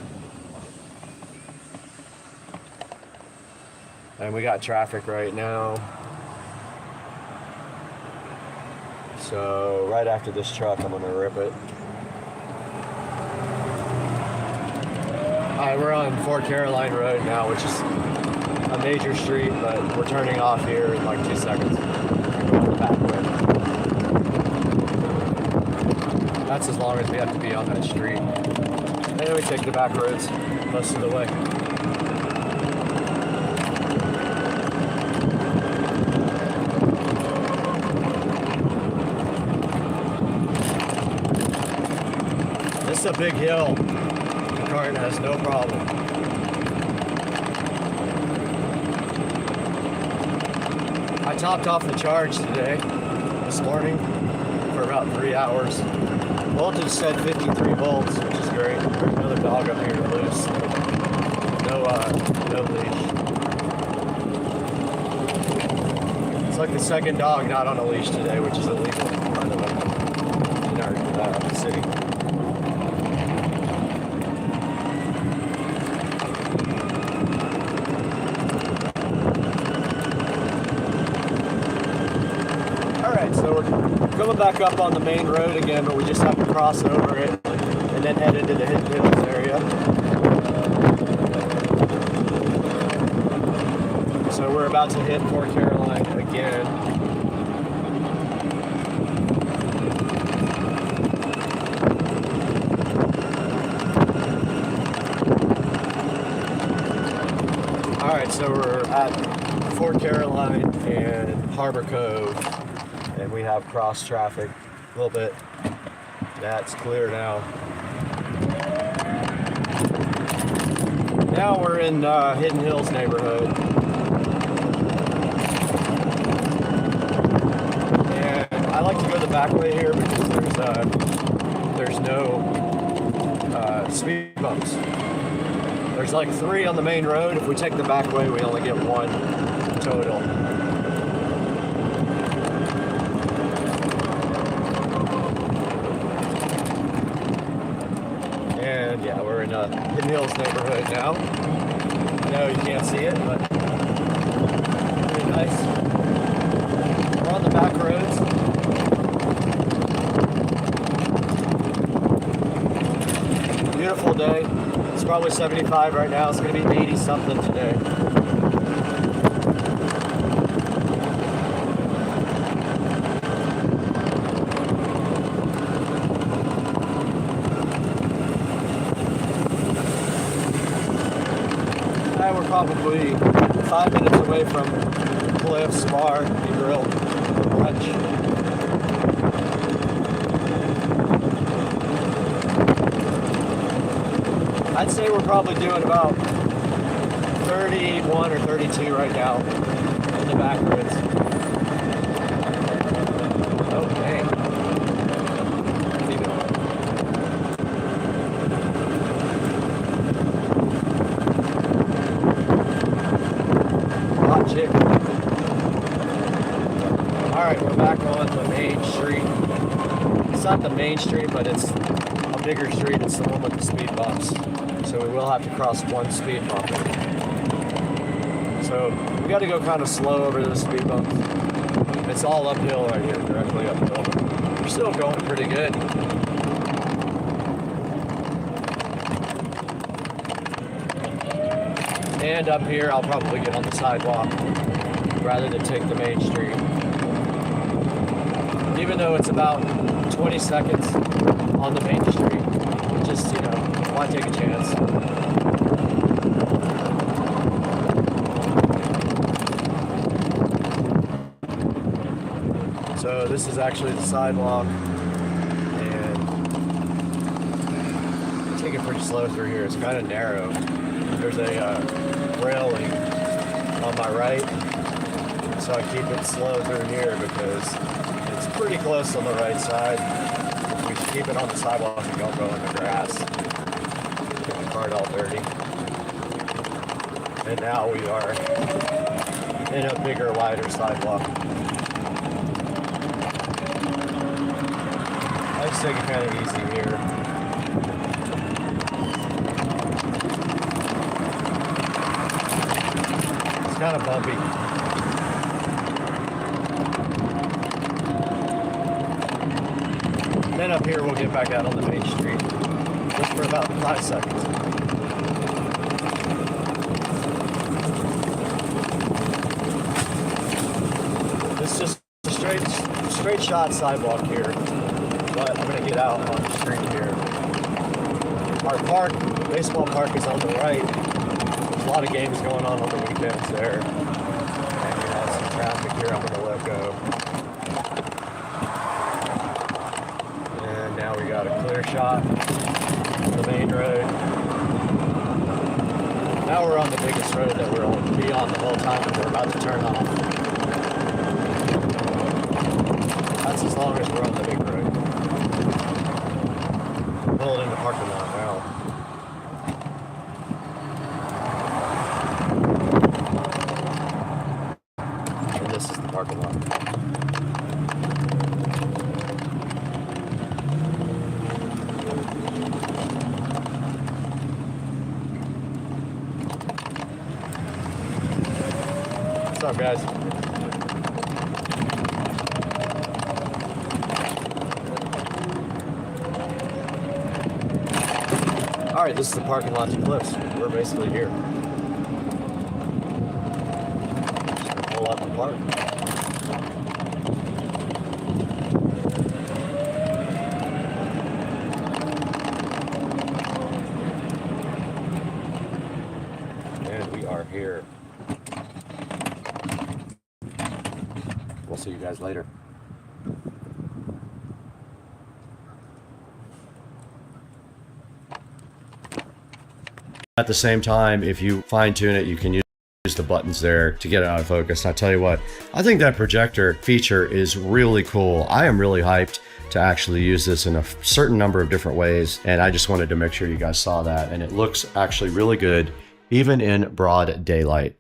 And we got traffic right now. So right after this truck, I'm gonna rip it. Alright, we're on Fort Caroline Road now, which is a major street, but we're turning off here in like 2 seconds. Back way. That's as long as we have to be on that street. And then we take the back roads most of the way. This is a big hill. The cart has no problem. I topped off the charge today, this morning, for about 3 hours. Voltage said 53 volts, which is great. There's another dog up here loose. No leash. It's like the second dog not on a leash today, which is illegal, by the way, in our city. So we're coming back up on the main road again, but we just have to cross over it and then head into the Hidden Hills area. So we're about to hit Fort Caroline again. Alright, so we're at Fort Caroline and Harbor Cove. And we have cross traffic a little bit. That's clear now. Now we're in Hidden Hills neighborhood. And I like to go the back way here because there's no speed bumps. There's like 3 on the main road. If we take the back way, we only get 1 total. And yeah, we're in Hidden Hills neighborhood now. I know you can't see it, but pretty nice. We're on the back roads. Beautiful day. It's probably 75 right now. It's going to be 80 something today. We're probably 5 minutes away from Cliffs Bar and Grill Lunch. I'd say we're probably doing about 31 or 32 right now in the back roads. Oh, dang. Alright, we're back on the main street. It's not the main street, but it's a bigger street. It's the one with the speed bumps. So we will have to cross 1 speed bump. So we got to go kind of slow over the speed bumps. It's all uphill right here, directly uphill. We're still going pretty good. And up here, I'll probably get on the sidewalk rather than take the main street. Even though it's about 20 seconds on the main street, just, why take a chance? So this is actually the sidewalk, and I take it pretty slow through here. It's kind of narrow. There's a railing on my right, so I keep it slow through here because it's pretty close on the right side. We should keep it on the sidewalk and don't go in the grass. Get the cart all dirty. And now we are in a bigger, wider sidewalk. I just take it kind of easy here. It's kind of bumpy. Then up here we'll get back out on the main street just for about 5 seconds. It's just a straight shot sidewalk here. but I'm going to get out on the street here. Our park, baseball park, is on the right. There's a lot of games going on the weekends there. And some traffic here I'm going to let go. And now we got a clear shot of the main road. Now we're on the biggest road that we're going to be on the whole time, and we're about to turn off. That's as long as we're on the big road. Pulling in the parking lot now. And this is the parking lot. What's up, guys? All right, this is the parking lot to Cliffs. We're basically here. Just gonna pull up and park. And we are here. We'll see you guys later. At the same time, if you fine tune it, you can use the buttons there to get it out of focus. And I tell you what, I think that projector feature is really cool. I am really hyped to actually use this in a certain number of different ways. And I just wanted to make sure you guys saw that. And it looks actually really good, even in broad daylight.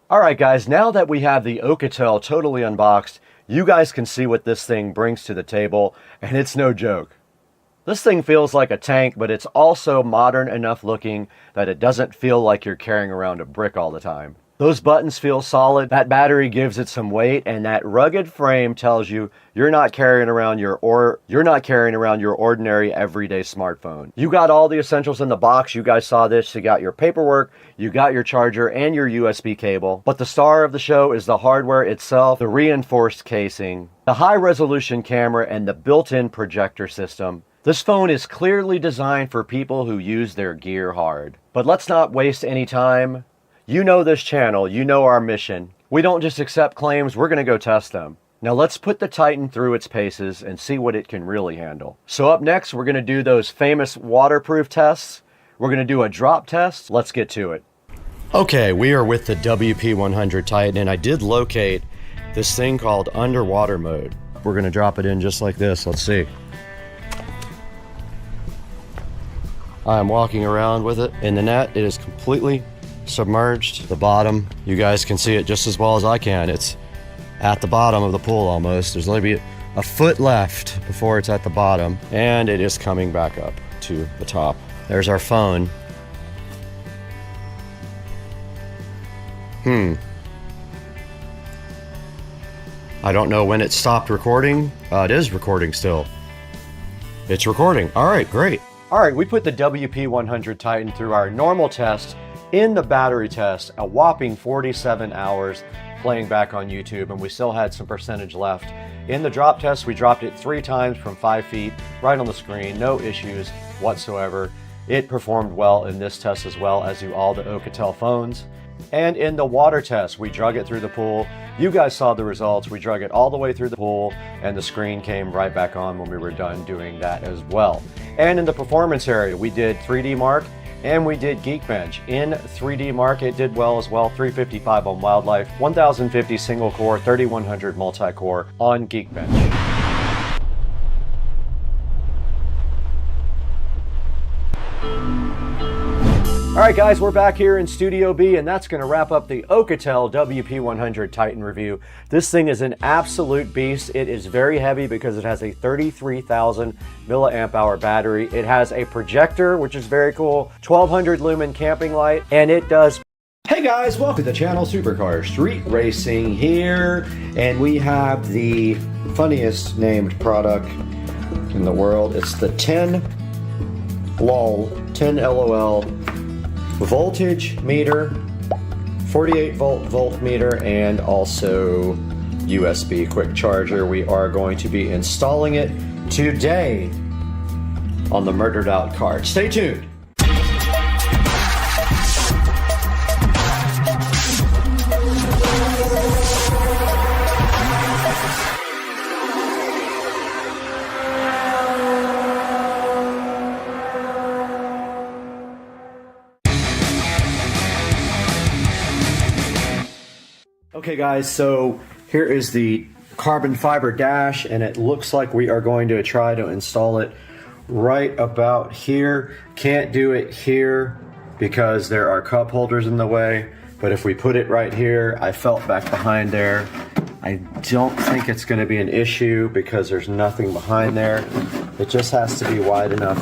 All right, guys, now that we have the Ocatel totally unboxed, you guys can see what this thing brings to the table. And it's no joke. This thing feels like a tank, but it's also modern enough looking that it doesn't feel like you're carrying around a brick all the time. Those buttons feel solid, that battery gives it some weight, and that rugged frame tells you you're not carrying around your ordinary everyday smartphone. You got all the essentials in the box. You guys saw this. You got your paperwork, you got your charger, and your USB cable. But the star of the show is the hardware itself, the reinforced casing, the high-resolution camera, and the built-in projector system. This phone is clearly designed for people who use their gear hard. But let's not waste any time. You know this channel, you know our mission. We don't just accept claims, we're gonna go test them. Now let's put the Titan through its paces and see what it can really handle. So up next, we're gonna do those famous waterproof tests. We're gonna do a drop test. Let's get to it. Okay, we are with the WP100 Titan, and I did locate this thing called underwater mode. We're gonna drop it in just like this, let's see. I'm walking around with it in the net. It is completely submerged. The bottom, you guys can see it just as well as I can. It's at the bottom of the pool almost. There's maybe a foot left before it's at the bottom, and it is coming back up to the top. There's our phone. I don't know when it stopped recording. It is recording still. It's recording. All right, great. All right, we put the WP100 Titan through our normal test in the battery test, a whopping 47 hours playing back on YouTube, and we still had some percentage left. In the drop test, we dropped it 3 times from 5 feet, right on the screen, no issues whatsoever. It performed well in this test as well, as do all the Ocatel phones. And in the water test, we drug it through the pool. You guys saw the results. We drug it all the way through the pool, and the screen came right back on when we were done doing that as well. And in the performance area, we did 3D Mark and we did Geekbench. In 3D Mark, it did well as well. 355 on Wildlife, 1050 single core, 3100 multi-core on Geekbench. All right, guys, we're back here in Studio B, and that's going to wrap up the Ocatel WP100 Titan review. This thing is an absolute beast. It is very heavy because it has a 33,000 milliamp hour battery. It has a projector, which is very cool, 1200 lumen camping light, and it does. Hey guys, welcome to the channel. Supercar Street Racing here, and we have the funniest named product in the world. It's the 10 LOL voltage meter, 48 volt voltmeter, and also USB quick charger. We are going to be installing it today on the Murdered Out card. Stay tuned. Okay guys, so here is the carbon fiber dash, and it looks like we are going to try to install it right about here. Can't do it here because there are cup holders in the way, but if we put it right here, I felt back behind there. I don't think it's going to be an issue because there's nothing behind there. It just has to be wide enough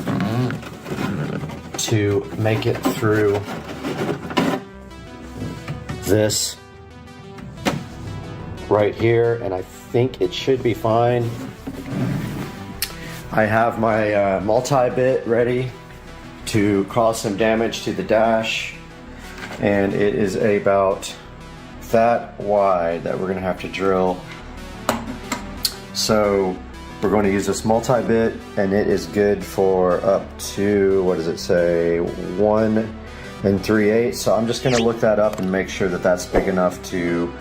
to make it through this right here, and I think it should be fine. I have my multi-bit ready to cause some damage to the dash, and it is about that wide that we're going to have to drill. So we're going to use this multi-bit, and it is good for up to, what does it say, 1 3/8. So I'm just going to look that up and make sure that that's big enough to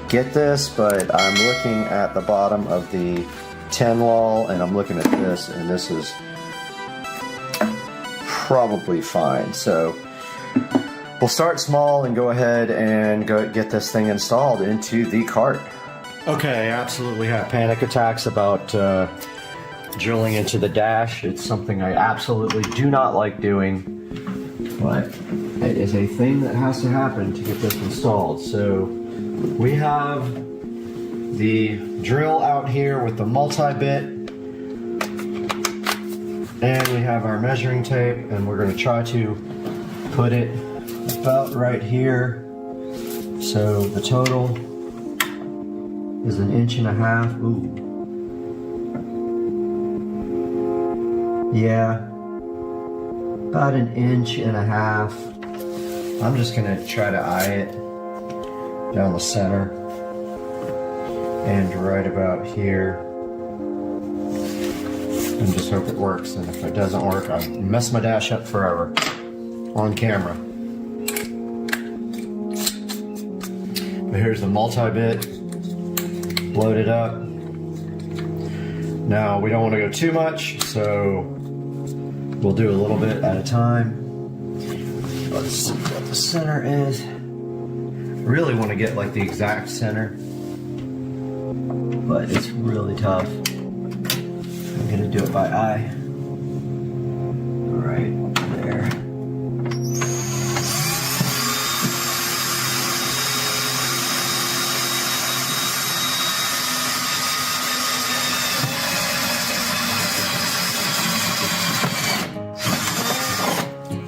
get this, but I'm looking at the bottom of the 10 wall, and I'm looking at this, and this is probably fine. So we'll start small and go ahead and go get this thing installed into the cart. Okay, I absolutely have panic attacks about drilling into the dash. It's something I absolutely do not like doing, but it is a thing that has to happen to get this installed. So we have the drill out here with the multi-bit, and we have our measuring tape, and we're going to try to put it about right here. So the total is 1.5 inches. Ooh. Yeah, about 1.5 inches. I'm just going to try to eye it down the center and right about here, and just hope it works. And if it doesn't work, I mess my dash up forever on camera. But here's the multi-bit loaded up. Now we don't want to go too much, so we'll do a little bit at a time. Let's see what the center is. Really want to get like the exact center, but it's really tough. I'm gonna do it by eye. Right there.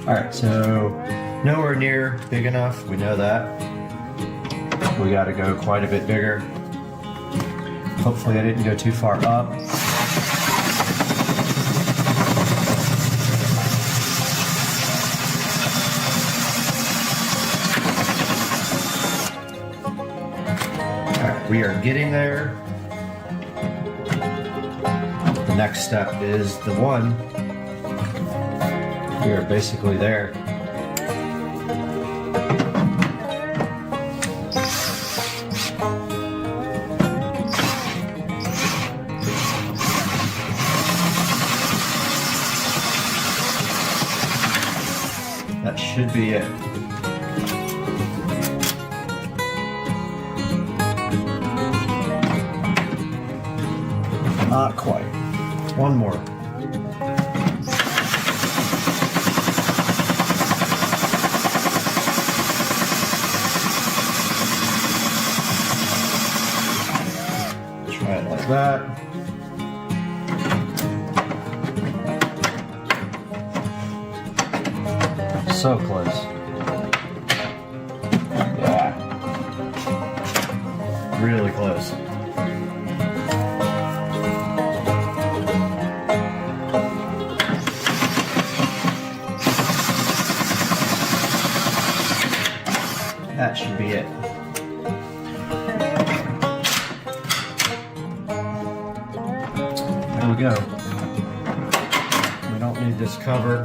Alright, so nowhere near big enough, we know that. We gotta go quite a bit bigger. Hopefully I didn't go too far up. Alright, we are getting there. The next step is the one. We are basically there. That should be it. Not quite. One more. Try it like that. So close. Yeah. Really close. That should be it. There we go. don't need this cover.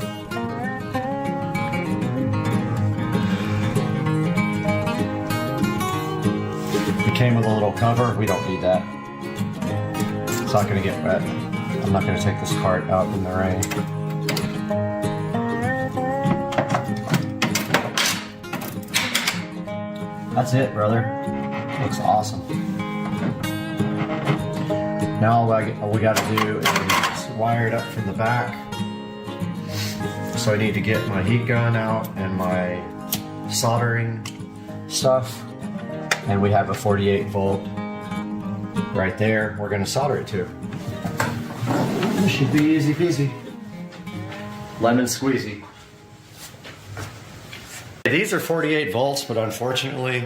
It came with a little cover. We don't need that. It's not going to get wet. I'm not going to take this cart out in the rain. That's it, brother. Looks awesome. Now all we got to do is wire it up from the back. So I need to get my heat gun out and my soldering stuff. And we have a 48 volt right there. We're going to solder it to. This should be easy peasy. Lemon squeezy. These are 48 volts, but unfortunately,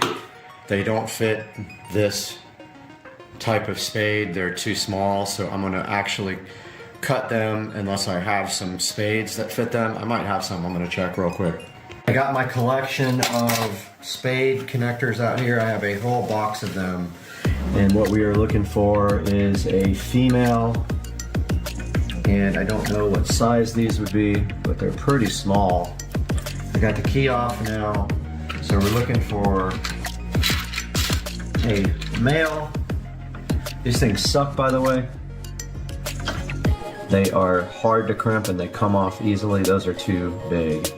they don't fit this type of spade. They're too small, so I'm gonna actually cut them unless I have some spades that fit them. I might have some, I'm gonna check real quick. I got my collection of spade connectors out here. I have a whole box of them. And what we are looking for is a female, and I don't know what size these would be, but they're pretty small. I got the key off now, so we're looking for a male. These things suck, by the way. They are hard to crimp and they come off easily. Those are too big.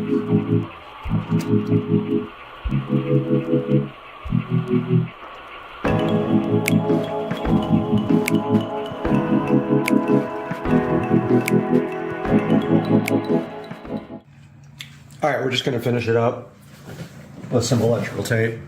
All right, we're just going to finish it up with some electrical tape.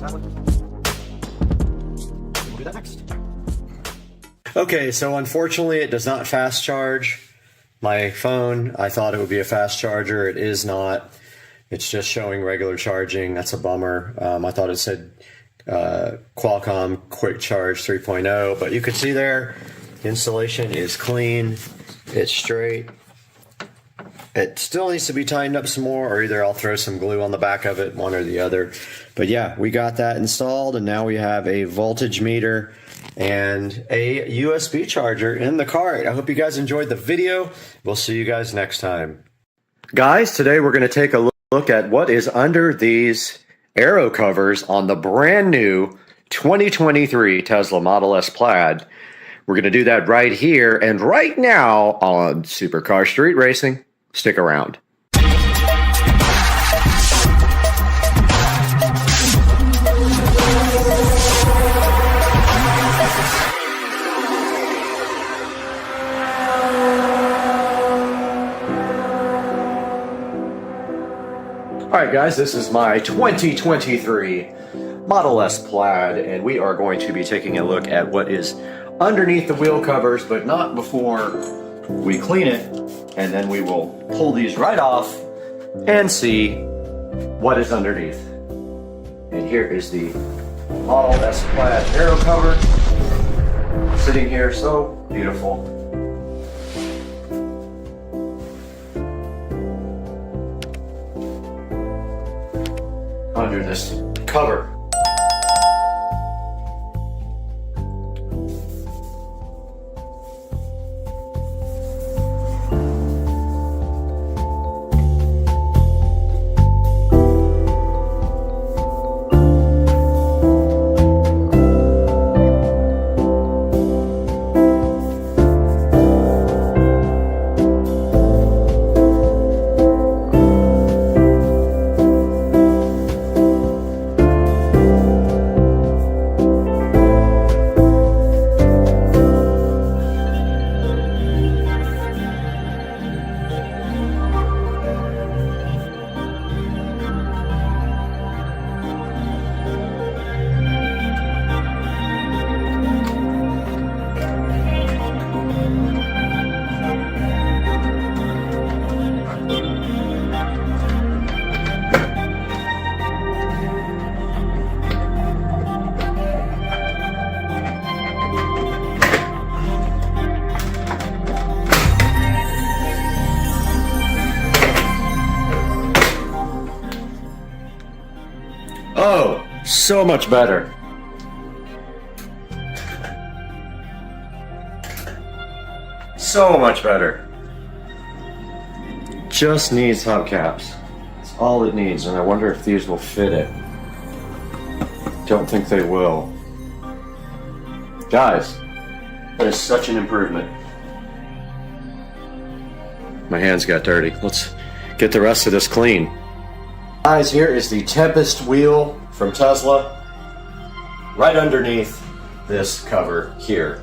that one. We'll do that next. Okay, so unfortunately it does not fast charge my phone. I thought it would be a fast charger. It is not. It's just showing regular charging. That's a bummer. I thought it said Qualcomm Quick Charge 3.0, but you can see there the installation is clean. It's straight. It still needs to be tightened up some more, or either I'll throw some glue on the back of it, one or the other. But yeah, we got that installed, and now we have a voltage meter and a USB charger in the cart. I hope you guys enjoyed the video. We'll see you guys next time. Guys, today we're going to take a look at what is under these aero covers on the brand new 2023 Tesla Model S Plaid. We're going to do that right here and right now on Supercar Street Racing. Stick around. Alright guys, this is my 2023 Model S Plaid, and we are going to be taking a look at what is underneath the wheel covers, but not before we clean it, and then we will pull these right off and see what is underneath. And here is the Model S Plaid aero cover, sitting here so beautiful. Under this cover. Oh, so much better. So much better. Just needs hubcaps. That's all it needs, and I wonder if these will fit it. Don't think they will. Guys, that is such an improvement. My hands got dirty. Let's get the rest of this clean. Guys, here is the Tempest wheel from Tesla, right underneath this cover here.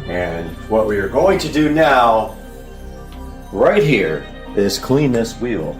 And what we are going to do now, right here, is clean this wheel.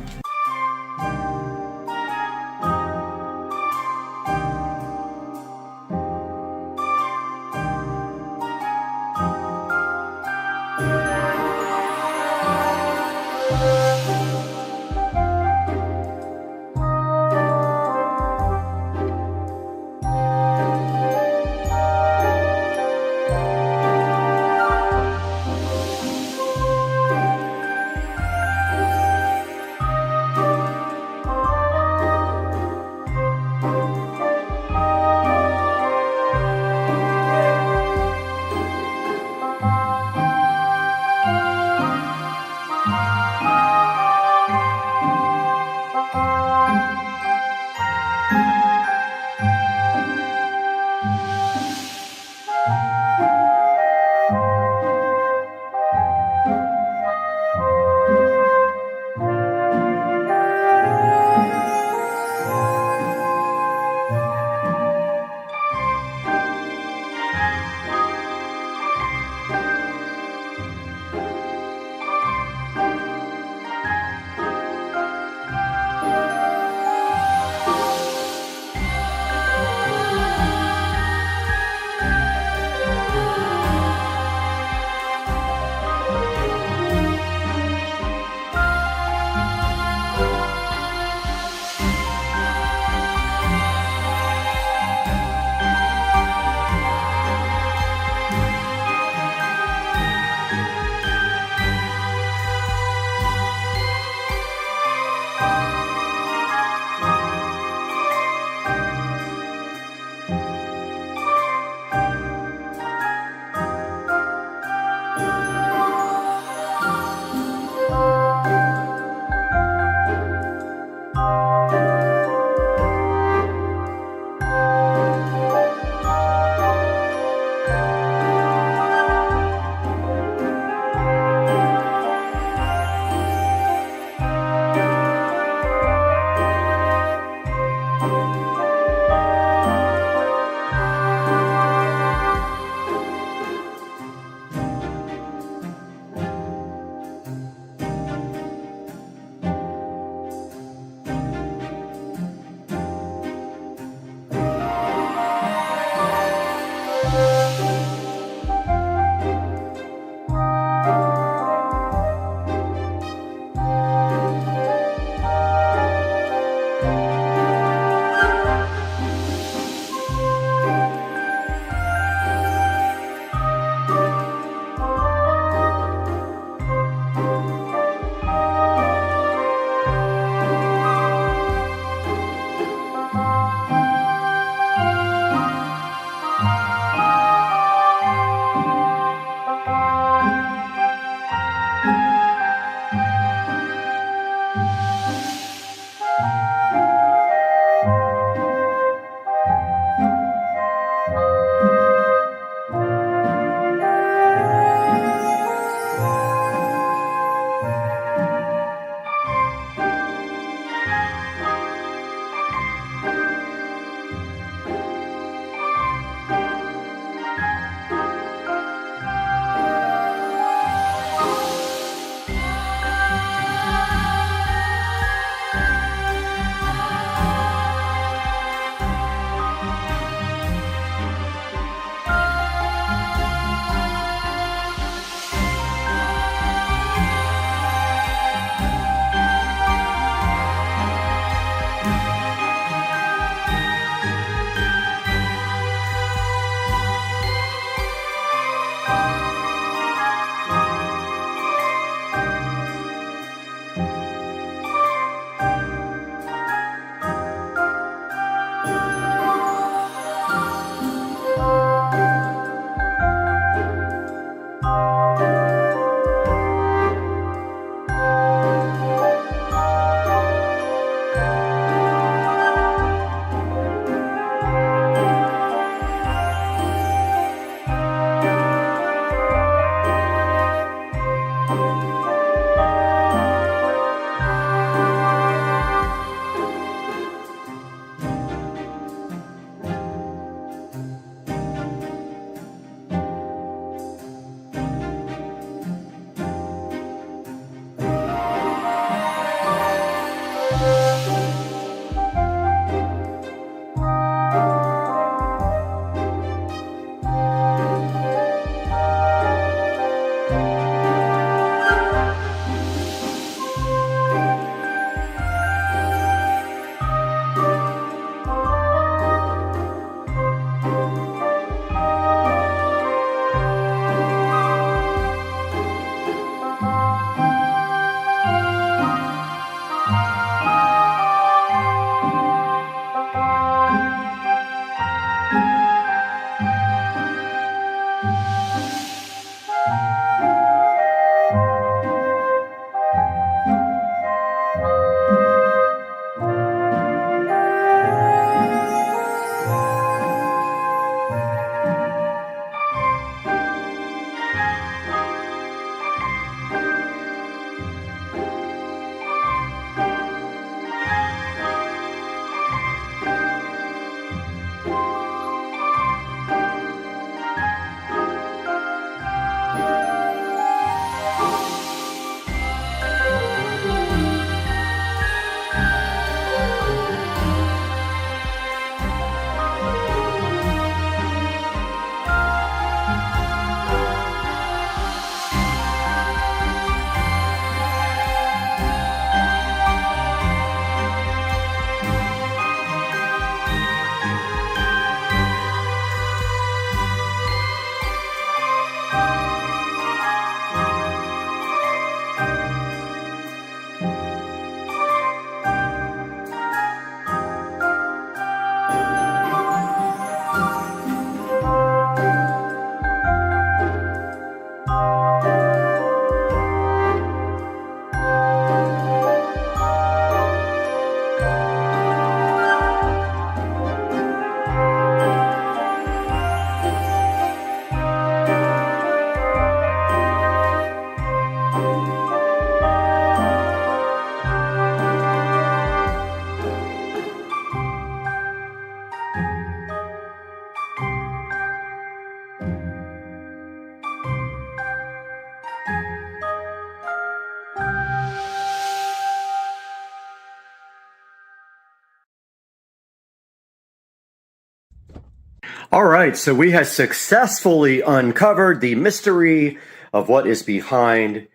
All right, so we have successfully uncovered the mystery of what is behind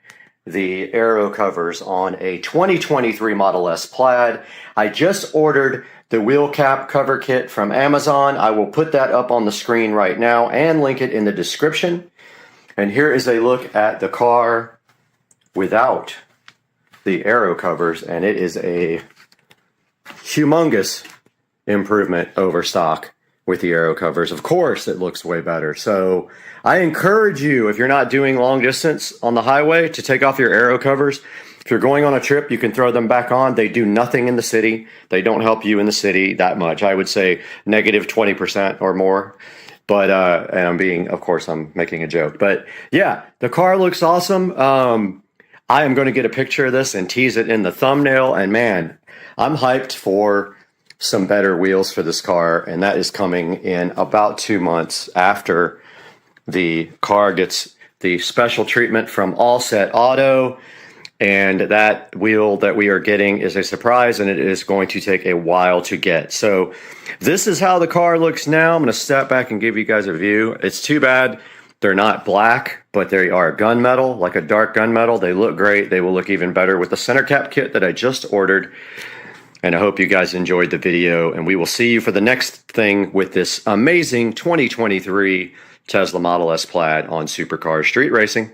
the aero covers on a 2023 Model S Plaid. I just ordered the wheel cap cover kit from Amazon. I will put that up on the screen right now and link it in the description. And here is a look at the car without the aero covers, and it is a humongous improvement over stock. With the aero covers, of course, it looks way better. So I encourage you, if you're not doing long distance on the highway, to take off your aero covers. If you're going on a trip, you can throw them back on. They do nothing in the city. They don't help you in the city that much. I would say negative 20% or more. But, and I'm making a joke. But yeah, the car looks awesome. I am going to get a picture of this and tease it in the thumbnail. And man, I'm hyped for some better wheels for this car, and that is coming in about 2 months after the car gets the special treatment from All Set Auto. And that wheel that we are getting is a surprise, and it is going to take a while to get. So this is how the car looks now. I'm going to step back and give you guys a view. It's too bad they're not black, but they are gunmetal, like a dark gunmetal. They look great. They will look even better with the center cap kit that I just ordered. And I hope you guys enjoyed the video, and we will see you for the next thing with this amazing 2023 Tesla Model S Plaid on Supercar Street Racing.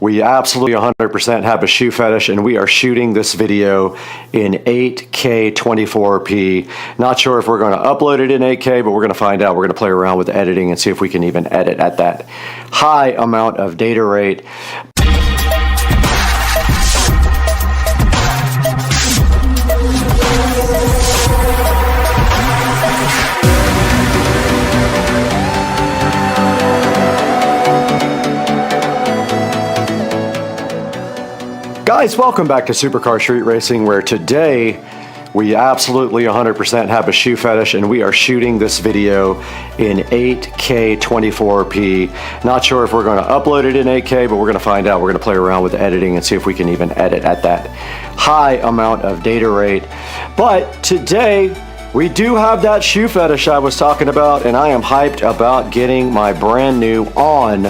We absolutely 100% have a shoe fetish, and we are shooting this video in 8K 24p. Not sure if we're going to upload it in 8K, but we're going to find out. We're going to play around with editing and see if we can even edit at that high amount of data rate. Guys, welcome back to Supercar Street Racing, where today we absolutely 100% have a shoe fetish, and we are shooting this video in 8K 24p. Not sure if we're going to upload it in 8K, but we're going to find out. We're going to play around with editing and see if we can even edit at that high amount of data rate. But today we do have that shoe fetish I was talking about, and I am hyped about getting my brand new On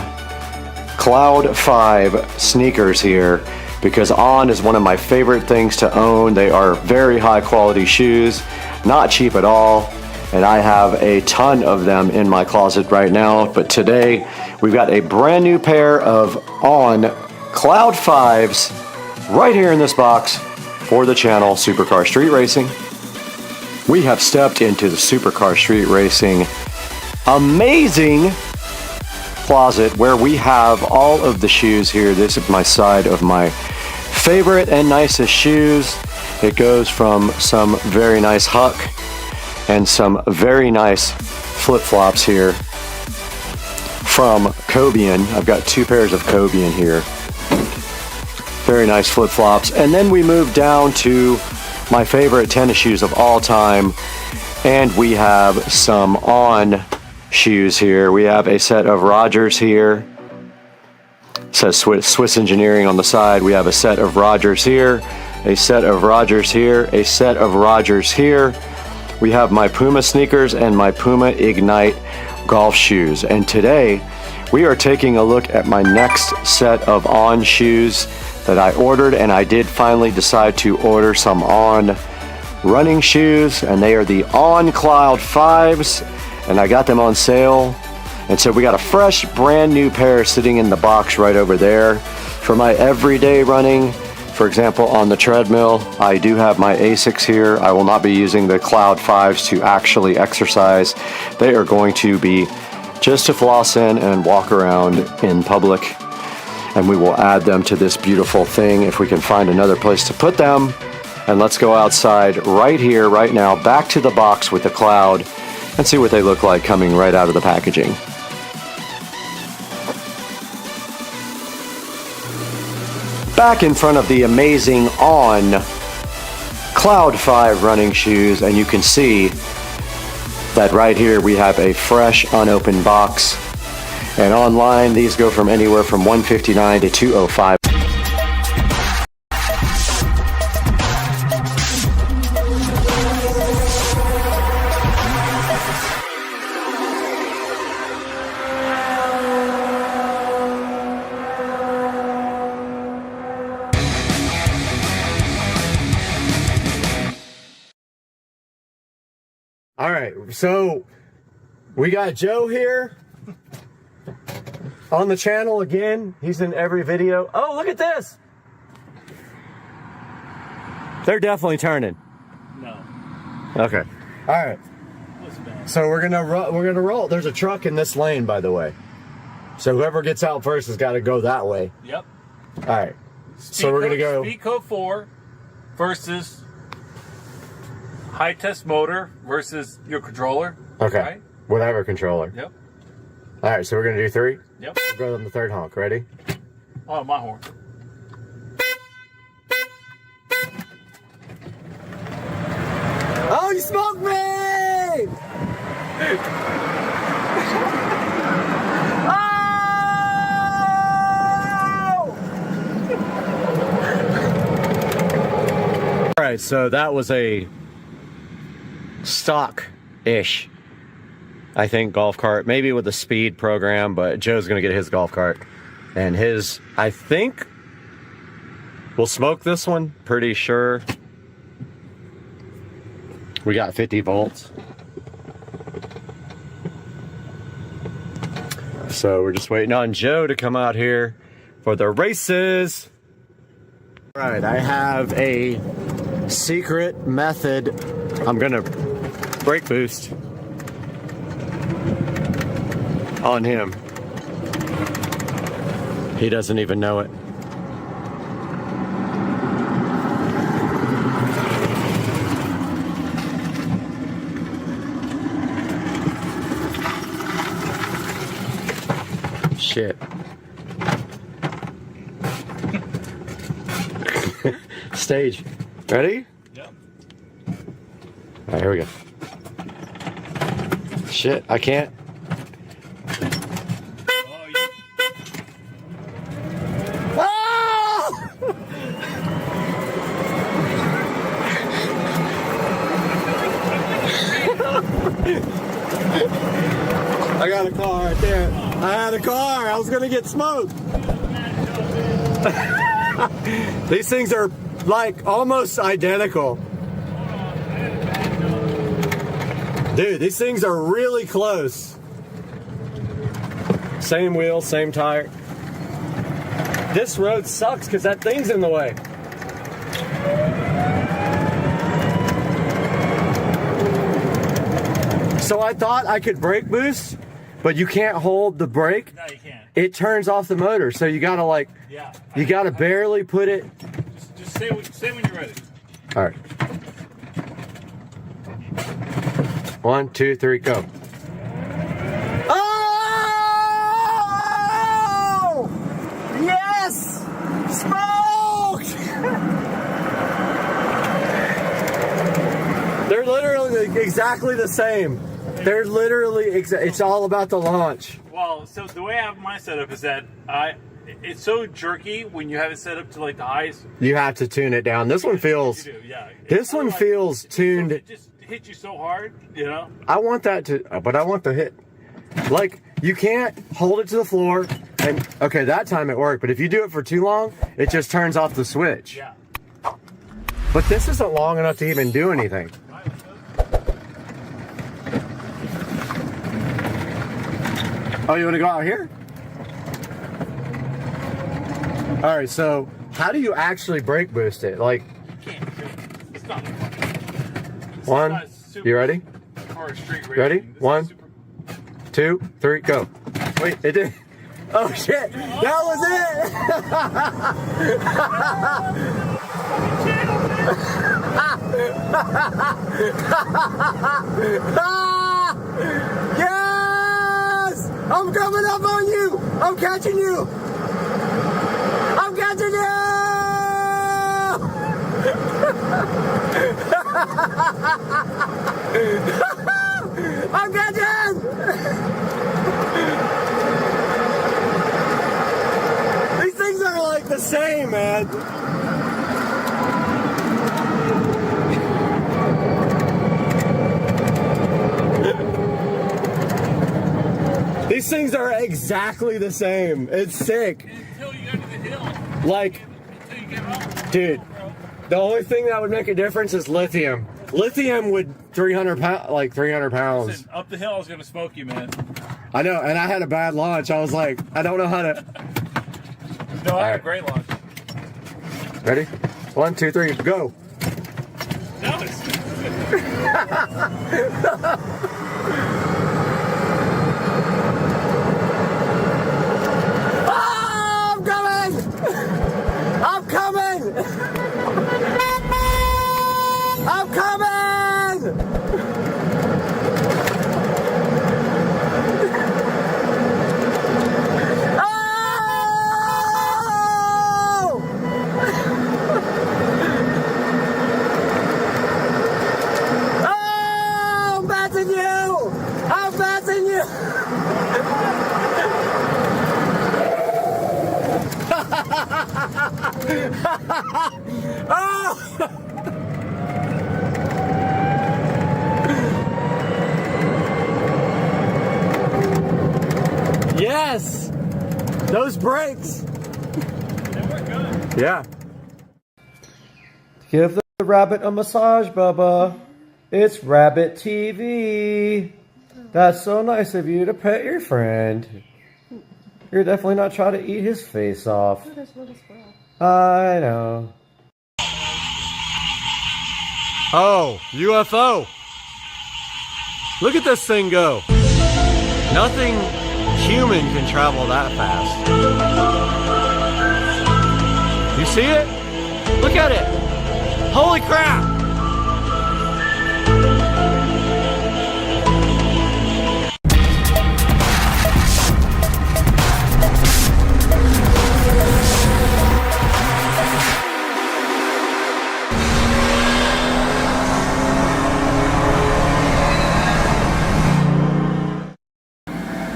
Cloud 5 sneakers here, because On is one of my favorite things to own. They are very high quality shoes, not cheap at all, and I have a ton of them in my closet right now. But today we've got a brand new pair of On Cloud 5s right here in this box for the channel Supercar Street Racing. We have stepped into the Supercar Street Racing amazing closet where we have all of the shoes here. This is my side of my favorite and nicest shoes. It goes from some very nice Huck and some very nice flip-flops here from Cobian. I've got 2 pairs of Cobian here. Very nice flip-flops. And then we move down to my favorite tennis shoes of all time, and we have some On shoes here. We have a set of Rogers here. It says Swiss Engineering on the side. We have a set of Rogers here, a set of Rogers here, a set of Rogers here. We have my Puma sneakers and my Puma Ignite golf shoes. And today we are taking a look at my next set of On shoes that I ordered, and I did finally decide to order some On running shoes, and they are the On Cloud 5s. And I got them on sale, and so we got a fresh brand new pair sitting in the box right over there. For my everyday running, for example on the treadmill, I do have my ASICs here. I will not be using the Cloud 5s to actually exercise. They are going to be just to floss in and walk around in public, and we will add them to this beautiful thing if we can find another place to put them. And let's go outside right here, right now, back to the box with the Cloud, and see what they look like coming right out of the packaging. Back in front of the amazing On Cloud 5 running shoes, and you can see that right here we have a fresh unopened box. And online these go from anywhere from $159 to $205. All right, so we got Joe here on the channel again. He's in every video. Oh, look at this. They're definitely turning. No. Okay. All right. So we're gonna roll. There's a truck in this lane, by the way. So whoever gets out first has got to go that way. Yep. All right. So we're gonna go. Speed code 4 versus high test motor versus your controller. Okay. Right? Whatever controller. Yep. All right. So we're gonna do 3. Yep. We'll go on the third honk. Ready? Oh, my horn. Oh, you smoked me! All right, so that was a stock-ish, I think, golf cart. Maybe with a speed program, but Joe's gonna get his golf cart. And his, I think, we'll smoke this one, pretty sure. We got 50 volts. So we're just waiting on Joe to come out here for the races. All right, I have a secret method. I'm gonna brake boost on him. He doesn't even know it. Shit. Stage. Ready? Yep. All right, here we go. Shit, I can't. Ah! I got a car right there. I had a car. I was gonna get smoked. These things are like almost identical. Dude, these things are really close. Same wheel, same tire. This road sucks because that thing's in the way. So I thought I could brake boost, but you can't hold the brake. No, you can't. It turns off the motor, so you gotta like, Yeah. you gotta barely put it. Just say when you're ready. All right. 1, 2, 3, go. Oh! Yes! Smoked! They're literally exactly the same. They're literally, it's all about the launch. Well, so the way I have mine set up is that it's so jerky when you have it set up to like the highest. You have to tune it down. This one feels, You do, yeah. this one feels tuned. It just hits you so hard, you know? I want that to, but I want the hit. Like, you can't hold it to the floor, and, okay, that time it worked, but if you do it for too long, it just turns off the switch. Yeah. But this isn't long enough to even do anything. Oh, you want to go out here? All right, so how do you actually brake boost it? Like, It's not it's one, not super you ready? car straight Ready? racing. This is 1, super- 2, 3, go. Wait, it did. Oh shit, that was it! Yes! I'm coming up on you! I'm catching you! I'm catching you! I'm catching! These things are like the same, man. These things are exactly the same. It's sick. Until you go to the hill. Like, Until you get off. dude, the only thing that would make a difference is lithium. Lithium would 300 pounds, like 300 pounds. Listen, up the hill, I was gonna smoke you, man. I know, and I had a bad launch. I was like, I don't know how to. No, I had a great launch. Ready? 1, 2, 3, go. That was. Oh, I'm coming! I'm coming! Yes! Those brakes! They were good. Yeah. Give the rabbit a massage, Bubba. It's Rabbit TV. That's so nice of you to pet your friend. You're definitely not trying to eat his face off. I know. Oh, UFO. Look at this thing go. Nothing human can travel that fast. You see it? Look at it. Holy crap.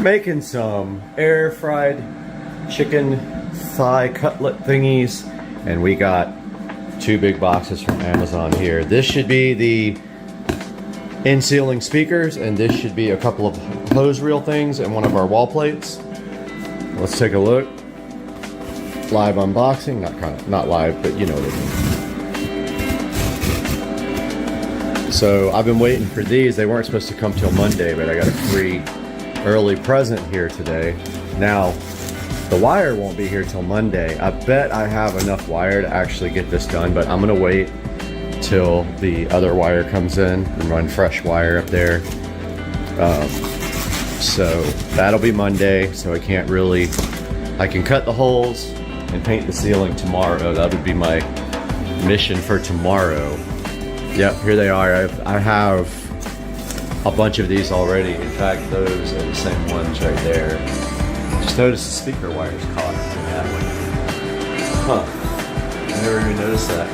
Making some air fried chicken thigh cutlet thingies, and we got 2 big boxes from Amazon here. This should be the in-ceiling speakers, and this should be a couple of hose reel things and one of our wall plates. Let's take a look. Live unboxing, not live, but you know what I mean. So I've been waiting for these. They weren't supposed to come till Monday, but I got a free early present here today. Now, the wire won't be here till Monday. I bet I have enough wire to actually get this done, but I'm gonna wait till the other wire comes in and run fresh wire up there. So that'll be Monday, so I can cut the holes and paint the ceiling tomorrow. That would be my mission for tomorrow. Yep, here they are. I have a bunch of these already. In fact, those are the same ones right there. Just noticed the speaker wires caught in that one. Huh. I never even noticed that.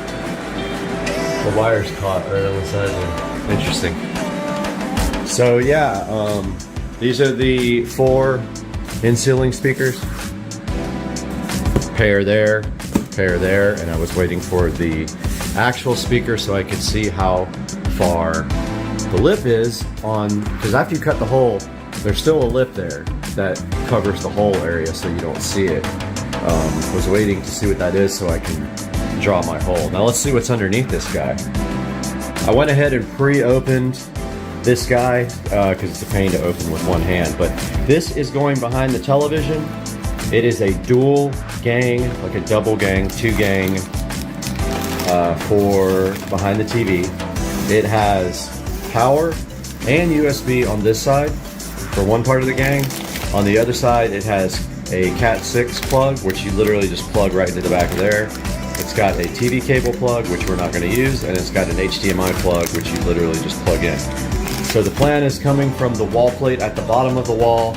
The wires caught right on the side there. Interesting. So yeah, these are the 4 in-ceiling speakers. Pair there, and I was waiting for the actual speaker so I could see how far the lip is on, because after you cut the hole, there's still a lip there that covers the whole area so you don't see it. Was waiting to see what that is so I can draw my hole. Now let's see what's underneath this guy. I went ahead and pre-opened this guy because it's a pain to open with one hand, but this is going behind the television. It is a dual gang, like a double gang, 2 gang for behind the TV. It has power and USB on this side for one part of the gang. On the other side, it has a Cat 6 plug, which you literally just plug right into the back of there. It's got a TV cable plug, which we're not going to use, and it's got an HDMI plug, which you literally just plug in. So the plan is coming from the wall plate at the bottom of the wall.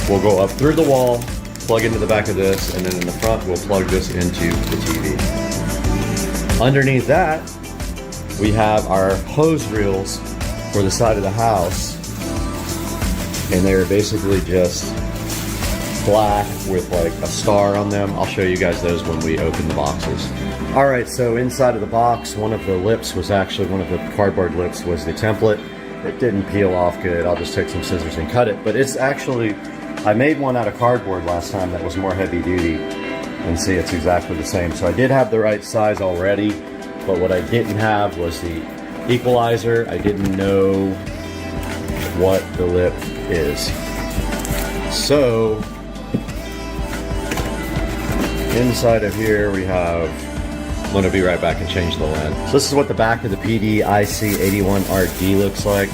We'll go up through the wall, plug into the back of this, and then in the front, we'll plug this into the TV. Underneath that, we have our hose reels for the side of the house, and they're basically just black with like a star on them. I'll show you guys those when we open the boxes. All right, so inside of the box, one of the lips was actually, one of the cardboard lips was the template. It didn't peel off good. I'll just take some scissors and cut it, but it's actually, I made one out of cardboard last time that was more heavy duty, and see, it's exactly the same. So I did have the right size already, but what I didn't have was the Equalizer, I didn't know what the lip is. So, inside of here we have, I'm gonna be right back and change the lens. So this is what the back of the PDIC81RD looks like.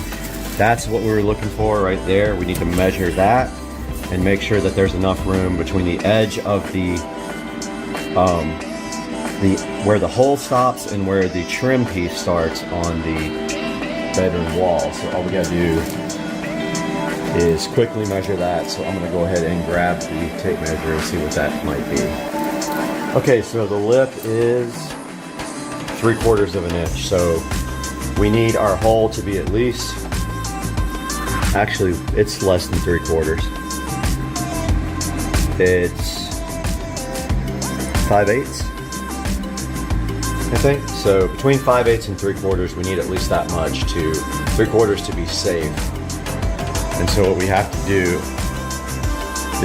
That's what we were looking for right there. We need to measure that and make sure that there's enough room between the edge of where the hole stops and where the trim piece starts on the bedroom wall. So all we gotta do is quickly measure that. So I'm gonna go ahead and grab the tape measure and see what that might be. Okay, so the lip is 3/4 of an inch. So we need our hole to be at least, actually it's less than 3/4. It's 5/8, I think. So between 5/8 and 3/4, we need at least that much to 3/4 to be safe. And so what we have to do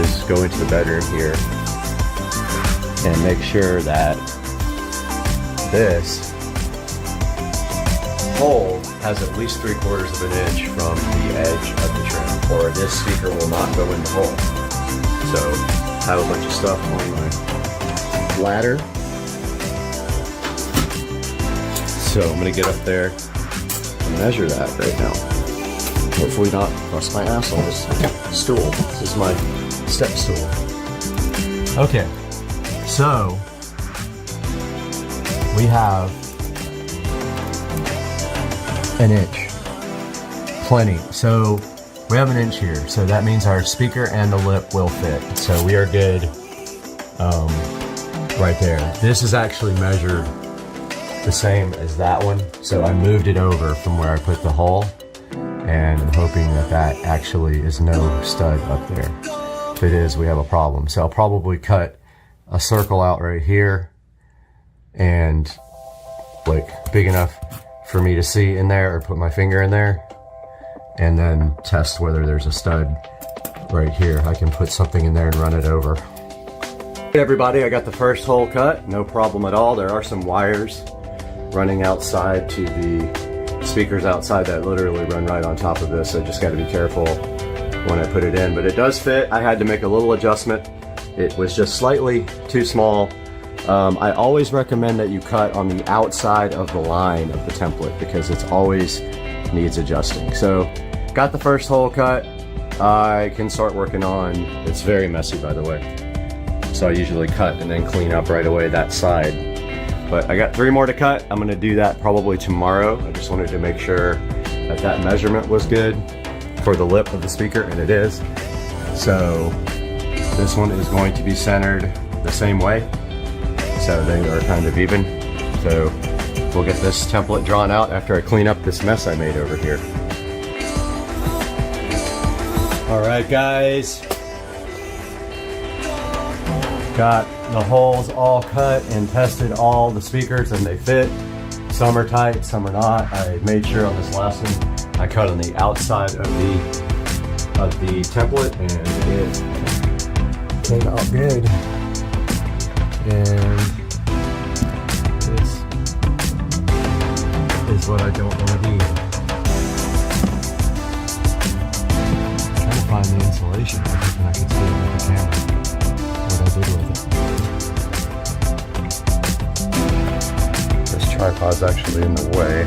is go into the bedroom here and make sure that this hole has at least 3/4 of an inch from the edge of the trim, or this speaker will not go in the hole. So I have a bunch of stuff on my ladder. So I'm gonna get up there and measure that right now. Hopefully not bust my ass on this stool. This is my step stool. Okay, so we have an inch. Plenty. So we have an inch here. So that means our speaker and the lip will fit. So we are good right there. This is actually measured the same as that one. So I moved it over from where I put the hole, and I'm hoping that that actually is no stud up there. If it is, we have a problem. So I'll probably cut a circle out right here and like big enough for me to see in there, or put my finger in there and then test whether there's a stud right here. I can put something in there and run it over. Hey everybody, I got the first hole cut, no problem at all. There are some wires running outside to the speakers outside that literally run right on top of this. So just got to be careful when I put it in, but it does fit. I had to make a little adjustment. It was just slightly too small. I always recommend that you cut on the outside of the line of the template because it's always needs adjusting. So got the first hole cut. I can start working on, it's very messy by the way. So I usually cut and then clean up right away that side. But I got 3 more to cut. I'm gonna do that probably tomorrow. I just wanted to make sure that that measurement was good for the lip of the speaker, and it is. So this one is going to be centered the same way. So they are kind of even. So we'll get this template drawn out after I clean up this mess I made over here. All right, guys. Got the holes all cut and tested all the speakers and they fit. Some are tight, some are not. I made sure on this last one I cut on the outside of the template and it came out good. And this is what I don't want to do. I'm trying to find the insulation. I think I can see it with the camera. What I did with it. This tripod's actually in the way.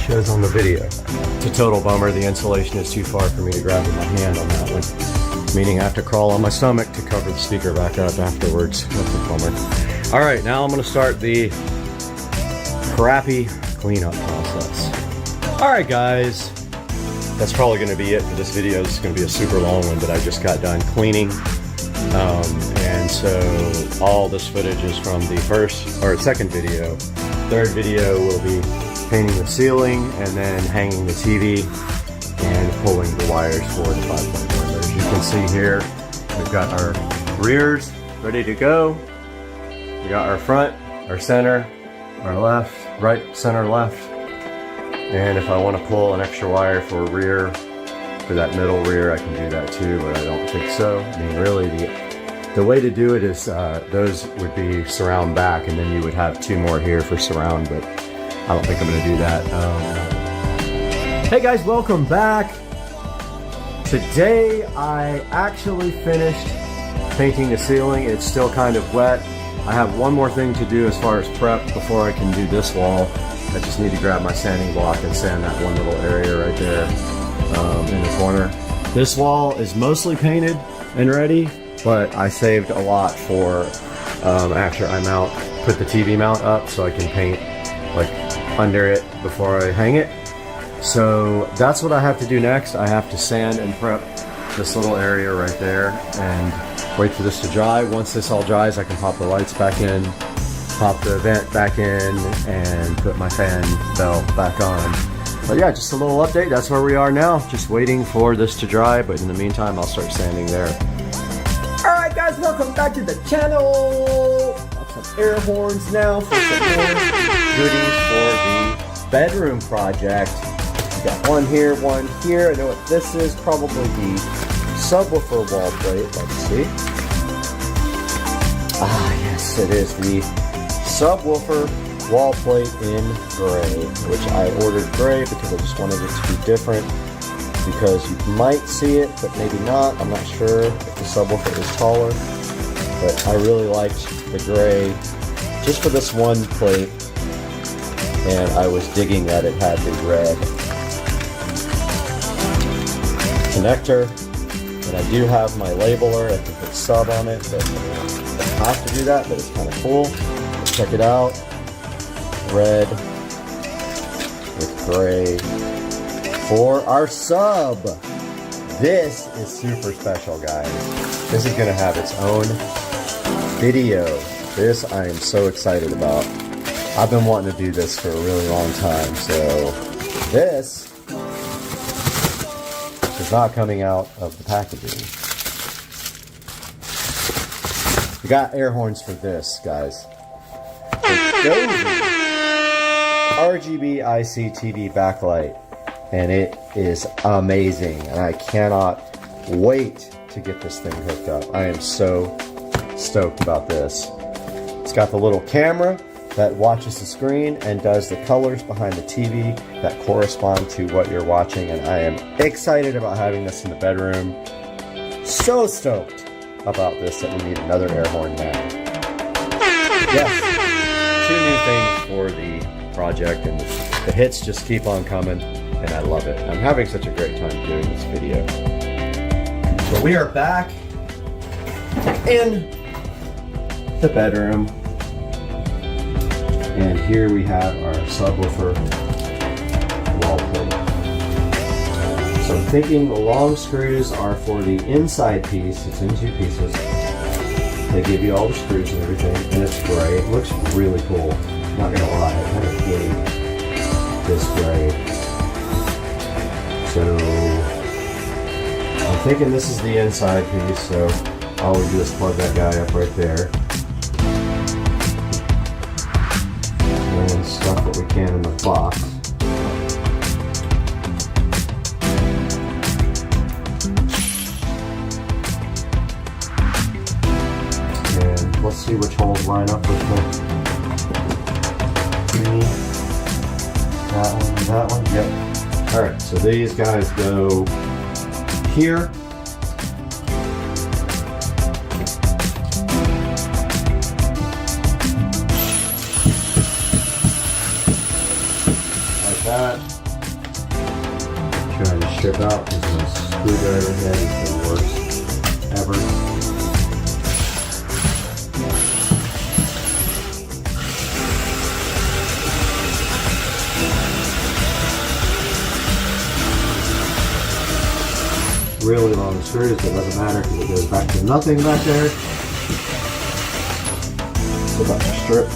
Shows on the video. It's a total bummer. The insulation is too far for me to grab with my hand on that one. Meaning I have to crawl on my stomach to cover the speaker back up afterwards. That's a bummer. All right, now I'm gonna start the crappy cleanup process. All right, guys. That's probably gonna be it for this video. This is gonna be a super long one, but I just got done cleaning. And so all this footage is from the second video. Third video will be painting the ceiling and then hanging the TV and pulling the wires for the 5.1. As you can see here, we've got our rears ready to go. We got our front, our center, our left, right, center, left. And if I want to pull an extra wire for rear for that middle rear, I can do that too, but I don't think so. I mean, really, the way to do it is those would be surround back, and then you would have 2 more here for surround, but I don't think I'm going to do that. Hey guys, welcome back. Today I actually finished painting the ceiling. It's still kind of wet. I have one more thing to do as far as prep before I can do this wall. I just need to grab my sanding block and sand that one little area right there in the corner. This wall is mostly painted and ready, but I saved a lot for after I put the TV mount up, so I can paint like under it before I hang it. So that's what I have to do next. I have to sand and prep this little area right there and wait for this to dry. Once this all dries, I can pop the lights back in, pop the vent back in, and put my fan bell back on. But yeah, just a little update. That's where we are now. Just waiting for this to dry, but in the meantime, I'll start sanding there. Alright guys, welcome back to the channel. Got some air horns now for some more goodies for the bedroom project. We got one here, one here. I know what this is, probably the subwoofer wall plate. Let's see. Ah, yes, it is the subwoofer wall plate in gray, which I ordered gray because I just wanted it to be different, because you might see it, but maybe not. I'm not sure if the subwoofer is taller, but I really liked the gray just for this one plate, and I was digging that it had the red connector, and I do have my labeler. I can put sub on it, but I don't have to do that, but it's kind of cool. Check it out. Red with gray for our sub. This is super special, guys. This is going to have its own video. This I am so excited about. I've been wanting to do this for a really long time, so this is not coming out of the packaging. We got air horns for this, guys. RGB IC TV backlight, and it is amazing, and I cannot wait to get this thing hooked up. I am so stoked about this. It's got the little camera that watches the screen and does the colors behind the TV that correspond to what you're watching, and I am excited about having this in the bedroom. So stoked about this that we need another air horn now. Yes, 2 new things for the project, and the hits just keep on coming, and I love it. I'm having such a great time doing this video. So we are back in the bedroom, and here we have our subwoofer wall plate. So I'm thinking the long screws are for the inside piece. It's in 2 pieces. They give you all the screws and everything, and it's gray. It looks really cool. Not gonna lie, I kind of dig this gray. So I'm thinking this is the inside piece, so all we do is plug that guy up right there. And then stuff what we can in the box. And let's see which holes line up with the that one and that one. Yep. Alright, so these guys go here. Like that. I'm trying to strip out because my screwdriver head is the worst ever. Really long screws, but it doesn't matter because it goes back to nothing back there. So about to strip.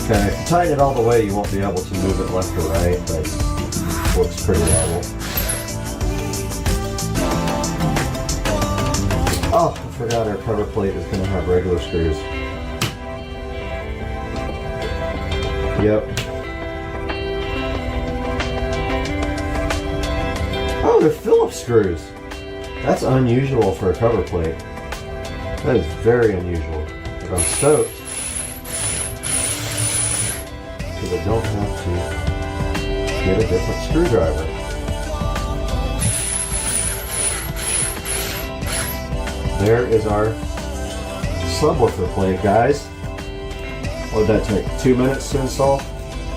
Okay, if you tighten it all the way, you won't be able to move it left or right, but it looks pretty level. Oh, I forgot our cover plate is going to have regular screws. Yep. Oh, they're Phillips screws. That's unusual for a cover plate. That is very unusual. But I'm stoked because I don't have to get a different screwdriver. There is our subwoofer plate, guys. What did that take? 2 minutes to install?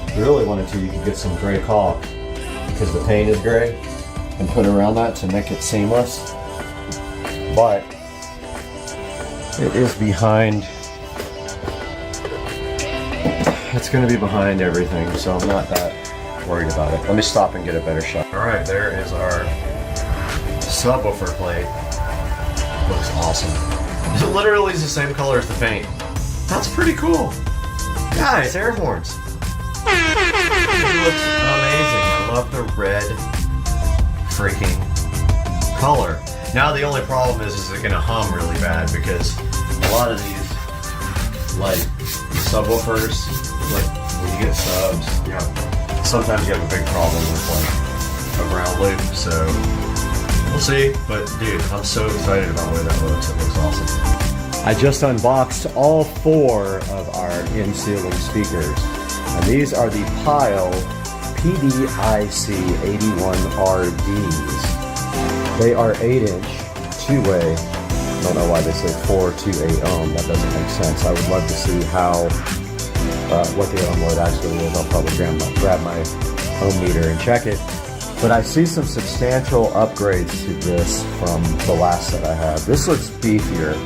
If you really wanted to, you could get some gray caulk because the paint is gray and put around that to make it seamless. But it is behind. It's going to be behind everything, so I'm not that worried about it. Let me stop and get a better shot. All right, there is our subwoofer plate. Looks awesome. It literally is the same color as the paint. That's pretty cool. Guys, air horns. It looks amazing. I love the red freaking color. Now the only problem is it gonna hum really bad because a lot of these, like subwoofers, like when you get subs, sometimes you have a big problem with like a ground loop. So we'll see. But dude, I'm so excited about the way that looks. It looks awesome. I just unboxed all 4 of our in-ceiling speakers, and these are the Pile PDIC 81RDs. They are 8-inch, 2-way. I don't know why they say 4 to 8 ohm. That doesn't make sense. I would love to see how what the ohm load actually is. I'll probably grab my ohm meter and check it. But I see some substantial upgrades to this from the last set I have. This looks beefier,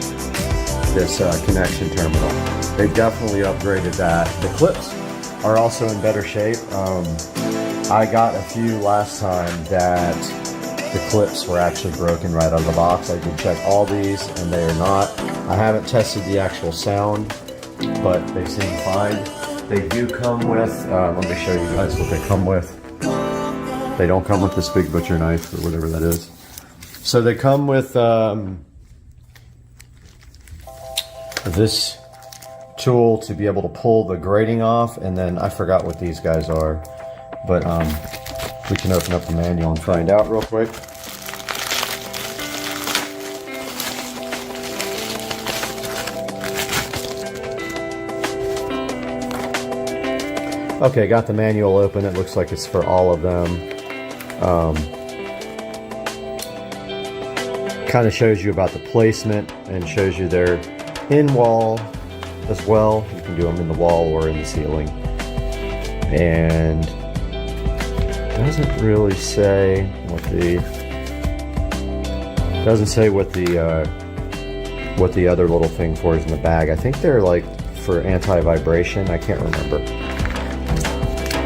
this connection terminal. They've definitely upgraded that. The clips are also in better shape. I got a few last time that the clips were actually broken right out of the box. I did check all these and they are not. I haven't tested the actual sound, but they seem fine. They do come with, let me show you guys what they come with. They don't come with this big butcher knife or whatever that is. So they come with this tool to be able to pull the grating off, and then I forgot what these guys are, but we can open up the manual and find out real quick. Okay, got the manual open. It looks like it's for all of them. Kind of shows you about the placement and shows you their in-wall as well. You can do them in the wall or in the ceiling. And doesn't really say what the other little thing for is in the bag. I think they're like for anti-vibration. I can't remember.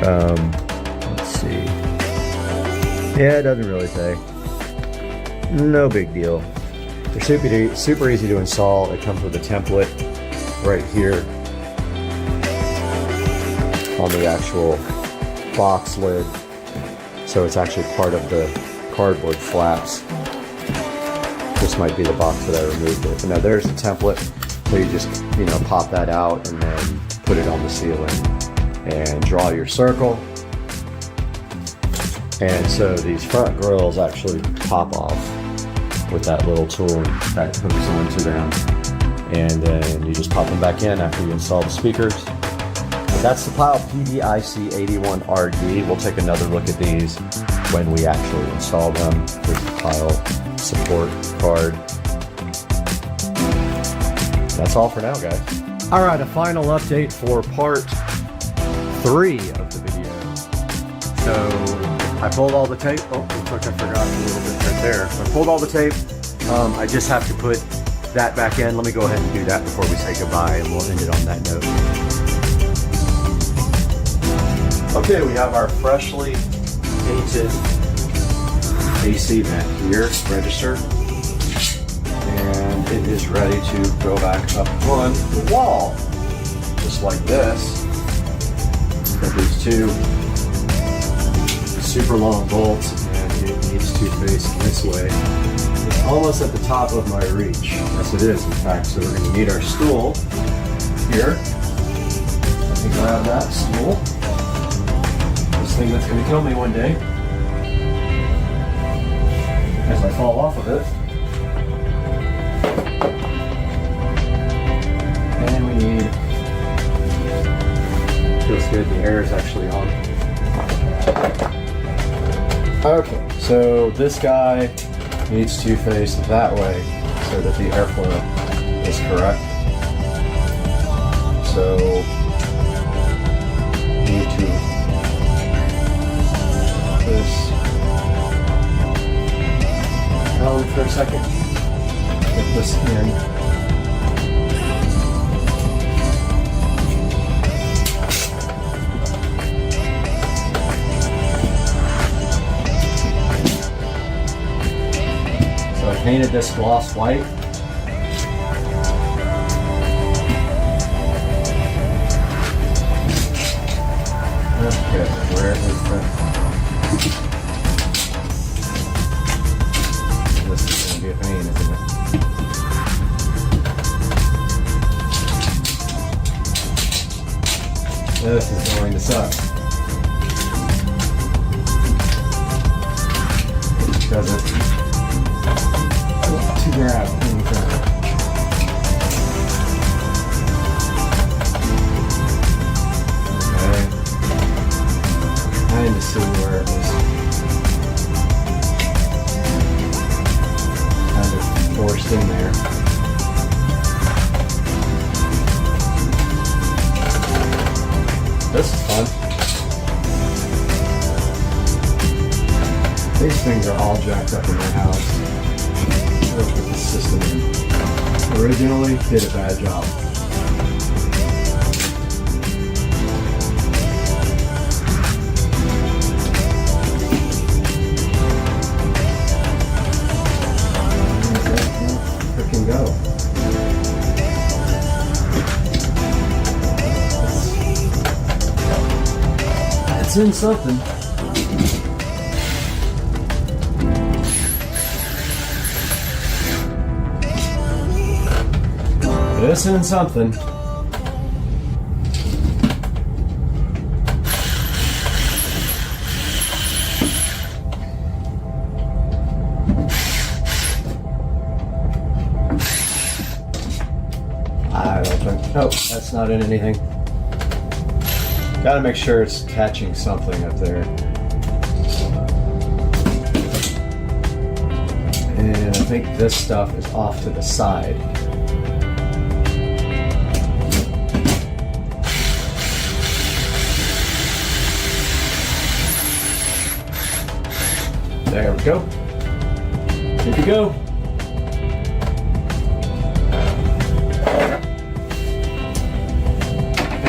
Let's see. Yeah, it doesn't really say. No big deal. They're super easy to install. It comes with a template right here on the actual box lid. So it's actually part of the cardboard flaps. This might be the box that I removed it. But now there's the template. So you just, pop that out and then put it on the ceiling and draw your circle. And so these front grills actually pop off with that little tool that hooks onto them. And then you just pop them back in after you install the speakers. But that's the Pile PDIC 81RD. We'll take another look at these when we actually install them. There's the Pile support card. That's all for now, guys. All right, a final update for part 3 of the video. So I pulled all the tape. Oh, looks like I forgot a little bit right there. So I pulled all the tape. I just have to put that back in. Let me go ahead and do that before we say goodbye, and we'll end it on that note. Okay, we have our freshly painted AC vent here, register, and it is ready to go back up on the wall, just like this. Got these two super long bolts, and it needs to face this way. It's almost at the top of my reach. Yes, it is, in fact. So we're going to need our stool here. I to grab that spool. This thing that's going to kill me one day. As I fall off of it. And we need... Feels good, the air is actually on. Okay, so this guy needs to face that way so that the airflow is correct. So, need to this down for a second. Get this in. So I painted this gloss white. Okay, where is the... This is going to be a pain, isn't it? This is going to suck. Because it's to grab anything. Trying to see where it was kind of forced in there. This is fun. These things are all jacked up in my house. I put the system in. Originally did a bad job. Go. It's in something. It's in something. Nope, that's not in anything. Gotta make sure it's catching something up there. And I think this stuff is off to the side. There we go. Good to go.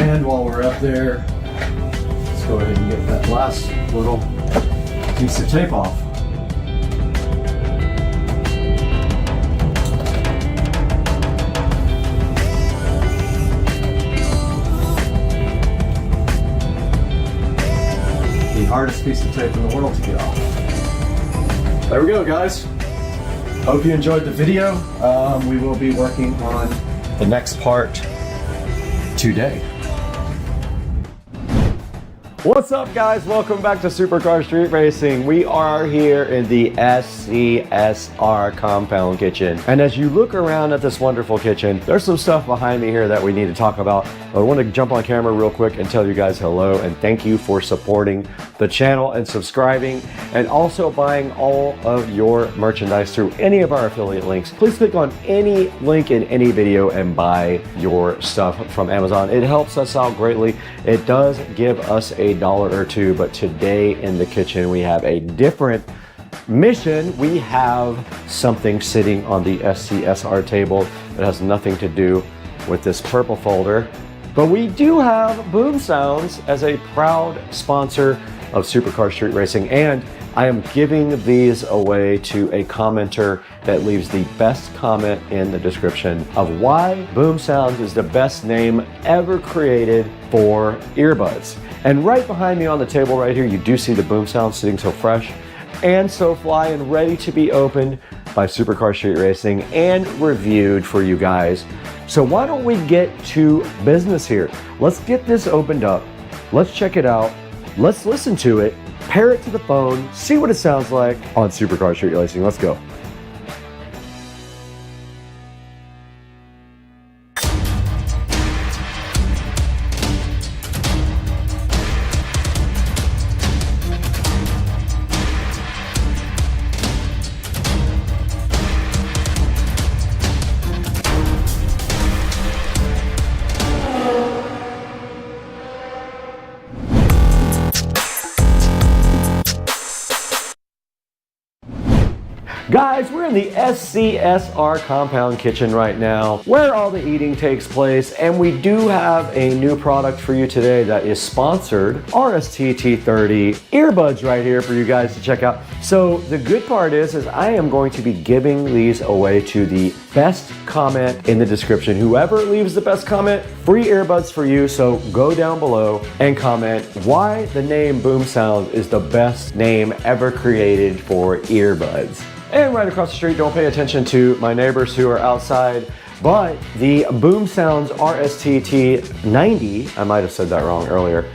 And while we're up there, let's go ahead and get that last little piece of tape off. The hardest piece of tape in the world to get off. There we go, guys. Hope you enjoyed the video. We will be working on the next part today. What's up, guys? Welcome back to Supercar Street Racing. We are here in the SCSR compound kitchen. And as you look around at this wonderful kitchen, there's some stuff behind me here that we need to talk about. I want to jump on camera real quick and tell you guys hello and thank you for supporting the channel and subscribing and also buying all of your merchandise through any of our affiliate links. Please click on any link in any video and buy your stuff from Amazon. It helps us out greatly. It does give us $1 or $2, but today in the kitchen we have a different mission. We have something sitting on the SCSR table that has nothing to do with this purple folder, but we do have Boom Sounds as a proud sponsor of Supercar Street Racing, and I am giving these away to a commenter that leaves the best comment in the description of why Boom Sounds is the best name ever created for earbuds. And right behind me on the table right here, you do see the Boom Sounds sitting so fresh and so fly and ready to be opened. by Supercar Street Racing and reviewed for you guys. So why don't we get to business here? Let's get this opened up. Let's check it out. Let's listen to it, pair it to the phone, see what it sounds like on Supercar Street Racing. Let's go. Guys, we're in the SCSR compound kitchen right now, where all the eating takes place, and we do have a new product for you today that is sponsored, RST-T30 earbuds right here for you guys to check out. So the good part is I am going to be giving these away to the best comment in the description. Whoever leaves the best comment, free earbuds for you. So go down below and comment why the name Boom Sounds is the best name ever created for earbuds. And right across the street, don't pay attention to my neighbors who are outside, but the Boom Sounds RST-T90, I might have said that wrong earlier,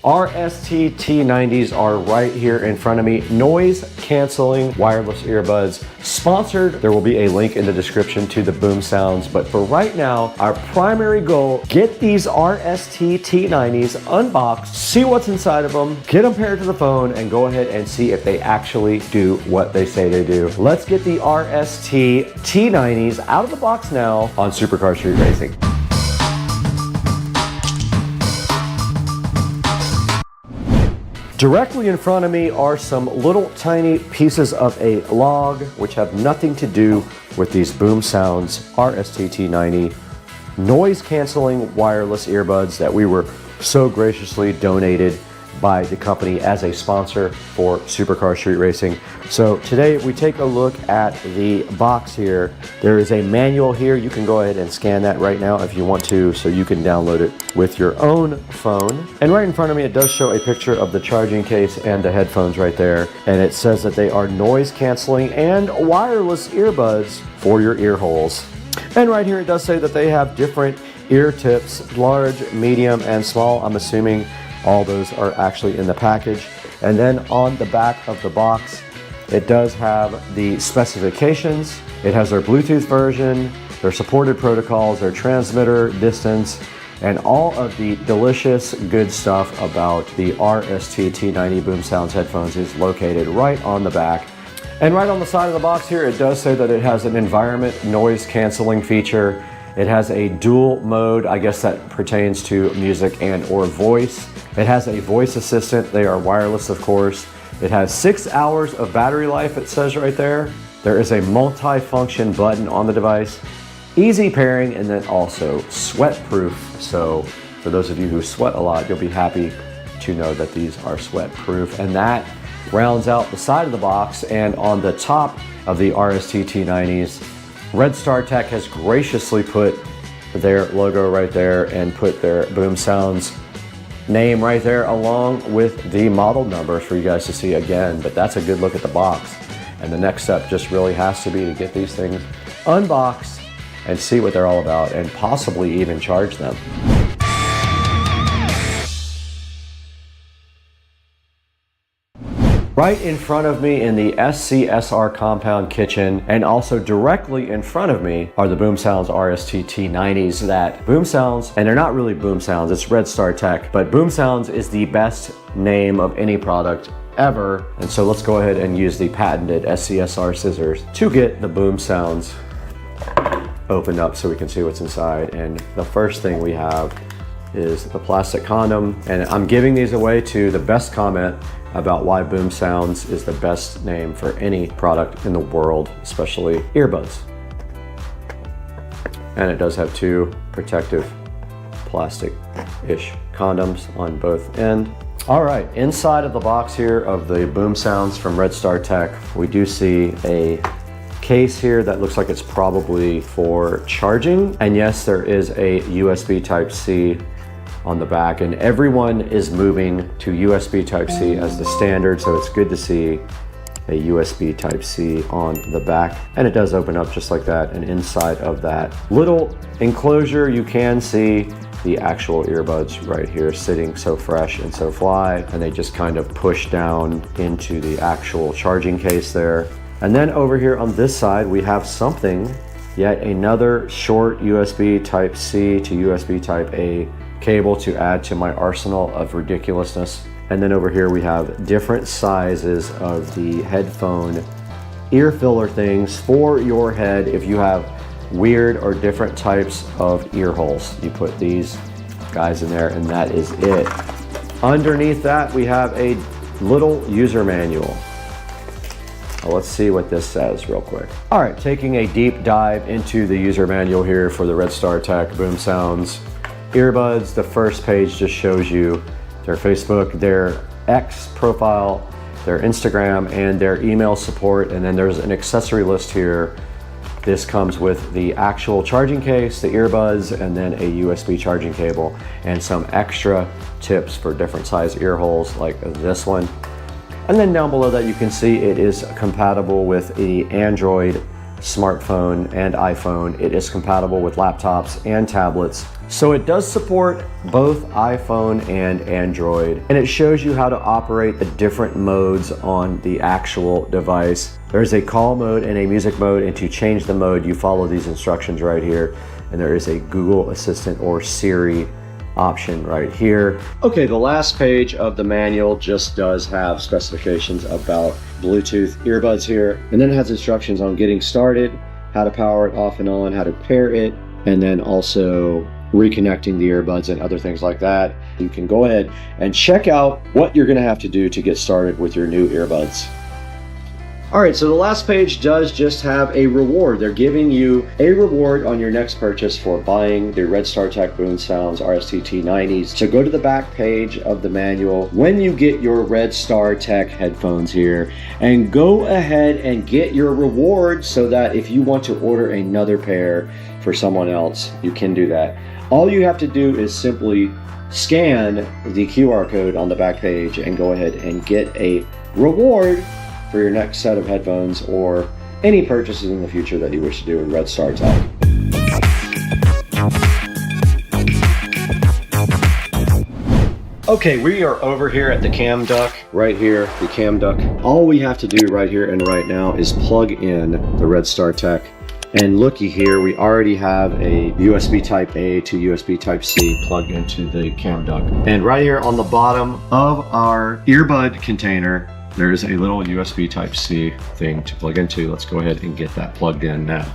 RST-T90s are right here in front of me. Noise canceling wireless earbuds, sponsored. There will be a link in the description to the Boom Sounds, but for right now, our primary goal, get these RST-T90s unboxed, see what's inside of them, get them paired to the phone, and go ahead and see if they actually do what they say they do. Let's get the RST-T90s out of the box now on Supercar Street Racing. Directly in front of me are some little tiny pieces of a log which have nothing to do with these Boom Sounds RST-T90 noise canceling wireless earbuds that we were so graciously donated by the company as a sponsor for Supercar Street Racing. So today we take a look at the box here. There is a manual here. You can go ahead and scan that right now if you want to, so you can download it with your own phone. And right in front of me, it does show a picture of the charging case and the headphones right there. And it says that they are noise canceling and wireless earbuds for your ear holes. And right here, it does say that they have different ear tips, large, medium, and small. I'm assuming all those are actually in the package. And then on the back of the box, it does have the specifications. It has their Bluetooth version, their supported protocols, their transmitter distance, and all of the delicious good stuff about the RST-T90 Boom Sounds headphones is located right on the back. And right on the side of the box here, it does say that it has an environment noise canceling feature. It has a dual mode, I guess that pertains to music and or voice. It has a voice assistant. They are wireless, of course. It has 6 hours of battery life, it says right there. There is a multi-function button on the device, easy pairing, and then also sweat proof. So for those of you who sweat a lot, you'll be happy to know that these are sweat proof. And that rounds out the side of the box. And on the top of the RST-T90s, Red Star Tech has graciously put their logo right there and put their Boom Sounds name right there along with the model numbers for you guys to see again. But that's a good look at the box. And the next step just really has to be to get these things unboxed and see what they're all about and possibly even charge them. Right in front of me in the SCSR compound kitchen, and also directly in front of me, are the Boom Sounds RST-T90s that Boom Sounds, and they're not really Boom Sounds, it's Red Star Tech, but Boom Sounds is the best name of any product ever. And so let's go ahead and use the patented SCSR scissors to get the Boom Sounds opened up so we can see what's inside. And the first thing we have is the plastic condom, and I'm giving these away to the best comment about why Boom Sounds is the best name for any product in the world, especially earbuds. And it does have two protective plastic-ish condoms on both ends. All right, inside of the box here of the Boom Sounds from Red Star Tech, we do see a case here that looks like it's probably for charging. And yes, there is a USB Type-C on the back, and everyone is moving to USB Type-C as the standard, so it's good to see a USB Type-C on the back, and it does open up just like that. And inside of that little enclosure, you can see the actual earbuds right here sitting so fresh and so fly, and they just kind of push down into the actual charging case there. And then over here on this side, we have something, yet another short USB Type-C to USB Type-A cable to add to my arsenal of ridiculousness. And then over here we have different sizes of the headphone ear filler things for your head. If you have weird or different types of ear holes, you put these guys in there and that is it. Underneath that we have a little user manual. Now let's see what this says real quick. All right, taking a deep dive into the user manual here for the Red Star Tech Boom Sounds earbuds. The first page just shows you their Facebook, their X profile, their Instagram, and their email support. And then there's an accessory list here. This comes with the actual charging case, the earbuds, and then a USB charging cable, and some extra tips for different size ear holes like this one. And then down below that you can see it is compatible with the Android smartphone and iPhone. It is compatible with laptops and tablets. So it does support both iPhone and Android. And it shows you how to operate the different modes on the actual device. There's a call mode and a music mode, and to change the mode, you follow these instructions right here. And there is a Google Assistant or Siri option right here. Okay, the last page of the manual just does have specifications about Bluetooth earbuds here, and then it has instructions on getting started, how to power it off and on, how to pair it, and then also reconnecting the earbuds and other things like that. You can go ahead and check out what you're going to have to do to get started with your new earbuds. All right, so the last page does just have a reward. They're giving you a reward on your next purchase for buying the Red Star Tech Boom Sounds RST-T90s. So go to the back page of the manual when you get your Red Star Tech headphones here, and go ahead and get your reward so that if you want to order another pair for someone else, you can do that. All you have to do is simply scan the QR code on the back page and go ahead and get a reward for your next set of headphones or any purchases in the future that you wish to do in Red Star Tech. Okay, we are over here at the Cam Duck, right here, the Cam Duck. All we have to do right here and right now is plug in the Red Star Tech. And looky here, we already have a USB Type-A to USB Type-C plugged into the Cam Duck. And right here on the bottom of our earbud container, there's a little USB Type-C thing to plug into. Let's go ahead and get that plugged in now.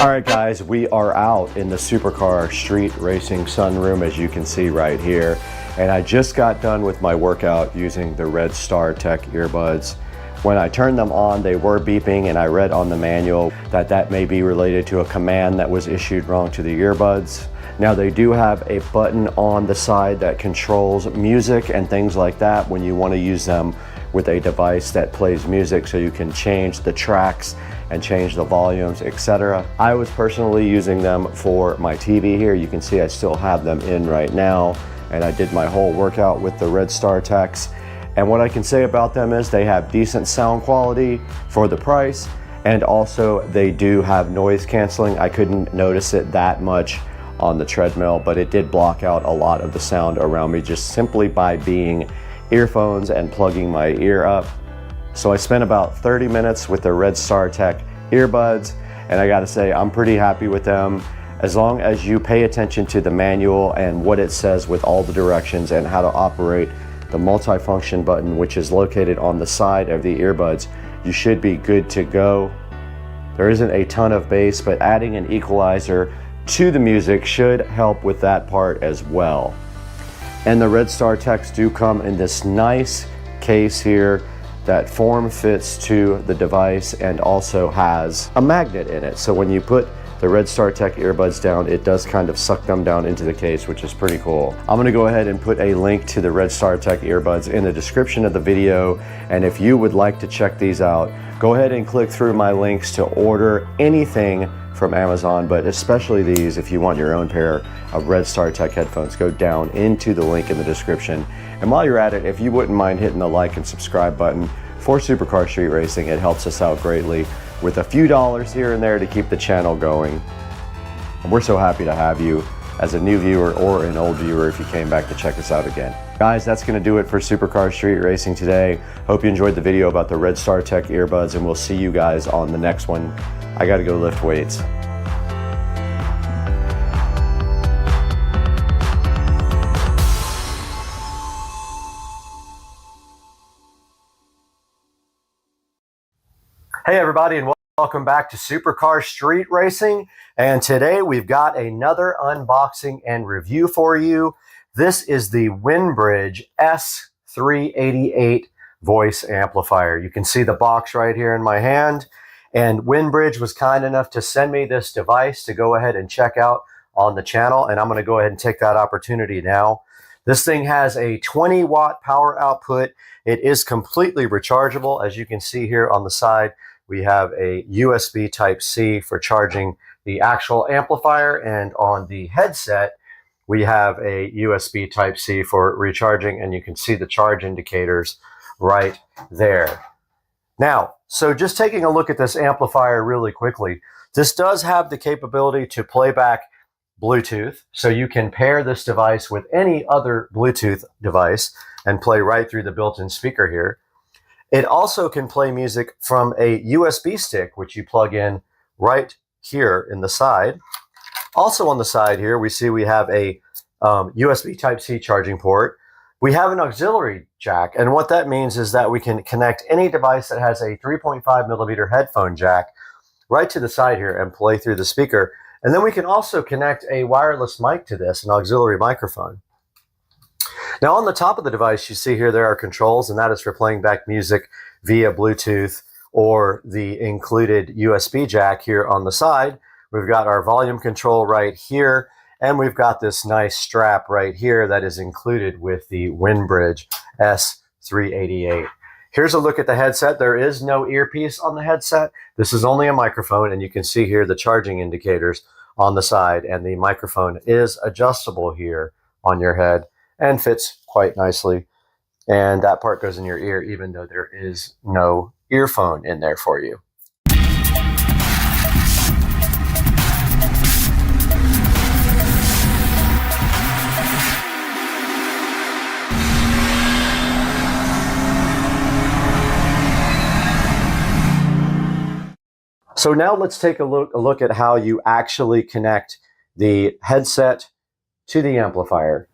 All right, guys, we are out in the supercar street racing sunroom, as you can see right here. And I just got done with my workout using the Red Star Tech earbuds. When I turned them on, they were beeping, and I read on the manual that that may be related to a command that was issued wrong to the earbuds. Now, they do have a button on the side that controls music and things like that when you want to use them with a device that plays music, so you can change the tracks and change the volumes, etc. I was personally using them for my TV here. You can see I still have them in right now, and I did my whole workout with the Red StarTechs. And what I can say about them is they have decent sound quality for the price, and also they do have noise canceling. I couldn't notice it that much on the treadmill, but it did block out a lot of the sound around me just simply by being earphones and plugging my ear up. So I spent about 30 minutes with the Red StarTech earbuds, and I gotta say, I'm pretty happy with them. As long as you pay attention to the manual and what it says with all the directions and how to operate the multifunction button, which is located on the side of the earbuds, you should be good to go. There isn't a ton of bass, but adding an equalizer to the music should help with that part as well. And the Red StarTechs do come in this nice case here that form fits to the device and also has a magnet in it. So when you put the Red StarTech earbuds down, it does kind of suck them down into the case, which is pretty cool. I'm gonna go ahead and put a link to the Red StarTech earbuds in the description of the video. And if you would like to check these out, go ahead and click through my links to order anything from Amazon, but especially these. If you want your own pair of Red StarTech headphones, go down into the link in the description. And while you're at it, if you wouldn't mind hitting the like and subscribe button for Supercar Street Racing, it helps us out greatly with a few dollars here and there to keep the channel going. And we're so happy to have you as a new viewer or an old viewer if you came back to check us out again. Guys, that's gonna do it for Supercar Street Racing today. Hope you enjoyed the video about the Red StarTech earbuds, and we'll see you guys on the next one. I gotta go lift weights. Hey everybody, and welcome back to Supercar Street Racing. And today we've got another unboxing and review for you. This is the Winbridge S388 voice amplifier. You can see the box right here in my hand. And Winbridge was kind enough to send me this device to go ahead and check out on the channel. And I'm going to go ahead and take that opportunity now. This thing has a 20-watt power output. It is completely rechargeable. As you can see here on the side, we have a USB Type-C for charging the actual amplifier. And on the headset, we have a USB Type-C for recharging. And you can see the charge indicators right there. Now, so just taking a look at this amplifier really quickly, this does have the capability to play back Bluetooth. So you can pair this device with any other Bluetooth device and play right through the built-in speaker here. It also can play music from a USB stick, which you plug in right here in the side. Also on the side here, we have a USB Type-C charging port. We have an auxiliary jack, and what that means is that we can connect any device that has a 3.5 millimeter headphone jack right to the side here and play through the speaker. And then we can also connect a wireless mic to this, an auxiliary microphone. Now on the top of the device, you see here there are controls, and that is for playing back music via Bluetooth or the included USB jack here on the side. We've got our volume control right here, and we've got this nice strap right here that is included with the Winbridge S388. Here's a look at the headset. There is no earpiece on the headset. This is only a microphone, and you can see here the charging indicators on the side, and the microphone is adjustable here on your head and fits quite nicely. And that part goes in your ear, even though there is no earphone in there for you. So now let's take a look at how you actually connect the headset to the amplifier.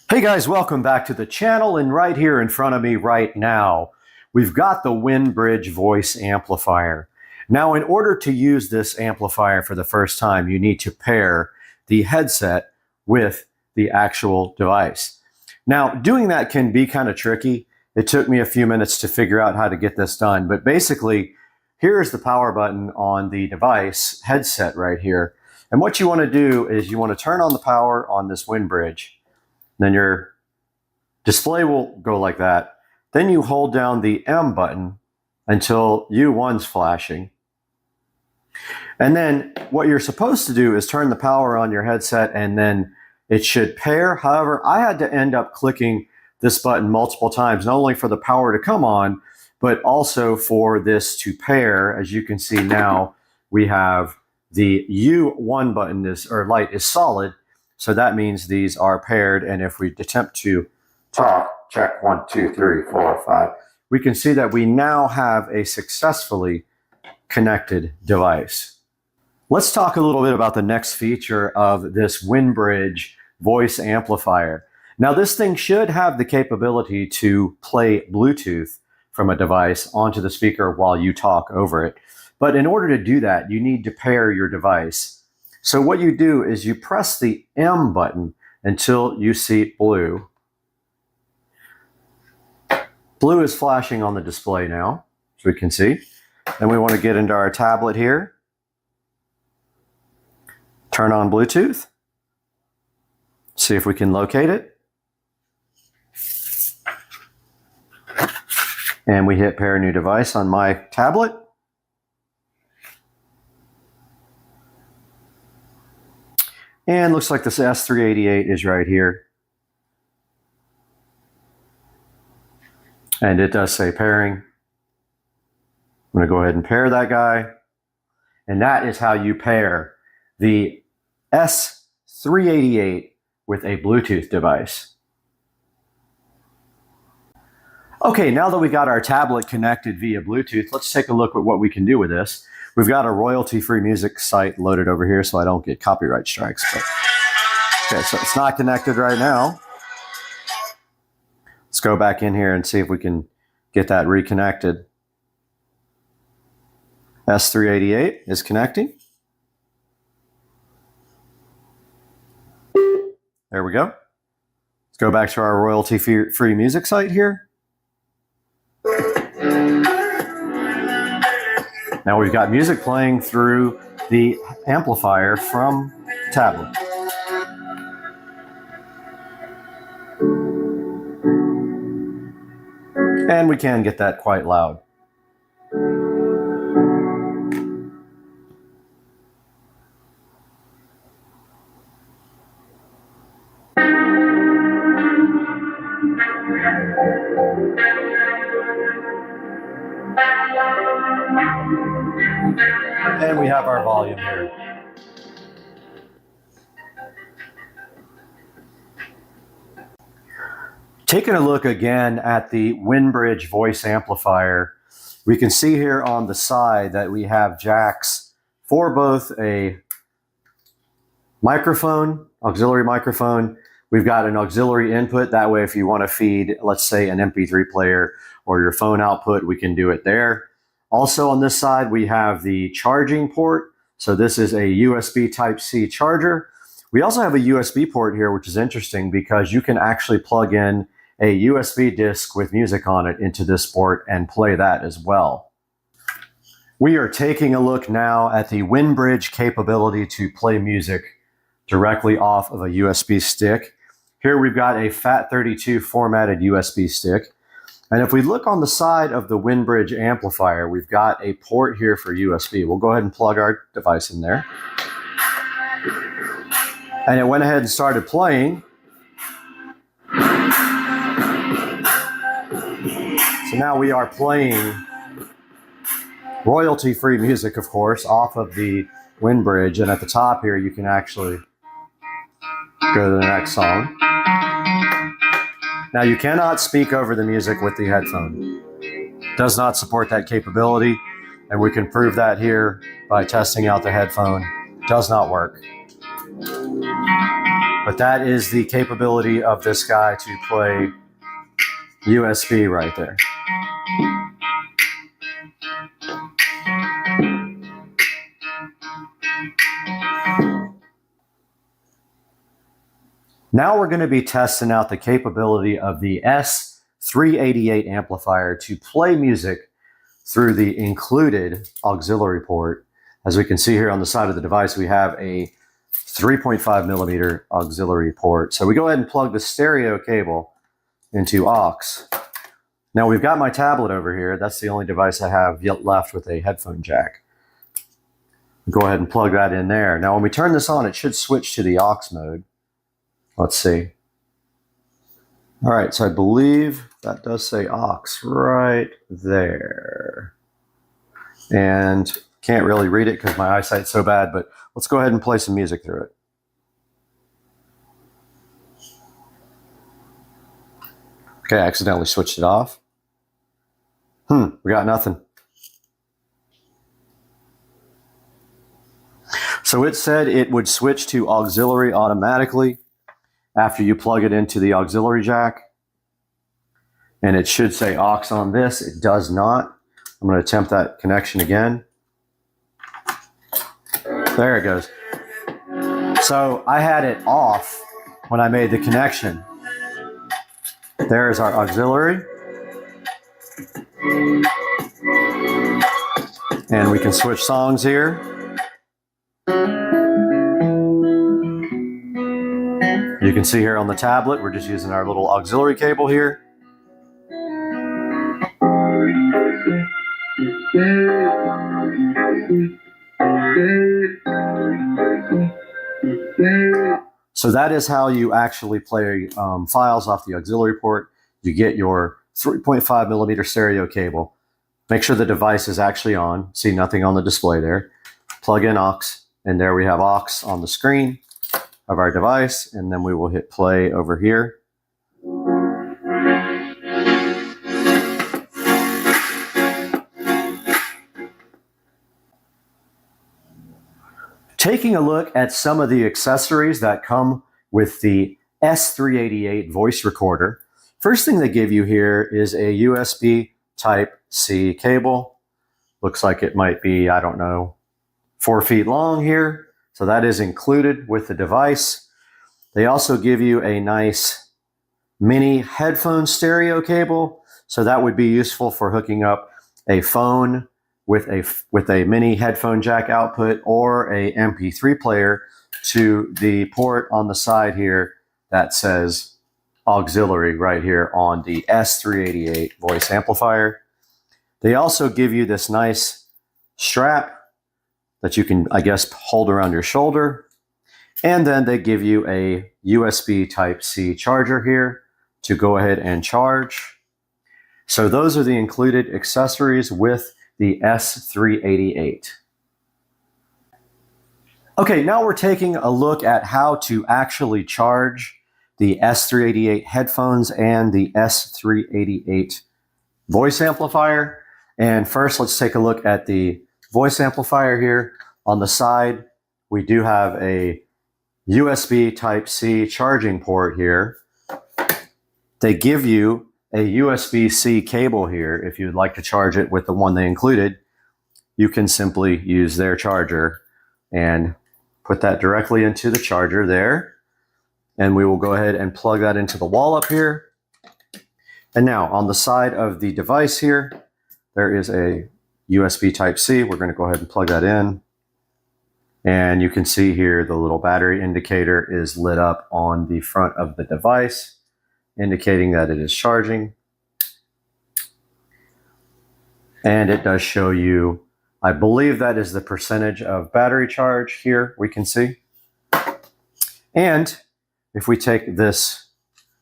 Hey guys, welcome back to the channel, and right here in front of me right now, we've got the Winbridge voice amplifier. Now, in order to use this amplifier for the first time, you need to pair the headset with the actual device. Now, doing that can be kind of tricky. It took me a few minutes to figure out how to get this done, but basically, here is the power button on the device headset right here. And what you want to do is you want to turn on the power on this Winbridge. Then your display will go like that. Then you hold down the M button until U1's flashing. And then what you're supposed to do is turn the power on your headset and then it should pair. However, I had to end up clicking this button multiple times, not only for the power to come on, but also for this to pair. As you can see now, we have the U1 button light is solid. So that means these are paired. And if we attempt to talk, check 1, 2, 3, 4, 5, we can see that we now have a successfully connected device. Let's talk a little bit about the next feature of this WindBridge voice amplifier. Now this thing should have the capability to play Bluetooth from a device onto the speaker while you talk over it. But in order to do that, you need to pair your device. So what you do is you press the M button until you see blue. Blue is flashing on the display now, as we can see. Then we want to get into our tablet here. Turn on Bluetooth. See if we can locate it. And we hit pair new device on my tablet. And looks like this S388 is right here. And it does say pairing. I'm going to go ahead and pair that guy. And that is how you pair the S388 with a Bluetooth device. Okay, now that we got our tablet connected via Bluetooth, let's take a look at what we can do with this. We've got a royalty-free music site loaded over here so I don't get copyright strikes. But, okay, so it's not connected right now. Let's go back in here and see if we can get that reconnected. S388 is connecting. There we go. Let's go back to our royalty-free music site here. Now we've got music playing through the amplifier from the tablet. And we can get that quite loud. And we have our volume here. Taking a look again at the WindBridge voice amplifier, we can see here on the side that we have jacks for both a microphone, auxiliary microphone. We've got an auxiliary input. That way, if you want to feed, let's say, an MP3 player or your phone output, we can do it there. Also on this side, we have the charging port. So this is a USB Type-C charger. We also have a USB port here, which is interesting because you can actually plug in a USB disc with music on it into this port and play that as well. We are taking a look now at the WindBridge capability to play music directly off of a USB stick. Here we've got a FAT32 formatted USB stick. And if we look on the side of the WindBridge amplifier, we've got a port here for USB. We'll go ahead and plug our device in there. And it went ahead and started playing. So now we are playing royalty-free music, of course, off of the WindBridge. And at the top here, you can actually go to the next song. Now, you cannot speak over the music with the headphone. It does not support that capability, and we can prove that here by testing out the headphone. It does not work. But that is the capability of this guy to play USB right there. Now we're going to be testing out the capability of the S388 amplifier to play music through the included auxiliary port. As we can see here on the side of the device, we have a 3.5 millimeter auxiliary port. So we go ahead and plug the stereo cable into aux. Now we've got my tablet over here. That's the only device I have yet left with a headphone jack. Go ahead and plug that in there. Now when we turn this on, it should switch to the aux mode. Let's see. All right, so I believe that does say aux right there. And can't really read it because my eyesight's so bad, but let's go ahead and play some music through it. Okay, I accidentally switched it off. We got nothing. So it said it would switch to auxiliary automatically after you plug it into the auxiliary jack. And it should say aux on this. It does not. I'm going to attempt that connection again. There it goes. So I had it off when I made the connection. There is our auxiliary. And we can switch songs here. You can see here on the tablet, we're just using our little auxiliary cable here. So that is how you actually play files off the auxiliary port. You get your 3.5 millimeter stereo cable. Make sure the device is actually on. See nothing on the display there. Plug in aux, and there we have aux on the screen of our device, and then we will hit play over here. Taking a look at some of the accessories that come with the S388 voice recorder. First thing they give you here is a USB Type-C cable. Looks like it might be, I don't know, 4 feet long here. So that is included with the device. They also give you a nice mini headphone stereo cable. So that would be useful for hooking up a phone with a mini headphone jack output or a MP3 player to the port on the side here that says auxiliary right here on the S388 voice amplifier. They also give you this nice strap that you can, I guess, hold around your shoulder. And then they give you a USB Type-C charger here to go ahead and charge. So those are the included accessories with the S388. Okay, now we're taking a look at how to actually charge the S388 headphones and the S388 voice amplifier. And first, let's take a look at the voice amplifier here. On the side, we do have a USB Type-C charging port here. They give you a USB-C cable here. If you'd like to charge it with the one they included, you can simply use their charger and put that directly into the charger there. And we will go ahead and plug that into the wall up here. And now on the side of the device here, there is a USB Type-C. We're going to go ahead and plug that in. And you can see here the little battery indicator is lit up on the front of the device, indicating that it is charging. And it does show you, I believe that is the percentage of battery charge here, we can see. And if we take this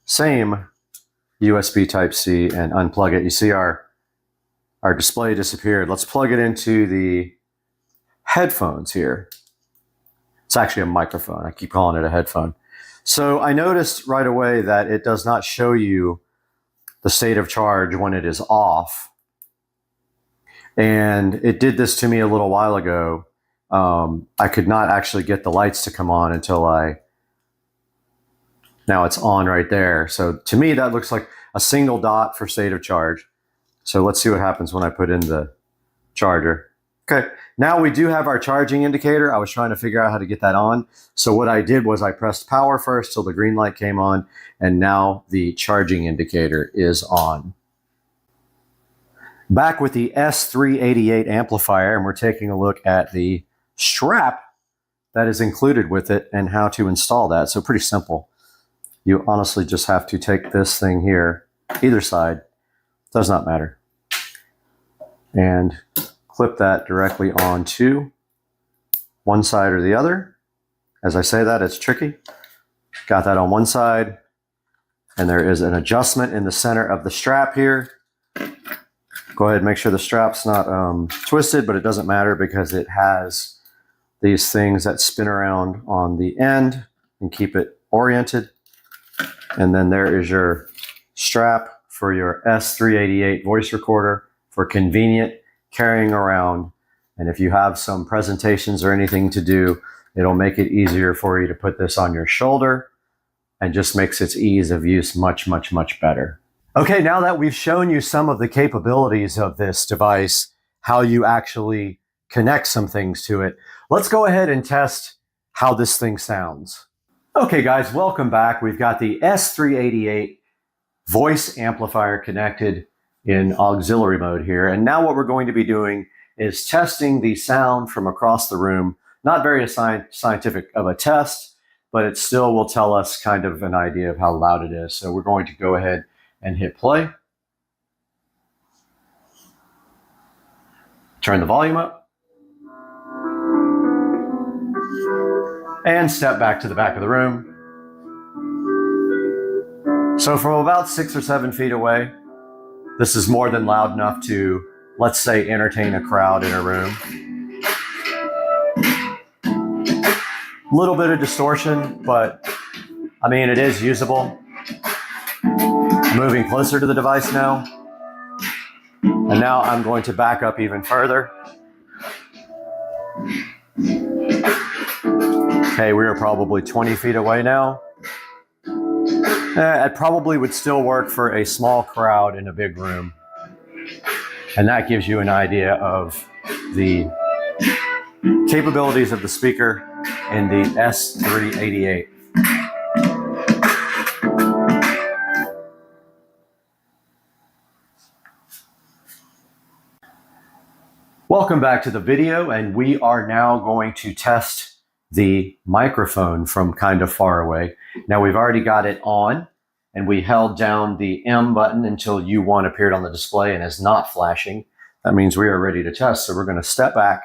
same USB Type-C and unplug it, you see our display disappeared. Let's plug it into the headphones here. It's actually a microphone. I keep calling it a headphone. So I noticed right away that it does not show you the state of charge when it is off. And it did this to me a little while ago. I could not actually get the lights to come on until now it's on right there. So to me, that looks like a single dot for state of charge. So let's see what happens when I put in the charger. Okay, now we do have our charging indicator. I was trying to figure out how to get that on. So what I did was I pressed power first till the green light came on, and now the charging indicator is on. Back with the S388 amplifier, and we're taking a look at the strap that is included with it and how to install that. So pretty simple. You honestly just have to take this thing here, either side, Does not matter. And clip that directly onto one side or the other. As I say that, it's tricky. Got that on one side, and there is an adjustment in the center of the strap here. Go ahead and make sure the strap's not twisted, but it doesn't matter because it has these things that spin around on the end and keep it oriented. And then there is your strap for your S388 voice recorder for convenient carrying around. And if you have some presentations or anything to do, it'll make it easier for you to put this on your shoulder and just makes its ease of use much, much, much better. Okay, now that we've shown you some of the capabilities of this device, how you actually connect some things to it, let's go ahead and test how this thing sounds. Okay guys, welcome back. We've got the S388 voice amplifier connected in auxiliary mode here. And now what we're going to be doing is testing the sound from across the room. Not very scientific of a test, but it still will tell us kind of an idea of how loud it is. So we're going to go ahead and hit play. Turn the volume up. And step back to the back of the room. So from about 6 or 7 feet away, this is more than loud enough to, let's say, entertain a crowd in a room. A little bit of distortion, but I mean, it is usable. Moving closer to the device now. And now I'm going to back up even further. Okay, we are probably 20 feet away now. It probably would still work for a small crowd in a big room. And that gives you an idea of the capabilities of the speaker in the S388. Welcome back to the video, and we are now going to test the microphone from kind of far away. Now we've already got it on, and we held down the M button until U1 appeared on the display and is not flashing. That means we are ready to test. So we're going to step back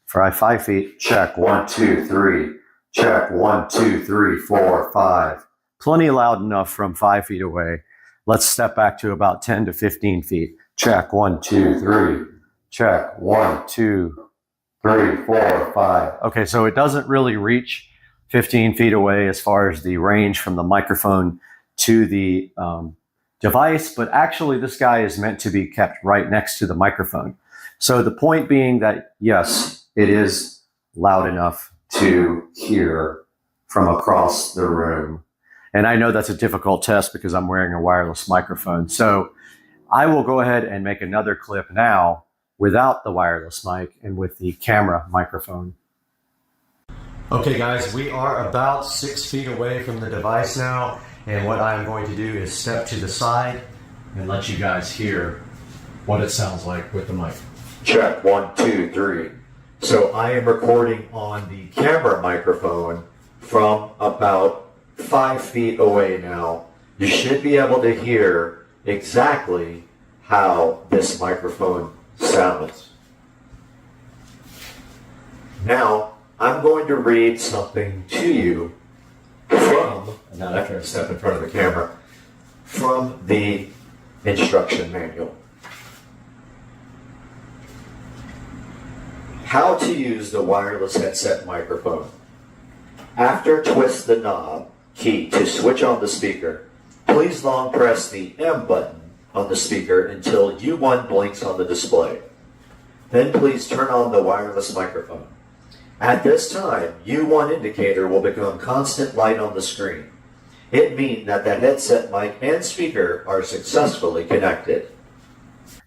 for 5 feet. Check 1, 2, 3. Check 1, 2, 3, 4, 5. Plenty loud enough from 5 feet away. Let's step back to about 10 to 15 feet. Check 1, 2, 3. Check 1, 2, 3, 4, 5. Okay, so it doesn't really reach 15 feet away as far as the range from the microphone to the device, but actually this guy is meant to be kept right next to the microphone. So the point being that, yes, it is loud enough to hear from across the room. And I know that's a difficult test because I'm wearing a wireless microphone. So I will go ahead and make another clip now without the wireless mic and with the camera microphone. Okay guys, we are about 6 feet away from the device now, and what I'm going to do is step to the side and let you guys hear what it sounds like with the mic. Check 1, 2, 3. So I am recording on the camera microphone from about 5 feet away now. You should be able to hear exactly how this microphone sounds. Now, I'm going to read something to you from, now after I step in front of the camera, from the instruction manual. How to use the wireless headset microphone. After twist the knob key to switch on the speaker, please long press the M button on the speaker until U1 blinks on the display. Then please turn on the wireless microphone. At this time, U1 indicator will become constant light on the screen. It means that the headset mic and speaker are successfully connected.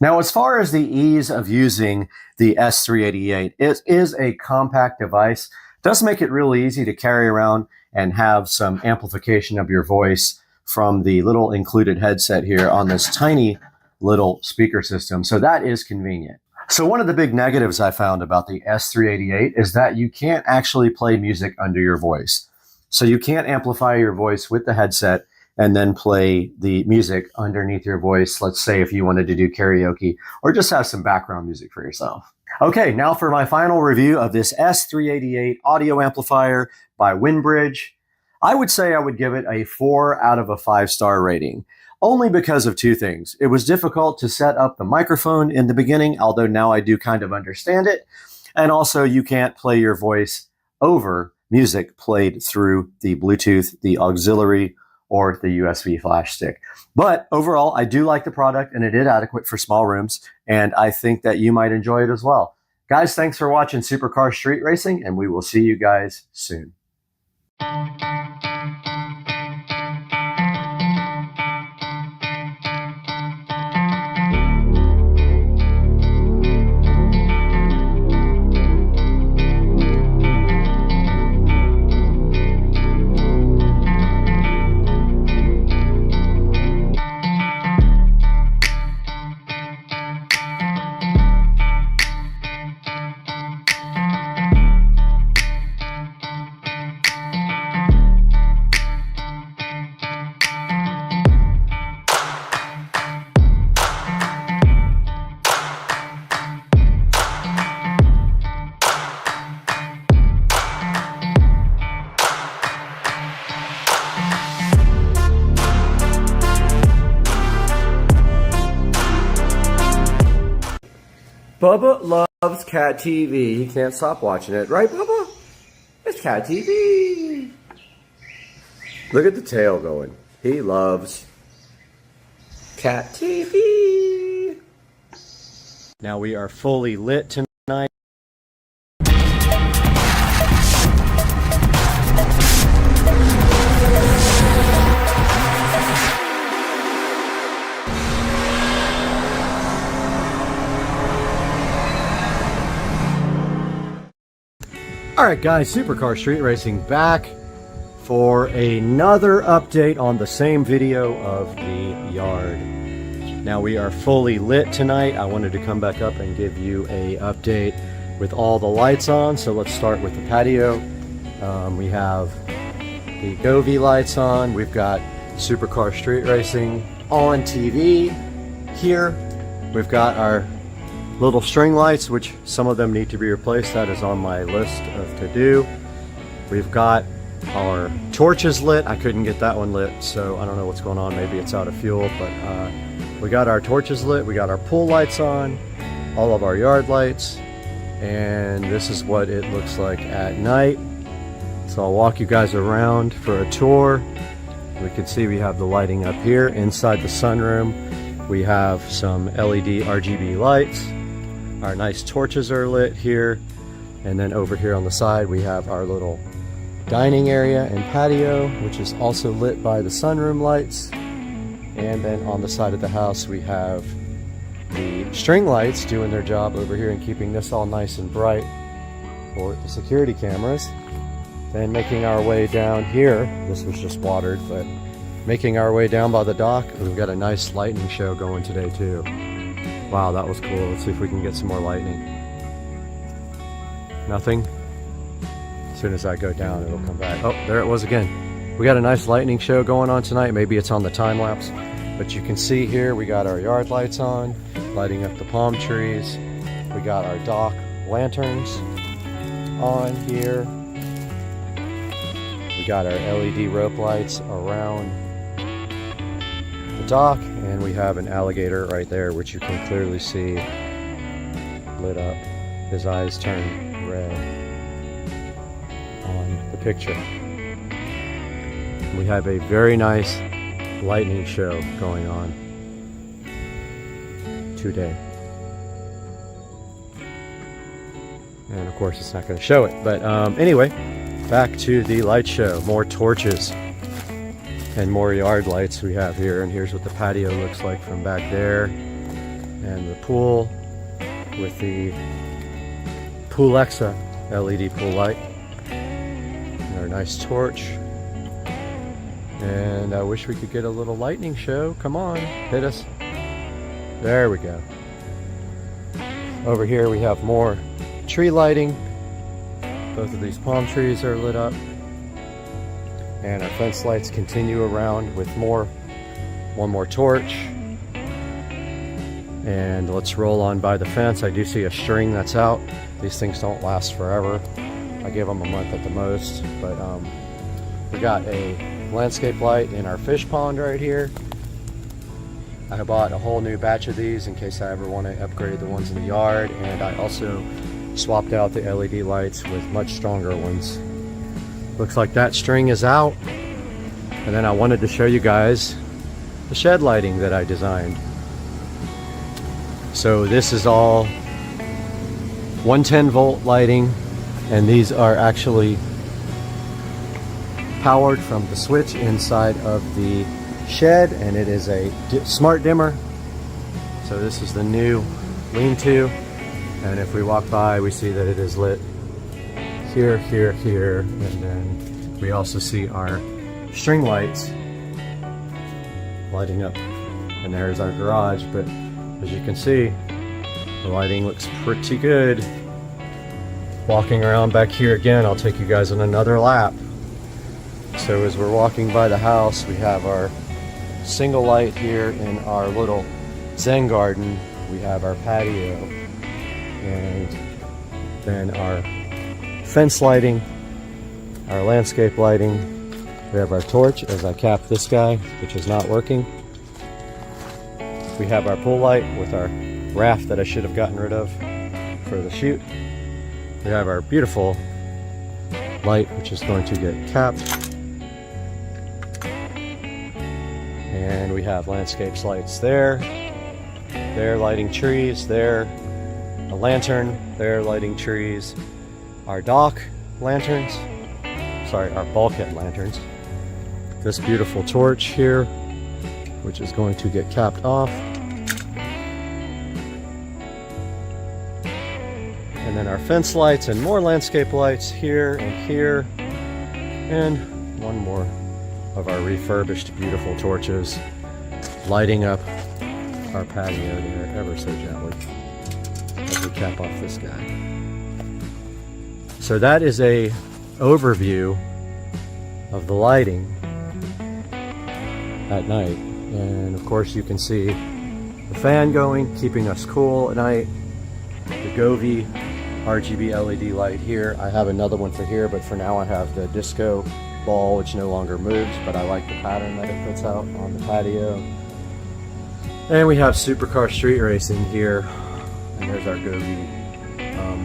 Now, as far as the ease of using the S388, it is a compact device. It does make it really easy to carry around and have some amplification of your voice from the little included headset here on this tiny little speaker system. So that is convenient. So one of the big negatives I found about the S388 is that you can't actually play music under your voice. So you can't amplify your voice with the headset and then play the music underneath your voice. Let's say if you wanted to do karaoke or just have some background music for yourself. Okay, now for my final review of this S388 audio amplifier by Windbridge. I would say I would give it a 4 out of a 5-star rating, only because of two things. It was difficult to set up the microphone in the beginning, although now I do kind of understand it. And also you can't play your voice over music played through the Bluetooth, the auxiliary, or the USB flash stick. But overall, I do like the product, and it is adequate for small rooms, and I think that you might enjoy it as well. Guys, thanks for watching Supercar Street Racing, and we will see you guys soon. Bubba loves Cat TV. He can't stop watching it. Right, Bubba? It's Cat TV. Look at the tail going. He loves Cat TV. Now we are fully lit tonight. Alright guys, Supercar Street Racing back for another update on the same video of the yard. Now we are fully lit tonight. I wanted to come back up and give you a update with all the lights on. So let's start with the patio. We have the Govee lights on. We've got Supercar Street Racing on TV here. We've got our little string lights, which some of them need to be replaced. That is on my list of to-do. We've got our torches lit. I couldn't get that one lit, so I don't know what's going on. Maybe it's out of fuel, but we got our torches lit. We got our pool lights on, all of our yard lights, and this is what it looks like at night. So I'll walk you guys around for a tour. We can see we have the lighting up here inside the sunroom. We have some LED RGB lights. Our nice torches are lit here, and then over here on the side we have our little dining area and patio, which is also lit by the sunroom lights. And then on the side of the house we have the string lights doing their job over here and keeping this all nice and bright for the security cameras. Then making our way down here, this was just watered, but making our way down by the dock, we've got a nice lightning show going today too. Wow, that was cool. Let's see if we can get some more lightning. Nothing? As soon as I go down, it'll come back. Oh, there it was again. We got a nice lightning show going on tonight. Maybe it's on the time lapse. But you can see here, we got our yard lights on, lighting up the palm trees. We got our dock lanterns on here. We got our LED rope lights around the dock, and we have an alligator right there, which you can clearly see lit up. His eyes turn red on the picture. We have a very nice lightning show going on today. And of course it's not going to show it, but anyway, back to the light show. More torches and more yard lights we have here, and here's what the patio looks like from back there, and the pool with the Poolexa LED pool light, and our nice torch. And I wish we could get a little lightning show. Come on, hit us. There we go. Over here we have more tree lighting. Both of these palm trees are lit up. And our fence lights continue around with one more torch. And let's roll on by the fence. I do see a string that's out. These things don't last forever. I give them a month at the most. But we got a landscape light in our fish pond right here. I bought a whole new batch of these in case I ever want to upgrade the ones in the yard. And I also swapped out the LED lights with much stronger ones. Looks like that string is out. And then I wanted to show you guys the shed lighting that I designed. So this is all 110 volt lighting, and these are actually powered from the switch inside of the shed, and it is a smart dimmer. So this is the new lean-to, and if we walk by we see that it is lit here, here, here, and then we also see our string lights lighting up, and there's our garage. But as you can see, the lighting looks pretty good. Walking around back here again, I'll take you guys on another lap. So as we're walking by the house, we have our single light here in our little Zen garden. We have our patio, and then our fence lighting, our landscape lighting. We have our torch as I cap this guy, which is not working. We have our pool light with our raft that I should have gotten rid of for the shoot. We have our beautiful light, which is going to get capped. And we have landscapes lights there. There lighting trees, there a lantern, there lighting trees. Our dock lanterns, sorry, our bulkhead lanterns. This beautiful torch here, which is going to get capped off. And then our fence lights and more landscape lights here and here. And one more of our refurbished beautiful torches lighting up our patio there ever so gently as we cap off this guy. So that is a overview of the lighting at night. And of course you can see the fan going, keeping us cool at night. The Govee RGB LED light here. I have another one for here, but for now I have the disco ball, which no longer moves, but I like the pattern that it puts out on the patio. And we have Supercar Street Racing here, and there's our Govee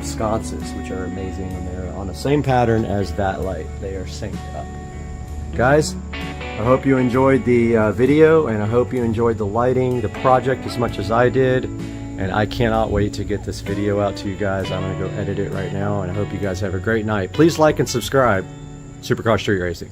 sconces, which are amazing, and they're on the same pattern as that light. They are synced up. Guys, I hope you enjoyed the video, and I hope you enjoyed the lighting, the project as much as I did. And I cannot wait to get this video out to you guys. I'm gonna go edit it right now, and I hope you guys have a great night. Please like and subscribe. Supercar Street Racing.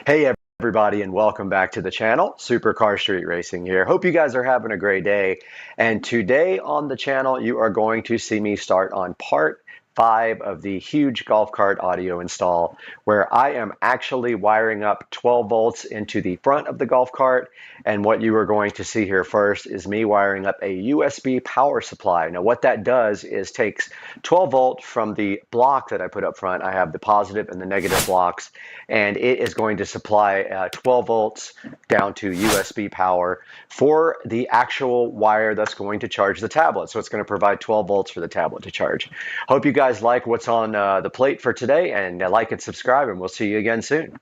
Hey everybody, and welcome back to the channel. Supercar Street Racing here. Hope you guys are having a great day. And today on the channel, you are going to see me start on part 5 of the huge golf cart audio install, where I am actually wiring up 12 volts into the front of the golf cart. And what you are going to see here first is me wiring up a USB power supply. Now what that does is takes 12 volt from the block that I put up front. I have the positive and the negative blocks, and it is going to supply 12 volts down to USB power for the actual wire that's going to charge the tablet. So it's going to provide 12 volts for the tablet to charge. Hope you guys like what's on the plate for today, and like and subscribe, and we'll see you again soon.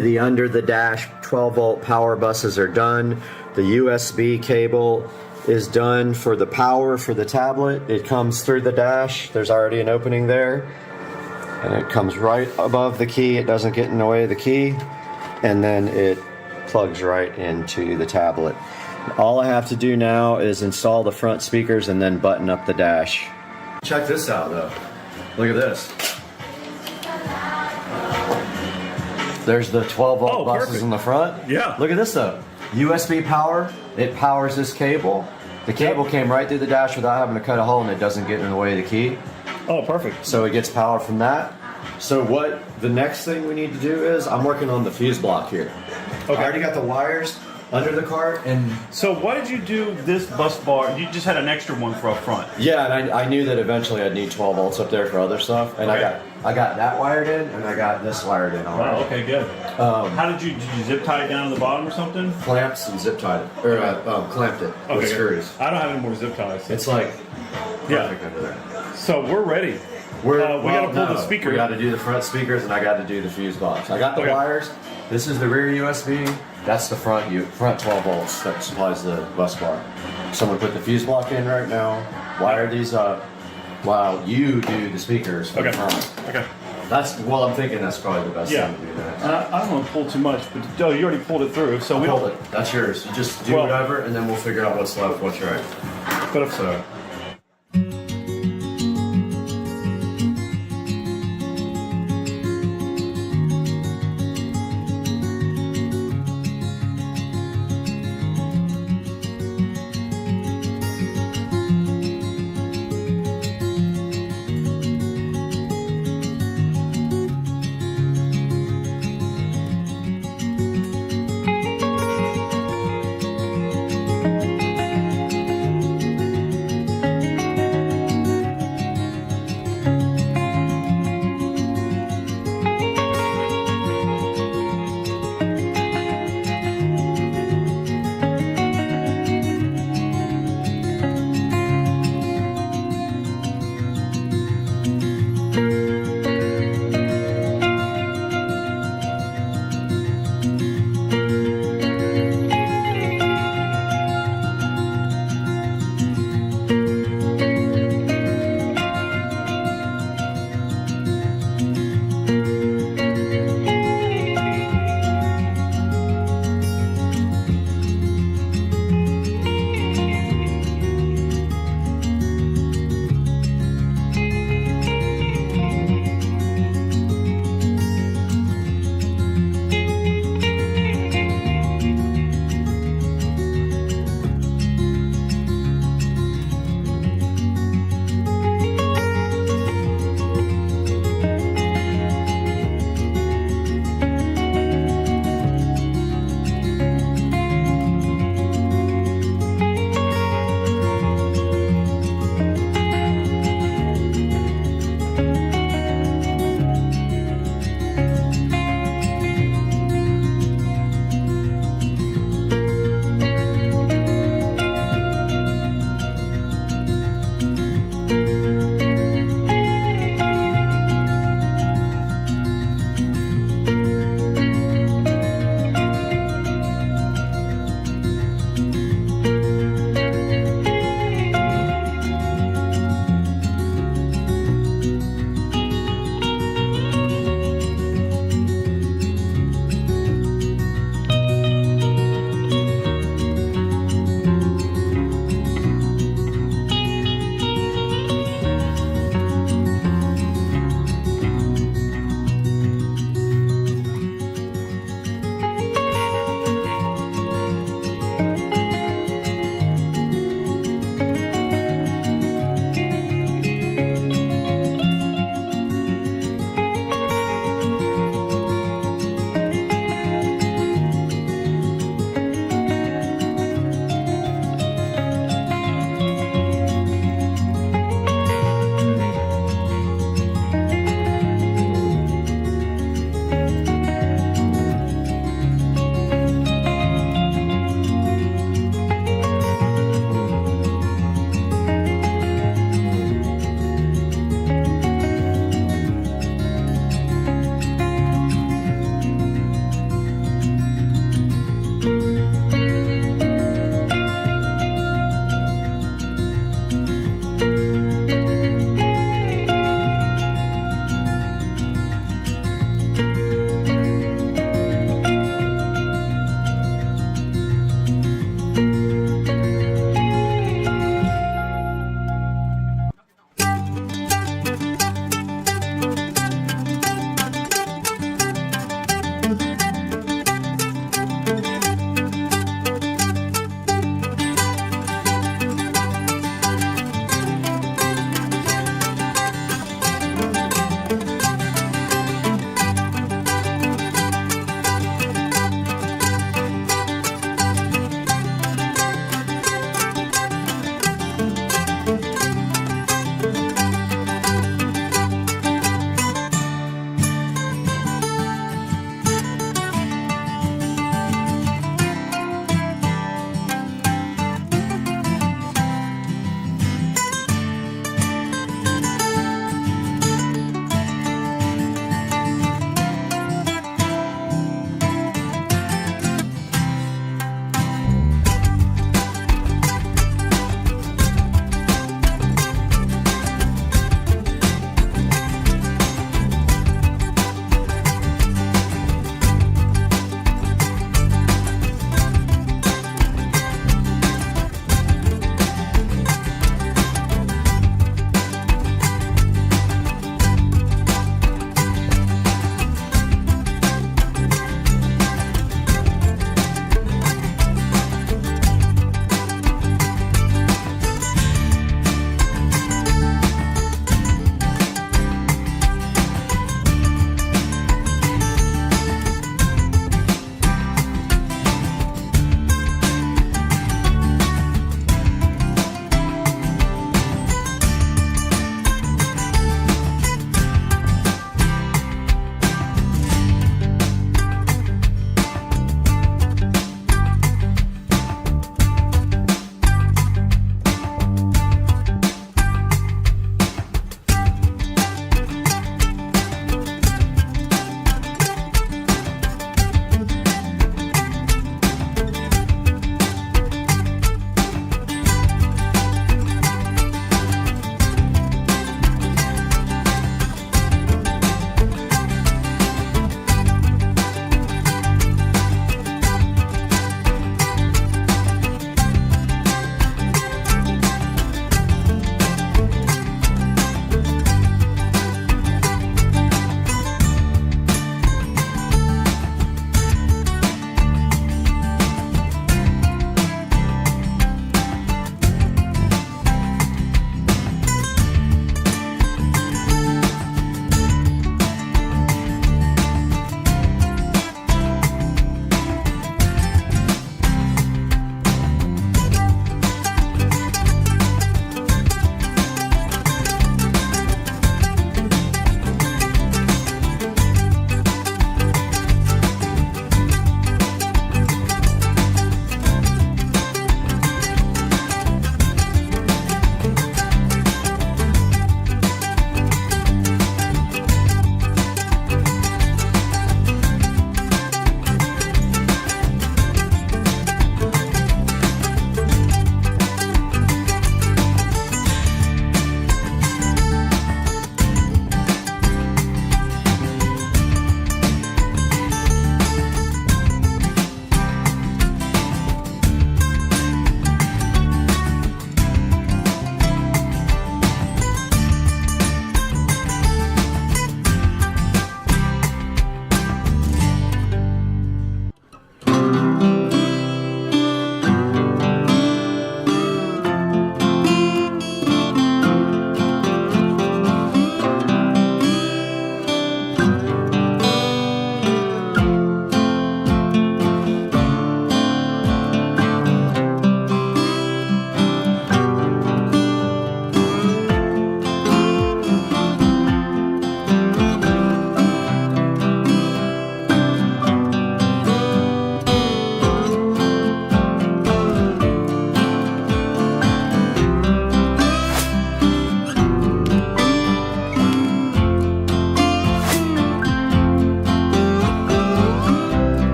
The under the dash 12 volt power buses are done. The USB cable is done for the power for the tablet. It comes through the dash. There's already an opening there. And it comes right above the key. It doesn't get in the way of the key. And then it plugs right into the tablet. All I have to do now is install the front speakers and then button up the dash. Check this out though. Look at this. There's the 12 volt buses perfect. in the front. Yeah. Look at this though. USB power, it powers this cable. The cable came right through the dash without having to cut a hole, and it doesn't get in the way of the key. Oh, perfect. So it gets power from that. So what the next thing we need to do is, I'm working on the fuse block here. Okay. I already got the wires under the cart, and So why did you do this bus bar? You just had an extra one for up front. yeah, and I knew that eventually I'd need 12 volts up there for other stuff, and Okay. I got that wired in, and I got this wired in already. Wow, okay, good. How did you zip tie it down to the bottom or something? Clamps and zip tied it, or clamped it with Okay, screws. I don't have any more zip ties. It's like Yeah. perfect under there. So we're ready. We got to pull the speaker. We got to do the front speakers, and I got to do the fuse box. I got the Okay. wires. This is the rear USB. That's the front 12 volts that supplies the bus bar. So I'm gonna put the fuse block in right now. Wire these up while you do the speakers for the Okay. front. Okay. I'm thinking that's probably the best Yeah. thing to do next. I don't want to pull too much, but Joe, you already pulled it through, so we Hold don't. it. That's yours. You just do Well- whatever, and then we'll figure out what's left, what's right. But if So.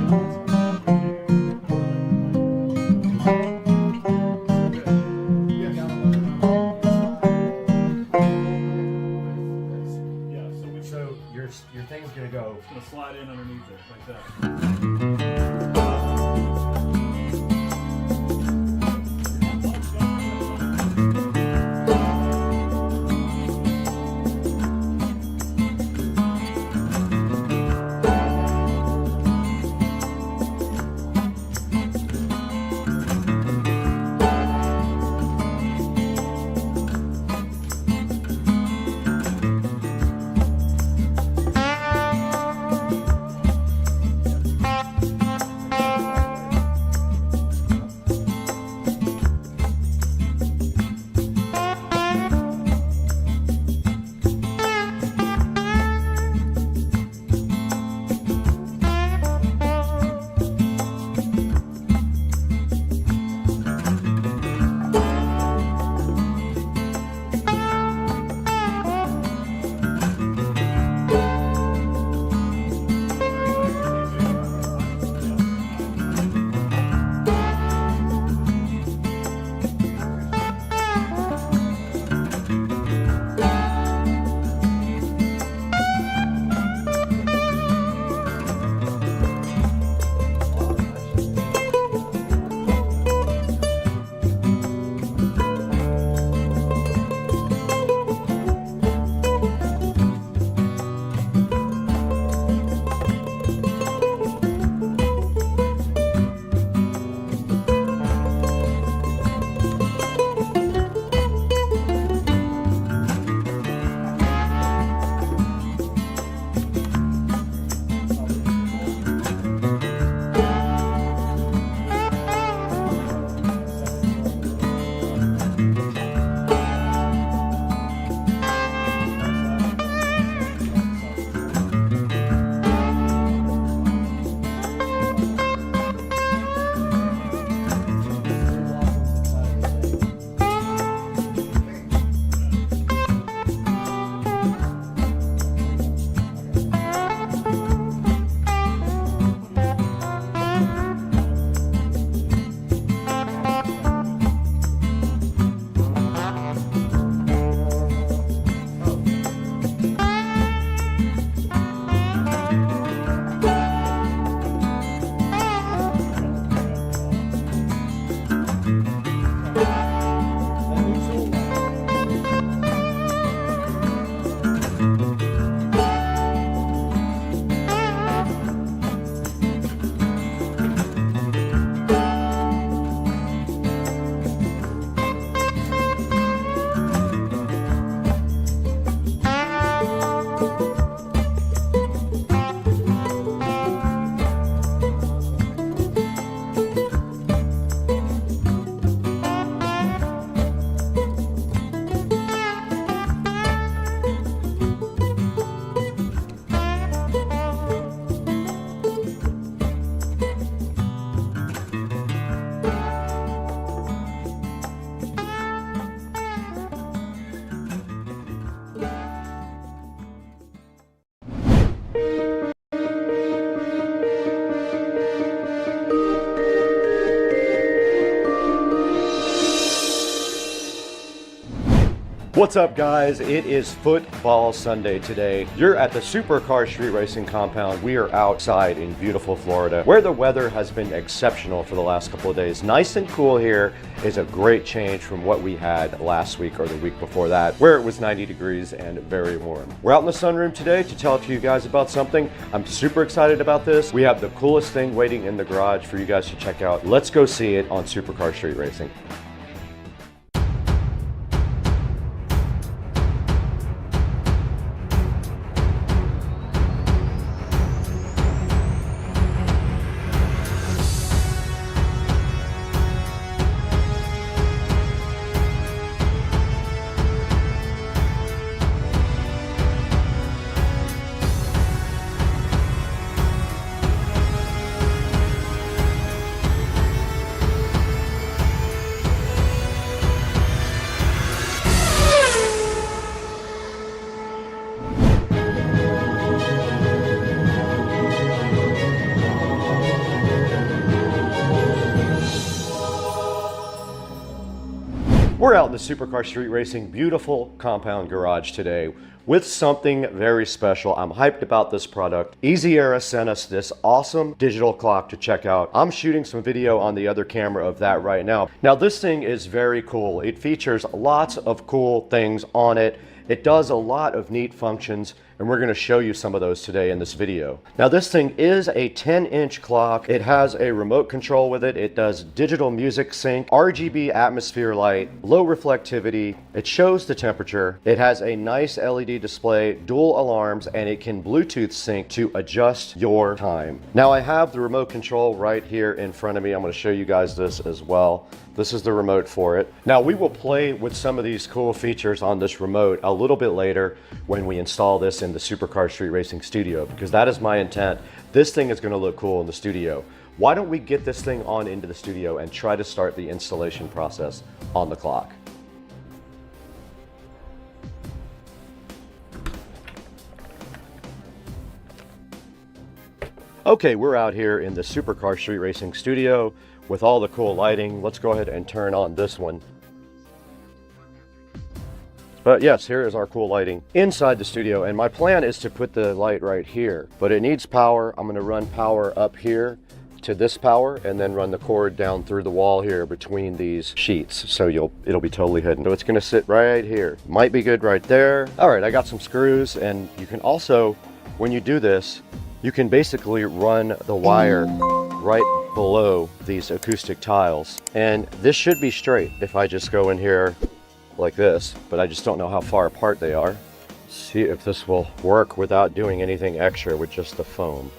So your thing's gonna go. It's gonna slide in underneath it like that. What's up, guys? It is Football Sunday today. You're at the Supercar Street Racing compound. We are outside in beautiful Florida, where the weather has been exceptional for the last couple of days. Nice and cool here is a great change from what we had last week or the week before that, where it was 90 degrees and very warm. We're out in the sunroom today to tell to you guys about something. I'm super excited about this. We have the coolest thing waiting in the garage for you guys to check out. Let's go see it on Supercar Street Racing. We're out in the Supercar Street Racing beautiful compound garage today with something very special. I'm hyped about this product. Easy Era sent us this awesome digital clock to check out. I'm shooting some video on the other camera of that right now. Now this thing is very cool. It features lots of cool things on it. It does a lot of neat functions, and we're going to show you some of those today in this video. Now this thing is a 10-inch clock. It has a remote control with it. It does digital music sync, RGB atmosphere light, low reflectivity. It shows the temperature. It has a nice LED display, dual alarms, and it can Bluetooth sync to adjust your time. Now I have the remote control right here in front of me. I'm going to show you guys this as well. This is the remote for it. Now we will play with some of these cool features on this remote a little bit later when we install this in the Supercar Street Racing Studio, because that is my intent. This thing is going to look cool in the studio. Why don't we get this thing on into the studio and try to start the installation process on the clock? Okay, we're out here in the Supercar Street Racing Studio with all the cool lighting. Let's go ahead and turn on this one. But yes, here is our cool lighting inside the studio, and my plan is to put the light right here, but it needs power. I'm going to run power up here to this power and then run the cord down through the wall here between these sheets, so it'll be totally hidden. So it's going to sit right here. Might be good right there. All right, I got some screws, and you can also, when you do this, you can basically run the wire right below these acoustic tiles, and this should be straight if I just go in here like this, but I just don't know how far apart they are. See if this will work without doing anything extra with just the foam.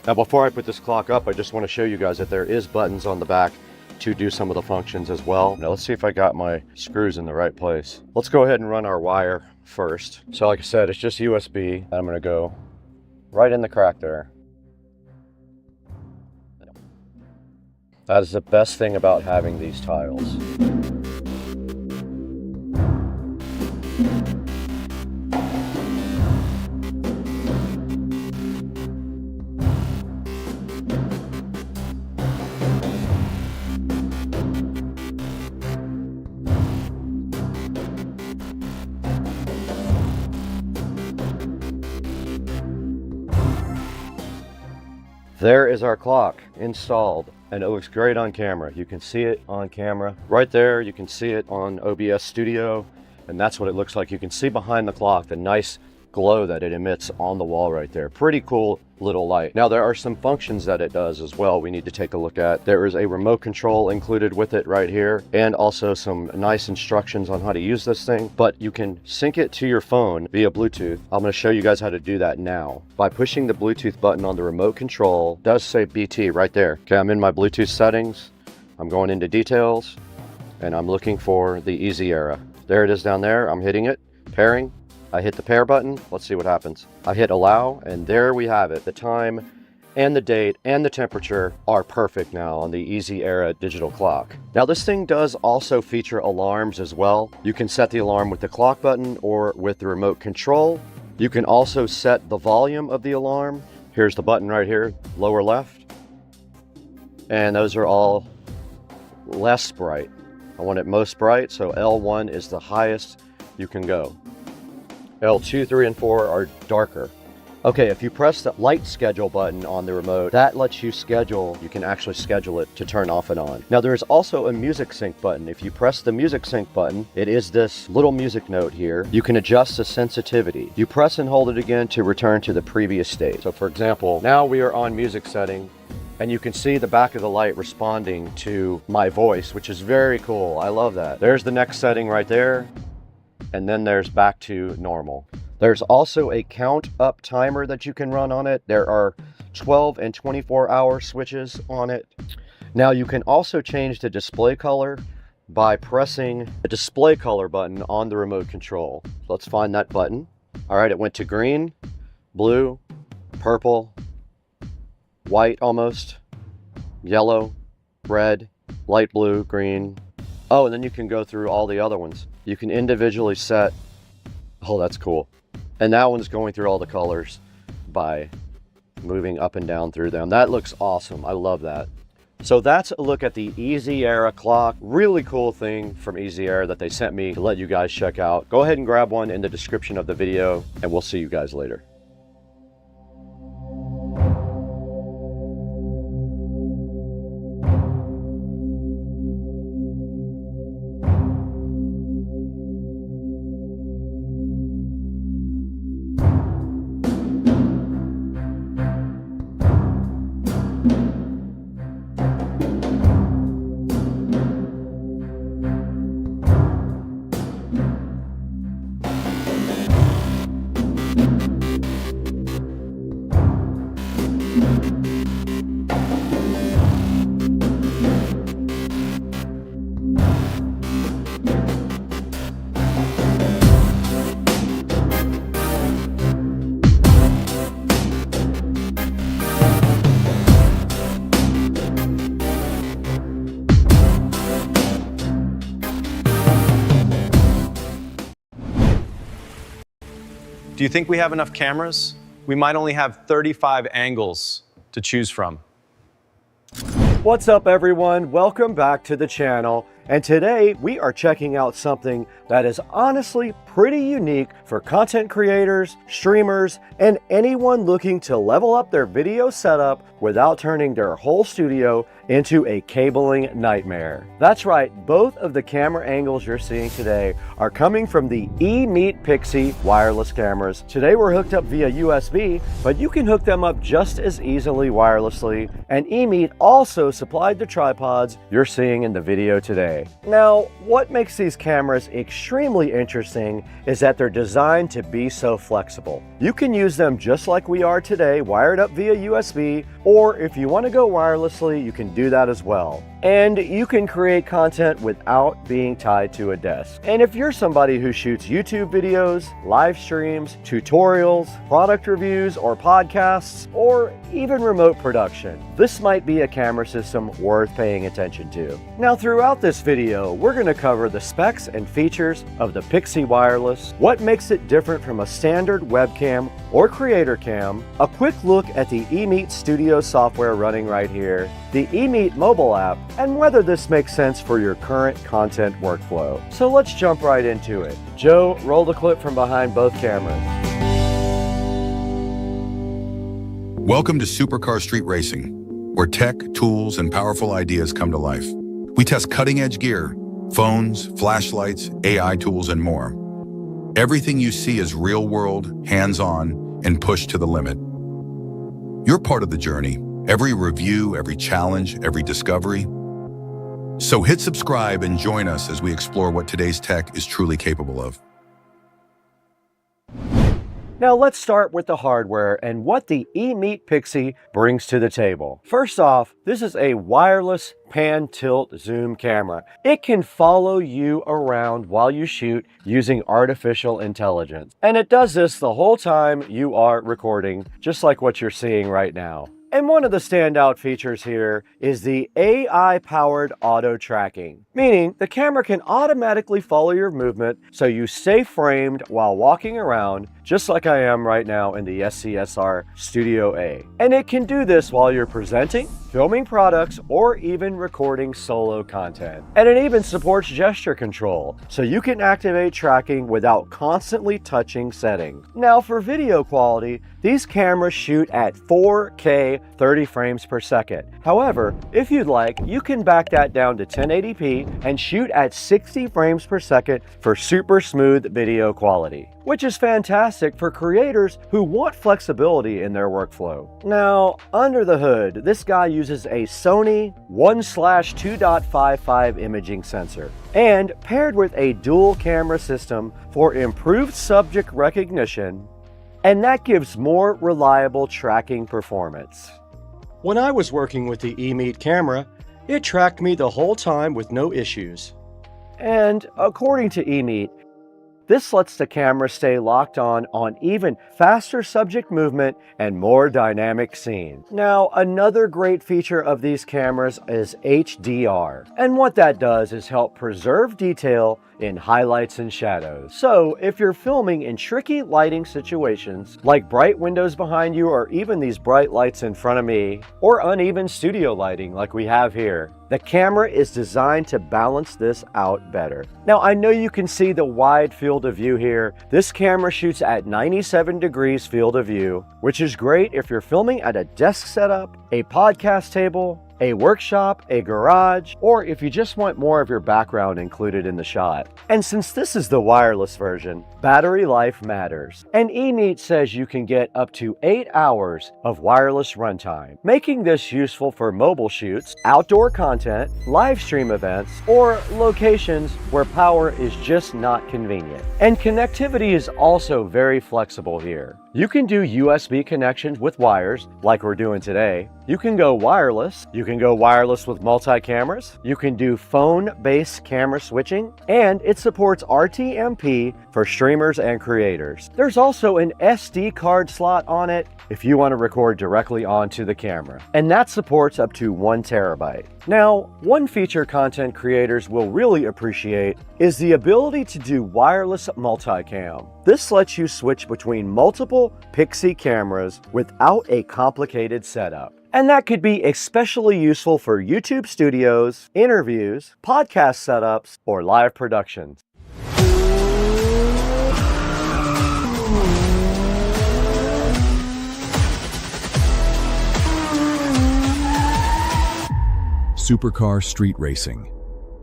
Now before I put this clock up, I just want to show you guys that there is buttons on the back to do some of the functions as well. Now let's see if I got my screws in the right place. Let's go ahead and run our wire first. So like I said, it's just USB. I'm going to go right in the crack there. That is the best thing about having these tiles. There is our clock installed, and it looks great on camera. You can see it on camera right there. You can see it on OBS Studio, and that's what it looks like. You can see behind the clock the nice glow that it emits on the wall right there. Pretty cool little light. Now there are some functions that it does as well we need to take a look at. There is a remote control included with it right here, and also some nice instructions on how to use this thing, but you can sync it to your phone via Bluetooth. I'm going to show you guys how to do that now. By pushing the Bluetooth button on the remote control, it does say BT right there. Okay, I'm in my Bluetooth settings. I'm going into details, and I'm looking for the Easy Era. There it is down there. I'm hitting it, pairing. I hit the pair button. Let's see what happens. I hit allow, and there we have it. The time and the date and the temperature are perfect now on the Easy Era digital clock. Now this thing does also feature alarms as well. You can set the alarm with the clock button or with the remote control. You can also set the volume of the alarm. Here's the button right here, lower left. And those are all less bright. I want it most bright, so L1 is the highest you can go. L2, 3, and 4 are darker. Okay, if you press the light schedule button on the remote, that lets you schedule, you can actually schedule it to turn off and on. Now there is also a music sync button. If you press the music sync button, it is this little music note here. You can adjust the sensitivity. You press and hold it again to return to the previous state. So for example, now we are on music setting, and you can see the back of the light responding to my voice, which is very cool. I love that. There's the next setting right there. And then there's back to normal. There's also a count up timer that you can run on it. There are 12 and 24 hour switches on it. Now you can also change the display color by pressing the display color button on the remote control. Let's find that button. All right, it went to green, blue, purple, white almost, yellow, red, light blue, green. Oh, and then you can go through all the other ones. You can individually set, oh, that's cool. And that one's going through all the colors by moving up and down through them. That looks awesome. I love that. So that's a look at the Easy Era clock. Really cool thing from Easy Era that they sent me to let you guys check out. Go ahead and grab one in the description of the video, and we'll see you guys later. Do you think we have enough cameras? We might only have 35 angles to choose from. What's up, everyone? Welcome back to the channel. And today we are checking out something that is honestly pretty unique for content creators, streamers, and anyone looking to level up their video setup without turning their whole studio into a cabling nightmare. That's right, both of the camera angles you're seeing today are coming from the eMeet Pixie wireless cameras. Today we're hooked up via USB, but you can hook them up just as easily wirelessly, and eMeet also supplied the tripods you're seeing in the video today. Now, what makes these cameras extremely interesting is that they're designed to be so flexible. You can use them just like we are today, wired up via USB, or if you want to go wirelessly, you can do that as well. And you can create content without being tied to a desk. And if you're somebody who shoots YouTube videos, live streams, tutorials, product reviews, or podcasts, or even remote production, this might be a camera system worth paying attention to. Now, throughout this video, we're going to cover the specs and features of the Pixie Wireless, what makes it different from a standard webcam or creator cam, a quick look at the eMeet Studio software running right here, the eMeet mobile app, and whether this makes sense for your current content workflow. So let's jump right into it. Joe, roll the clip from behind both cameras. Welcome to Supercar Street Racing, where tech, tools, and powerful ideas come to life. We test cutting-edge gear, phones, flashlights, AI tools, and more. Everything you see is real-world, hands-on, and pushed to the limit. You're part of the journey. Every review, every challenge, every discovery. So hit subscribe and join us as we explore what today's tech is truly capable of. Now let's start with the hardware and what the eMeet Pixie brings to the table. First off, this is a wireless pan tilt zoom camera. It can follow you around while you shoot using artificial intelligence. And it does this the whole time you are recording, just like what you're seeing right now. And one of the standout features here is the AI-powered auto tracking, meaning the camera can automatically follow your movement so you stay framed while walking around, just like I am right now in the SCSR Studio A. And it can do this while you're presenting, filming products, or even recording solo content. And it even supports gesture control, so you can activate tracking without constantly touching settings. Now for video quality, these cameras shoot at 4K 30 frames per second. However, if you'd like, you can back that down to 1080p and shoot at 60 frames per second for super smooth video quality, which is fantastic for creators who want flexibility in their workflow. Now, under the hood, this guy uses a Sony 1/2.55 imaging sensor, and paired with a dual camera system for improved subject recognition, and that gives more reliable tracking performance. When I was working with the eMeet camera, it tracked me the whole time with no issues. And according to eMeet, this lets the camera stay locked on even faster subject movement and more dynamic scenes. Now, another great feature of these cameras is HDR. And what that does is help preserve detail in highlights and shadows. So if you're filming in tricky lighting situations, like bright windows behind you or even these bright lights in front of me, or uneven studio lighting like we have here, the camera is designed to balance this out better. Now, I know you can see the wide field of view here. This camera shoots at 97 degrees field of view, which is great if you're filming at a desk setup, a podcast table, a workshop, a garage, or if you just want more of your background included in the shot. And since this is the wireless version, battery life matters. And eMeet says you can get up to 8 hours of wireless runtime, making this useful for mobile shoots, outdoor content, live stream events, or locations where power is just not convenient. And connectivity is also very flexible here. You can do USB connections with wires like we're doing today. You can go wireless. You can go wireless with multi-cameras. You can do phone-based camera switching, and it supports RTMP for streamers and creators. There's also an SD card slot on it if you want to record directly onto the camera, and that supports up to 1 terabyte. Now, one feature content creators will really appreciate is the ability to do wireless multicam. This lets you switch between multiple Pixie cameras without a complicated setup. And that could be especially useful for YouTube studios, interviews, podcast setups, or live productions. Supercar street racing.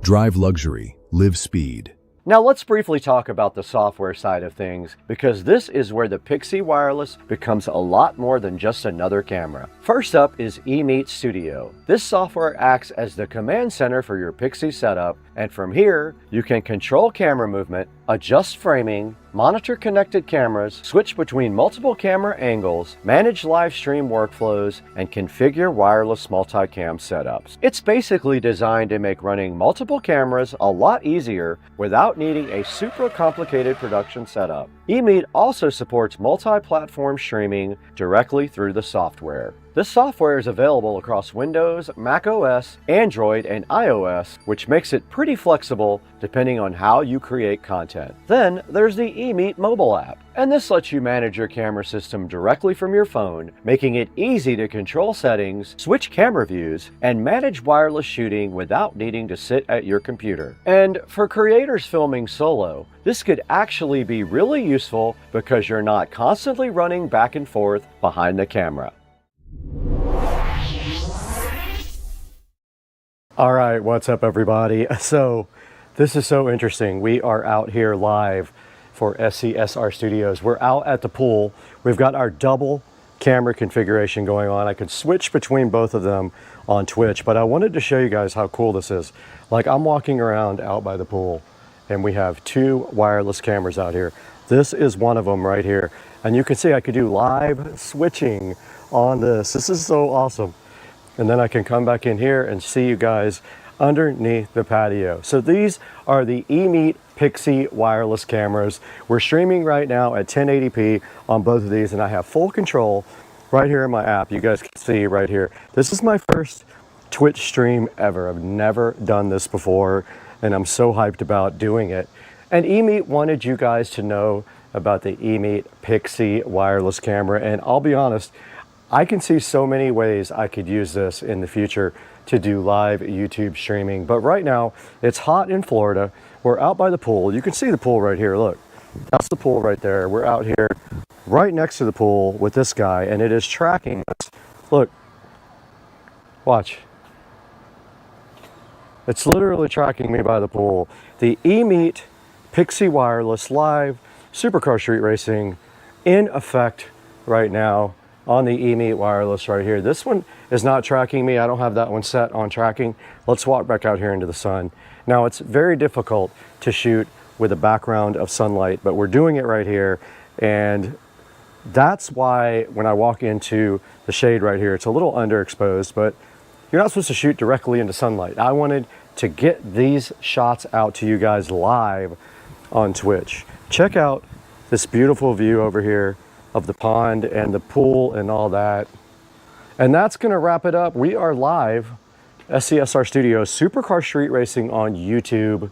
Drive luxury, live speed. Now let's briefly talk about the software side of things, because this is where the Pixie Wireless becomes a lot more than just another camera. First up is eMeet Studio. This software acts as the command center for your Pixie setup, and from here, you can control camera movement, adjust framing, monitor connected cameras, switch between multiple camera angles, manage live stream workflows, and configure wireless multicam setups. It's basically designed to make running multiple cameras a lot easier without needing a super complicated production setup. eMeet also supports multi-platform streaming directly through the software. This software is available across Windows, Mac OS, Android, and iOS, which makes it pretty flexible depending on how you create content. Then there's the eMeet mobile app, and this lets you manage your camera system directly from your phone, making it easy to control settings, switch camera views, and manage wireless shooting without needing to sit at your computer. And for creators filming solo, this could actually be really useful because you're not constantly running back and forth behind the camera. All right, what's up everybody? So this is so interesting. We are out here live for SCSR Studios. We're out at the pool. We've got our double camera configuration going on. I could switch between both of them on Twitch, but I wanted to show you guys how cool this is. Like, I'm walking around out by the pool and we have 2 wireless cameras out here. This is one of them right here. And you can see I could do live switching on this. This is so awesome. And then I can come back in here and see you guys underneath the patio. So these are the eMeet Pixie wireless cameras. We're streaming right now at 1080p on both of these, and I have full control right here in my app. You guys can see right here. This is my first Twitch stream ever. I've never done this before, and I'm so hyped about doing it. And eMeet wanted you guys to know about the eMeet Pixie wireless camera, and I'll be honest, I can see so many ways I could use this in the future to do live YouTube streaming. But right now, it's hot in Florida. We're out by the pool. You can see the pool right here. Look, that's the pool right there. We're out here right next to the pool with this guy, and it is tracking us. Look, watch. It's literally tracking me by the pool. The eMeet Pixie Wireless Live Supercar Street Racing in effect right now on the eMeet Wireless right here. This one is not tracking me. I don't have that one set on tracking. Let's walk back out here into the sun. Now, it's very difficult to shoot with a background of sunlight, but we're doing it right here. And that's why when I walk into the shade right here, it's a little underexposed, but you're not supposed to shoot directly into sunlight. I wanted to get these shots out to you guys live on Twitch. Check out this beautiful view over here of the pond and the pool and all that. And that's gonna wrap it up. We are live, SCSR Studios, Supercar Street Racing on YouTube.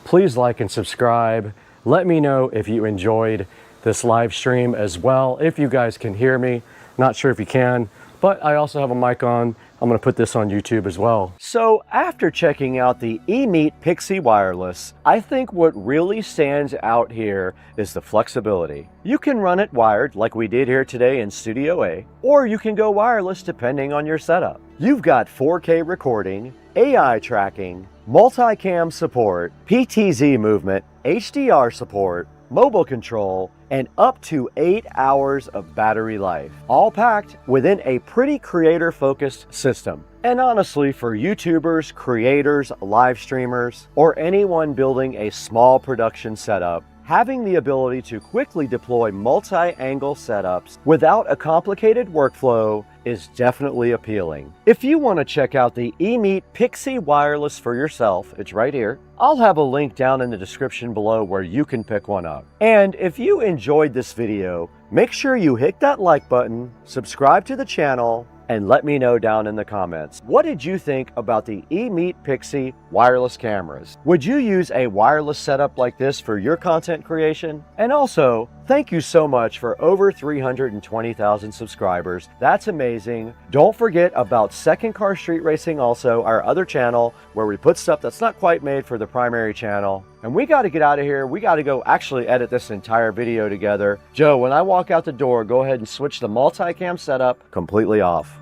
Please like and subscribe. Let me know if you enjoyed this live stream as well. If you guys can hear me, not sure if you can, but I also have a mic on. I'm gonna put this on YouTube as well. So after checking out the eMeet Pixie Wireless, I think what really stands out here is the flexibility. You can run it wired like we did here today in Studio A, or you can go wireless depending on your setup. You've got 4K recording, AI tracking, multicam support, PTZ movement, HDR support, mobile control, and up to 8 hours of battery life, all packed within a pretty creator-focused system. And honestly, for YouTubers, creators, live streamers, or anyone building a small production setup, having the ability to quickly deploy multi-angle setups without a complicated workflow is definitely appealing. If you want to check out the eMeet Pixie Wireless for yourself, it's right here. I'll have a link down in the description below where you can pick one up. And if you enjoyed this video, make sure you hit that like button, subscribe to the channel, and let me know down in the comments. What did you think about the eMeet Pixie wireless cameras? Would you use a wireless setup like this for your content creation? And also, thank you so much for over 320,000 subscribers. That's amazing. Don't forget about Second Car Street Racing, also our other channel where we put stuff that's not quite made for the primary channel. And we got to get out of here. We got to go actually edit this entire video together. Joe, when I walk out the door, go ahead and switch the multicam setup completely off.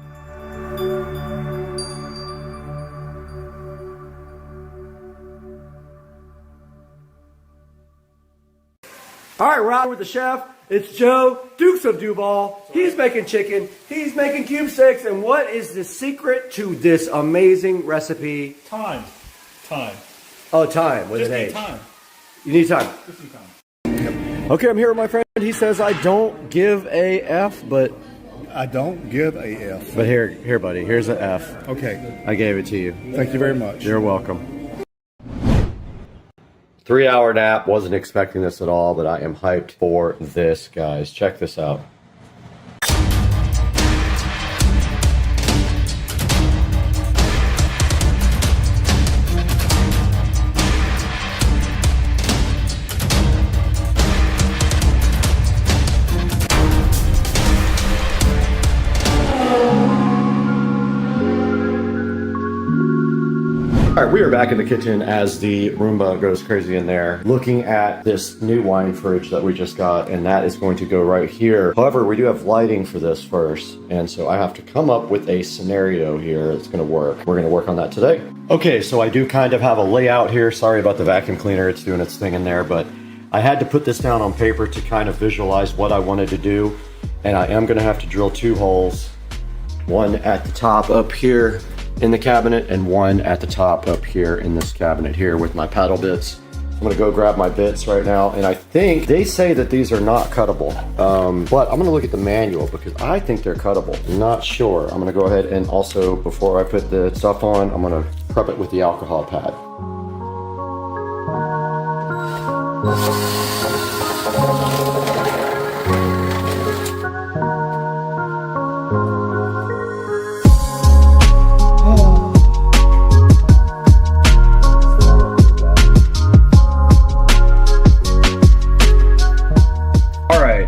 All right, we're out with the chef. It's Joe, Dukes of Duval. He's making chicken. He's making cube sticks. And what is the secret to this amazing recipe? Time. Oh, time with an H. Time. You need time. Just need time. Okay, I'm here with my friend. He says I don't give a F, but I don't give a F. But here, buddy. Here's an F. Okay. I gave it to you. Thank you very much. You're welcome. 3-hour nap. Wasn't expecting this at all, but I am hyped for this, guys. Check this out. All right, we are back in the kitchen as the Roomba goes crazy in there, looking at this new wine fridge that we just got, and that is going to go right here. However, we do have lighting for this first, and so I have to come up with a scenario here that's going to work. We're going to work on that today. Okay, so I do kind of have a layout here. Sorry about the vacuum cleaner. It's doing its thing in there, but I had to put this down on paper to kind of visualize what I wanted to do, and I am going to have to drill 2 holes, one at the top up here in the cabinet and one at the top up here in this cabinet here with my paddle bits. I'm gonna go grab my bits right now, and I think they say that these are not cuttable, but I'm gonna look at the manual because I think they're cuttable. Not sure. I'm gonna go ahead and also, before I put the stuff on, I'm gonna prep it with the alcohol pad.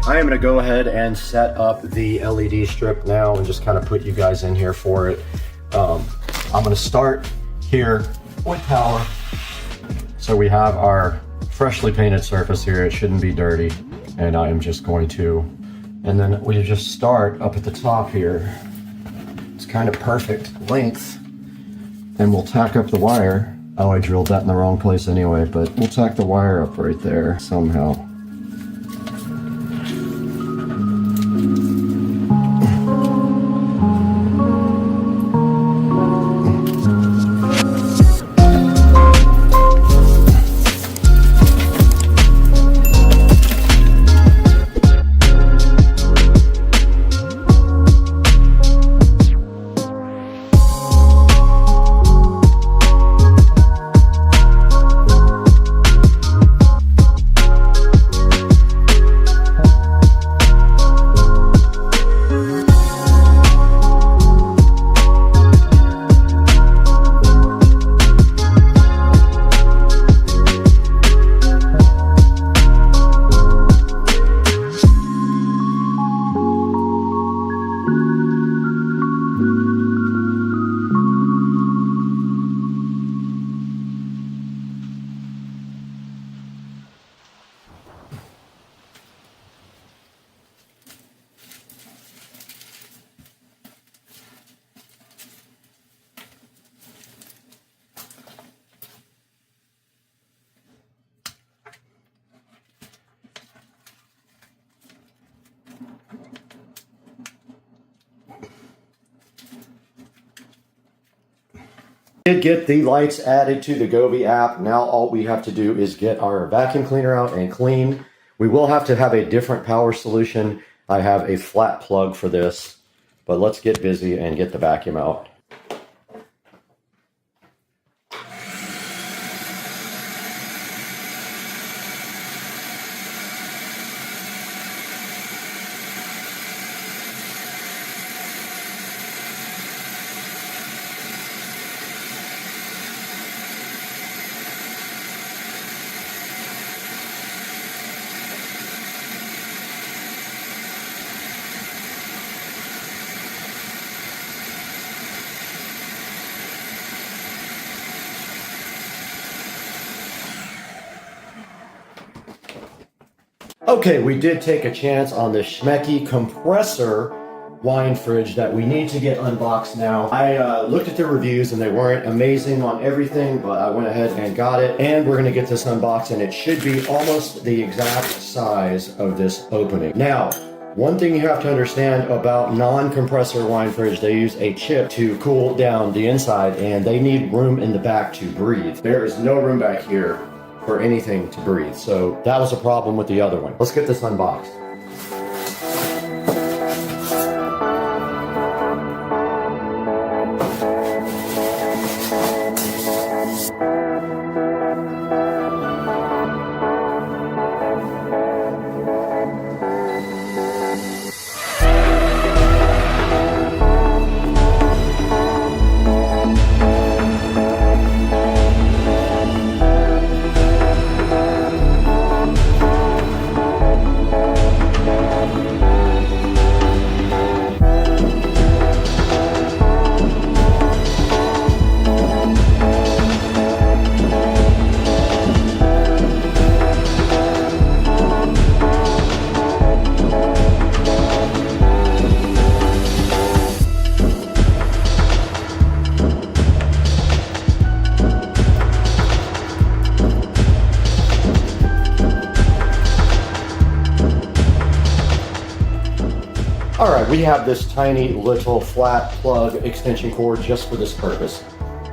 I am going to go ahead and set up the LED strip now and just kind of put you guys in here for it. I'm going to start here with power. So we have our freshly painted surface here. It shouldn't be dirty. And I am just going to, and then we just start up at the top here. It's kind of perfect length. And we'll tack up the wire. Oh, I drilled that in the wrong place anyway, but we'll tack the wire up right there somehow. Did get the lights added to the Govee app. Now all we have to do is get our vacuum cleaner out and clean. We will have to have a different power solution. I have a flat plug for this, but let's get busy and get the vacuum out. Okay, we did take a chance on the Schmecky compressor wine fridge that we need to get unboxed now. I looked at the reviews and they weren't amazing on everything, but I went ahead and got it. And we're gonna get this unboxed and it should be almost the exact size of this opening. Now, one thing you have to understand about non-compressor wine fridge, they use a chip to cool down the inside and they need room in the back to breathe. There is no room back here for anything to breathe. So that was a problem with the other one. Let's get this unboxed. All right, we have this tiny little flat plug extension cord just for this purpose.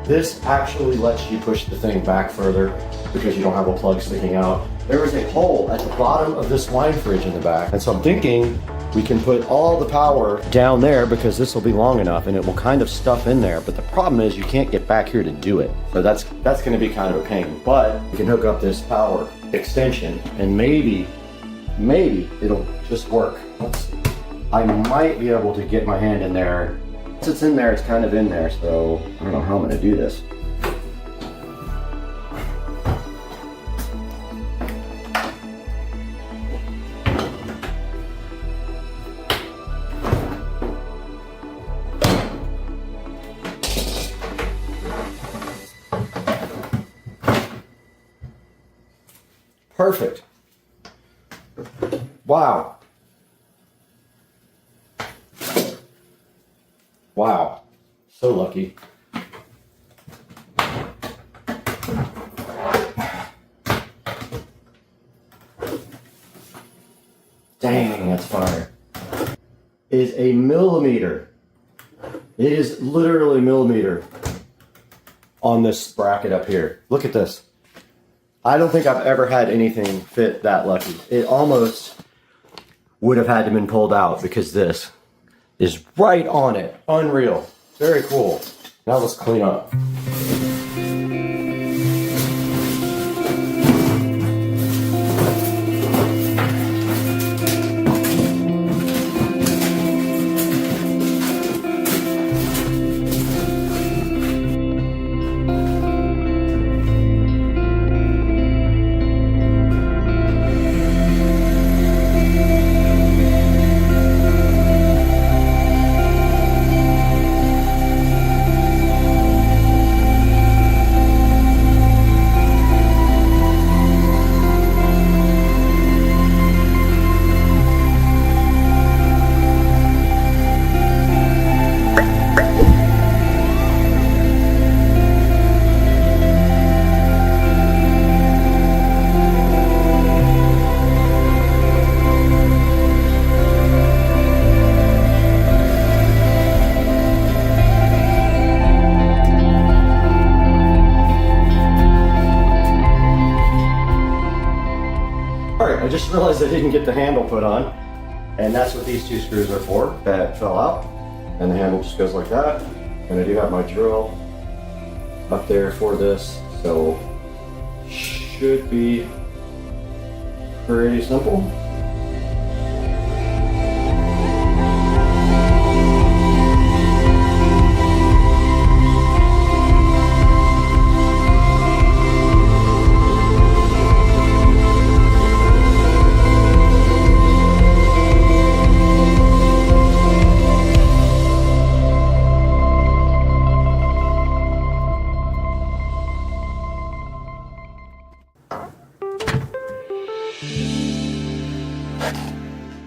This actually lets you push the thing back further because you don't have a plug sticking out. There is a hole at the bottom of this wine fridge in the back. And so I'm thinking we can put all the power down there because this will be long enough and it will kind of stuff in there. But the problem is you can't get back here to do it. So that's gonna be kind of a pain. But we can hook up this power extension and maybe it'll just work. Let's see. I might be able to get my hand in there. Once it's in there, it's kind of in there, so I don't know how I'm gonna do this. Perfect. Wow. Wow, so lucky. Dang, that's fire. It is a millimeter. It is literally a millimeter on this bracket up here. Look at this. I don't think I've ever had anything fit that lucky. It almost would have had to been pulled out because this is right on it. Unreal. Very cool. Now let's clean up. just realized I didn't get the handle put on, and that's what these 2 screws are for. That fell out, and the handle just goes like that. And I do have my drill up there for this, so should be pretty simple.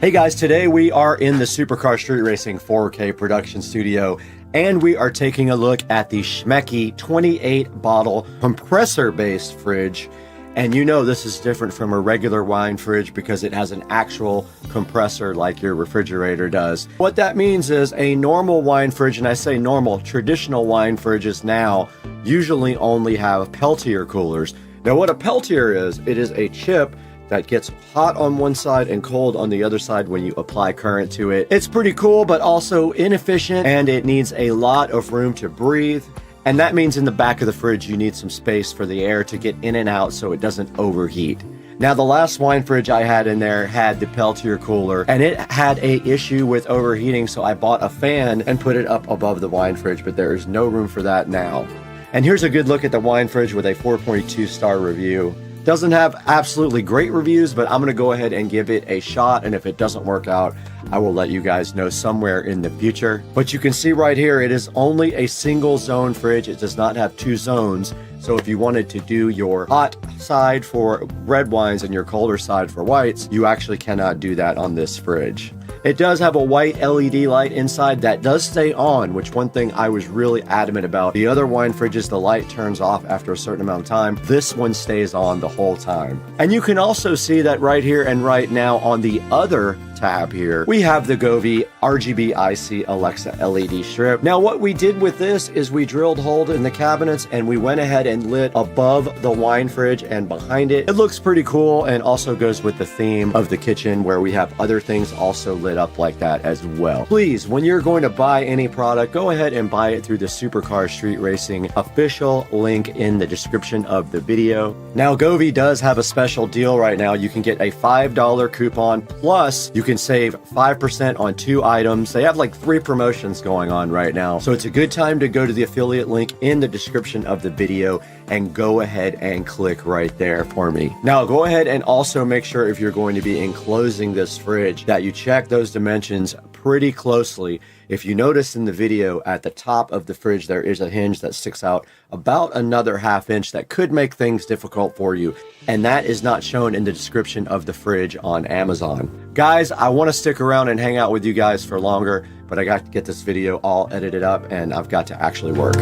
Hey guys, today we are in the Supercar Street Racing 4K production studio, and we are taking a look at the Schmecky 28 bottle compressor based fridge. And you know this is different from a regular wine fridge because it has an actual compressor like your refrigerator does. What that means is a normal wine fridge, and I say normal, traditional wine fridges now usually only have Peltier coolers. Now what a Peltier is, it is a chip that gets hot on one side and cold on the other side when you apply current to it. It's pretty cool, but also inefficient, and it needs a lot of room to breathe. And that means in the back of the fridge, you need some space for the air to get in and out so it doesn't overheat. Now, the last wine fridge I had in there had the Peltier cooler, and it had a issue with overheating, so I bought a fan and put it up above the wine fridge, but there is no room for that now. And here's a good look at the wine fridge with a 4.2 star review. Doesn't have absolutely great reviews, but I'm going to go ahead and give it a shot, and if it doesn't work out, I will let you guys know somewhere in the future. But you can see right here, it is only a single zone fridge. It does not have 2 zones. So if you wanted to do your hot side for red wines and your colder side for whites, you actually cannot do that on this fridge. It does have a white LED light inside that does stay on, which one thing I was really adamant about. The other wine fridges, the light turns off after a certain amount of time. This one stays on the whole time. And you can also see that right here and right now on the other tab here, we have the Govee RGB IC Alexa LED strip. Now what we did with this is we drilled holes in the cabinets and we went ahead and lit above the wine fridge and behind it. It looks pretty cool and also goes with the theme of the kitchen where we have other things also lit up like that as well. Please, when you're going to buy any product, go ahead and buy it through the Supercar Street Racing official link in the description of the video. Now Govee does have a special deal right now. You can get a $5 coupon plus you can save 5% on 2 items. They have like 3 promotions going on right now. So it's a good time to go to the affiliate link in the description of the video and go ahead and click right there for me. Now go ahead and also make sure if you're going to be enclosing this fridge that you check those dimensions pretty closely. If you notice in the video at the top of the fridge, there is a hinge that sticks out about another ½ inch that could make things difficult for you. And that is not shown in the description of the fridge on Amazon. Guys, I want to stick around and hang out with you guys for longer, but I got to get this video all edited up and I've got to actually work.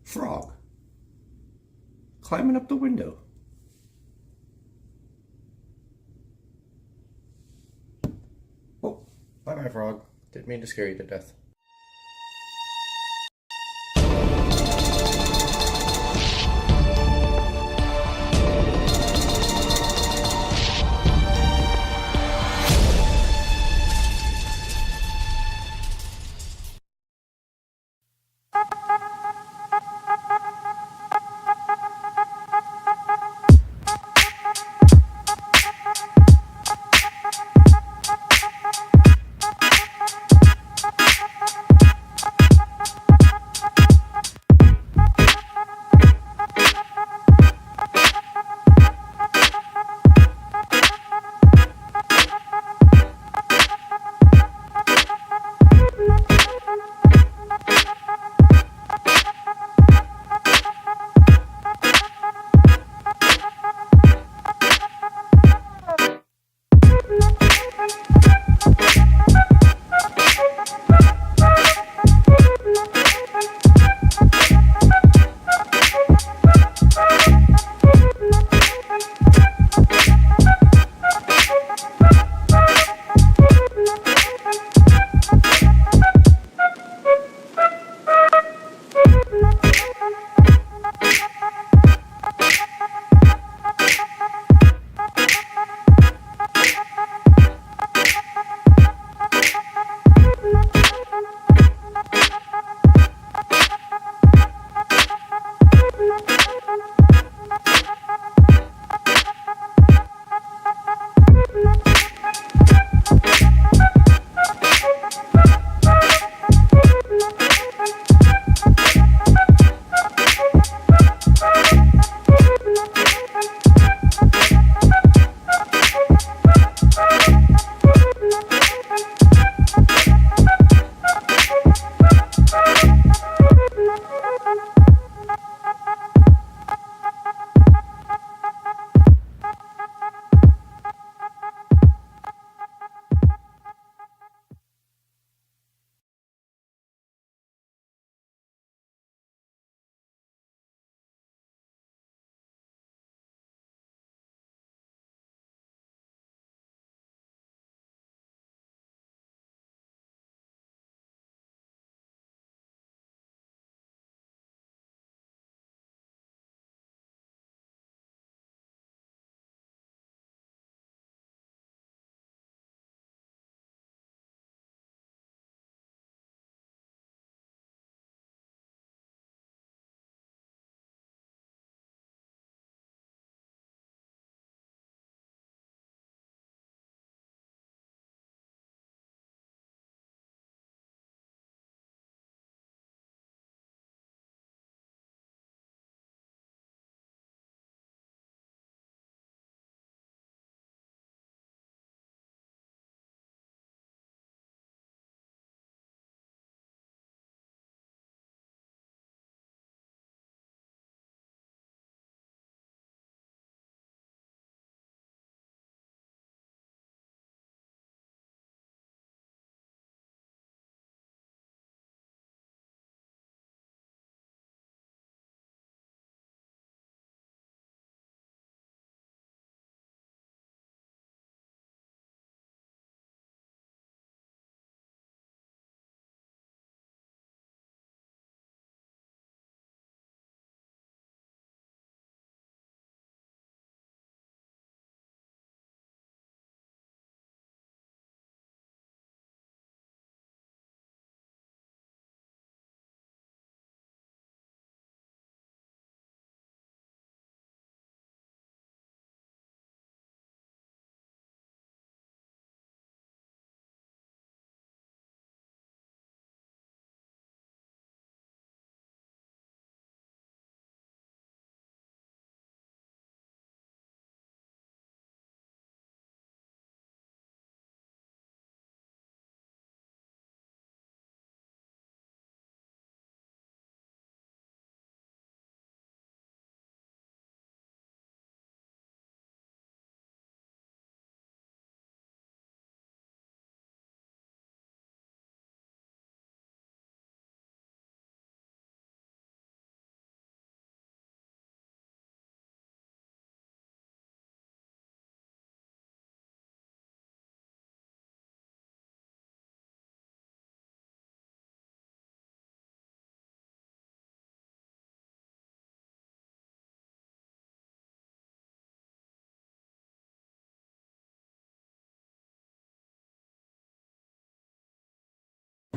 Frog climbing up the window. Oh, bye-bye, frog. Didn't mean to scare you to death.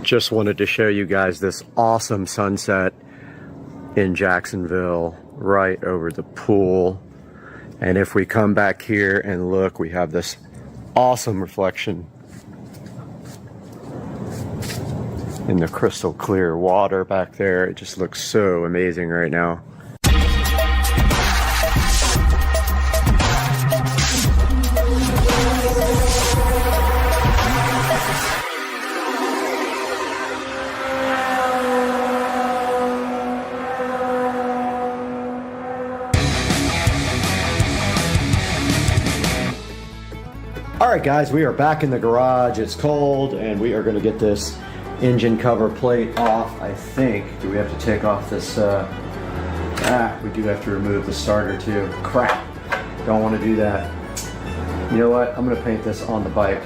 Just wanted to show you guys this awesome sunset in Jacksonville, right over the pool. And if we come back here and look, we have this awesome reflection in the crystal clear water back there. It just looks so amazing right now. All right, guys, we are back in the garage. It's cold, and we are going to get this engine cover plate off, I think. Do we have to take off this? We do have to remove the starter too. Crap. Don't want to do that. You know what? I'm going to paint this on the bike.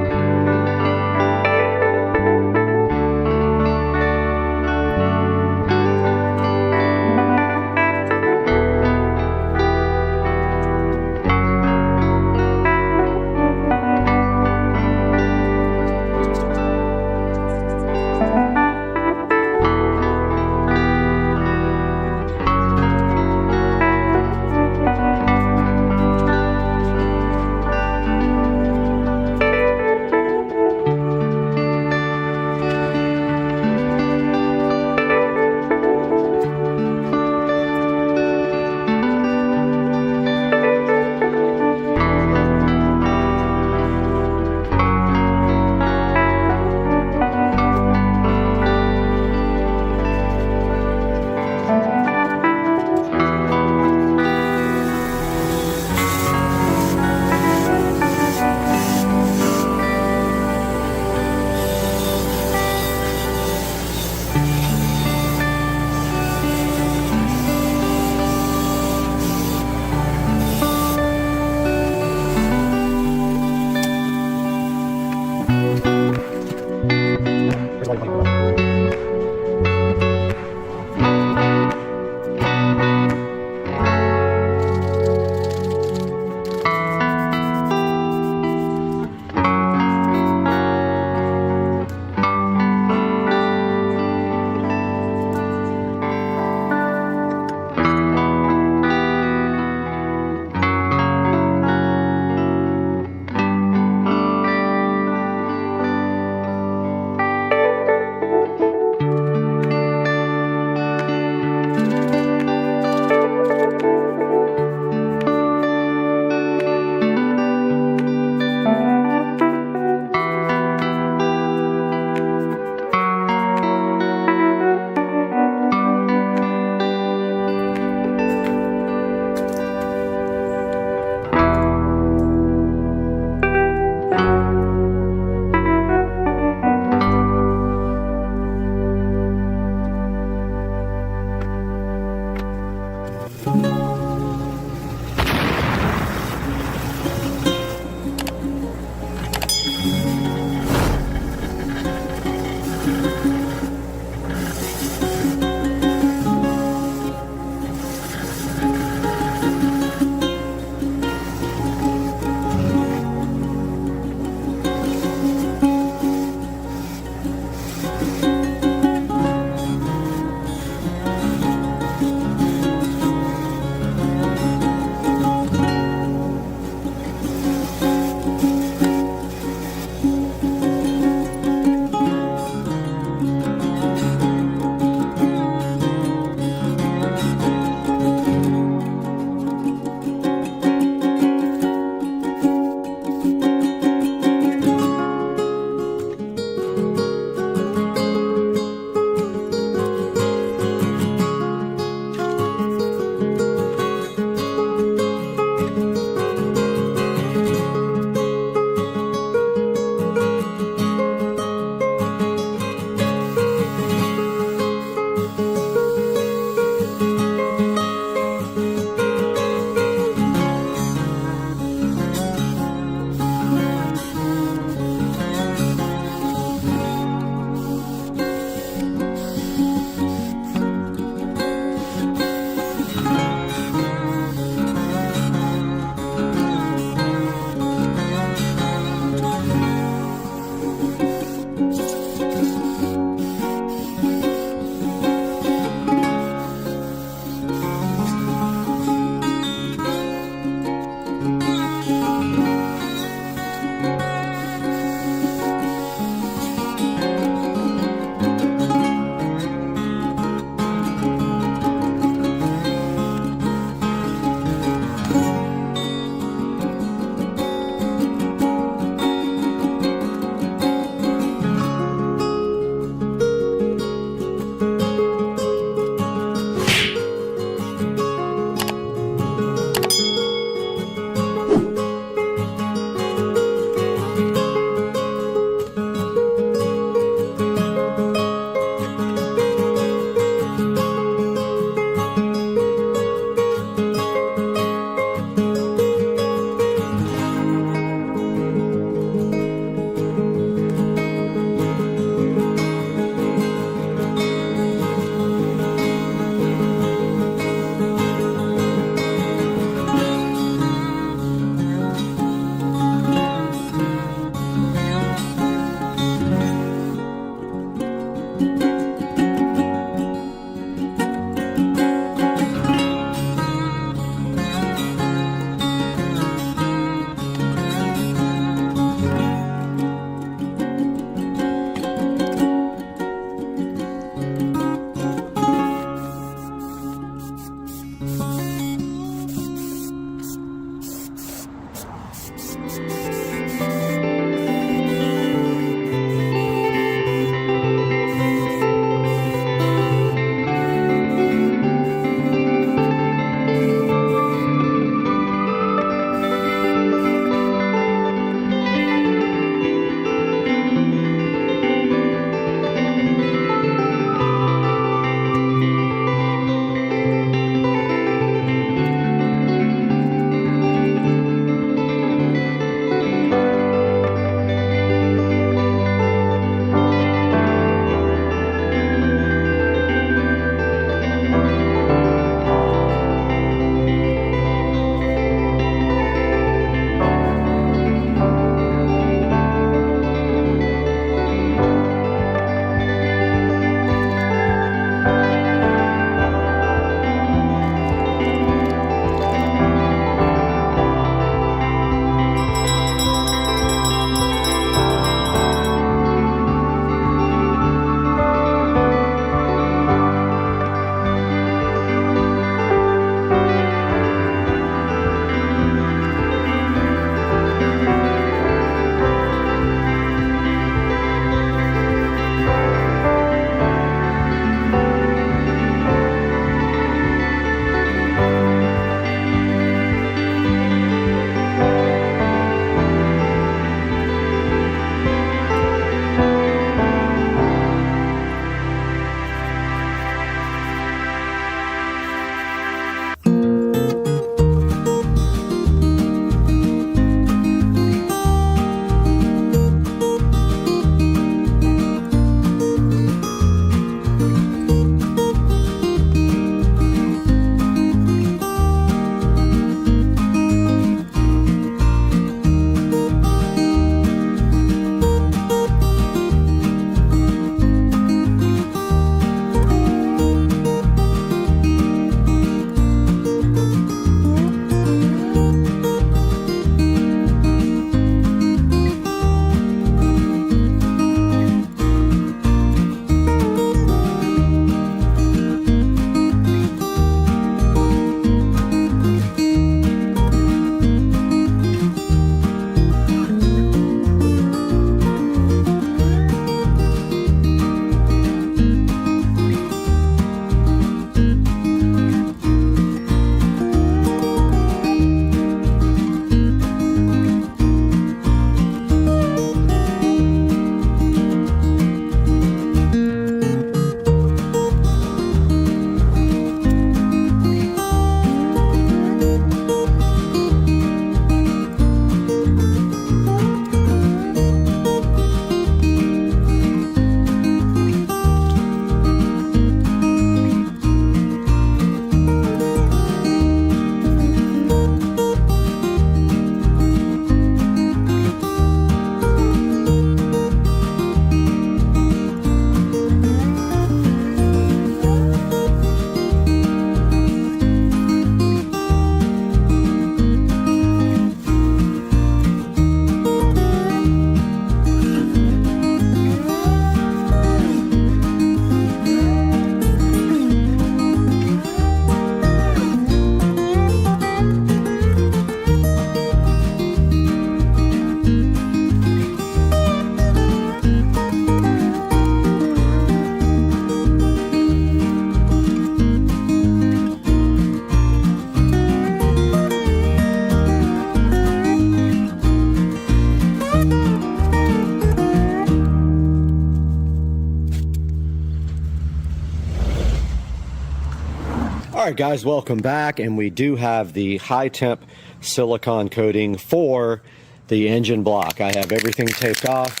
right, guys, welcome back. And we do have the high temp silicone coating for the engine block. I have everything taped off,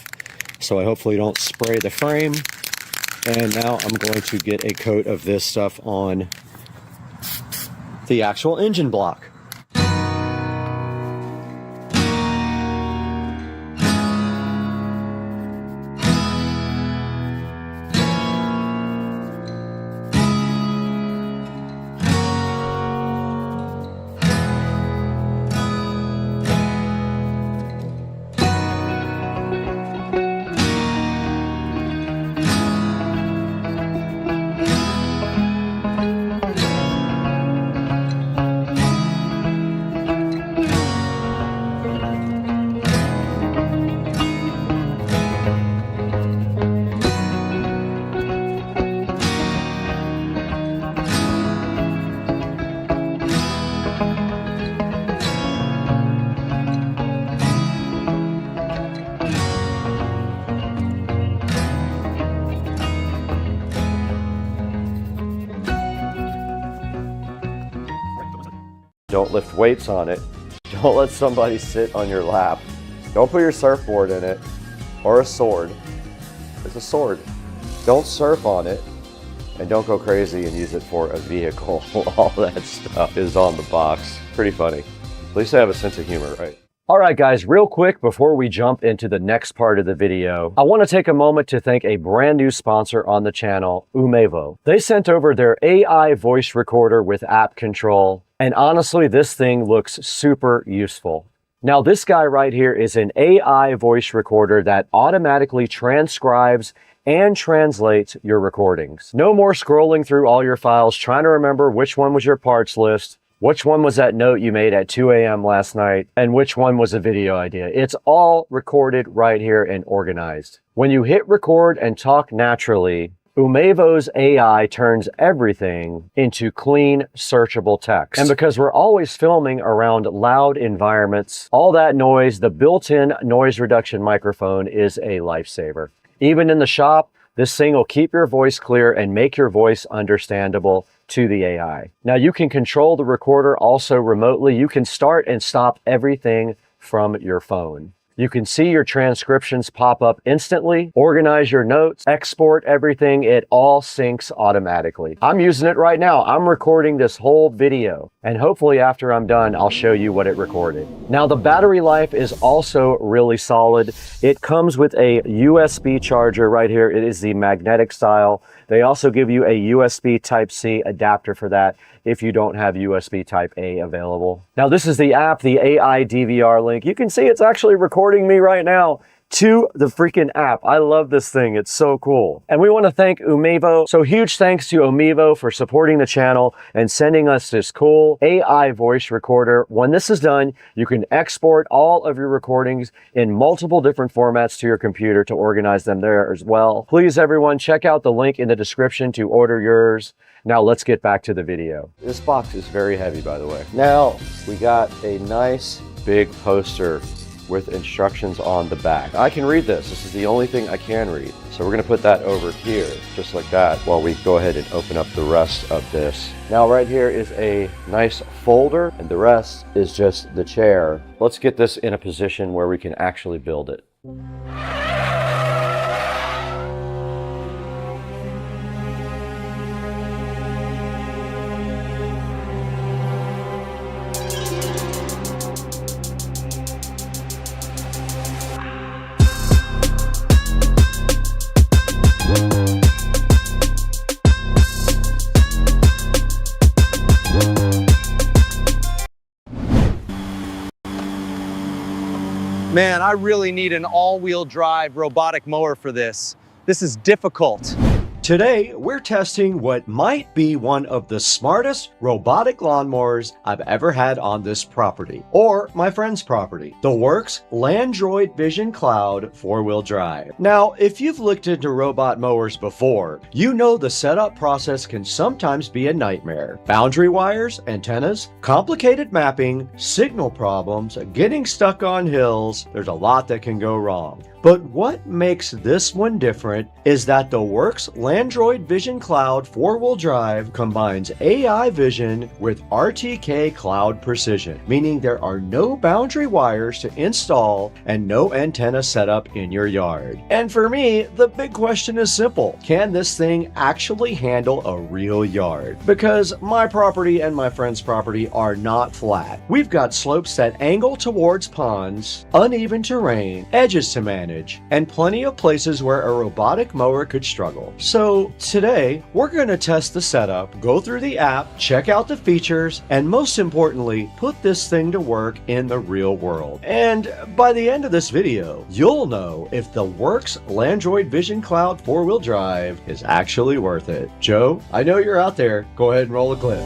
so I hopefully don't spray the frame. And now I'm going to get a coat of this stuff on the actual engine block. Don't lift weights on it. Don't let somebody sit on your lap. Don't put your surfboard in it or a sword. It's a sword. Don't surf on it, and don't go crazy and use it for a vehicle. All that stuff is on the box. Pretty funny. At least I have a sense of humor, right? All right, guys, real quick before we jump into the next part of the video, I want to take a moment to thank a brand new sponsor on the channel, Umevo. They sent over their AI voice recorder with app control, and honestly, this thing looks super useful. Now, this guy right here is an AI voice recorder that automatically transcribes and translates your recordings. No more scrolling through all your files, trying to remember which one was your parts list, which one was that note you made at 2 a.m. last night, and which one was a video idea. It's all recorded right here and organized. When you hit record and talk naturally, Umevo's AI turns everything into clean, searchable text. And because we're always filming around loud environments, all that noise, the built-in noise reduction microphone is a lifesaver. Even in the shop, this thing will keep your voice clear and make your voice understandable to the AI. Now, you can control the recorder also remotely. You can start and stop everything from your phone. You can see your transcriptions pop up instantly, organize your notes, export everything. It all syncs automatically. I'm using it right now. I'm recording this whole video, and hopefully after I'm done, I'll show you what it recorded. Now, the battery life is also really solid. It comes with a USB charger right here. It is the magnetic style. They also give you a USB Type-C adapter for that if you don't have USB Type-A available. Now, this is the app, the AI DVR link. You can see it's actually recording me right now to the freaking app. I love this thing. It's so cool. And we want to thank Umevo. So huge thanks to Umevo for supporting the channel and sending us this cool AI voice recorder. When this is done, you can export all of your recordings in multiple different formats to your computer to organize them there as well. Please, everyone, check out the link in the description to order yours. Now let's get back to the video. This box is very heavy, by the way. Now we got a nice big poster with instructions on the back. I can read this. This is the only thing I can read. So we're gonna put that over here, just like that, while we go ahead and open up the rest of this. Now right here is a nice folder, and the rest is just the chair. Let's get this in a position where we can actually build it. Man, I really need an all-wheel drive robotic mower for this. This is difficult. Today, we're testing what might be one of the smartest robotic lawnmowers I've ever had on this property, or my friend's property, the Works Landroid Vision Cloud 4-wheel drive. Now, if you've looked into robot mowers before, you know the setup process can sometimes be a nightmare. Boundary wires, antennas, complicated mapping, signal problems, getting stuck on hills, there's a lot that can go wrong. But what makes this one different is that the Works Landroid Vision Cloud 4-wheel drive combines AI vision with RTK cloud precision, meaning there are no boundary wires to install and no antenna setup in your yard. And for me, the big question is simple. Can this thing actually handle a real yard? Because my property and my friend's property are not flat. We've got slopes that angle towards ponds, uneven terrain, edges to manage, and plenty of places where a robotic mower could struggle. So today, we're going to test the setup, go through the app, check out the features, and most importantly, put this thing to work in the real world. And by the end of this video, you'll know if the Works Landroid Vision Cloud 4-wheel drive is actually worth it. Joe, I know you're out there. Go ahead and roll a clip.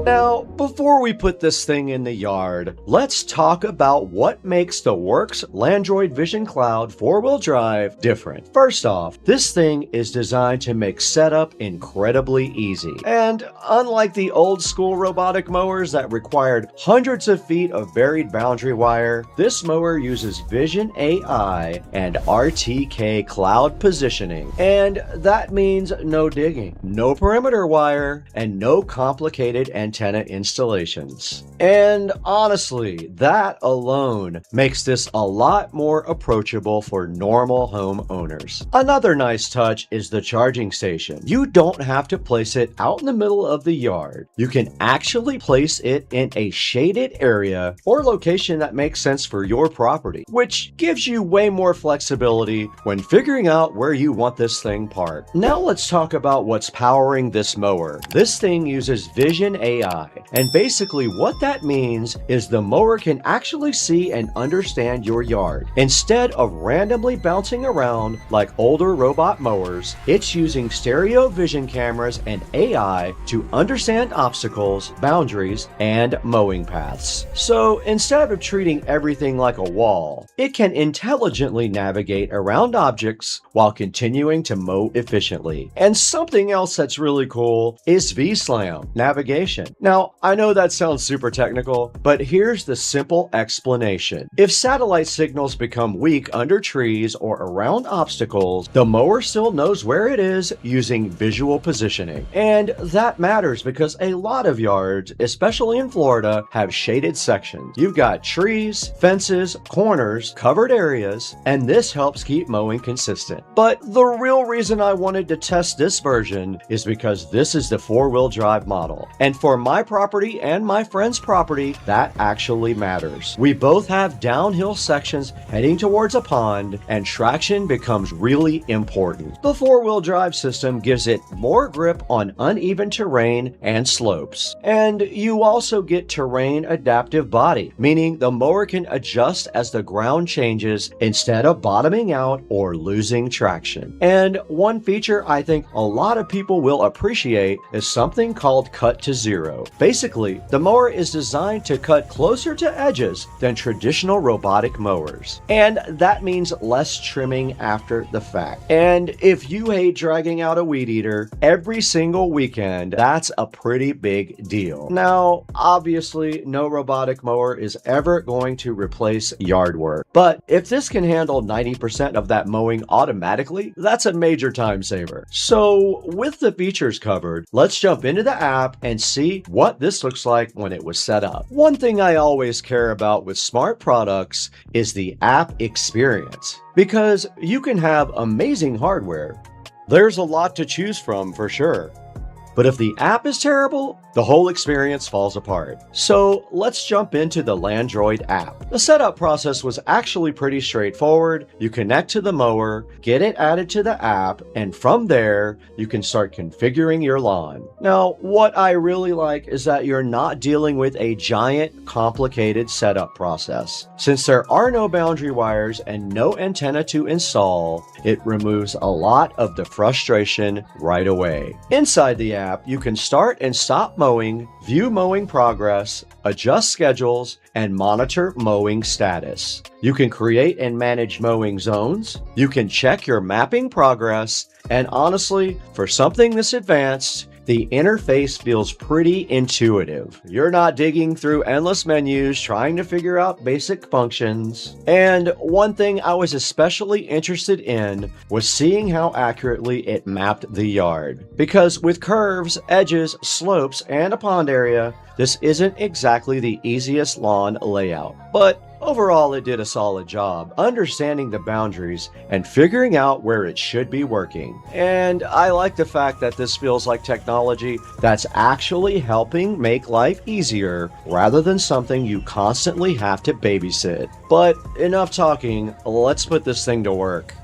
Now, before we put this thing in the yard, let's talk about what makes the Works Landroid Vision Cloud 4-wheel drive different. First off, this thing is designed to make setup incredibly easy. And unlike the old school robotic mowers that required hundreds of feet of buried boundary wire, this mower uses Vision AI and RTK cloud positioning. And that means no digging, no perimeter wire, and no complicated antenna installations. And honestly, that alone makes this a lot more approachable for normal home owners. Another nice touch is the charging station. You don't have to place it out in the middle of the yard. You can actually place it in a shaded area or location that makes sense for your property, which gives you way more flexibility when figuring out where you want this thing parked. Now let's talk about what's powering this mower. This thing uses Vision AI, and basically what that means is the mower can actually see and understand your yard. Instead of randomly bouncing around like older robot mowers, it's using stereo vision cameras and AI to understand obstacles, boundaries, and mowing paths. So instead of treating everything like a wall, it can intelligently navigate around objects while continuing to mow efficiently. And something else that's really cool is VSLAM navigation. Now, I know that sounds super technical, but here's the simple explanation. If satellite signals become weak under trees or around obstacles, the mower still knows where it is using visual positioning. And that matters because a lot of yards, especially in Florida, have shaded sections. You've got trees, fences, corners, covered areas, and this helps keep mowing consistent. But the real reason I wanted to test this version is because this is the 4-wheel drive model. And for my property and my friend's property, that actually matters. We both have downhill sections heading towards a pond, and traction becomes really important. The 4-wheel drive system gives it more grip on uneven terrain and slopes. And you also get terrain adaptive body, meaning the mower can adjust as the ground changes instead of bottoming out or losing traction. And one feature I think a lot of people will appreciate is something called cut to zero. Basically, the mower is designed to cut closer to edges than traditional robotic mowers. And that means less trimming after the fact. And if you hate dragging out a weed eater every single weekend, that's a pretty big deal. Now, obviously, no robotic mower is ever going to replace yard work. But if this can handle 90% of that mowing automatically, that's a major time saver. So with the features covered, let's jump into the app and see what this looks like when it was set up. One thing I always care about with smart products is the app experience, because you can have amazing hardware. There's a lot to choose from for sure. But if the app is terrible, the whole experience falls apart. So let's jump into the Landroid app. The setup process was actually pretty straightforward. You connect to the mower, get it added to the app, and from there, you can start configuring your lawn. Now, what I really like is that you're not dealing with a giant, complicated setup process. Since there are no boundary wires and no antenna to install, it removes a lot of the frustration right away. Inside the app, you can start and stop mowing, view mowing progress, adjust schedules, and monitor mowing status. You can create and manage mowing zones. You can check your mapping progress. And honestly, for something this advanced, the interface feels pretty intuitive. You're not digging through endless menus trying to figure out basic functions. And one thing I was especially interested in was seeing how accurately it mapped the yard. Because with curves, edges, slopes, and a pond area, this isn't exactly the easiest lawn layout. But overall, it did a solid job understanding the boundaries and figuring out where it should be working. And I like the fact that this feels like technology that's actually helping make life easier rather than something you constantly have to babysit. But enough talking, let's put this thing to work.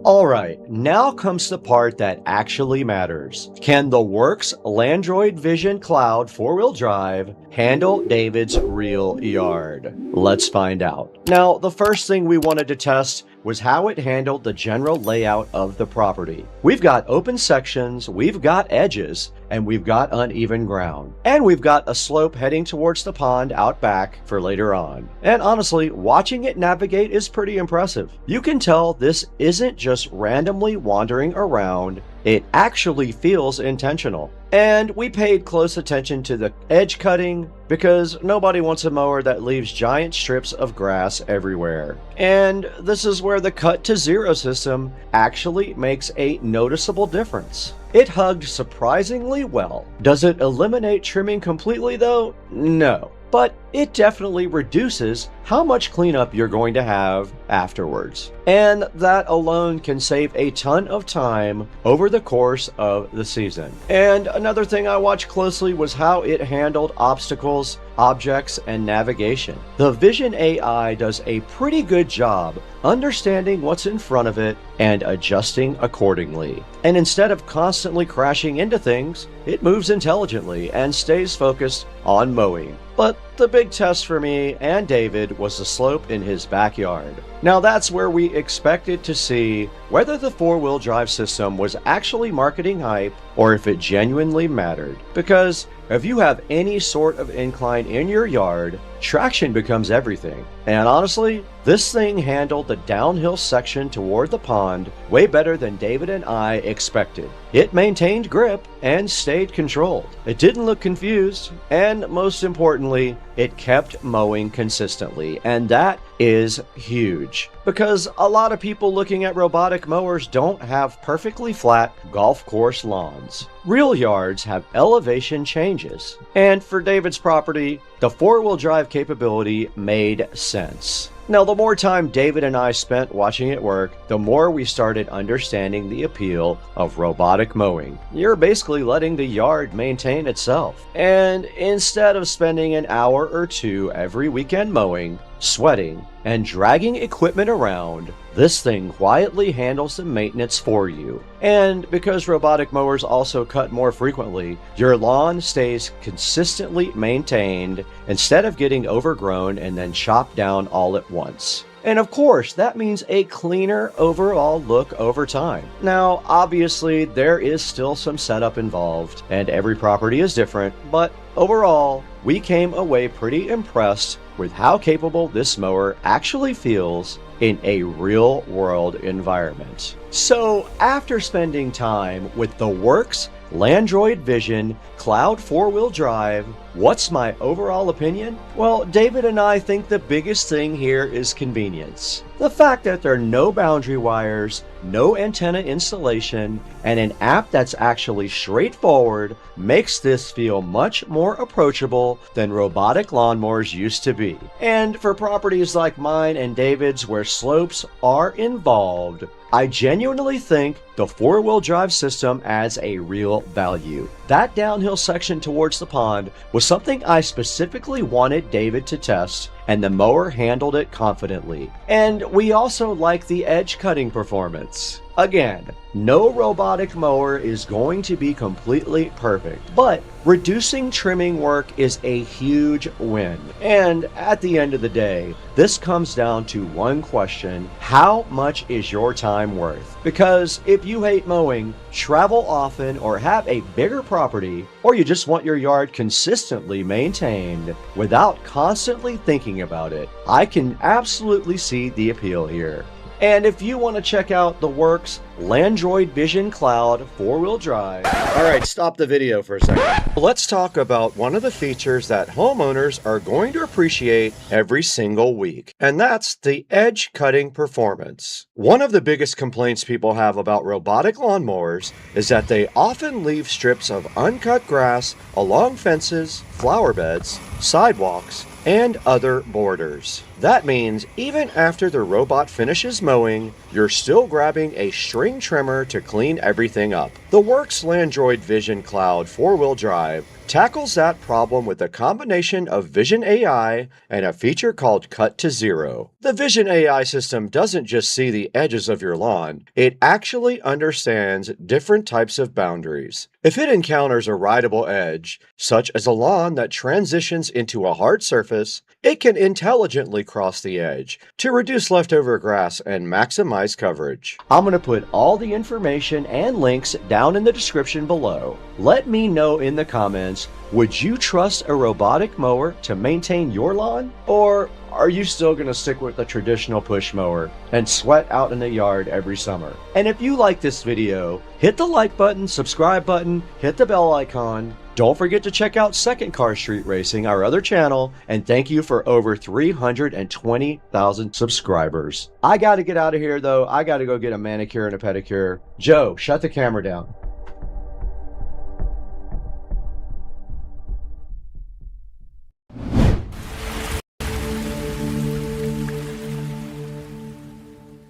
Alright, now comes the part that actually matters. Can the Works Landroid Vision Cloud 4-wheel drive handle David's real yard? Let's find out. Now, the first thing we wanted to test was how it handled the general layout of the property. We've got open sections, we've got edges, and we've got uneven ground. And we've got a slope heading towards the pond out back for later on. And honestly, watching it navigate is pretty impressive. You can tell this isn't just randomly wandering around, it actually feels intentional. And we paid close attention to the edge cutting because nobody wants a mower that leaves giant strips of grass everywhere. And this is where the cut to zero system actually makes a noticeable difference. It hugged surprisingly well. Does it eliminate trimming completely though? No. But it definitely reduces how much cleanup you're going to have afterwards. And that alone can save a ton of time over the course of the season. And another thing I watched closely was how it handled obstacles, objects, and navigation. The Vision AI does a pretty good job understanding what's in front of it and adjusting accordingly. And instead of constantly crashing into things, it moves intelligently and stays focused on mowing. But the big test for me and David was the slope in his backyard. Now that's where we expected to see whether the 4-wheel drive system was actually marketing hype or if it genuinely mattered. Because if you have any sort of incline in your yard, traction becomes everything. And honestly, this thing handled the downhill section toward the pond way better than David and I expected. It maintained grip and stayed controlled. It didn't look confused, and most importantly, it kept mowing consistently, and that is huge. Because a lot of people looking at robotic mowers don't have perfectly flat golf course lawns. Real yards have elevation changes. And for David's property, the 4-wheel drive capability made sense. Now, the more time David and I spent watching it work, the more we started understanding the appeal of robotic mowing. You're basically letting the yard maintain itself. And instead of spending an hour or two every weekend mowing, sweating, and dragging equipment around, this thing quietly handles the maintenance for you. And because robotic mowers also cut more frequently, your lawn stays consistently maintained instead of getting overgrown and then chopped down all at once. And of course, that means a cleaner overall look over time. Now, obviously, there is still some setup involved, and every property is different, but overall, we came away pretty impressed with how capable this mower actually feels in a real-world environment. So, after spending time with the Works Landroid Vision Cloud 4-wheel drive, what's my overall opinion? Well, David and I think the biggest thing here is convenience. The fact that there are no boundary wires, no antenna installation, and an app that's actually straightforward makes this feel much more approachable than robotic lawnmowers used to be. And for properties like mine and David's where slopes are involved, I genuinely think the four-wheel drive system adds a real value. That downhill section towards the pond was something I specifically wanted David to test, and the mower handled it confidently. And we also like the edge cutting performance. Again, no robotic mower is going to be completely perfect, but reducing trimming work is a huge win. And at the end of the day, this comes down to one question: how much is your time worth? Because if you hate mowing, travel often, or have a bigger property, or you just want your yard consistently maintained without constantly thinking about it, I can absolutely see the appeal here. And if you want to check out the Works Landroid Vision Cloud 4-wheel drive... Alright, stop the video for a second. Let's talk about one of the features that homeowners are going to appreciate every single week, and that's the edge cutting performance. One of the biggest complaints people have about robotic lawnmowers is that they often leave strips of uncut grass along fences, flower beds, sidewalks, and other borders. That means even after the robot finishes mowing, you're still grabbing a string trimmer to clean everything up. The Works Landroid Vision Cloud 4-wheel drive tackles that problem with a combination of Vision AI and a feature called Cut to Zero. The Vision AI system doesn't just see the edges of your lawn, it actually understands different types of boundaries. If it encounters a rideable edge, such as a lawn that transitions into a hard surface, it can intelligently cross the edge to reduce leftover grass and maximize coverage. I'm going to put all the information and links down in the description below. Let me know in the comments, would you trust a robotic mower to maintain your lawn? Or are you still going to stick with the traditional push mower and sweat out in the yard every summer? And if you like this video, hit the like button, subscribe button, hit the bell icon. Don't forget to check out Second Car Street Racing, our other channel, and thank you for over 320,000 subscribers. I got to get out of here though. I got to go get a manicure and a pedicure. Joe, shut the camera down.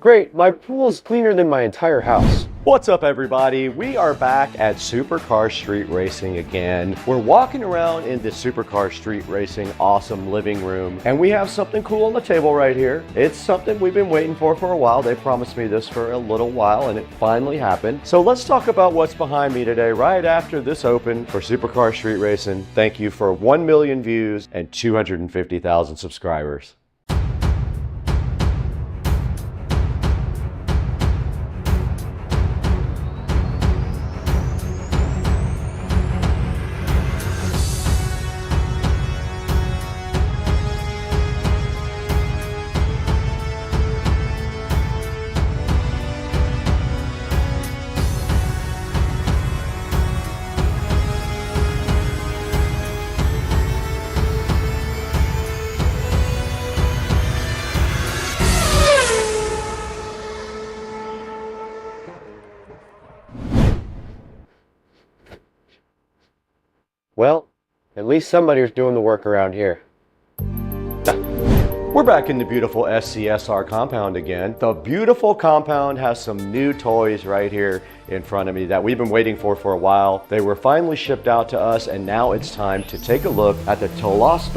Great, my pool's cleaner than my entire house. What's up everybody? We are back at Supercar Street Racing again. We're walking around in the Supercar Street Racing awesome living room, and we have something cool on the table right here. It's something we've been waiting for a while. They promised me this for a little while and it finally happened. So let's talk about what's behind me today right after this open for Supercar Street Racing. Thank you for 1 million views and 250,000 subscribers. Well, at least somebody's doing the work around here. We're back in the beautiful SCSR compound again. The beautiful compound has some new toys right here in front of me that we've been waiting for a while. They were finally shipped out to us, and now it's time to take a look at the Toolless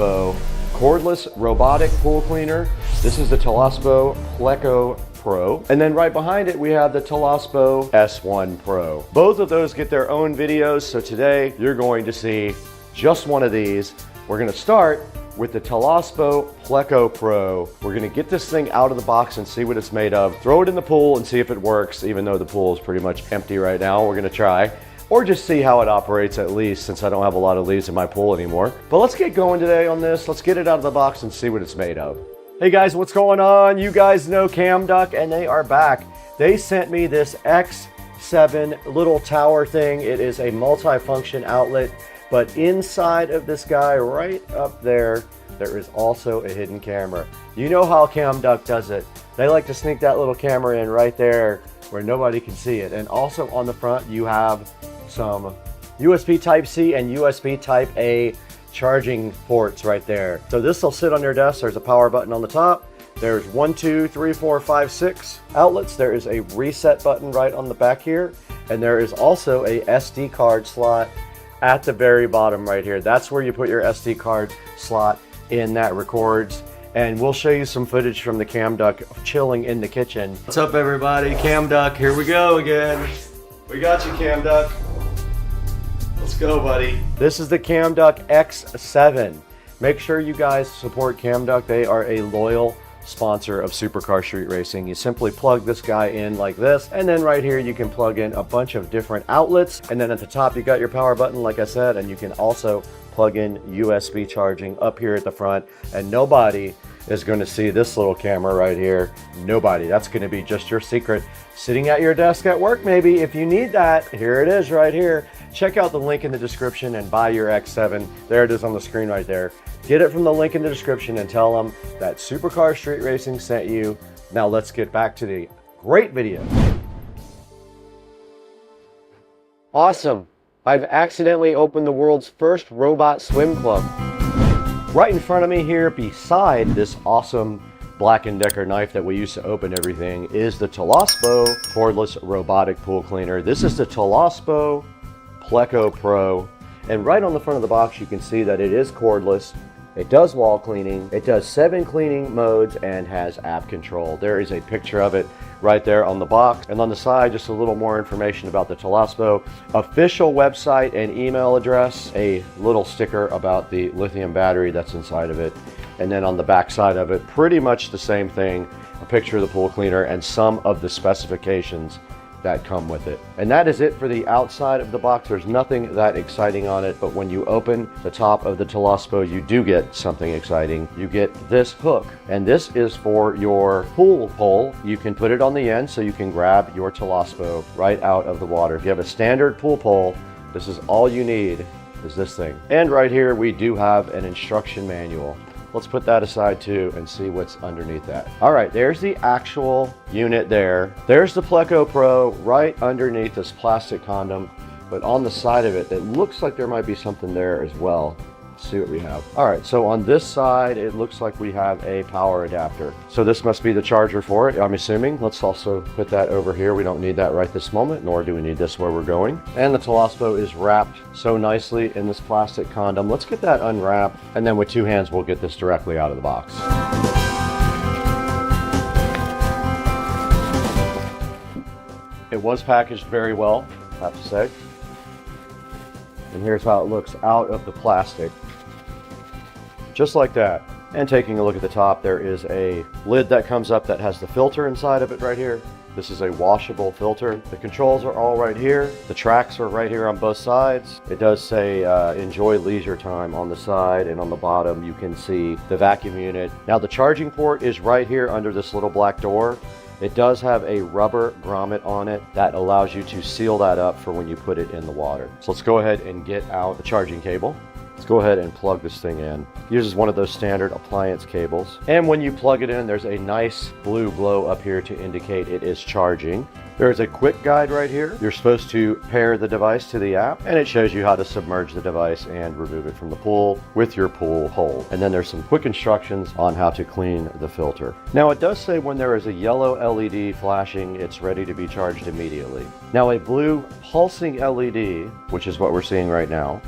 cordless robotic pool cleaner. This is the Toolless Pleco Pro. And then right behind it, we have the Toolless S1 Pro. Both of those get their own videos, so today you're going to see just one of these. We're gonna start with the Toolless Pleco Pro. We're gonna get this thing out of the box and see what it's made of. Throw it in the pool and see if it works, even though the pool is pretty much empty right now. We're gonna try. Or just see how it operates at least, since I don't have a lot of leaves in my pool anymore. But let's get going today on this. Let's get it out of the box and see what it's made of. Hey guys, what's going on? You guys know CamDuck, and they are back. They sent me this X7 little tower thing. It is a multi-function outlet, but inside of this guy right up there, there is also a hidden camera. You know how CamDuck does it. They like to sneak that little camera in right there where nobody can see it. And also on the front, you have some USB Type-C and USB Type-A charging ports right there. So this will sit on your desk. There's a power button on the top. There's 1, 2, 3, 4, 5, 6 outlets. There is a reset button right on the back here. And there is also a SD card slot at the very bottom right here. That's where you put your SD card slot in that records. And we'll show you some footage from the Cam Duck chilling in the kitchen. What's up, everybody? Cam Duck, here we go again. We got you, Cam Duck. Let's go, buddy. This is the Cam Duck X7. Make sure you guys support Cam Duck. They are a loyal sponsor of Supercar Street Racing. You simply plug this guy in like this, and then right here you can plug in a bunch of different outlets, and then at the top you got your power button, like I said, and you can also plug in USB charging up here at the front, and nobody is going to see this little camera right here. Nobody. That's going to be just your secret sitting at your desk at work. Maybe if you need that, here it is right here. Check out the link in the description and buy your X7. There it is on the screen right there. Get it from the link in the description and tell them that Supercar Street Racing sent you. Now let's get back to the great video. Awesome. I've accidentally opened the world's first robot swim club. Right in front of me here, beside this awesome Black & Decker knife that we use to open everything, is the Toolless cordless robotic pool cleaner. This is the Toolless Pleco Pro. And right on the front of the box, you can see that it is cordless. It does wall cleaning. It does 7 cleaning modes and has app control. There is a picture of it right there on the box. And on the side, just a little more information about the Toolless official website and email address, a little sticker about the lithium battery that's inside of it. And then on the back side of it, pretty much the same thing, a picture of the pool cleaner and some of the specifications that come with it. And that is it for the outside of the box. There's nothing that exciting on it, but when you open the top of the Toolless, you do get something exciting. You get this hook, and this is for your pool pole. You can put it on the end so you can grab your Toolless right out of the water. If you have a standard pool pole, this is all you need, is this thing. And right here we do have an instruction manual. Let's put that aside too and see what's underneath that. All right, there's the actual unit there. There's the Pleco Pro right underneath this plastic condom, but on the side of it, it looks like there might be something there as well. Let's see what we have. All right, so on this side, it looks like we have a power adapter. So this must be the charger for it, I'm assuming. Let's also put that over here. We don't need that right this moment, nor do we need this where we're going. And the Toolless is wrapped so nicely in this plastic condom. Let's get that unwrapped, and then with 2 hands, we'll get this directly out of the box. It was packaged very well, I have to say. And here's how it looks out of the plastic. Just like that. And taking a look at the top, there is a lid that comes up that has the filter inside of it right here. This is a washable filter. The controls are all right here. The tracks are right here on both sides. It does say enjoy leisure time on the side, and on the bottom you can see the vacuum unit. Now the charging port is right here under this little black door. It does have a rubber grommet on it that allows you to seal that up for when you put it in the water. So let's go ahead and get out the charging cable. Let's go ahead and plug this thing in. It uses one of those standard appliance cables. And when you plug it in, there's a nice blue glow up here to indicate it is charging. There's a quick guide right here. You're supposed to pair the device to the app, and it shows you how to submerge the device and remove it from the pool with your pool pole. And then there's some quick instructions on how to clean the filter. Now it does say when there is a yellow LED flashing, it's ready to be charged immediately. Now a blue pulsing LED, which is what we're seeing right now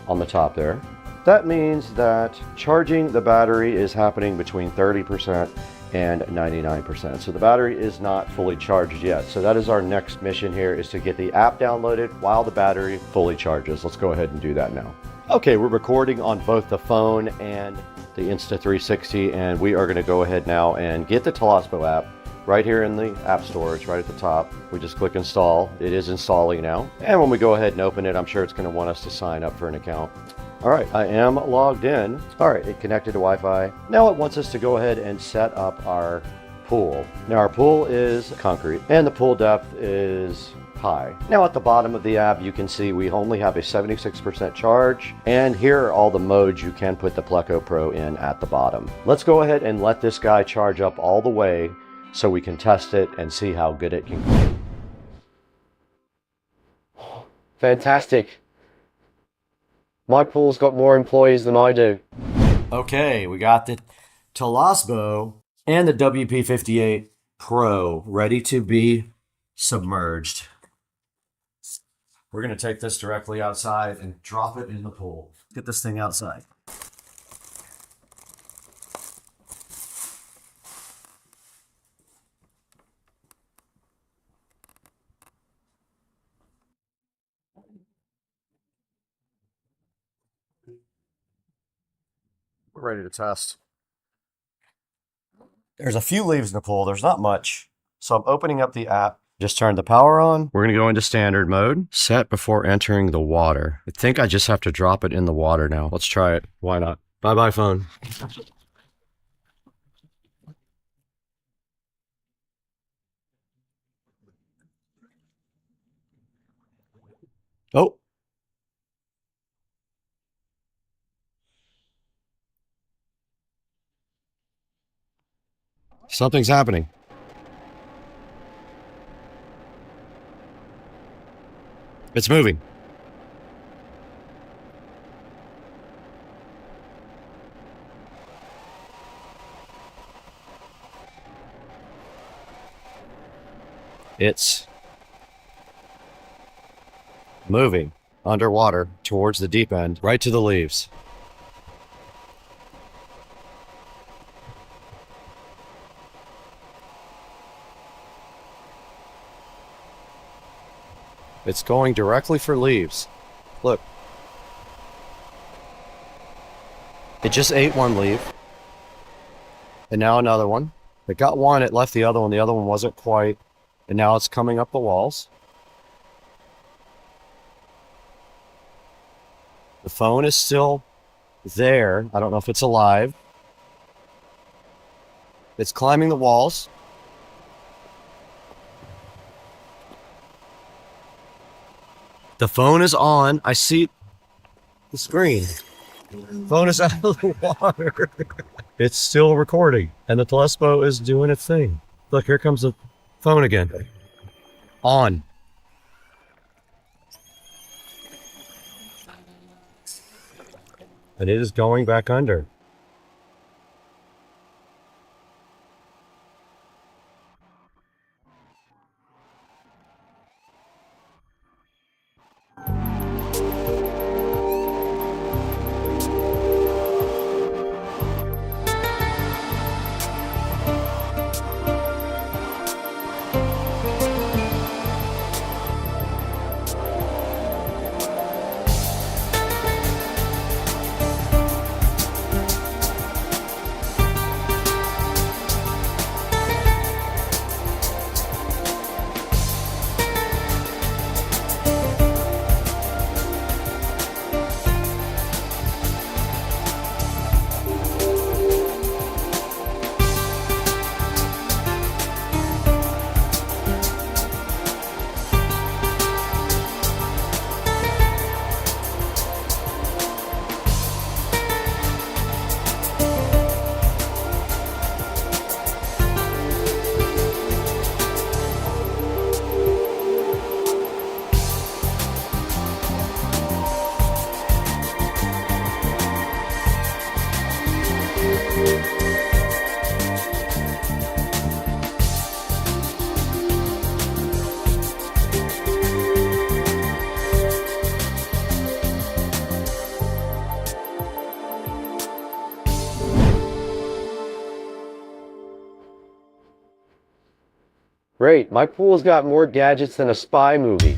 on the top there, that means that charging the battery is happening between 30% and 99%. So the battery is not fully charged yet. So that is our next mission here, is to get the app downloaded while the battery fully charges. Let's go ahead and do that now. Okay, we're recording on both the phone and the Insta360, and we are going to go ahead now and get the Toolless app right here in the App Store. It's right at the top. We just click install. It is installing now. And when we go ahead and open it, I'm sure it's going to want us to sign up for an account. All right, I am logged in. All right, it connected to Wi-Fi. Now it wants us to go ahead and set up our pool. Now our pool is concrete and the pool depth is high. Now at the bottom of the app, you can see we only have a 76% charge, and here are all the modes you can put the Pleco Pro in at the bottom. Let's go ahead and let this guy charge up all the way so we can test it and see how good it can clean. Fantastic. My pool's got more employees than I do. Okay, we got the Toolless and the WP58 Pro ready to be submerged. We're going to take this directly outside and drop it in the pool. Get this thing outside. We're ready to test. There's a few leaves in the pool. There's not much. So I'm opening up the app. Just turned the power on. We're going to go into standard mode. Set before entering the water. I think I just have to drop it in the water now. Let's try it. Why not? Bye-bye, phone. Oh. Something's happening. It's moving. It's moving underwater towards the deep end, right to the leaves. It's going directly for leaves. Look. It just ate one leaf. And now another one. It got one, it left the other one. The other one wasn't quite. And now it's coming up the walls. The phone is still there. I don't know if it's alive. It's climbing the walls. The phone is on. I see the screen. Phone is out of the water. It's still recording. And the Toolless is doing its thing. Look, here comes the phone again. On. And it is going back under. Great, my pool's got more gadgets than a spy movie.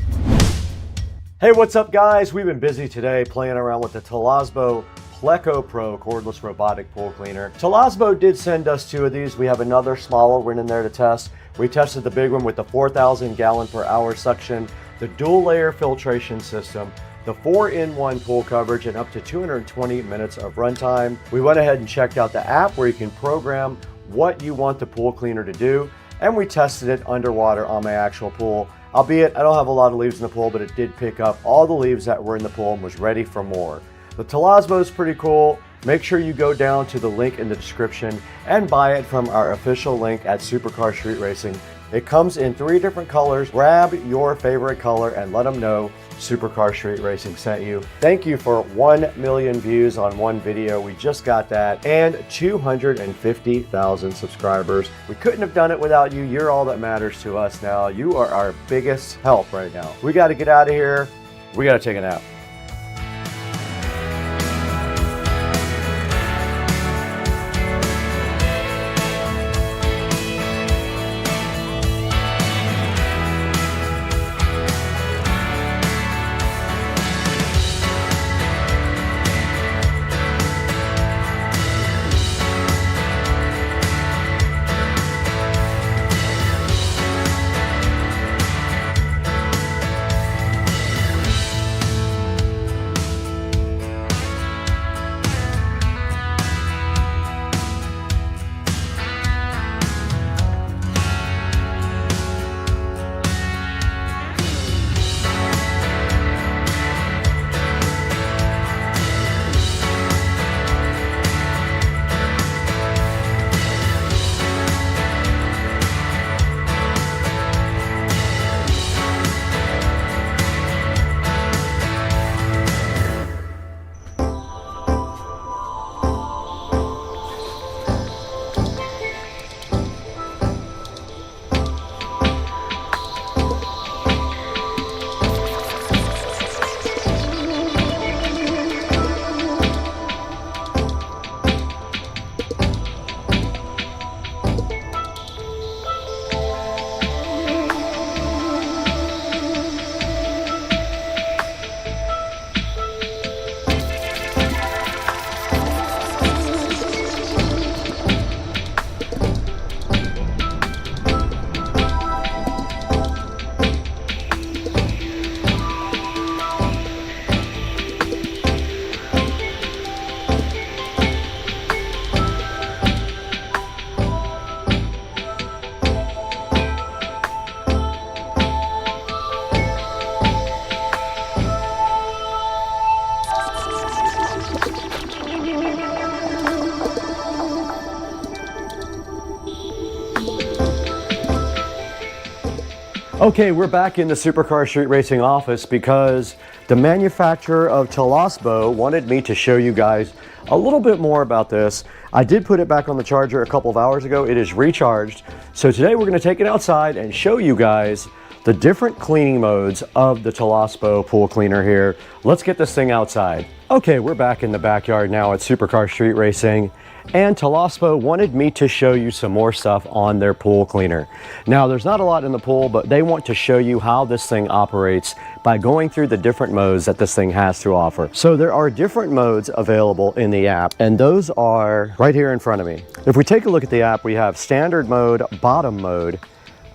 Hey, what's up guys? We've been busy today playing around with the Toolless Pleco Pro cordless robotic pool cleaner. Toolless did send us 2 of these. We have another smaller one in there to test. We tested the big one with the 4,000 gallon per hour suction, the dual layer filtration system, the 4-in-1 pool coverage, and up to 220 minutes of runtime. We went ahead and checked out the app where you can program what you want the pool cleaner to do, and we tested it underwater on my actual pool. Albeit, I don't have a lot of leaves in the pool, but it did pick up all the leaves that were in the pool and was ready for more. The Toolless is pretty cool. make sure you go down to the link in the description and buy it from our official link at Supercar Street Racing. It comes in 3 different colors. Grab your favorite color and let them know Supercar Street Racing sent you. Thank you for 1 million views on one video. We just got that, and 250,000 subscribers. We couldn't have done it without you. You're all that matters to us now. You are our biggest help right now. We got to get out of here. We got to take a nap. Okay, we're back in the Supercar Street Racing office because the manufacturer of Toolless wanted me to show you guys a little bit more about this. I did put it back on the charger a couple of hours ago. It is recharged. So today we're going to take it outside and show you guys the different cleaning modes of the Toolless pool cleaner here. Let's get this thing outside. Okay, we're back in the backyard now at Supercar Street Racing, and Toolless wanted me to show you some more stuff on their pool cleaner. Now, there's not a lot in the pool, but they want to show you how this thing operates by going through the different modes that this thing has to offer. So there are different modes available in the app, and those are right here in front of me. If we take a look at the app, we have standard mode, bottom mode,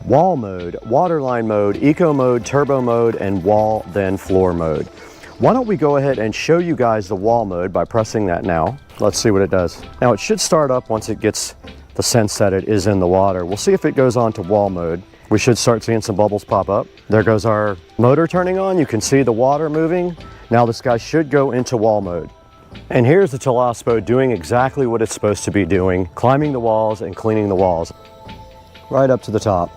wall mode, waterline mode, eco mode, turbo mode, and wall then floor mode. Why don't we go ahead and show you guys the wall mode by pressing that now. Let's see what it does. Now it should start up once it gets the sense that it is in the water. We'll see if it goes on to wall mode. We should start seeing some bubbles pop up. There goes our motor turning on. You can see the water moving. Now this guy should go into wall mode. And here's the Toolless doing exactly what it's supposed to be doing, climbing the walls and cleaning the walls. Right up to the top.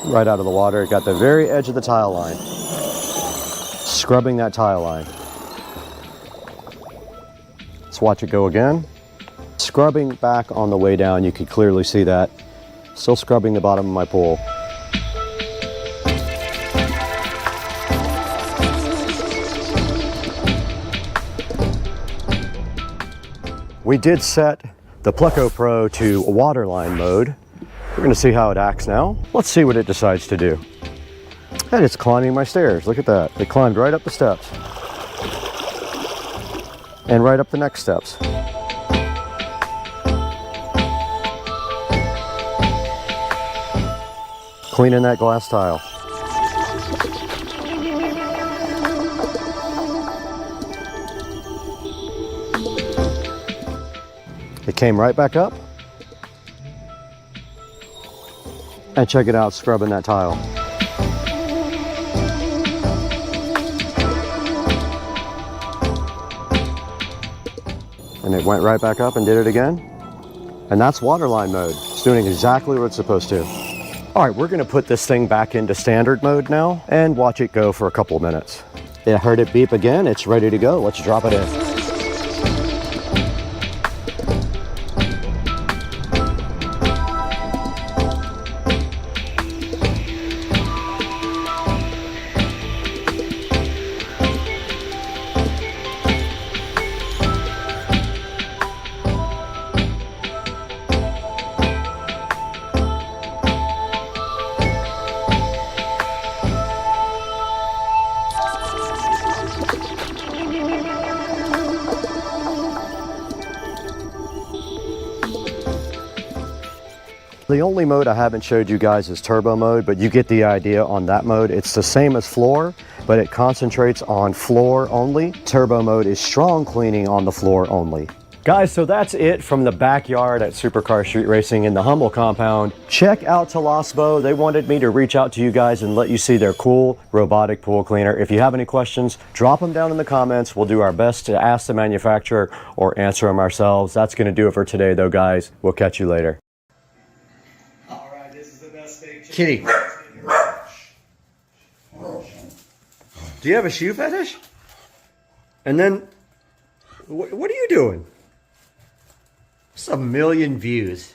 Right out of the water, it got the very edge of the tile line. Scrubbing that tile line. Let's watch it go again. Scrubbing back on the way down, you can clearly see that. Still scrubbing the bottom of my pool. We did set the Pleco Pro to waterline mode. We're going to see how it acts now. Let's see what it decides to do. And it's climbing my stairs. Look at that. It climbed right up the steps. And right up the next steps. Cleaning that glass tile. It came right back up. And check it out, scrubbing that tile. and it went right back up and did it again. And that's waterline mode. It's doing exactly what it's supposed to. All right, we're gonna put this thing back into standard mode now and watch it go for a couple of minutes. I heard it beep again, it's ready to go. Let's drop it in. The only mode I haven't showed you guys is turbo mode, but you get the idea on that mode. It's the same as floor, but it concentrates on floor only. Turbo mode is strong cleaning on the floor only. Guys, so that's it from the backyard at Supercar Street Racing in the Humble compound. Check out Toolless. They wanted me to reach out to you guys and let you see their cool robotic pool cleaner. If you have any questions, drop them down in the comments. We'll do our best to ask the manufacturer or answer them ourselves. That's gonna do it for today though, guys. We'll catch you later. Kitty, do you have a shoe fetish? And then, what are you doing? It's 1 million views.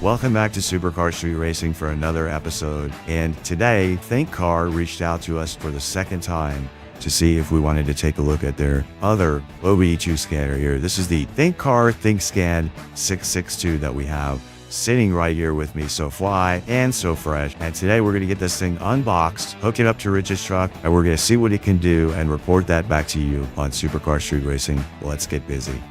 Welcome back to Supercar Street Racing for another episode. And today, ThinkCar reached out to us for the second time to see if we wanted to take a look at their other OBD2 scanner here. This is the ThinkCar ThinkScan 662 that we have sitting right here with me. So fly and so fresh. And today we're gonna get this thing unboxed, hook it up to Rich's truck, and we're gonna see what it can do and report that back to you on Supercar Street Racing. Let's get busy.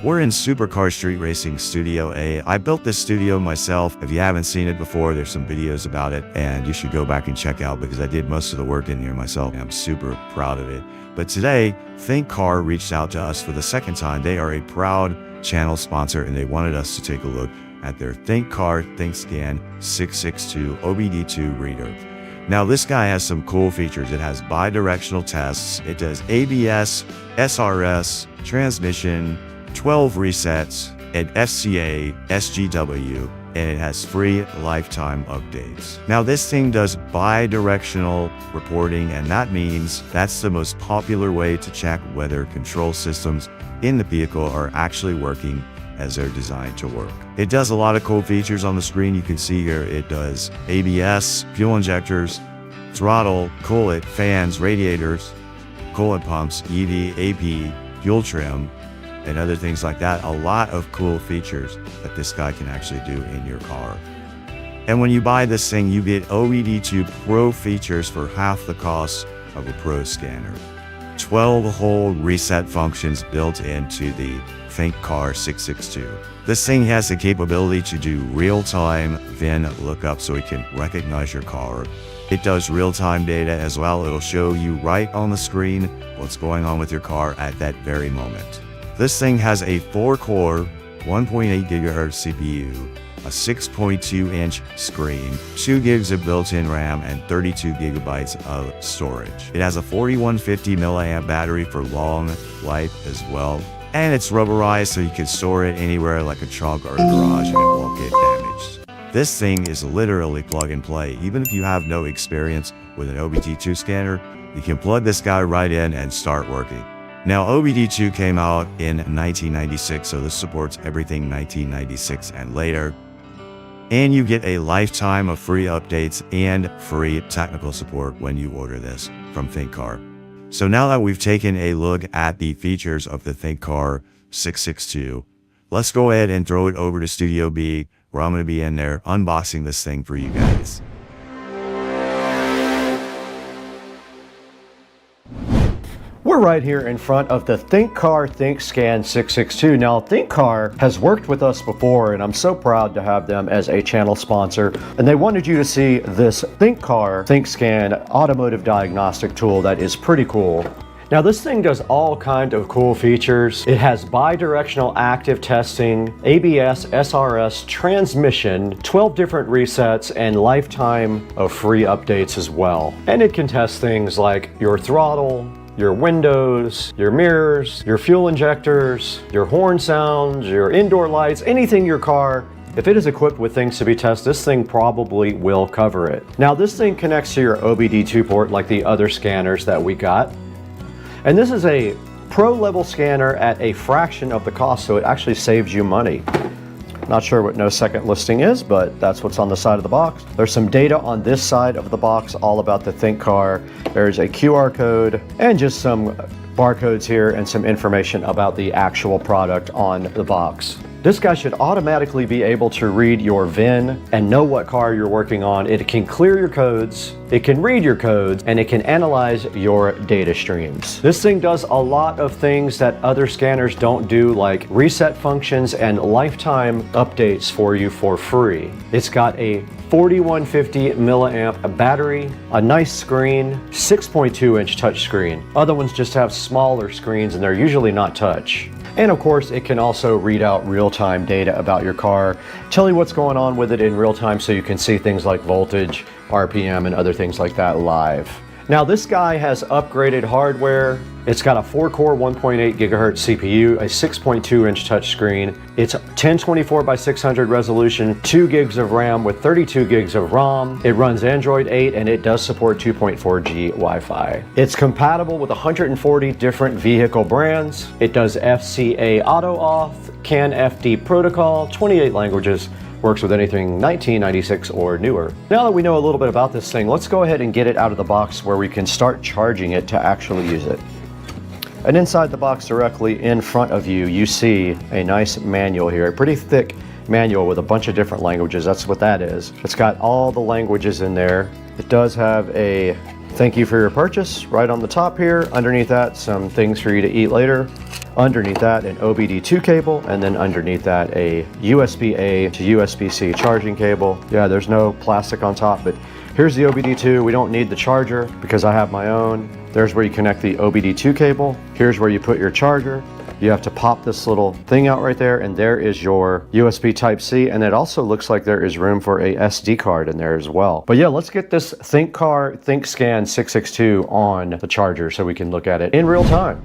We're in Supercar Street Racing Studio A. I built this studio myself. If you haven't seen it before, there's some videos about it, and you should go back and check out because I did most of the work in here myself, and I'm super proud of it. But today, ThinkCar reached out to us for the second time. They are a proud channel sponsor, and they wanted us to take a look at their ThinkCar ThinkScan 662 OBD2 reader. Now, this guy has some cool features. It has bi-directional tests. It does ABS, SRS, transmission, 12 resets, and FCA, SGW, and it has free lifetime updates. Now, this thing does bi-directional reporting, and that means that's the most popular way to check whether control systems in the vehicle are actually working as they're designed to work. It does a lot of cool features on the screen. You can see here it does ABS, fuel injectors, throttle, coolant, fans, radiators, coolant pumps, EV, AP, fuel trim, and other things like that. A lot of cool features that this guy can actually do in your car. And when you buy this thing, you get OBD2 Pro features for half the cost of a Pro scanner. 12 whole reset functions built into the ThinkCar 662. This thing has the capability to do real-time VIN lookup so it can recognize your car. It does real-time data as well. It'll show you right on the screen what's going on with your car at that very moment. This thing has a 4-core, 1.8 gigahertz CPU, a 6.2-inch screen, 2 gigs of built-in RAM, and 32 gigabytes of storage. It has a 4150 milliamp battery for long life as well, and it's rubberized so you can store it anywhere like a trunk or a garage and it won't get damaged. This thing is literally plug and play. Even if you have no experience with an OBD2 scanner, you can plug this guy right in and start working. Now, OBD2 came out in 1996, so this supports everything 1996 and later. and you get a lifetime of free updates and free technical support when you order this from ThinkCar. So now that we've taken a look at the features of the ThinkCar 662, let's go ahead and throw it over to Studio B, where I'm going to be in there unboxing this thing for you guys. We're right here in front of the ThinkCar ThinkScan 662. Now, ThinkCar has worked with us before, and I'm so proud to have them as a channel sponsor. And they wanted you to see this ThinkCar ThinkScan automotive diagnostic tool that is pretty cool. Now, this thing does all kinds of cool features. It has bi-directional active testing, ABS, SRS, transmission, 12 different resets, and lifetime of free updates as well. And it can test things like your throttle, your windows, your mirrors, your fuel injectors, your horn sounds, your indoor lights, anything your car. If it is equipped with things to be tested, this thing probably will cover it. Now, this thing connects to your OBD2 port like the other scanners that we got. And this is a pro level scanner at a fraction of the cost, so it actually saves you money. Not sure what no second listing is, but that's what's on the side of the box. There's some data on this side of the box all about the ThinkCar. There's a QR code and just some barcodes here and some information about the actual product on the box. This guy should automatically be able to read your VIN and know what car you're working on. It can clear your codes, it can read your codes, and it can analyze your data streams. This thing does a lot of things that other scanners don't do, like reset functions and lifetime updates for you for free. It's got a 4150 milliamp battery, a nice screen, 6.2 inch touch screen. Other ones just have smaller screens and they're usually not touch. And of course, it can also read out real-time data about your car, tell you what's going on with it in real time so you can see things like voltage, RPM, and other things like that live. Now, this guy has upgraded hardware. It's got a 4-core 1.8 gigahertz CPU, a 6.2 inch touchscreen. It's 1024 by 600 resolution, 2 gigs of RAM with 32 gigs of ROM. It runs Android 8 and it does support 2.4G Wi-Fi. It's compatible with 140 different vehicle brands. It does FCA auto auth, CAN FD protocol, 28 languages. Works with anything 1996 or newer. Now that we know a little bit about this thing, let's go ahead and get it out of the box where we can start charging it to actually use it. And inside the box directly in front of you, you see a nice manual here, a pretty thick manual with a bunch of different languages. That's what that is. It's got all the languages in there. It does have a thank you for your purchase right on the top here. Underneath that, some things for you to eat later. Underneath that, an OBD2 cable, and then underneath that, a USB-A to USB-C charging cable. Yeah, there's no plastic on top, but here's the OBD2. We don't need the charger because I have my own. There's where you connect the OBD2 cable. Here's where you put your charger. You have to pop this little thing out right there, and there is your USB Type-C, and it also looks like there is room for a SD card in there as well. But yeah, let's get this ThinkCar ThinkScan 662 on the charger so we can look at it in real time.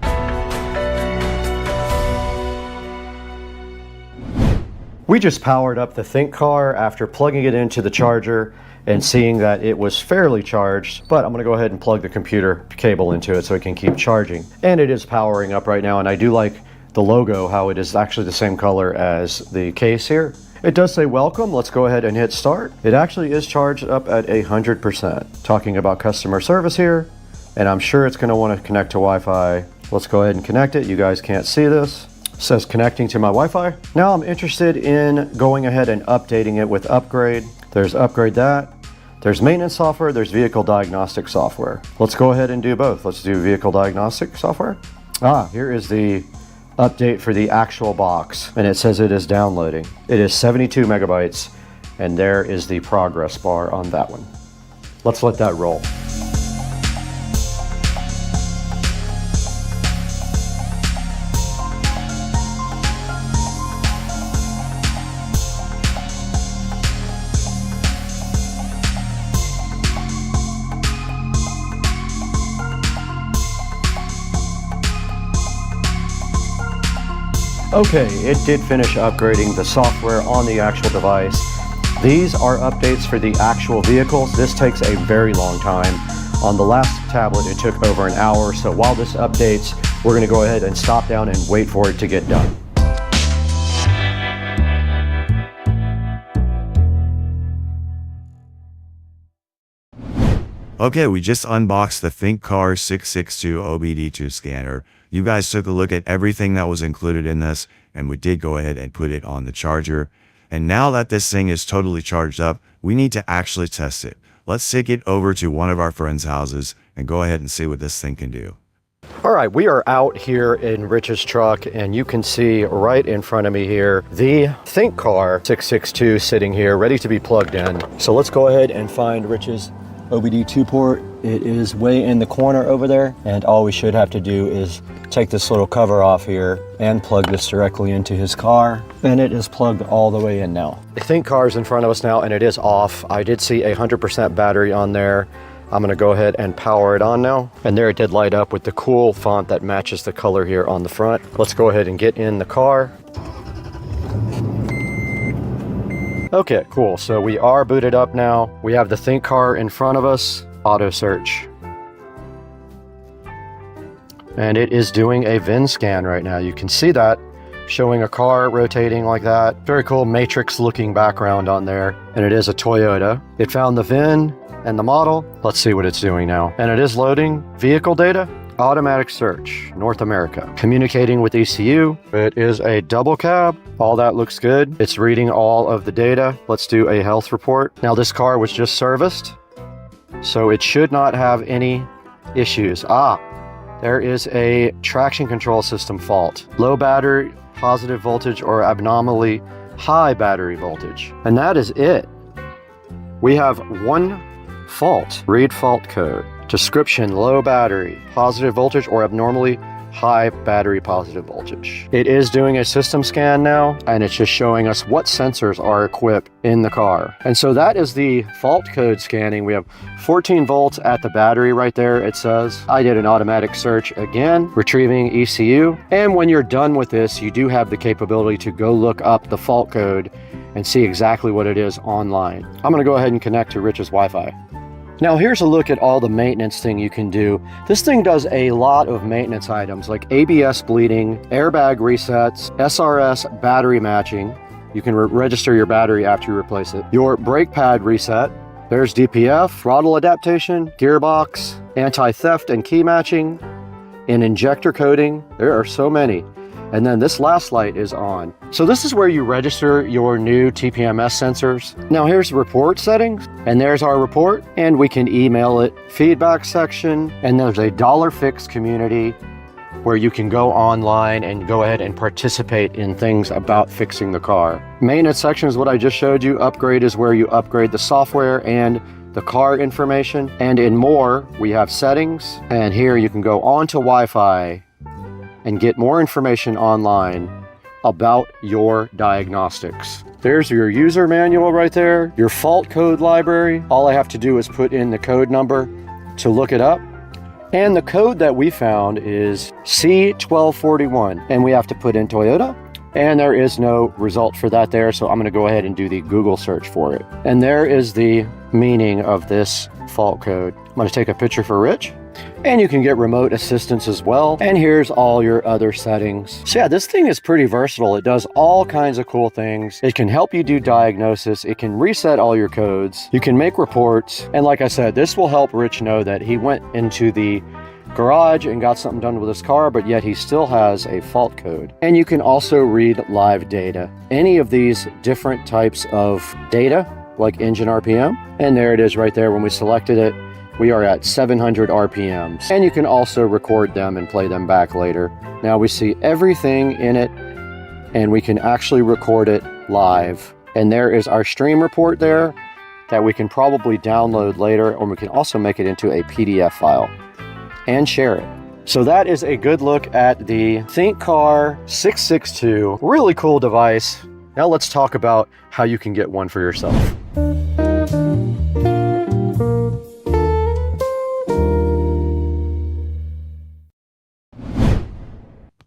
We just powered up the ThinkCar after plugging it into the charger and seeing that it was fairly charged, but I'm gonna go ahead and plug the computer cable into it so it can keep charging. And it is powering up right now, and I do like the logo, how it is actually the same color as the case here. It does say welcome. Let's go ahead and hit start. It actually is charged up at 100%. Talking about customer service here, and I'm sure it's gonna wanna connect to Wi-Fi. Let's go ahead and connect it. You guys can't see this. It says connecting to my Wi-Fi. Now I'm interested in going ahead and updating it with Upgrade. There's Upgrade that. There's maintenance software, there's vehicle diagnostic software. Let's go ahead and do both. Let's do vehicle diagnostic software. Here is the update for the actual box, and it says it is downloading. It is 72 megabytes, and there is the progress bar on that one. Let's let that roll. Okay, it did finish upgrading the software on the actual device. These are updates for the actual vehicles. This takes a very long time. On the last tablet, it took over an hour. So while this updates, we're gonna go ahead and stop down and wait for it to get done. Okay, we just unboxed the ThinkCar 662 OBD2 scanner. You guys took a look at everything that was included in this, and we did go ahead and put it on the charger. And now that this thing is totally charged up, we need to actually test it. Let's take it over to one of our friends' houses and go ahead and see what this thing can do. All right, we are out here in Rich's truck, and you can see right in front of me here the ThinkCar 662 sitting here ready to be plugged in. So let's go ahead and find Rich's OBD2 port. It is way in the corner over there, and all we should have to do is take this little cover off here and plug this directly into his car, and it is plugged all the way in now. The ThinkCar is in front of us now, and it is off. I did see a 100% battery on there. I'm gonna go ahead and power it on now, and there it did light up with the cool font that matches the color here on the front. Let's go ahead and get in the car. Okay, cool. So we are booted up now. We have the ThinkCar in front of us. Auto search. And it is doing a VIN scan right now. You can see that showing a car rotating like that. Very cool matrix looking background on there. And it is a Toyota. It found the VIN and the model. Let's see what it's doing now. And it is loading vehicle data. Automatic search, North America. Communicating with ECU. It is a double cab. All that looks good. It's reading all of the data. Let's do a health report. Now this car was just serviced, so it should not have any issues. There is a traction control system fault. Low battery, positive voltage, or abnormally high battery voltage. And that is it. We have one fault. Read fault code. Description, low battery, positive voltage, or abnormally high battery positive voltage. It is doing a system scan now, and it's just showing us what sensors are equipped in the car. And so that is the fault code scanning. We have 14 volts at the battery right there, it says. I did an automatic search again, retrieving ECU. And when you're done with this, you do have the capability to go look up the fault code and see exactly what it is online. I'm gonna go ahead and connect to Rich's Wi-Fi. Now here's a look at all the maintenance thing you can do. This thing does a lot of maintenance items like ABS bleeding, airbag resets, SRS battery matching. You can register your battery after you replace it. Your brake pad reset. There's DPF, throttle adaptation, gearbox, anti-theft and key matching, and injector coating. There are so many. And then this last light is on. So this is where you register your new TPMS sensors. Now here's the report settings, and there's our report, and we can email it. Feedback section, and there's a dollar fix community where you can go online and go ahead and participate in things about fixing the car. Maintenance section is what I just showed you. Upgrade is where you upgrade the software and the car information. And in more, we have settings, and here you can go on to Wi-Fi and get more information online about your diagnostics. There's your user manual right there, your fault code library. All I have to do is put in the code number to look it up. And the code that we found is C1241, and we have to put in Toyota, and there is no result for that there, so I'm gonna go ahead and do the Google search for it. And there is the meaning of this fault code. I'm gonna take a picture for Rich. And you can get remote assistance as well. And here's all your other settings. So yeah, this thing is pretty versatile. It does all kinds of cool things. It can help you do diagnosis. It can reset all your codes. You can make reports. And like I said, this will help Rich know that he went into the garage and got something done with his car, but yet he still has a fault code. And you can also read live data. Any of these different types of data, like engine RPM. And there it is right there when we selected it. We are at 700 RPMs, and you can also record them and play them back later. Now we see everything in it, and we can actually record it live. And there is our stream report there that we can probably download later, or we can also make it into a PDF file and share it. So that is a good look at the ThinkCar 662. Really cool device. Now let's talk about how you can get one for yourself.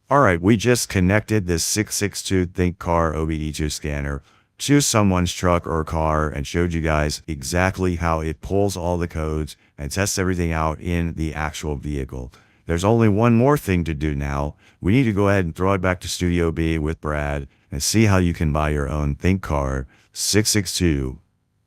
All right, we just connected this 662 ThinkCar OBD2 scanner to someone's truck or car and showed you guys exactly how it pulls all the codes and tests everything out in the actual vehicle. There's only one more thing to do now. We need to go ahead and throw it back to Studio B with Brad and see how you can buy your own ThinkCar 662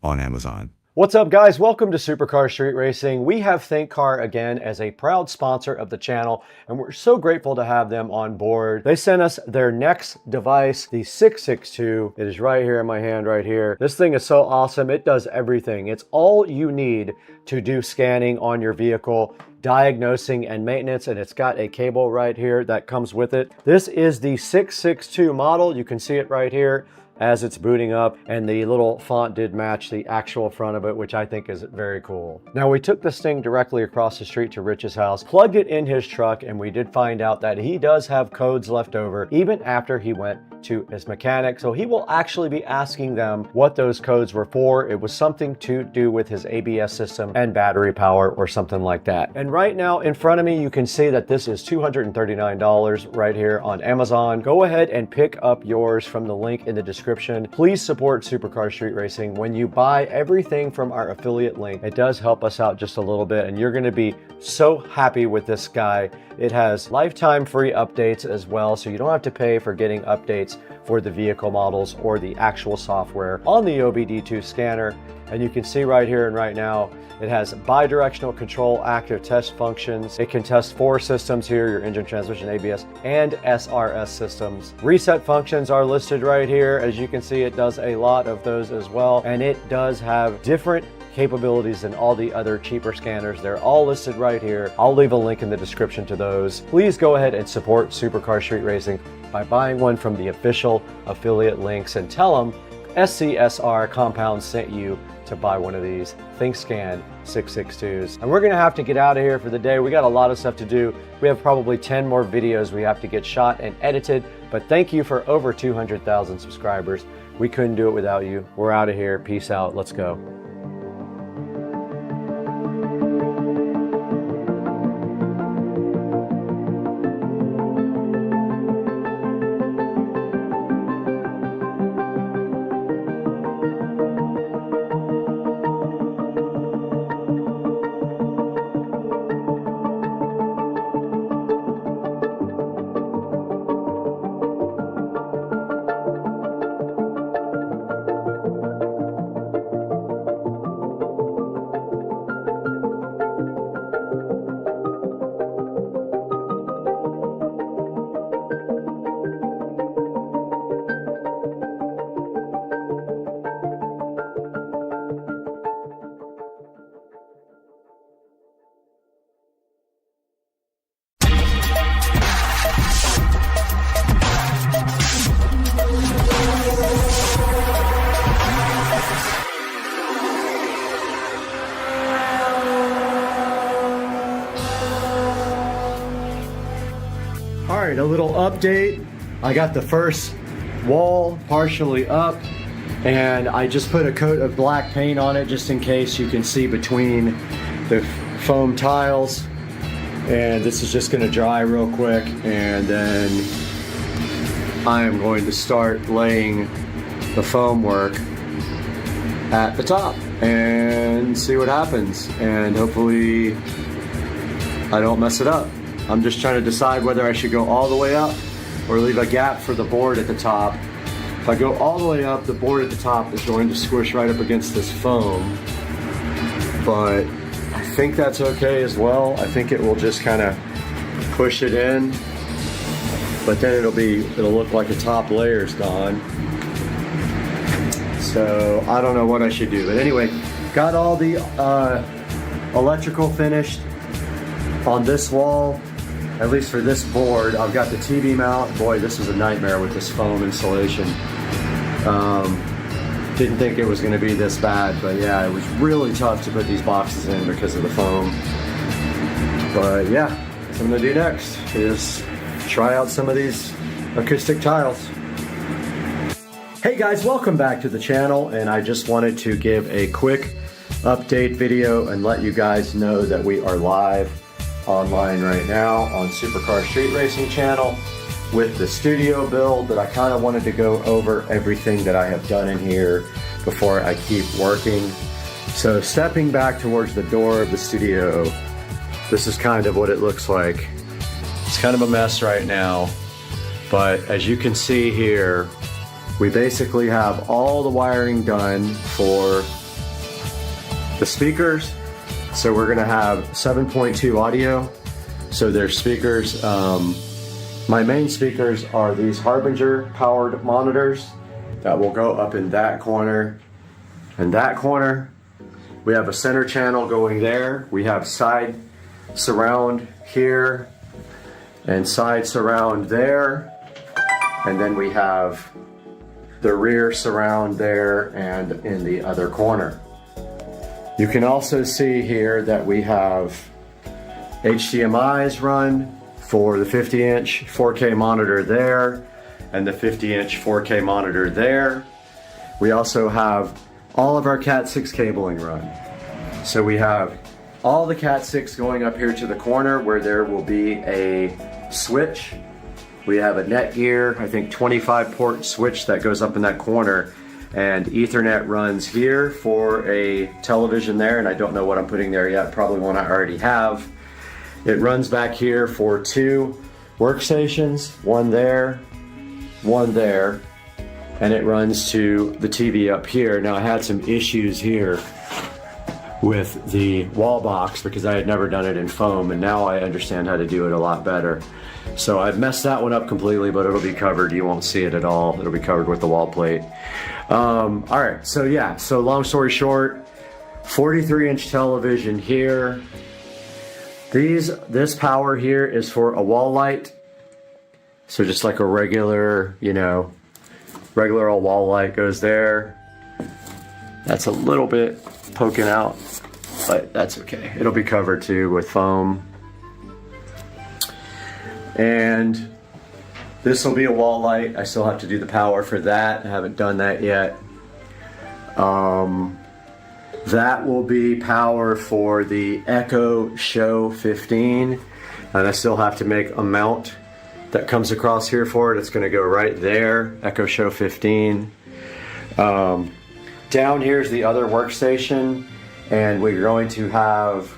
on Amazon. What's up, guys? Welcome to Supercar Street Racing. We have ThinkCar again as a proud sponsor of the channel, and we're so grateful to have them on board. They sent us their next device, the 662. It is right here in my hand right here. This thing is so awesome. It does everything. It's all you need to do scanning on your vehicle, diagnosing and maintenance, and it's got a cable right here that comes with it. This is the 662 model. You can see it right here as it's booting up, and the little font did match the actual front of it, which I think is very cool. Now, we took this thing directly across the street to Rich's house, plugged it in his truck, and we did find out that he does have codes left over even after he went to his mechanic. So he will actually be asking them what those codes were for. It was something to do with his ABS system and battery power or something like that. And right now in front of me, you can see that this is $239 right here on Amazon. Go ahead and pick up yours from the link in the description. Please support Supercar Street Racing. When you buy everything from our affiliate link, it does help us out just a little bit, and you're going to be so happy with this guy. It has lifetime free updates as well, so you don't have to pay for getting updates for the vehicle models or the actual software on the OBD2 scanner. And you can see right here and right now, it has bi-directional control active test functions. It can test 4 systems here, your engine, transmission, ABS, and SRS systems. Reset functions are listed right here. As you can see, it does a lot of those as well. And it does have different capabilities than all the other cheaper scanners. They're all listed right here. I'll leave a link in the description to those. Please go ahead and support Supercar Street Racing by buying one from the official affiliate links, and tell them SCSR Compound sent you to buy one of these ThinkScan 662s. And we're gonna have to get out of here for the day. We got a lot of stuff to do. We have probably 10 more videos we have to get shot and edited, but thank you for over 200,000 subscribers. We couldn't do it without you. We're out of here. Peace out. Let's go. A little update. I got the first wall partially up, and I just put a coat of black paint on it just in case you can see between the foam tiles. And this is just going to dry real quick, and then I am going to start laying the foam work at the top and see what happens, and hopefully I don't mess it up. I'm just trying to decide whether I should go all the way up or leave a gap for the board at the top. If I go all the way up, the board at the top is going to squish right up against this foam, but I think that's okay as well. I think it will just kind of push it in, but then it'll look like the top layer's gone. So I don't know what I should do, but anyway, got all the electrical finished on this wall. At least for this board. I've got the TV mount. Boy, this is a nightmare with this foam insulation. Didn't think it was going to be this bad, but yeah, it was really tough to put these boxes in because of the foam. But yeah, what I'm going to do next is try out some of these acoustic tiles. Hey guys, welcome back to the channel, and I just wanted to give a quick update video and let you guys know that we are live online right now on Supercar Street Racing channel with the studio build, that I kind of wanted to go over everything that I have done in here before I keep working. So stepping back towards the door of the studio, this is kind of what it looks like. It's kind of a mess right now, but as you can see here, we basically have all the wiring done for the speakers. So we're gonna have 7.2 audio. So there's speakers. My main speakers are these Harbinger powered monitors that will go up in that corner and that corner. We have a center channel going there. We have side surround here and side surround there. And then we have the rear surround there and in the other corner. You can also see here that we have HDMIs run for the 50-inch 4K monitor there and the 50-inch 4K monitor there. We also have all of our Cat 6 cabling run. So we have all the Cat 6 going up here to the corner where there will be a switch. We have a Netgear, I think 25 port switch that goes up in that corner, and Ethernet runs here for a television there, and I don't know what I'm putting there yet, probably one I already have. It runs back here for 2 workstations, one there, and it runs to the TV up here. Now I had some issues here with the wall box because I had never done it in foam, and now I understand how to do it a lot better. So I've messed that one up completely, but it'll be covered. You won't see it at all. It'll be covered with the wall plate. All right, so yeah, so long story short, 43-inch television here. This power here is for a wall light. So just like a regular, regular old wall light goes there. That's a little bit poking out, but that's okay. It'll be covered too with foam. And this will be a wall light. I still have to do the power for that. I haven't done that yet. That will be power for the Echo Show 15. And I still have to make a mount that comes across here for it. It's going to go right there, Echo Show 15. Down here is the other workstation, and we're going to have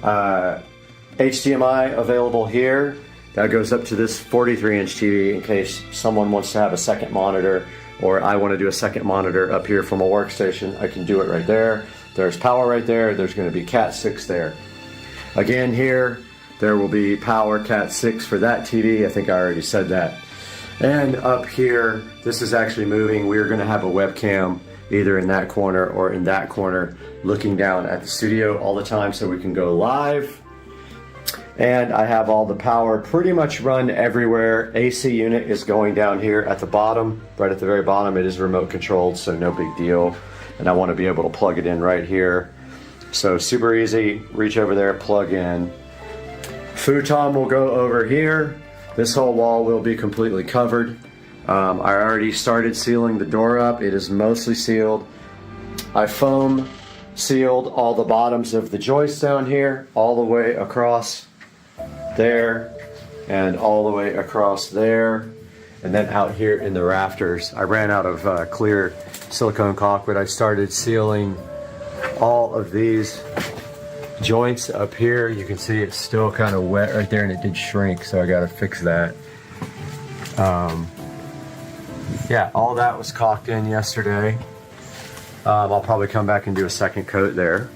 HDMI available here. That goes up to this 43-inch TV in case someone wants to have a second monitor, or I want to do a second monitor up here from a workstation. I can do it right there. There's power right there. There's going to be Cat 6 there. Again here, there will be power Cat 6 for that TV. I think I already said that. And up here, this is actually moving. We're going to have a webcam either in that corner or in that corner looking down at the studio all the time so we can go live. And I have all the power pretty much run everywhere. AC unit is going down here at the bottom, right at the very bottom. It is remote controlled, so no big deal. And I want to be able to plug it in right here. So super easy, reach over there, plug in. Futon will go over here. This whole wall will be completely covered. I already started sealing the door up. It is mostly sealed. I foam sealed all the bottoms of the joists down here, all the way across there and all the way across there, and then out here in the rafters. I ran out of clear silicone caulk, but I started sealing all of these joints up here. You can see it's still kind of wet right there, and it did shrink, so I got to fix that. Yeah, all that was caulked in yesterday. I'll probably come back and do a second coat there.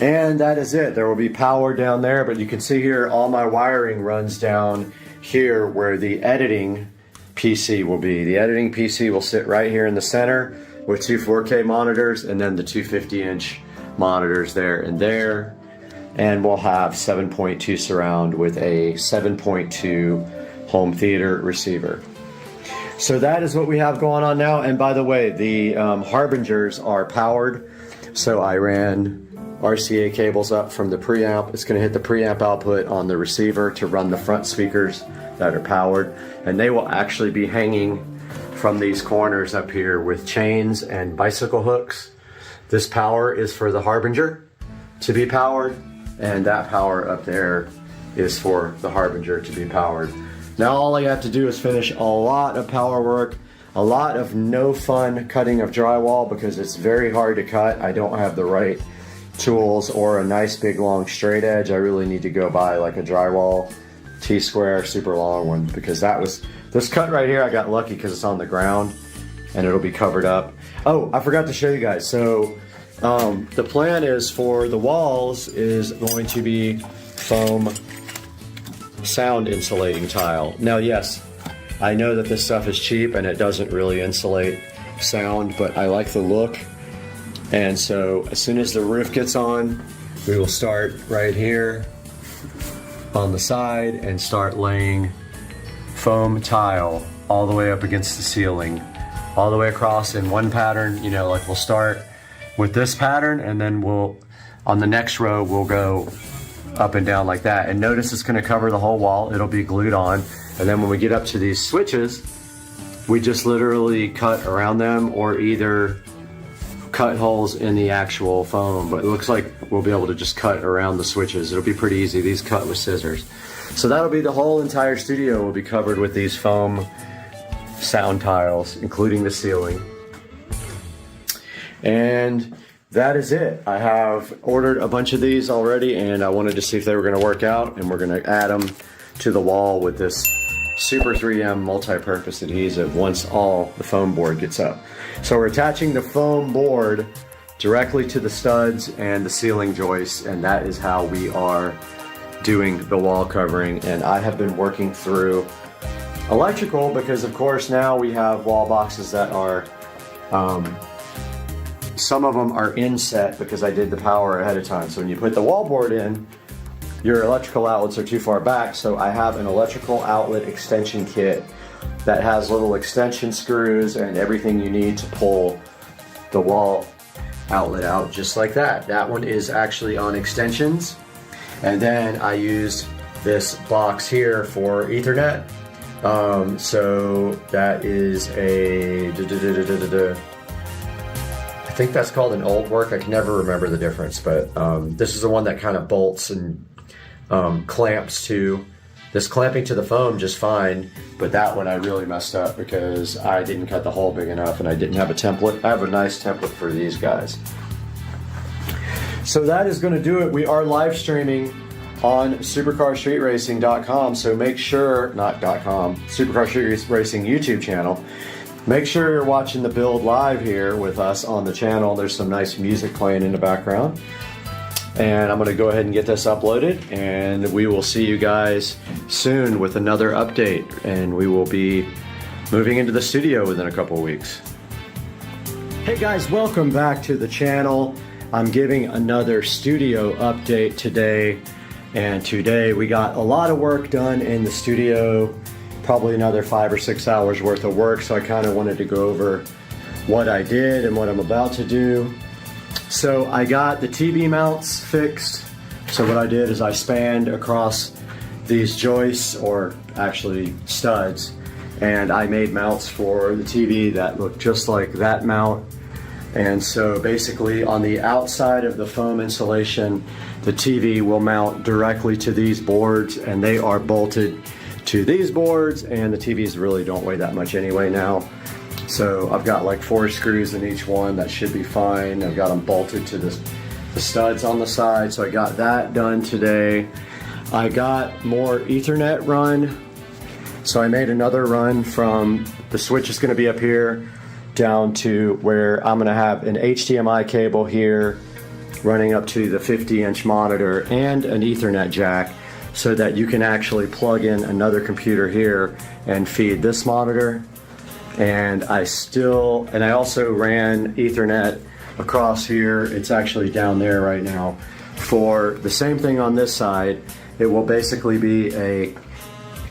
And that is it. There will be power down there, but you can see here all my wiring runs down here where the editing PC will be. The editing PC will sit right here in the center with 2 4K monitors and then the 2 50-inch monitors there and there. And we'll have 7.2 surround with a 7.2 home theater receiver. So that is what we have going on now. And by the way, the Harbingers are powered. So I ran RCA cables up from the preamp. It's going to hit the preamp output on the receiver to run the front speakers that are powered. And they will actually be hanging from these corners up here with chains and bicycle hooks. This power is for the Harbinger to be powered, and that power up there is for the Harbinger to be powered. Now all I have to do is finish a lot of power work, a lot of no fun cutting of drywall because it's very hard to cut. I don't have the right tools or a nice big long straight edge. I really need to go buy like a drywall T-square super long one because this cut right here I got lucky because it's on the ground and it'll be covered up. Oh, I forgot to show you guys. So the plan is for the walls is going to be foam sound insulating tile. Now, yes, I know that this stuff is cheap and it doesn't really insulate sound, but I like the look. And so as soon as the roof gets on, we will start right here on the side and start laying foam tile all the way up against the ceiling, all the way across in one pattern. You know, like we'll start with this pattern and then we'll, on the next row, we'll go up and down like that. And notice it's gonna cover the whole wall. It'll be glued on. And then when we get up to these switches, we just literally cut around them or either cut holes in the actual foam, but it looks like we'll be able to just cut around the switches. It'll be pretty easy. These cut with scissors. So that'll be the whole entire studio will be covered with these foam sound tiles, including the ceiling. And that is it. I have ordered a bunch of these already and I wanted to see if they were gonna work out, and we're gonna add them to the wall with this Super 3M multi-purpose adhesive once all the foam board gets up. So we're attaching the foam board directly to the studs and the ceiling joists, and that is how we are doing the wall covering. And I have been working through electrical because of course now we have wall boxes that are, some of them are inset because I did the power ahead of time. So when you put the wall board in, your electrical outlets are too far back. So I have an electrical outlet extension kit that has little extension screws and everything you need to pull the wall outlet out just like that. That one is actually on extensions. And then I used this box here for Ethernet. So that is a, I think that's called an old work. I can never remember the difference, but this is the one that kind of bolts and clamps to. This clamping to the foam just fine, but that one I really messed up because I didn't cut the hole big enough and I didn't have a template. I have a nice template for these guys. So that is going to do it. We are live streaming on supercarstreetracing.com, so make sure, not .com, Supercar Street Racing YouTube channel. Make sure you're watching the build live here with us on the channel. There's some nice music playing in the background. And I'm going to go ahead and get this uploaded, and we will see you guys soon with another update, and we will be moving into the studio within a couple of weeks. Hey guys, welcome back to the channel. I'm giving another studio update today, and today we got a lot of work done in the studio, probably another 5 or 6 hours worth of work, so I kind of wanted to go over what I did and what I'm about to do. So I got the TV mounts fixed. So what I did is I spanned across these joists, or actually studs, and I made mounts for the TV that look just like that mount. And so basically on the outside of the foam insulation, the TV will mount directly to these boards, and they are bolted to these boards, and the TVs really don't weigh that much anyway now. So I've got like 4 screws in each one. That should be fine. I've got them bolted to the studs on the side. So I got that done today. I got more Ethernet run. So I made another run from the switch is going to be up here down to where I'm going to have an HDMI cable here running up to the 50-inch monitor and an Ethernet jack, so that you can actually plug in another computer here and feed this monitor. And I also ran Ethernet across here. It's actually down there right now for the same thing on this side. It will basically be a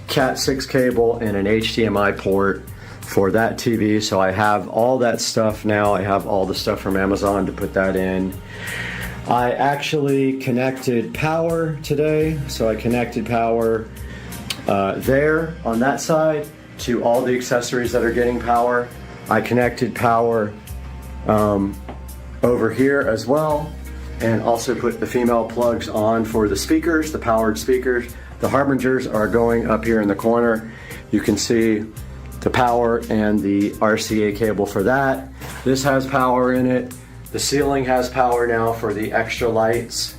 Cat6 cable and an HDMI port for that TV. So I have all that stuff now. I have all the stuff from Amazon to put that in. I actually connected power today. So I connected power there on that side to all the accessories that are getting power. I connected power over here as well, and also put the female plugs on for the speakers, the powered speakers. The Harbingers are going up here in the corner. You can see the power and the RCA cable for that. This has power in it. The ceiling has power now for the extra lights.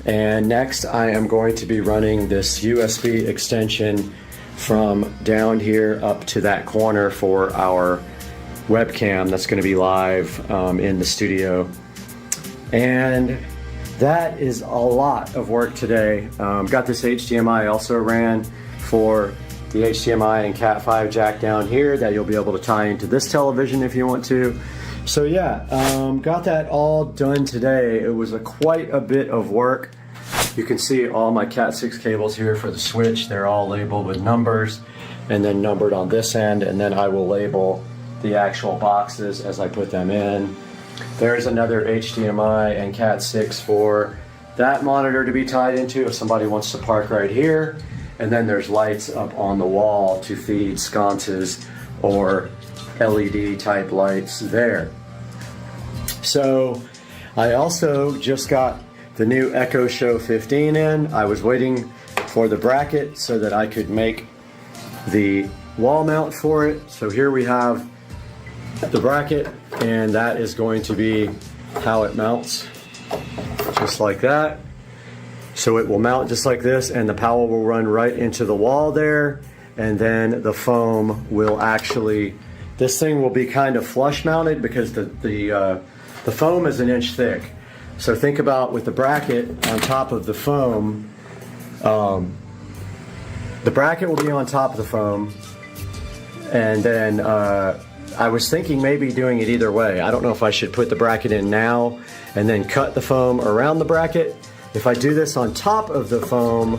And next I am going to be running this USB extension from down here up to that corner for our webcam that's going to be live in the studio. And that is a lot of work today. Got this HDMI also ran for the HDMI and Cat5 jack down here that you'll be able to tie into this television if you want to. So yeah, got that all done today. It was quite a bit of work. You can see all my Cat6 cables here for the switch. They're all labeled with numbers and then numbered on this end, and then I will label the actual boxes as I put them in. There's another HDMI and Cat6 for that monitor to be tied into if somebody wants to park right here. And then there's lights up on the wall to feed sconces or LED type lights there. So I also just got the new Echo Show 15 in. I was waiting for the bracket so that I could make the wall mount for it. So here we have the bracket, and that is going to be how it mounts, just like that. So it will mount just like this, and the power will run right into the wall there, and then the foam will actually, this thing will be kind of flush mounted because the foam is an inch thick. So think about with the bracket on top of the foam, the bracket will be on top of the foam, and then I was thinking maybe doing it either way. I don't know if I should put the bracket in now and then cut the foam around the bracket. If I do this on top of the foam,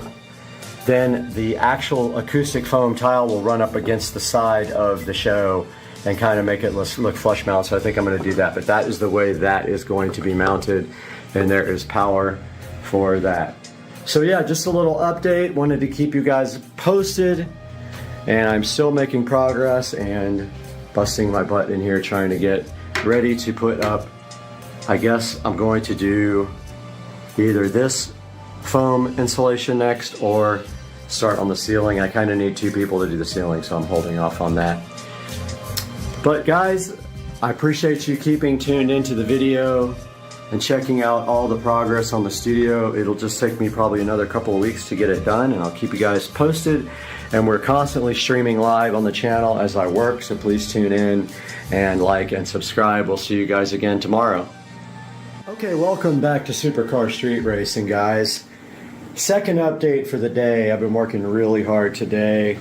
then the actual acoustic foam tile will run up against the side of the show and kind of make it look flush mount. So I think I'm going to do that, but that is the way that is going to be mounted, and there is power for that. So yeah, just a little update. Wanted to keep you guys posted, and I'm still making progress and busting my butt in here trying to get ready to put up. I guess I'm going to do either this foam insulation next or start on the ceiling. I kind of need two people to do the ceiling, so I'm holding off on that. But guys, I appreciate you keeping tuned into the video and checking out all the progress on the studio. It'll just take me probably another couple of weeks to get it done, and I'll keep you guys posted. And we're constantly streaming live on the channel as I work, so please tune in and like and subscribe. We'll see you guys again tomorrow. Okay, welcome back to Supercar Street Racing, guys. Second update for the day. I've been working really hard today,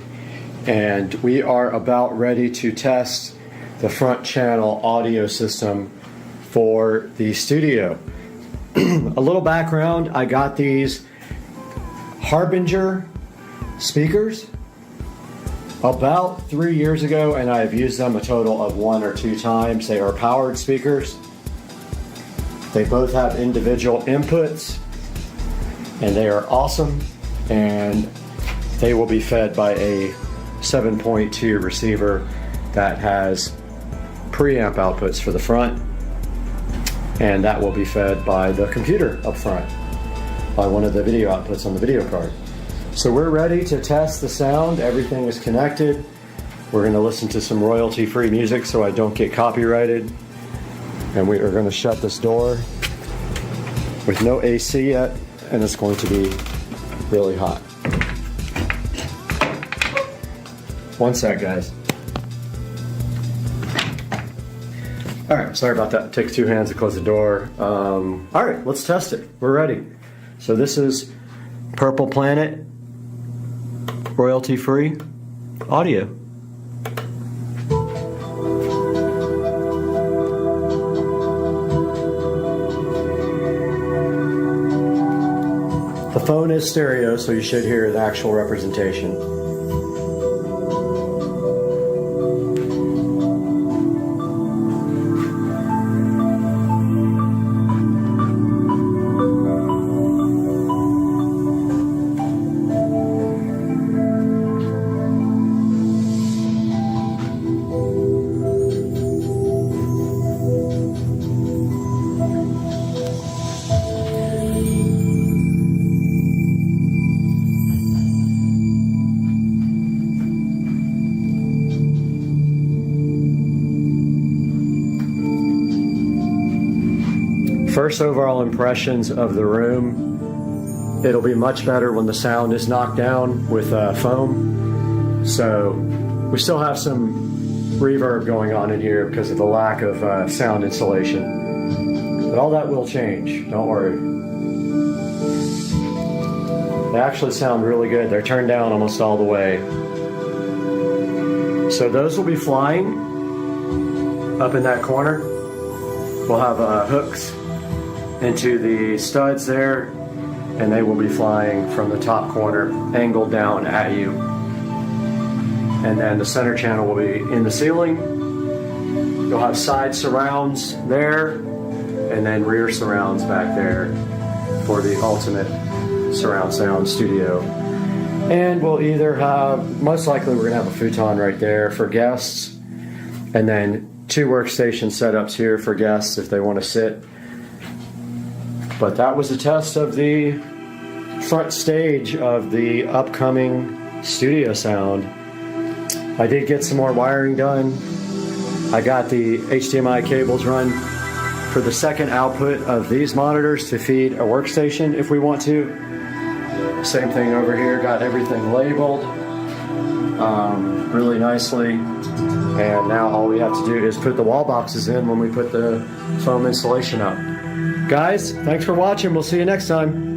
and we are about ready to test the front channel audio system for the studio. A little background, I got these Harbinger speakers about 3 years ago, and I have used them a total of 1 or 2 times. They are powered speakers. They both have individual inputs, and they are awesome, and they will be fed by a 7.2 receiver that has preamp outputs for the front, and that will be fed by the computer up front by one of the video outputs on the video card. So we're ready to test the sound. Everything is connected. We're going to listen to some royalty-free music so I don't get copyrighted. And we are going to shut this door with no AC yet, and it's going to be really hot. One sec, guys. All right, sorry about that. It takes 2 hands to close the door. All right, let's test it. We're ready. So this is Purple Planet royalty-free audio. The phone is stereo, so you should hear the actual representation. First overall impressions of the room. It'll be much better when the sound is knocked down with foam. So we still have some reverb going on in here because of the lack of sound insulation. But all that will change, don't worry. They actually sound really good. They're turned down almost all the way. So those will be flying up in that corner. We'll have hooks into the studs there, and they will be flying from the top corner, angled down at you. And then the center channel will be in the ceiling. You'll have side surrounds there, and then rear surrounds back there for the ultimate surround sound studio. And we'll either have, most likely we're gonna have a futon right there for guests, and then 2 workstation setups here for guests if they want to sit. But that was a test of the front stage of the upcoming studio sound. I did get some more wiring done. I got the HDMI cables run for the second output of these monitors to feed a workstation if we want to. Same thing over here, got everything labeled really nicely. And now all we have to do is put the wall boxes in when we put the foam insulation up. Guys, thanks for watching. We'll see you next time.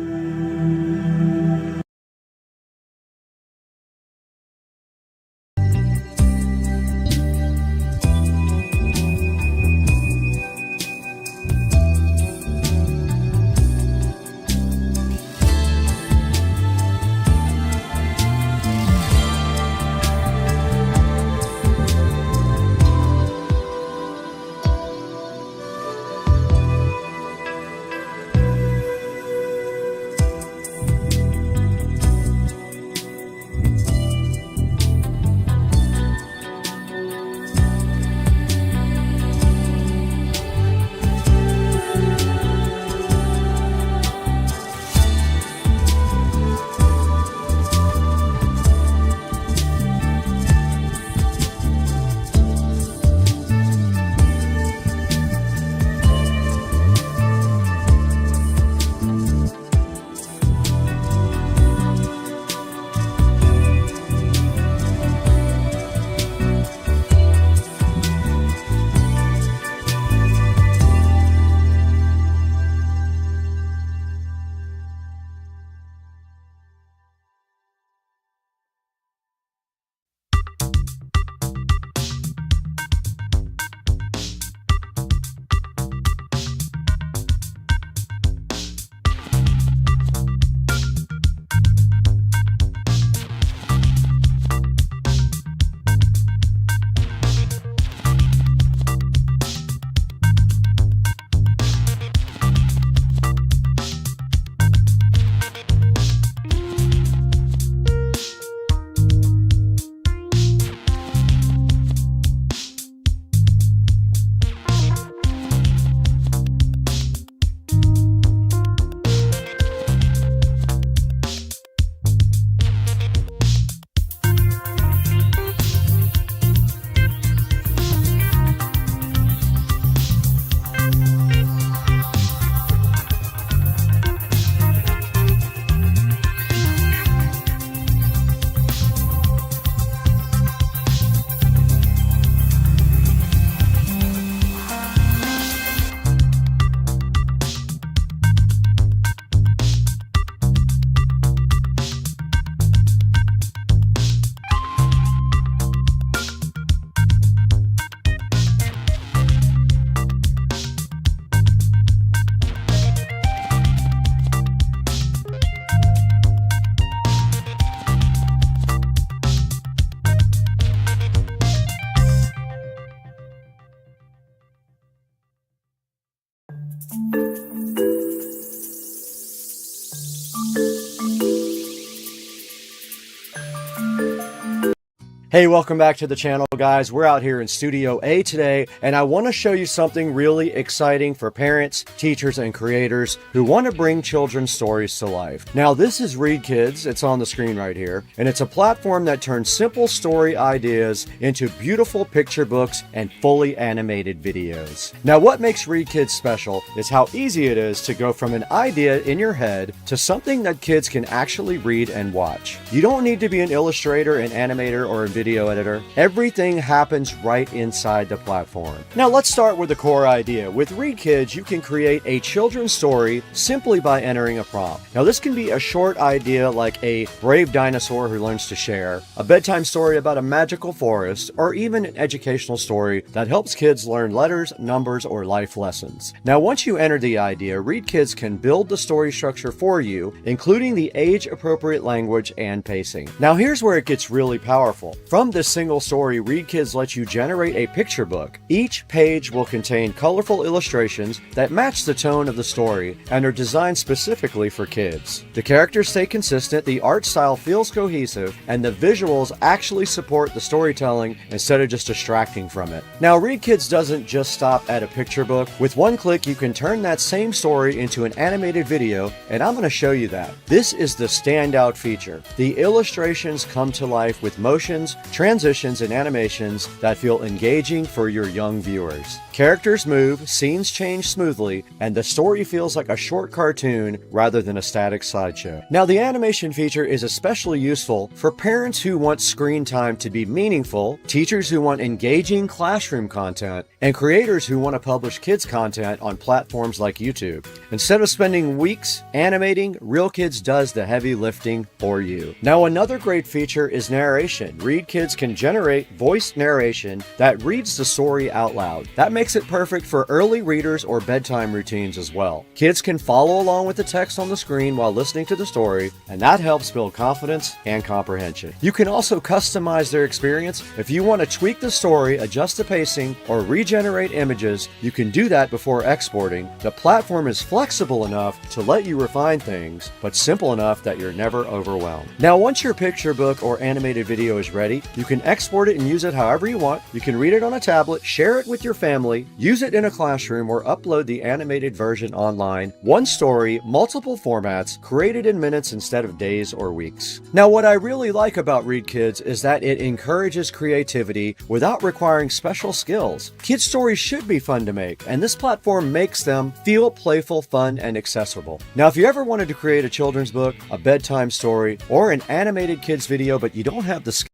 Hey, welcome back to the channel, guys. We're out here in Studio A today, and I want to show you something really exciting for parents, teachers, and creators who want to bring children's stories to life. Now, this is Read Kids. It's on the screen right here, and it's a platform that turns simple story ideas into beautiful picture books and fully animated videos. Now, what makes Read Kids special is how easy it is to go from an idea in your head to something that kids can actually read and watch. You don't need to be an illustrator, an animator, or a video video editor. Everything happens right inside the platform. Now let's start with the core idea. With ReadKids, you can create a children's story simply by entering a prompt. Now this can be a short idea like a brave dinosaur who learns to share, a bedtime story about a magical forest, or even an educational story that helps kids learn letters, numbers, or life lessons. Now once you enter the idea, ReadKids can build the story structure for you, including the age-appropriate language and pacing. Now here's where it gets really powerful. From this single story, ReadKids lets you generate a picture book. Each page will contain colorful illustrations that match the tone of the story and are designed specifically for kids. The characters stay consistent, the art style feels cohesive, and the visuals actually support the storytelling instead of just distracting from it. Now ReadKids doesn't just stop at a picture book. With one click, you can turn that same story into an animated video, and I'm going to show you that. This is the standout feature. The illustrations come to life with motions, transitions, and animations that feel engaging for your young viewers. Characters move, scenes change smoothly, and the story feels like a short cartoon rather than a static slideshow. Now, the animation feature is especially useful for parents who want screen time to be meaningful, teachers who want engaging classroom content, and creators who want to publish kids' content on platforms like YouTube. Instead of spending weeks animating, RealKids does the heavy lifting for you. Now, another great feature is narration. ReadKids can generate voiced narration that reads the story out loud. That makes it perfect for early readers or bedtime routines as well. Kids can follow along with the text on the screen while listening to the story, and that helps build confidence and comprehension. You can also customize their experience. If you want to tweak the story, adjust the pacing, or regenerate images, you can do that before exporting. The platform is flexible enough to let you refine things, but simple enough that you're never overwhelmed. Now, once your picture book or animated video is ready, you can export it and use it however you want. You can read it on a tablet, share it with your family, use it in a classroom, or upload the animated version online. One story, multiple formats, created in minutes instead of days or weeks. Now, what I really like about ReadKids is that it encourages creativity without requiring special skills. Kids' stories should be fun to make, and this platform makes them feel playful, fun, and accessible. Now, if you ever wanted to create a children's book, a bedtime story, or an animated kids video, but you don't have the skills,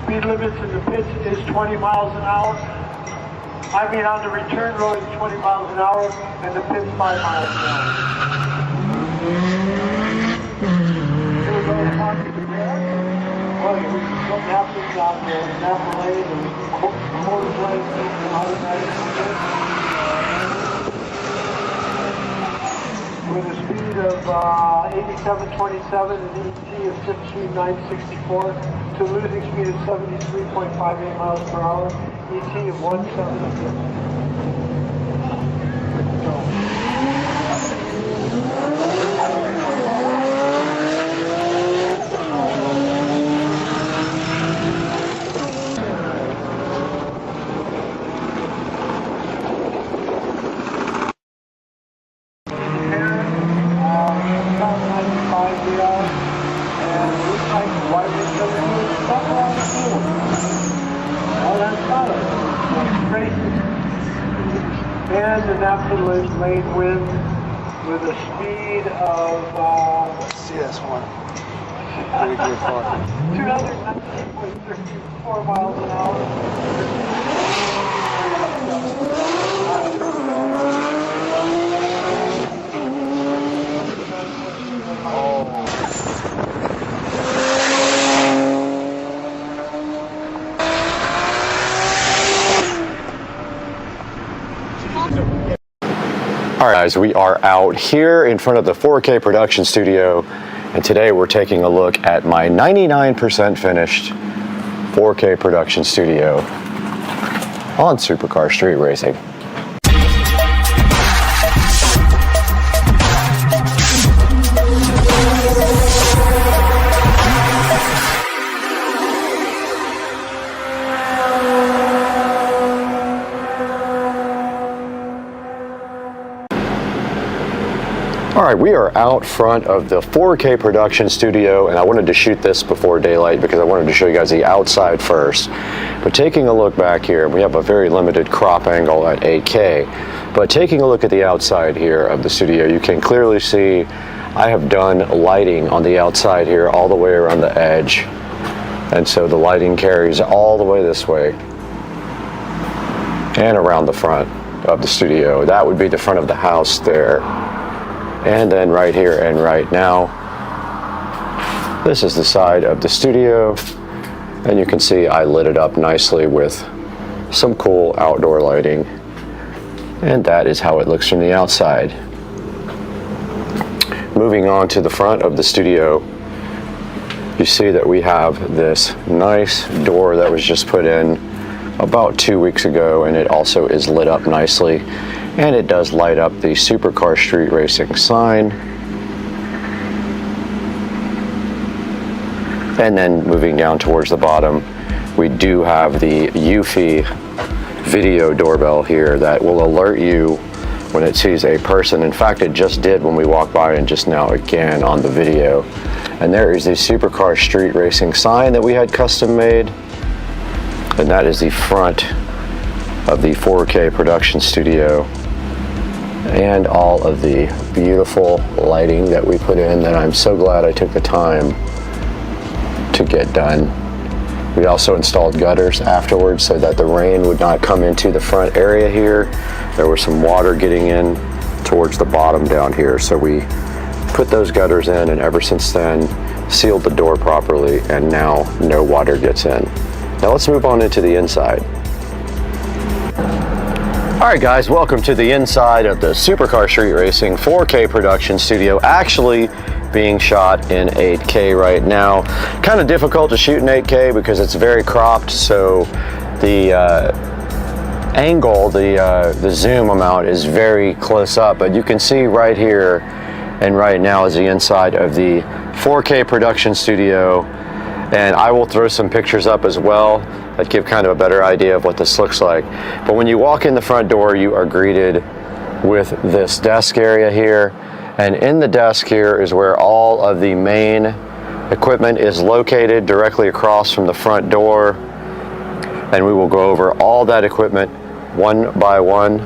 speed limits in the pits is 20 miles an hour. I mean, on the return road is 20 miles an hour, and the pit's 5 miles an hour. Here we go, what happens on the Napa lane and quarter lane and automatic. With a speed of 87.27 and ET of 15.964 to losing speed of 73.58 miles per hour, ET of 176. And the Napa lane wind with a speed of CS1. 219.34 miles an hour. All right, guys, we are out here in front of the 4K production studio, and today we're taking a look at my 99% finished 4K production studio on Supercar Street Racing. All right, we are out front of the 4K production studio, and I wanted to shoot this before daylight because I wanted to show you guys the outside first. But taking a look back here, we have a very limited crop angle at 8K. But taking a look at the outside here of the studio, you can clearly see I have done lighting on the outside here all the way around the edge. And so the lighting carries all the way this way and around the front of the studio. That would be the front of the house there. And then right here and right now, this is the side of the studio. And you can see I lit it up nicely with some cool outdoor lighting. And that is how it looks from the outside. Moving on to the front of the studio, you see that we have this nice door that was just put in about 2 weeks ago, and it also is lit up nicely. And it does light up the Supercar Street Racing sign. And then moving down towards the bottom, we do have the Eufy video doorbell here that will alert you when it sees a person. In fact, it just did when we walked by, and just now again on the video. And there is the Supercar Street Racing sign that we had custom made. And that is the front of the 4K production studio. And all of the beautiful lighting that we put in that I'm so glad I took the time to get done. We also installed gutters afterwards so that the rain would not come into the front area here. There was some water getting in towards the bottom down here, so we put those gutters in, and ever since then sealed the door properly, and now no water gets in. Now let's move on into the inside. All right guys, welcome to the inside of the Supercar Street Racing 4K production studio, actually being shot in 8K right now. Kind of difficult to shoot in 8K because it's very cropped, so the angle, the zoom amount is very close up, but you can see right here and right now is the inside of the 4K production studio. And I will throw some pictures up as well that give kind of a better idea of what this looks like. But when you walk in the front door, you are greeted with this desk area here. And in the desk here is where all of the main equipment is located, directly across from the front door. And we will go over all that equipment one by one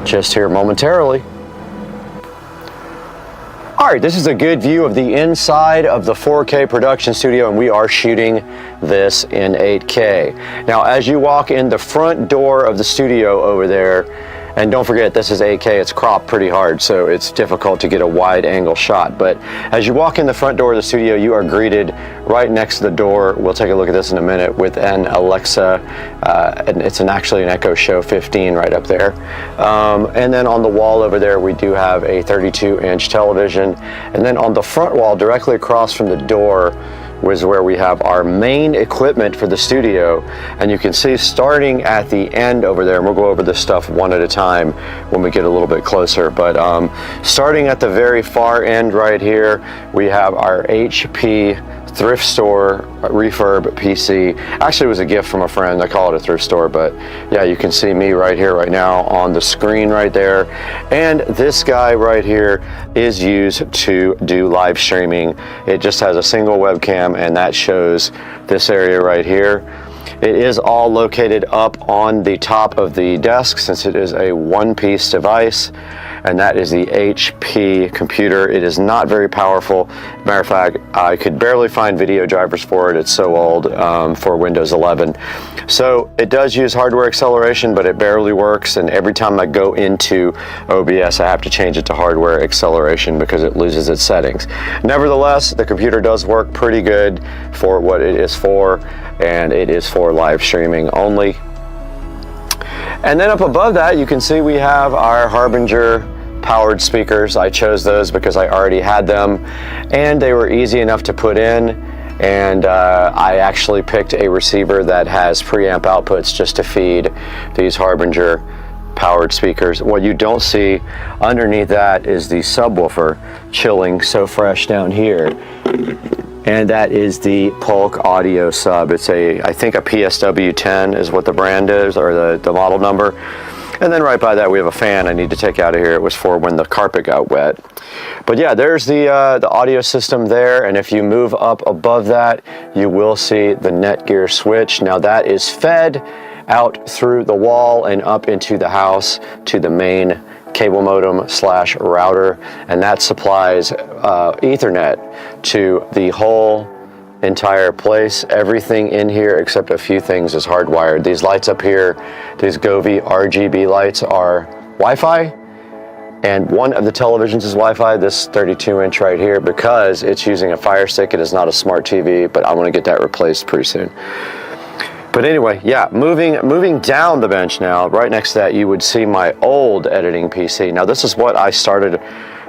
just here momentarily. All right, this is a good view of the inside of the 4K production studio, and we are shooting this in 8K. Now, as you walk in the front door of the studio over there, and don't forget, this is 8K, it's cropped pretty hard, so it's difficult to get a wide angle shot. But as you walk in the front door of the studio, you are greeted right next to the door. We'll take a look at this in a minute with an Alexa, and it's actually an Echo Show 15 right up there. And then on the wall over there, we do have a 32-inch television. And then on the front wall, directly across from the door, was where we have our main equipment for the studio. And you can see starting at the end over there, and we'll go over this stuff one at a time when we get a little bit closer, but starting at the very far end right here, we have our HP thrift store refurb PC. Actually, it was a gift from a friend. I call it a thrift store, but yeah, you can see me right here right now on the screen right there. And this guy right here is used to do live streaming. It just has a single webcam, and that shows this area right here. It is all located up on the top of the desk since it is a one-piece device, and that is the HP computer. It is not very powerful. Matter of fact, I could barely find video drivers for it. It's so old for Windows 11. So it does use hardware acceleration, but it barely works, and every time I go into OBS, I have to change it to hardware acceleration because it loses its settings. Nevertheless, the computer does work pretty good for what it is for, and it is for live streaming only. And then up above that, you can see we have our Harbinger powered speakers. I chose those because I already had them, and they were easy enough to put in. And I actually picked a receiver that has preamp outputs just to feed these Harbinger powered speakers. What you don't see underneath that is the subwoofer chilling so fresh down here. And that is the Polk Audio sub. It's I think a PSW 10 is what the brand is, or the model number. And then right by that, we have a fan I need to take out of here. It was for when the carpet got wet. But yeah, there's the audio system there. And if you move up above that, you will see the Netgear switch. Now that is fed out through the wall and up into the house to the main cable modem / router. And that supplies Ethernet to the whole entire place. Everything in here except a few things is hardwired. These lights up here, these Govee RGB lights, are Wi-Fi, and one of the televisions is Wi-Fi, this 32-inch right here, because it's using a Fire Stick. It is not a smart TV, but I want to get that replaced pretty soon. But anyway, yeah, moving down the bench now, right next to that, you would see my old editing PC. Now this is what I started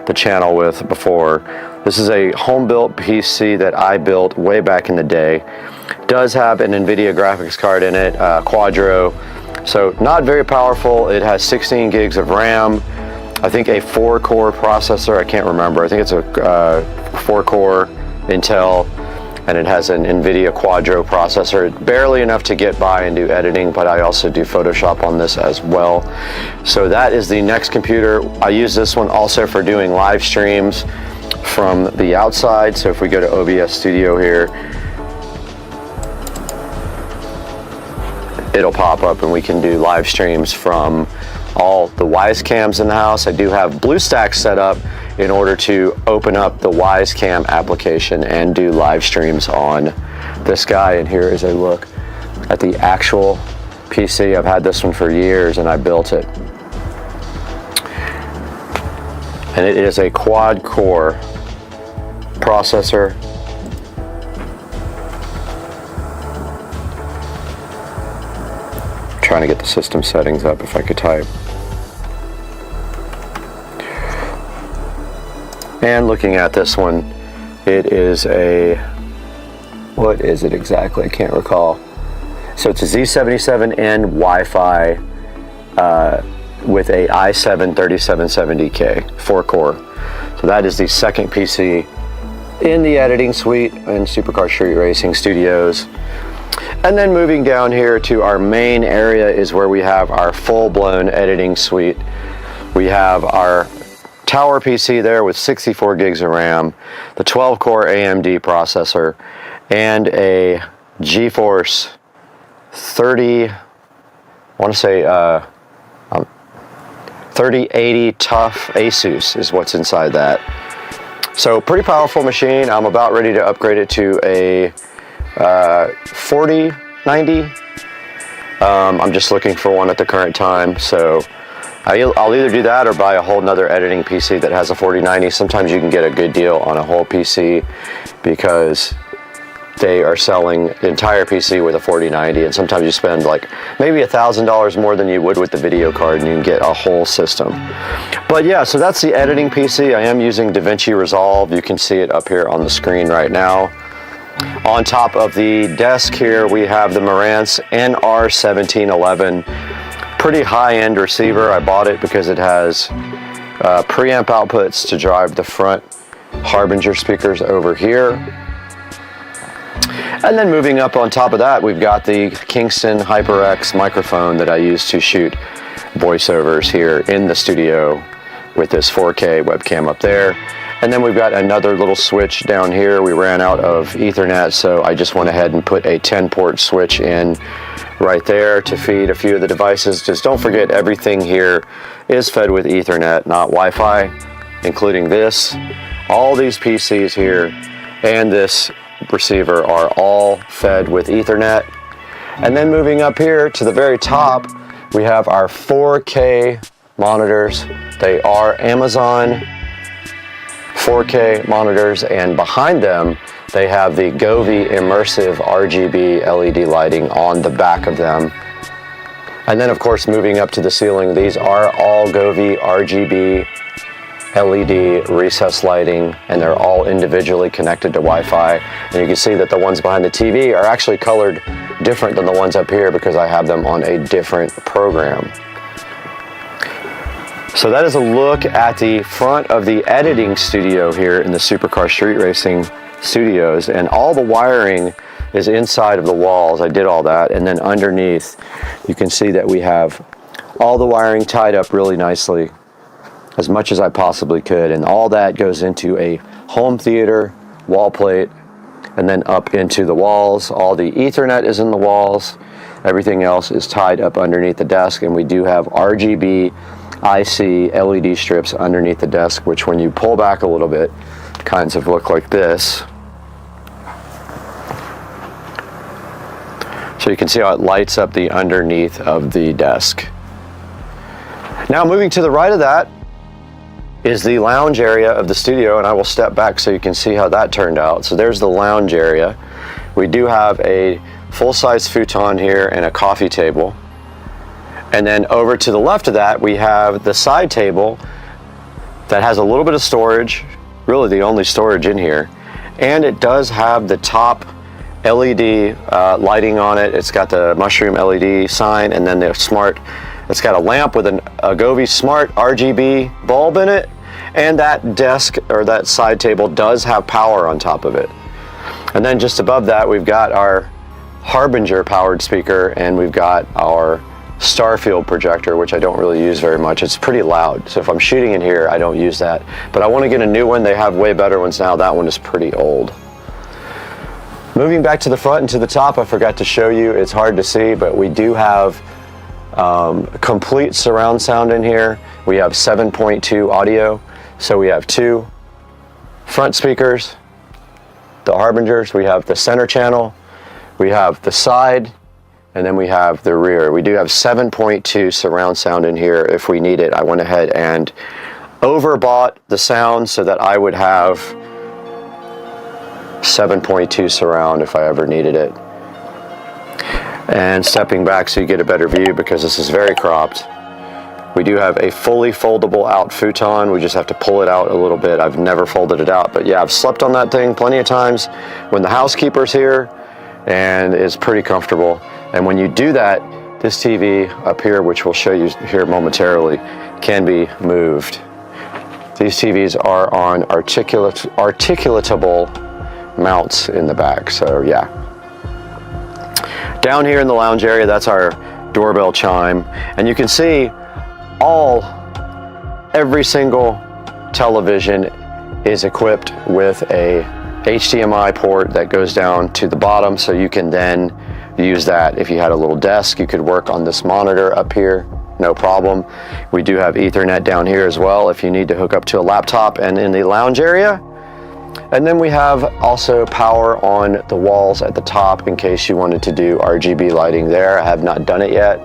the channel with before. This is a home-built PC that I built way back in the day. Does have an NVIDIA graphics card in it, Quadro, so not very powerful. It has 16 gigs of RAM, I think a 4-core processor, I can't remember. I think it's a 4-core Intel, and it has an NVIDIA Quadro processor, barely enough to get by and do editing, but I also do Photoshop on this as well. So that is the next computer. I use this one also for doing live streams from the outside. So if we go to OBS Studio here, it'll pop up and we can do live streams from all the Wyze cams in the house. I do have BlueStacks set up in order to open up the Wyze Cam application and do live streams on this guy. And here is a look at the actual PC. I've had this one for years and I built it. And it is a quad-core processor. I'm trying to get the system settings up if I could type. And looking at this one, it is a, what is it exactly? I can't recall. So it's a Z77N Wi-Fi with a i7 3770K, 4-core. So that is the second PC in the editing suite in Supercar Street Racing Studios. And then moving down here to our main area is where we have our full-blown editing suite. We have our tower PC there with 64 gigs of RAM, the 12-core AMD processor, and a GeForce 3080 Tough ASUS is what's inside that. So pretty powerful machine. I'm about ready to upgrade it to a 4090. I'm just looking for one at the current time, so I'll either do that or buy a whole nother editing PC that has a 4090. Sometimes you can get a good deal on a whole PC because they are selling the entire PC with a 4090, and sometimes you spend like maybe $1,000 more than you would with the video card and you can get a whole system. But yeah, so that's the editing PC. I am using DaVinci Resolve. You can see it up here on the screen right now. On top of the desk here, we have the Marantz NR1711. Pretty high-end receiver. I bought it because it has preamp outputs to drive the front Harbinger speakers over here. And then moving up on top of that, we've got the Kingston HyperX microphone that I use to shoot voiceovers here in the studio with this 4K webcam up there. And then we've got another little switch down here. We ran out of Ethernet, so I just went ahead and put a 10-port switch in right there to feed a few of the devices. Just don't forget, everything here is fed with Ethernet, not Wi-Fi, including this. All these PCs here and this receiver are all fed with Ethernet. And then moving up here to the very top, we have our 4K monitors. They are Amazon 4K monitors, and behind them they have the Govee immersive RGB LED lighting on the back of them. And then of course, moving up to the ceiling, these are all Govee RGB LED recessed lighting, and they're all individually connected to Wi-Fi. And you can see that the ones behind the TV are actually colored different than the ones up here because I have them on a different program. So that is a look at the front of the editing studio here in the Supercar Street Racing Studios, and all the wiring is inside of the walls. I did all that, and then underneath you can see that we have all the wiring tied up really nicely, as much as I possibly could, and all that goes into a home theater wall plate, and then up into the walls. All the Ethernet is in the walls. Everything else is tied up underneath the desk, and we do have RGB IC LED strips underneath the desk, which when you pull back a little bit, kinds of look like this. So you can see how it lights up the underneath of the desk. Now moving to the right of that is the lounge area of the studio, and I will step back so you can see how that turned out. So there's the lounge area. We do have a full-size futon here and a coffee table. And then over to the left of that, we have the side table that has a little bit of storage, really the only storage in here. And it does have the top LED lighting on it. It's got the mushroom LED sign, and then the smart, it's got a lamp with an Agovi Smart RGB bulb in it, and that desk or that side table does have power on top of it. And then just above that, we've got our Harbinger powered speaker, and we've got our Starfield projector, which I don't really use very much. It's pretty loud, so if I'm shooting in here, I don't use that. But I want to get a new one. They have way better ones now. That one is pretty old. Moving back to the front and to the top, I forgot to show you, it's hard to see, but we do have complete surround sound in here. We have 7.2 audio, so we have 2 front speakers, the Harbingers, we have the center channel, we have the side, and then we have the rear. We do have 7.2 surround sound in here if we need it. I went ahead and overbought the sound so that I would have 7.2 surround if I ever needed it. And stepping back so you get a better view, because this is very cropped. We do have a fully foldable out futon. We just have to pull it out a little bit. I've never folded it out, but yeah, I've slept on that thing plenty of times when the housekeeper's here, and it's pretty comfortable. And when you do that, this TV up here, which we'll show you here momentarily, can be moved. These TVs are on articulatable mounts in the back, so yeah. Down here in the lounge area, that's our doorbell chime, and you can see every single television is equipped with a HDMI port that goes down to the bottom, so you can then use that. If you had a little desk, you could work on this monitor up here, no problem. We do have Ethernet down here as well if you need to hook up to a laptop, and in the lounge area. And then we have also power on the walls at the top in case you wanted to do RGB lighting there. I have not done it yet.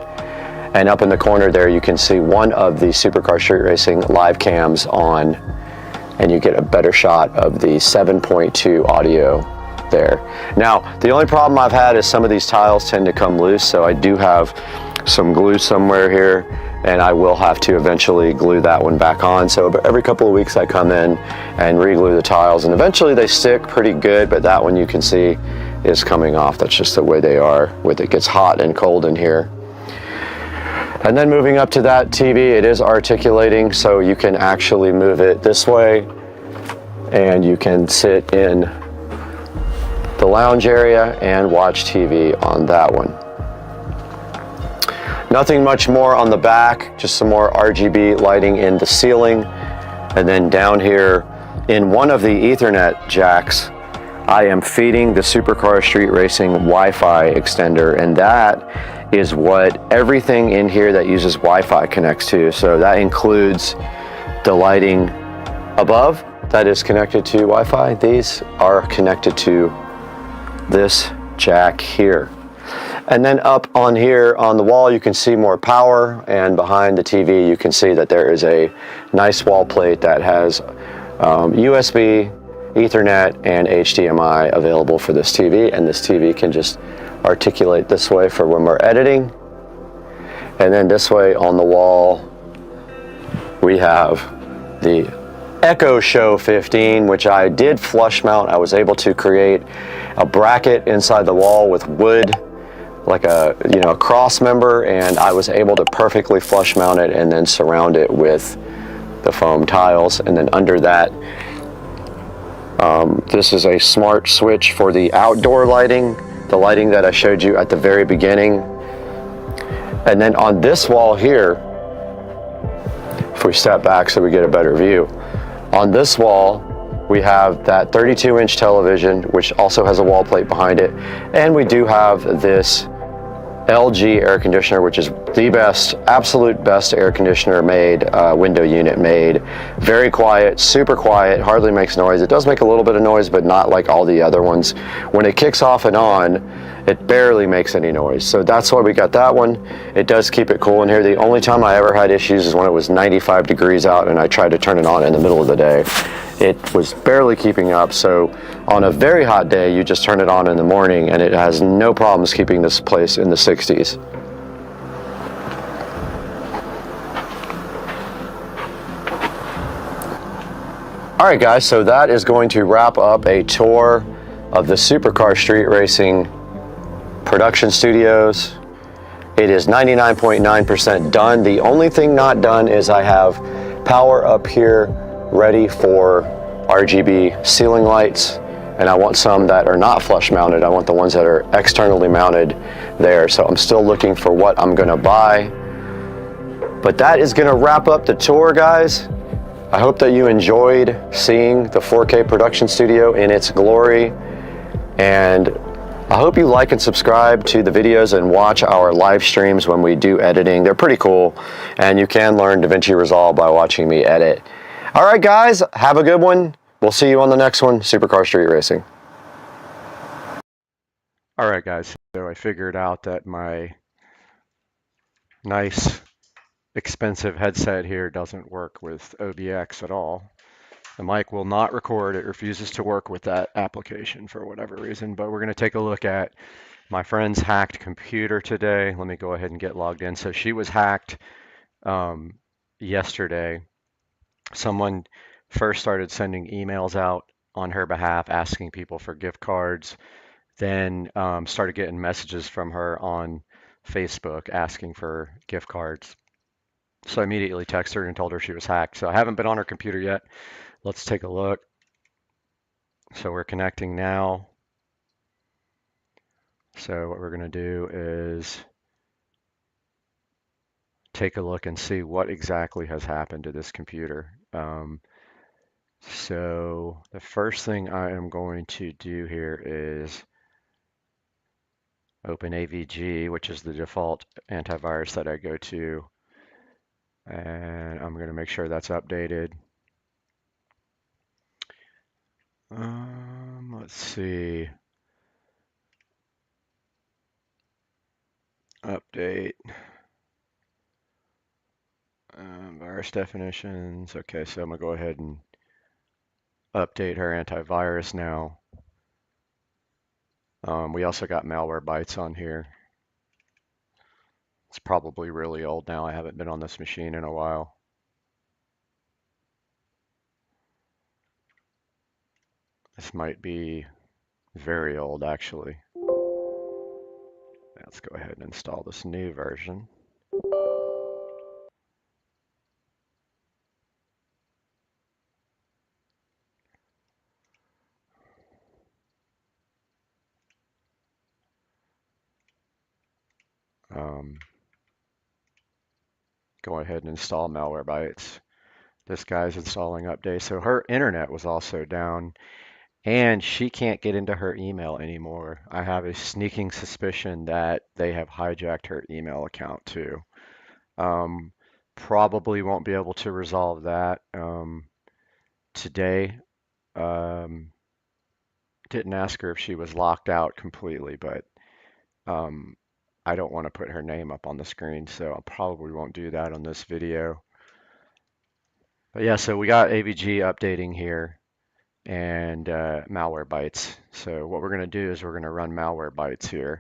And up in the corner there, you can see one of the Supercar Street Racing live cams on, and you get a better shot of the 7.2 audio there. Now, the only problem I've had is some of these tiles tend to come loose, so I do have some glue somewhere here, and I will have to eventually glue that one back on. So every couple of weeks I come in and re-glue the tiles, and eventually they stick pretty good, but that one you can see is coming off. That's just the way they are with it. Gets hot and cold in here. And then moving up to that TV, it is articulating, so you can actually move it this way, and you can sit in the lounge area and watch TV on that one. Nothing much more on the back, just some more RGB lighting in the ceiling. And then down here in one of the Ethernet jacks, I am feeding the Supercar Street Racing Wi-Fi extender, and that is what everything in here that uses Wi-Fi connects to. So that includes the lighting above that is connected to Wi-Fi. These are connected to this jack here. And then up on here on the wall, you can see more power, and behind the TV, you can see that there is a nice wall plate that has USB, Ethernet, and HDMI available for this TV, and this TV can just articulate this way for when we're editing. And then this way on the wall, we have the Echo Show 15, which I did flush mount. I was able to create a bracket inside the wall with wood, like a cross member, and I was able to perfectly flush mount it and then surround it with the foam tiles. And then under that, this is a smart switch for the outdoor lighting, the lighting that I showed you at the very beginning. And then on this wall here, if we step back so we get a better view, on this wall we have that 32-inch television, which also has a wall plate behind it, and we do have this LG air conditioner, which is the best, absolute best air conditioner made, window unit made. Very quiet, super quiet, hardly makes noise. It does make a little bit of noise, but not like all the other ones. When it kicks off and on, it barely makes any noise. So that's why we got that one. It does keep it cool in here. The only time I ever had issues is when it was 95 degrees out and I tried to turn it on in the middle of the day. It was barely keeping up. So on a very hot day, you just turn it on in the morning and it has no problems keeping this place in the 60s. All right, guys, so that is going to wrap up a tour of the Supercar Street Racing production studios. It is 99.9% done. The only thing not done is I have power up here ready for RGB ceiling lights, and I want some that are not flush mounted. I want the ones that are externally mounted there. So I'm still looking for what I'm gonna buy. But that is gonna wrap up the tour, guys. I hope that you enjoyed seeing the 4K production studio in its glory, and I hope you like and subscribe to the videos and watch our live streams when we do editing. They're pretty cool, and you can learn DaVinci Resolve by watching me edit. All right, guys, have a good one. We'll see you on the next one, Supercar Street Racing. All right, guys, so I figured out that my nice, expensive headset here doesn't work with OBX at all. The mic will not record. It refuses to work with that application for whatever reason, but we're going to take a look at my friend's hacked computer today. Let me go ahead and get logged in. So she was hacked yesterday. Someone first started sending emails out on her behalf asking people for gift cards, then started getting messages from her on Facebook asking for gift cards. So I immediately texted her and told her she was hacked. So I haven't been on her computer yet. Let's take a look. So we're connecting now. So what we're going to do is take a look and see what exactly has happened to this computer. So the first thing I am going to do here is open AVG, which is the default antivirus that I go to, and I'm going to make sure that's updated. Let's see. Update. Virus definitions. Okay, so I'm going to go ahead and update her antivirus now. We also got Malwarebytes on here. It's probably really old now. I haven't been on this machine in a while. This might be very old, actually. Let's go ahead and install this new version. Go ahead and install Malwarebytes. This guy's installing updates. So her internet was also down, and she can't get into her email anymore. I have a sneaking suspicion that they have hijacked her email account too. Probably won't be able to resolve that today. Didn't ask her if she was locked out completely, but I don't want to put her name up on the screen, so I probably won't do that on this video. But yeah, so we got AVG updating here and Malwarebytes. So what we're going to do is we're going to run Malwarebytes here.